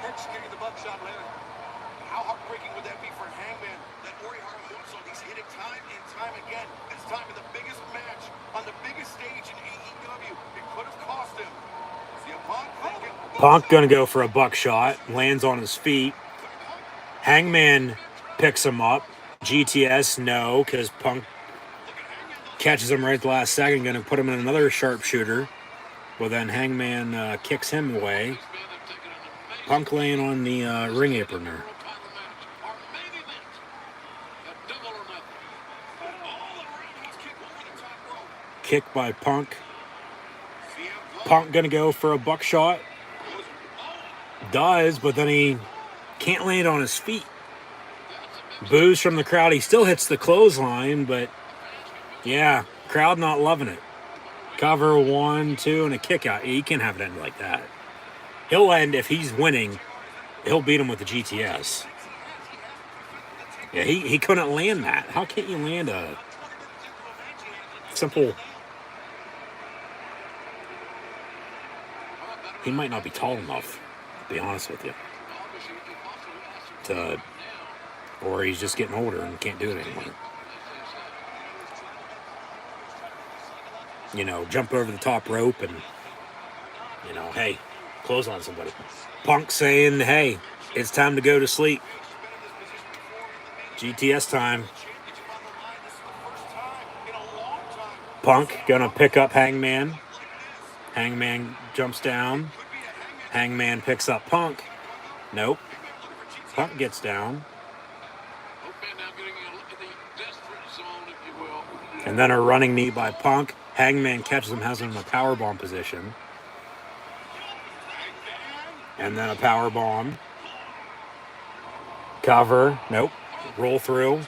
C: Executing the buckshot later. How heartbreaking would that be for Hangman? That Orihara moonsault, he's hit it time and time again. It's time in the biggest match on the biggest stage in AEW. It could have cost him.
A: Punk gonna go for a buckshot. Lands on his feet. Hangman picks him up. GTS no, because Punk catches him right at the last second. Gonna put him in another sharpshooter. But then Hangman kicks him away. Punk laying on the ring apron there. Kick by Punk. Punk gonna go for a buckshot. Does, but then he can't land on his feet. Boos from the crowd. He still hits the clothesline, but yeah, crowd not loving it. Cover 1, 2, and a kick out. He can't have it end like that. He'll end, if he's winning, he'll beat him with the GTS. Yeah, he couldn't land that. How can't you land a simple... He might not be tall enough, to be honest with you. Or he's just getting older and can't do it anymore. You know, jump over the top rope and, you know, hey, close on somebody. Punk saying, hey, it's time to go to sleep. GTS time. Punk gonna pick up Hangman. Hangman jumps down. Hangman picks up Punk. Nope. Punk gets down. And then a running knee by Punk. Hangman catches him, has him in a powerbomb position. And then a powerbomb. Cover. Nope. Roll through.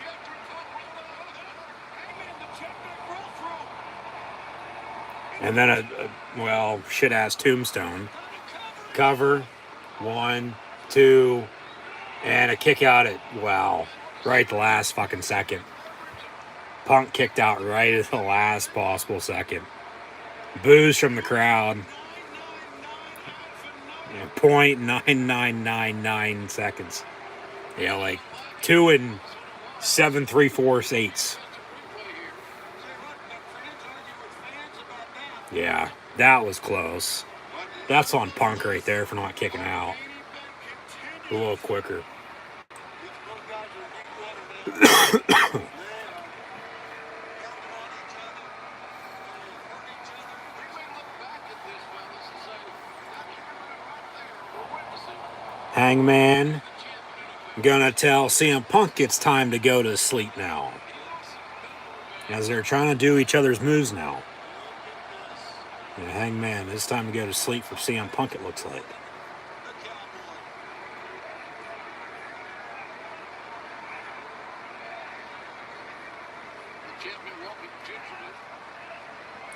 A: And then a shit-ass tombstone. Cover. 1, 2, and a kick out at, right at the last fucking second. Punk kicked out right at the last possible second. Boos from the crowd. 0.9999 seconds. Yeah, like 2 and 7 3/4 Yeah, that was close. That's on Punk right there for not kicking out. A little quicker. Hangman gonna tell CM Punk it's time to go to sleep now. As they're trying to do each other's moves now. Yeah, Hangman, it's time to go to sleep for CM Punk, it looks like.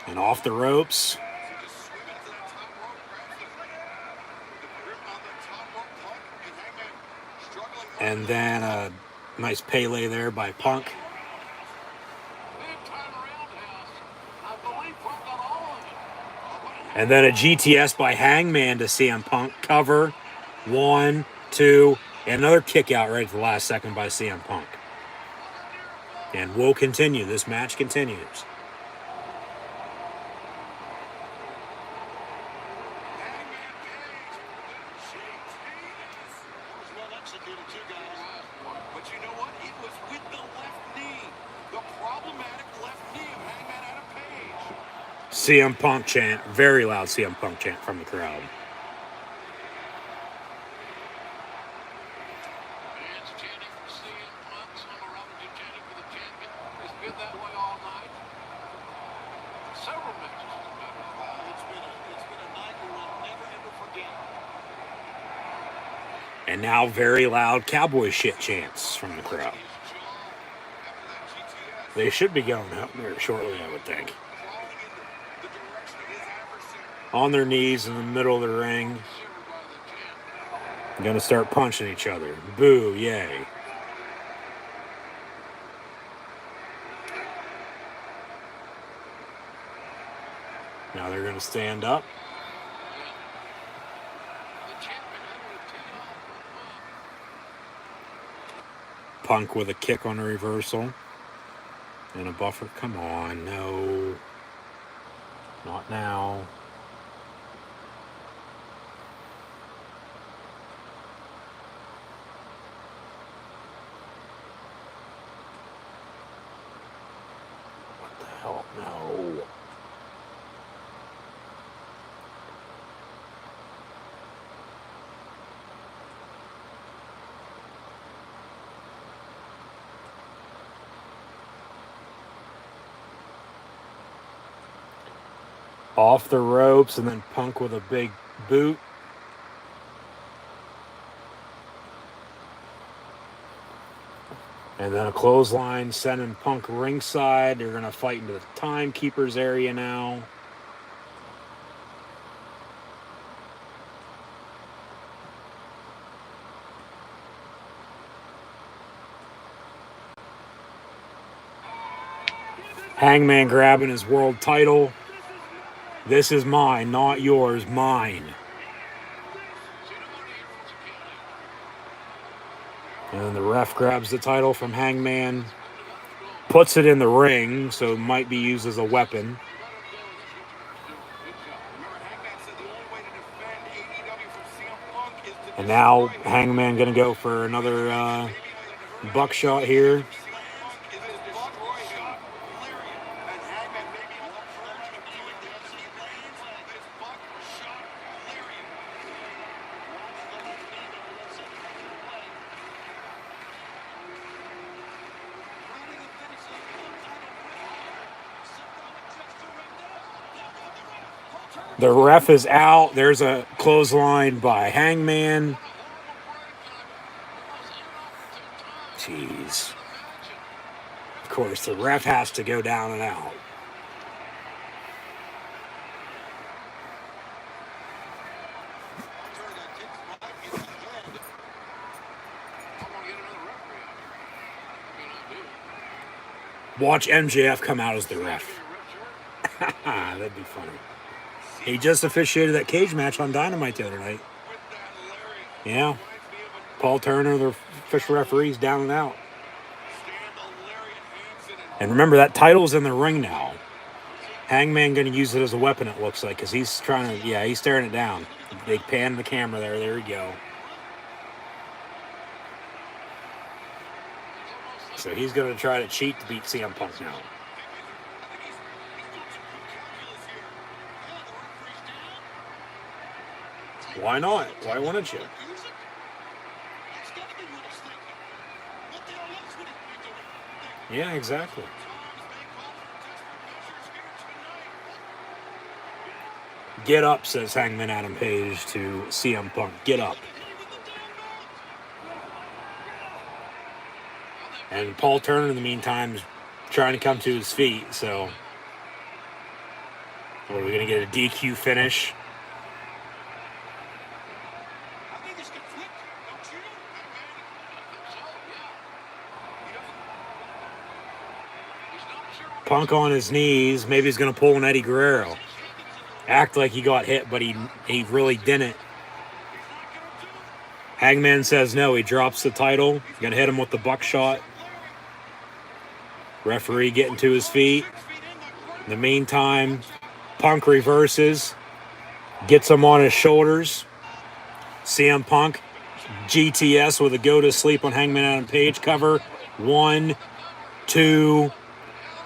A: And off the ropes. And then a nice Pele there by Punk. And then a GTS by Hangman to CM Punk. Cover. 1, 2, and another kick out right at the last second by CM Punk. And we'll continue. This match continues. CM Punk chant, very loud CM Punk chant from the crowd. And now very loud cowboy shit chants from the crowd. They should be going out there shortly, I would think. On their knees in the middle of the ring. Gonna start punching each other. Boo, yay. Now they're gonna stand up. Punk with a kick on a reversal. And a buffer. Come on, no. Not now. What the hell? No. Off the ropes, and then Punk with a big boot. And then a clothesline sending Punk ringside. They're going to fight into the timekeeper's area now. Hangman grabbing his world title. This is mine, not yours, mine. And then the ref grabs the title from Hangman, puts it in the ring, so it might be used as a weapon. And now Hangman going to go for another buckshot here. The ref is out. There's a clothesline by Hangman. Jeez. Of course, the ref has to go down and out. Watch MJF come out as the ref. That'd be funny. He just officiated that cage match on Dynamite the other night. Yeah. Paul Turner, the official referee's down and out. And remember, that title's in the ring now. Hangman going to use it as a weapon, it looks like, because he's trying to, he's staring it down. They pan the camera there. There we go. So he's going to try to cheat to beat CM Punk now. Why not? Why wouldn't you? Yeah, exactly. Get up, says Hangman Adam Page to CM Punk. Get up. And Paul Turner, in the meantime, is trying to come to his feet. So, what, are we going to get a DQ finish? Punk on his knees. Maybe he's going to pull an Eddie Guerrero. Act like he got hit, but he really didn't. Hangman says no. He drops the title. Going to hit him with the buckshot. Referee getting to his feet. In the meantime, Punk reverses. Gets him on his shoulders. CM Punk. GTS with a go to sleep on Hangman Adam Page cover. 1, 2,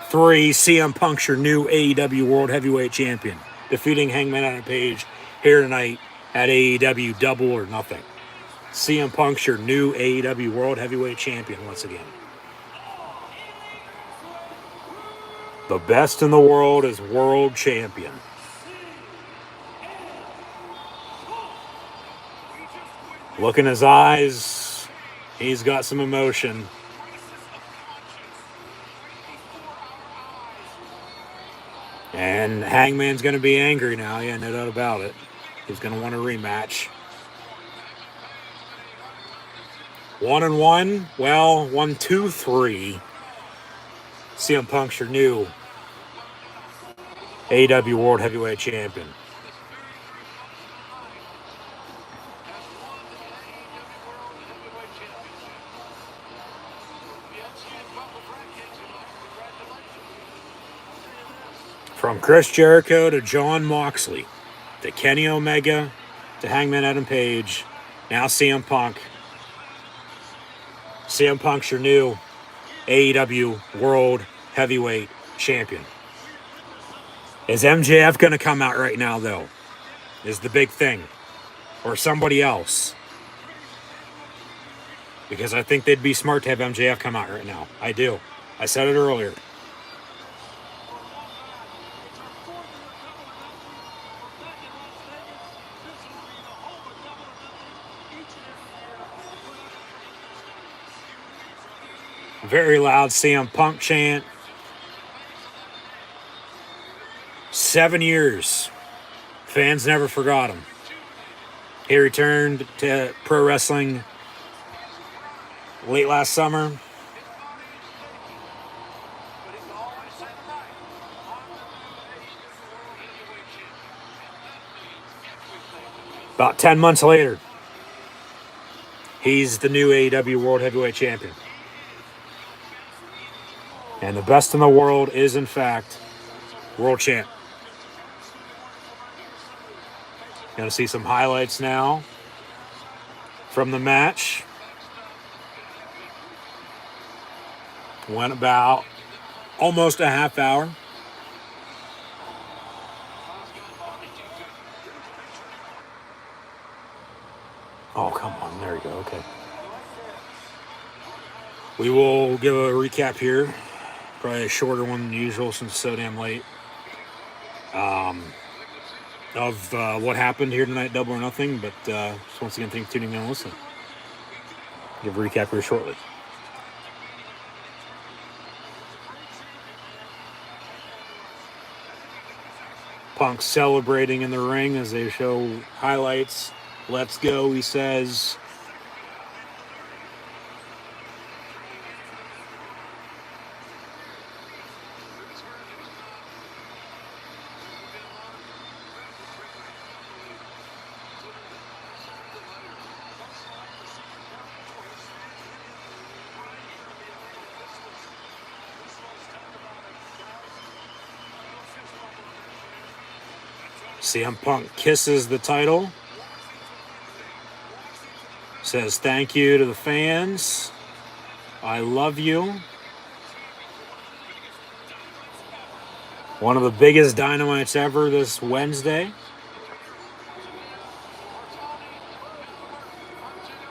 A: 3. CM Punk's your new AEW World Heavyweight Champion. Defeating Hangman Adam Page here tonight at AEW Double or Nothing. CM Punk's your new AEW World Heavyweight Champion once again. The best in the world is world champion. Look in his eyes. He's got some emotion. And Hangman's going to be angry now. Yeah, no doubt about it. He's going to want a rematch. 1-1. Well, 1, 2, 3. CM Punk's your new AEW World Heavyweight Champion. From Chris Jericho to Jon Moxley, to Kenny Omega, to Hangman Adam Page, now CM Punk. CM Punk's your new AEW World Heavyweight Champion. Is MJF going to come out right now, though? Is the big thing. Or somebody else. Because I think they'd be smart to have MJF come out right now. I do. I said it earlier. Very loud CM Punk chant. 7 years. Fans never forgot him. He returned to pro wrestling late last summer. About 10 months later, he's the new AEW World Heavyweight Champion. And the best in the world is, in fact, World Champ. Going to see some highlights now from the match. Went about almost a half hour. Oh, come on. There we go. Okay. We will give a recap here. Probably a shorter one than usual since it's so damn late. Of what happened here tonight, Double or Nothing. But just once again, thanks for tuning in and listening. Give a recap here shortly. Punk celebrating in the ring as they show highlights. Let's go, he says. CM Punk kisses the title. Says thank you to the fans. I love you. One of the biggest dynamites ever this Wednesday.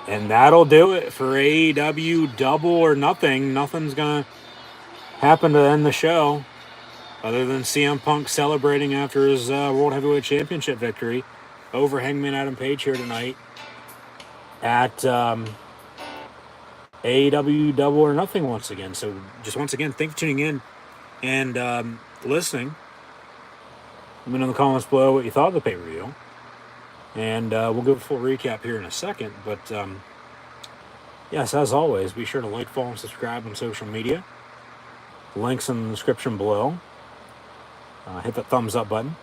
A: And that'll do it for AEW Double or Nothing. Nothing's going to happen to end the show other than CM Punk celebrating after his World Heavyweight Championship victory over Hangman Adam Page here tonight at AEW Double or Nothing once again. So just once again, thanks for tuning in and listening. Let me know in the comments below what you thought of the pay-per-view. And we'll give a full recap here in a second. But yes, as always, be sure to like, follow, and subscribe on social media. Links in the description below. Hit that thumbs up button.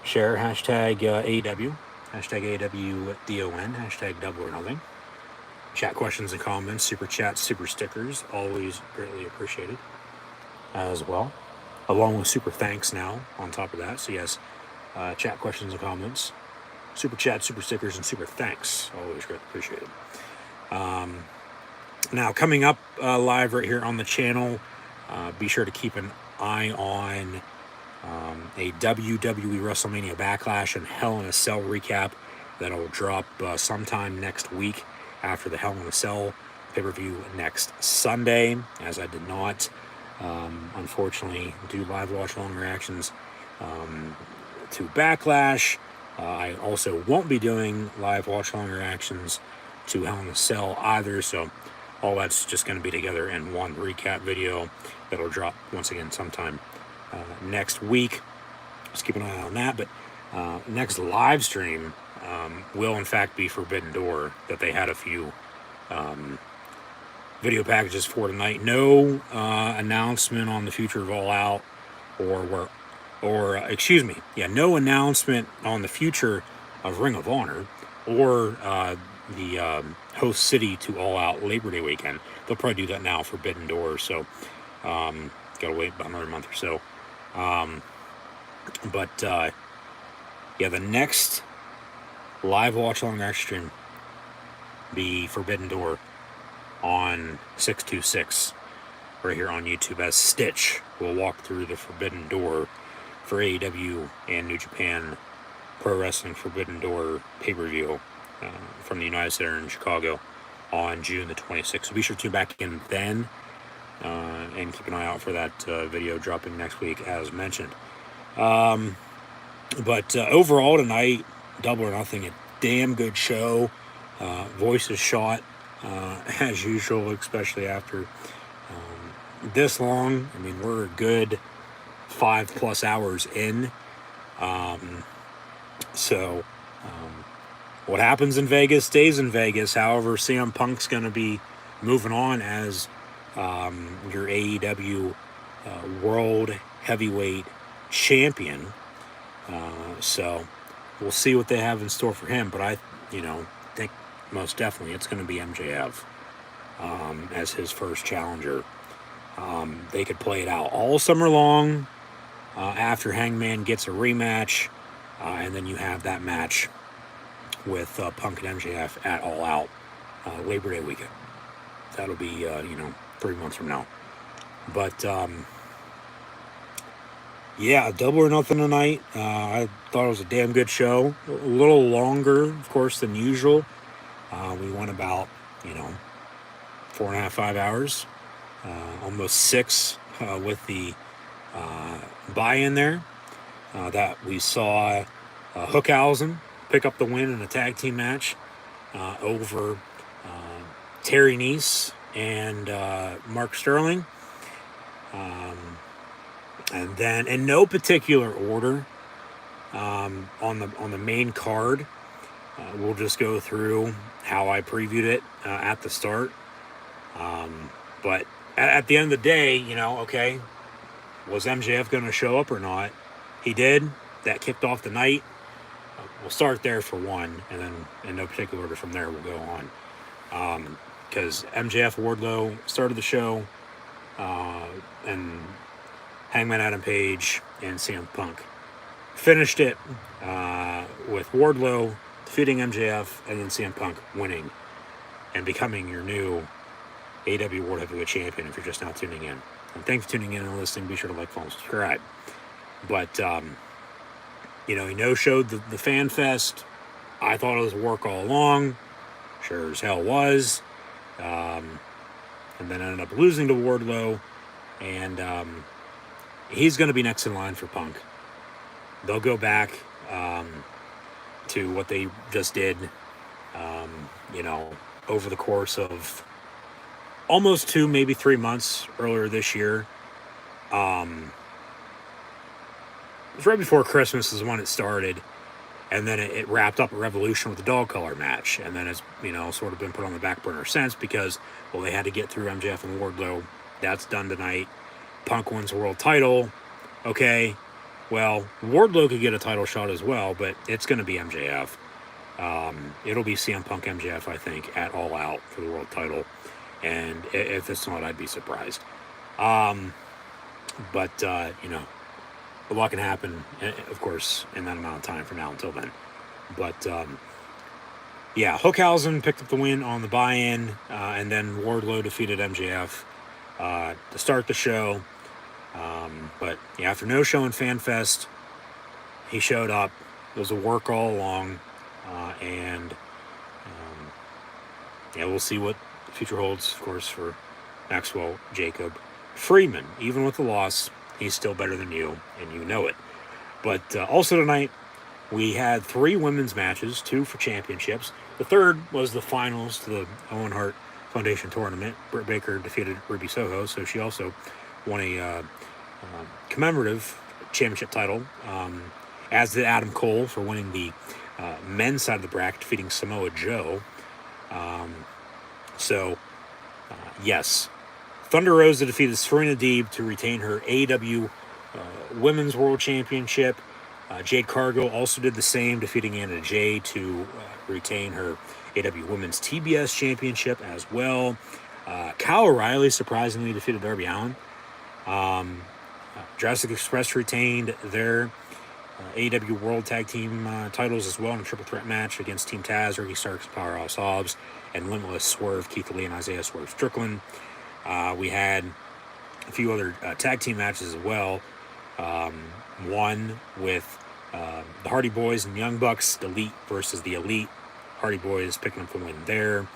A: Share, hashtag AEW. Hashtag AEWDON. Hashtag Double or Nothing. Chat questions and comments. Super chats, super stickers. Always greatly appreciated as well. Along with super thanks now on top of that. So yes, chat questions and comments. Super chat, super stickers, and super thanks. Always greatly appreciated. Now, coming up live right here on the channel, be sure to keep an eye on a WWE WrestleMania Backlash and Hell in a Cell recap that'll drop sometime next week after the Hell in a Cell pay-per-view next Sunday, as I did not, unfortunately, do live watch-along reactions to Backlash. I also won't be doing live watch-along reactions to Hell in a Cell either, so all that's just going to be together in one recap video that'll drop once again sometime next week. Just keep an eye on that. But next live stream will in fact be Forbidden Door, that they had a few video packages for tonight. No announcement on the future of All Out no announcement on the future of Ring of Honor or the host city to All Out Labor Day weekend. They'll probably do that now, Forbidden Door, so gotta wait about another month or so. The next live watch along our stream be Forbidden Door on 626 right here on YouTube, as Stitch will walk through the Forbidden Door for AEW and New Japan Pro Wrestling Forbidden Door pay-per-view from the United Center in Chicago on June the 26th. So be sure to tune back in then and keep an eye out for that video dropping next week, as mentioned. But overall tonight, Double or Nothing, a damn good show. Voices shot as usual, especially after this long. I mean, we're a good 5+ hours in. So what happens in Vegas stays in Vegas. However, CM Punk's going to be moving on as your AEW World Heavyweight Champion. So we'll see what they have in store for him. But I think most definitely it's going to be MJF as his first challenger. They could play it out all summer long after Hangman gets a rematch, and then you have that match with Punk and MJF at All Out Labor Day weekend. That'll be 3 months from now. But yeah, Double or Nothing tonight. I thought it was a damn good show. A little longer, of course, than usual. We went about 4.5, 5 hours, almost 6 with the buy-in there. That we saw Hookhausen pick up the win in a tag team match over Terry Nese and Mark Sterling. And then, in no particular order, on the main card, we'll just go through how I previewed it at the start. But at the end of the day, okay, was MJF going to show up or not? He did. That kicked off the night. We'll start there for one, and then in no particular order from there we'll go on. Because MJF Wardlow started the show, and Hangman Adam Page and CM Punk finished it with Wardlow defeating MJF and then CM Punk winning and becoming your new AEW World Heavyweight Champion if you're just now tuning in. And thanks for tuning in and listening. Be sure to like, follow, and subscribe. But, he no-showed the Fan Fest. I thought it was work all along. Sure as hell was. And then ended up losing to Wardlow. And he's going to be next in line for Punk. They'll go back to what they just did, over the course of almost 2, maybe 3 months earlier this year. It was right before Christmas is when it started, and then it wrapped up at Revolution with the dog collar match, and then it's sort of been put on the back burner since because they had to get through MJF and Wardlow. That's done tonight. Punk wins the world title. Okay, well, Wardlow could get a title shot as well, but it's going to be MJF. It'll be CM Punk MJF, I think, at All Out for the world title, and if it's not, I'd be surprised. But a lot can happen, of course, in that amount of time from now until then. But, Hookhausen picked up the win on the buy-in, and then Wardlow defeated MJF to start the show. But, after no show in FanFest, he showed up. It was a work all along, and, we'll see what the future holds, of course, for Maxwell Jacob Friedman. Even with the loss, he's still better than you, and you know it. But also tonight, we had 3 women's matches, 2 for championships. The third was the finals to the Owen Hart Foundation Tournament. Britt Baker defeated Ruby Soho, so she also won a commemorative championship title, as did Adam Cole for winning the men's side of the bracket, defeating Samoa Joe. Yes. Thunder Rosa defeated Serena Deeb to retain her AEW Women's World Championship. Jade Cargill also did the same, defeating Anna Jay to retain her AEW Women's TBS Championship as well. Kyle O'Reilly surprisingly defeated Darby Allin. Jurassic Express retained their AEW World Tag Team titles as well in a triple threat match against Team Taz, Ricky Starks, Powerhouse Hobbs, and Limitless Swerve, Keith Lee, and Isaiah Swerve Strickland. We had a few other tag team matches as well. One with the Hardy Boys and Young Bucks, the Elite versus the Elite. Hardy Boys picking up the win there,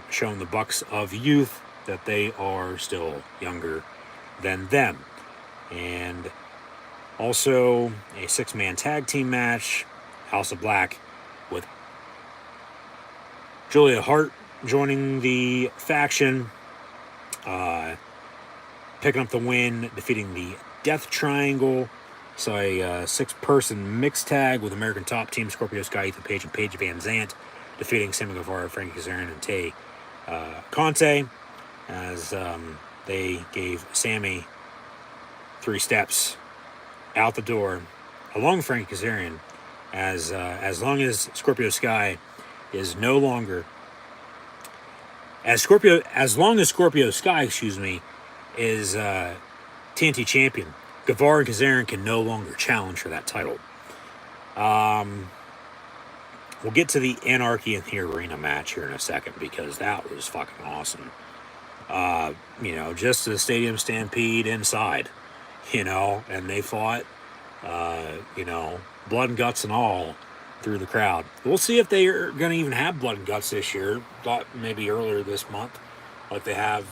A: showing the Bucks of youth that they are still younger than them. And also a 6-man tag team match, House of Black, with Julia Hart joining the faction, picking up the win, defeating the Death Triangle. So a 6-person mixed tag with American Top Team, Scorpio Sky, Ethan Page, and Paige Van Zant, defeating Sammy Guevara, Frankie Kazarian, and Tay Conte, as they gave Sammy 3 steps out the door, along with Frankie Kazarian, as long as Scorpio Sky is no longer as long as Scorpio Sky, is TNT champion, Guevara and Kazarian can no longer challenge for that title. We'll get to the Anarchy in the Arena match here in a second, because that was fucking awesome. Just a stadium stampede inside, and they fought, blood and guts and all through the crowd. We'll see if they are going to even have blood and guts this year. Thought maybe earlier this month, like they have,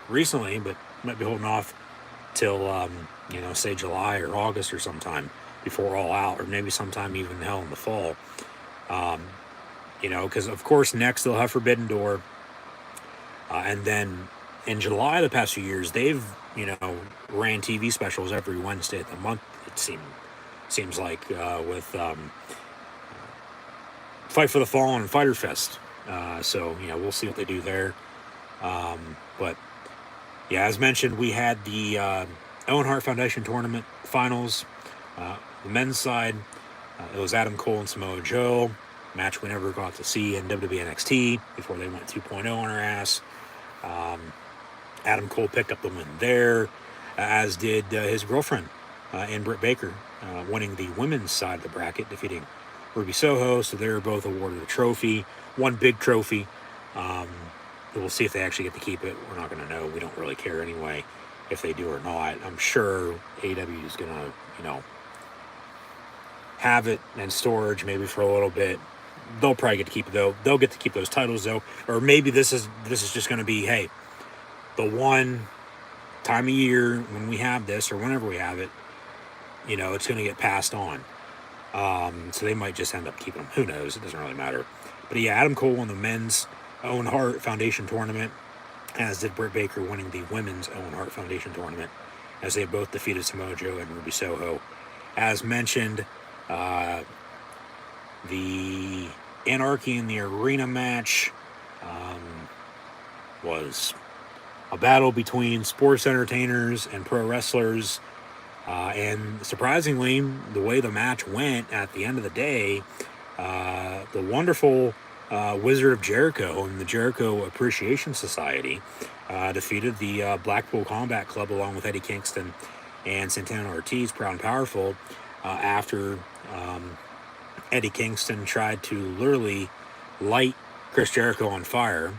A: recently, but might be holding off till, say July or August or sometime before All Out, or maybe sometime even hell in the fall. Because of course next they'll have Forbidden Door, and then in July the past few years they've ran TV specials every Wednesday of the month. It seems like with Fight for the Fallen and Fighter Fest. So we'll see what they do there. But yeah, as mentioned, we had the Owen Hart Foundation Tournament finals. The men's side, it was Adam Cole and Samoa Joe, match we never got to see in WWE NXT before they went 2.0 on our ass. Adam Cole picked up the win there, as did his girlfriend, in Britt Baker, winning the women's side of the bracket, defeating Ruby Soho. So they were both awarded a trophy, one big trophy. We'll see if they actually get to keep it. We're not going to know. We don't really care anyway if they do or not. I'm sure AEW is going to, have it in storage maybe for a little bit. They'll probably get to keep it though. They'll get to keep those titles though. Or maybe this is just going to be, hey, the one time a year when we have this, or whenever we have it, it's going to get passed on. So they might just end up keeping them. Who knows? It doesn't really matter. But yeah, Adam Cole won the men's Owen Hart Foundation Tournament, as did Britt Baker, winning the women's Owen Hart Foundation Tournament, as they both defeated Samoa Joe and Ruby Soho. As mentioned, the Anarchy in the Arena match was a battle between sports entertainers and pro wrestlers. And surprisingly, the way the match went at the end of the day, the wonderful Wizard of Jericho and the Jericho Appreciation Society defeated the Blackpool Combat Club, along with Eddie Kingston and Santana Ortiz, Proud and Powerful, after Eddie Kingston tried to literally light Chris Jericho on fire.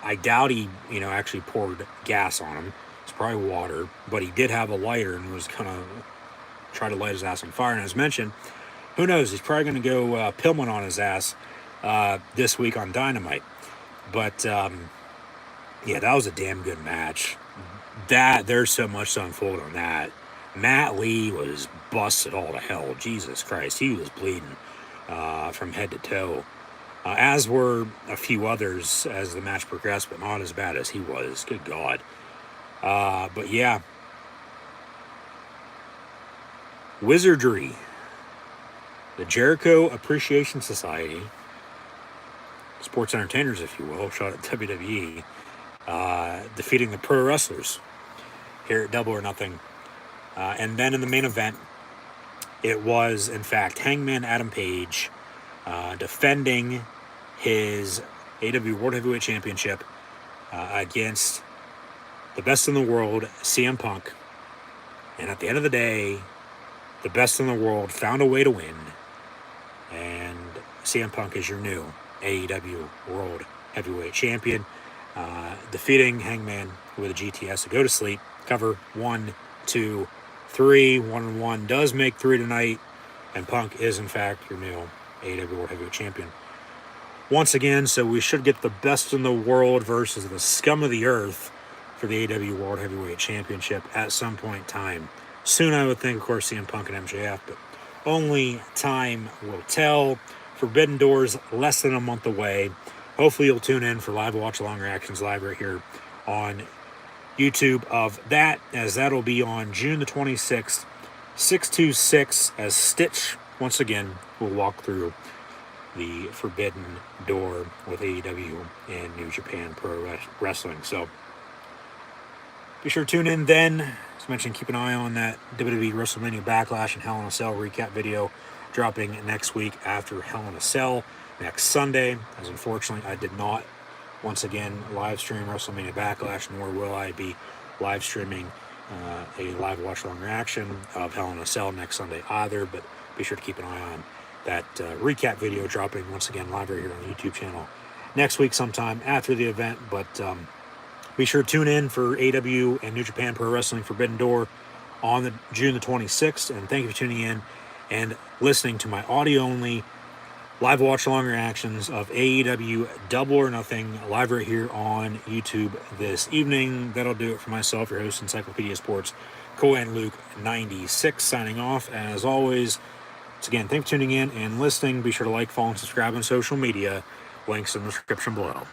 A: I doubt he, actually poured gas on him. It's probably water, but he did have a lighter and was kind of try to light his ass on fire. And as mentioned, who knows? He's probably going to go Pillman on his ass this week on Dynamite. But yeah, that was a damn good match. There's so much to unfold on that. Matt Lee was busted all to hell. Jesus Christ, he was bleeding from head to toe. As were a few others as the match progressed, but not as bad as he was. Good God. But yeah. Wizardry. The Jericho Appreciation Society, sports entertainers, if you will, shot at WWE, defeating the pro wrestlers here at Double or Nothing. And then in the main event, it was, in fact, Hangman Adam Page defending his AEW World Heavyweight Championship against the best in the world, CM Punk. And at the end of the day, the best in the world found a way to win. And CM Punk is your new AEW World Heavyweight Champion, defeating Hangman with a GTS to go to sleep. Cover 1, 2, 3. 1 and 1 does make 3 tonight, and Punk is in fact your new AEW World Heavyweight Champion once again. So we should get the best in the world versus the scum of the earth for the AEW World Heavyweight Championship at some point in time soon. I would think, of course, CM Punk and MJF, but only time will tell. Forbidden Doors less than a month away. hopefully you'll tune in for live watch along reactions live right here on YouTube of that, as that'll be on June the 26th, 626, as Stitch once again will walk through the Forbidden Door with AEW and New Japan Pro Wrestling. So be sure to tune in then. As mentioned, keep an eye on that WWE WrestleMania Backlash and Hell in a Cell recap video dropping next week after Hell in a Cell next Sunday, as unfortunately I did not once again live stream WrestleMania Backlash, nor will I be live streaming a live watch along reaction of Hell in a Cell next Sunday either, but be sure to keep an eye on that recap video dropping once again live right here on the YouTube channel next week sometime after the event. But be sure to tune in for AEW and New Japan Pro Wrestling Forbidden Door on June the 26th, and thank you for tuning in and listening to my audio only live watch along reactions of AEW Double or Nothing live right here on YouTube this evening. That'll do it for myself, your host, Encyclopedia Sports, Cohen Luke 96, signing off. As always, once again, thanks for tuning in and listening. Be sure to like, follow, and subscribe on social media. Links in the description below.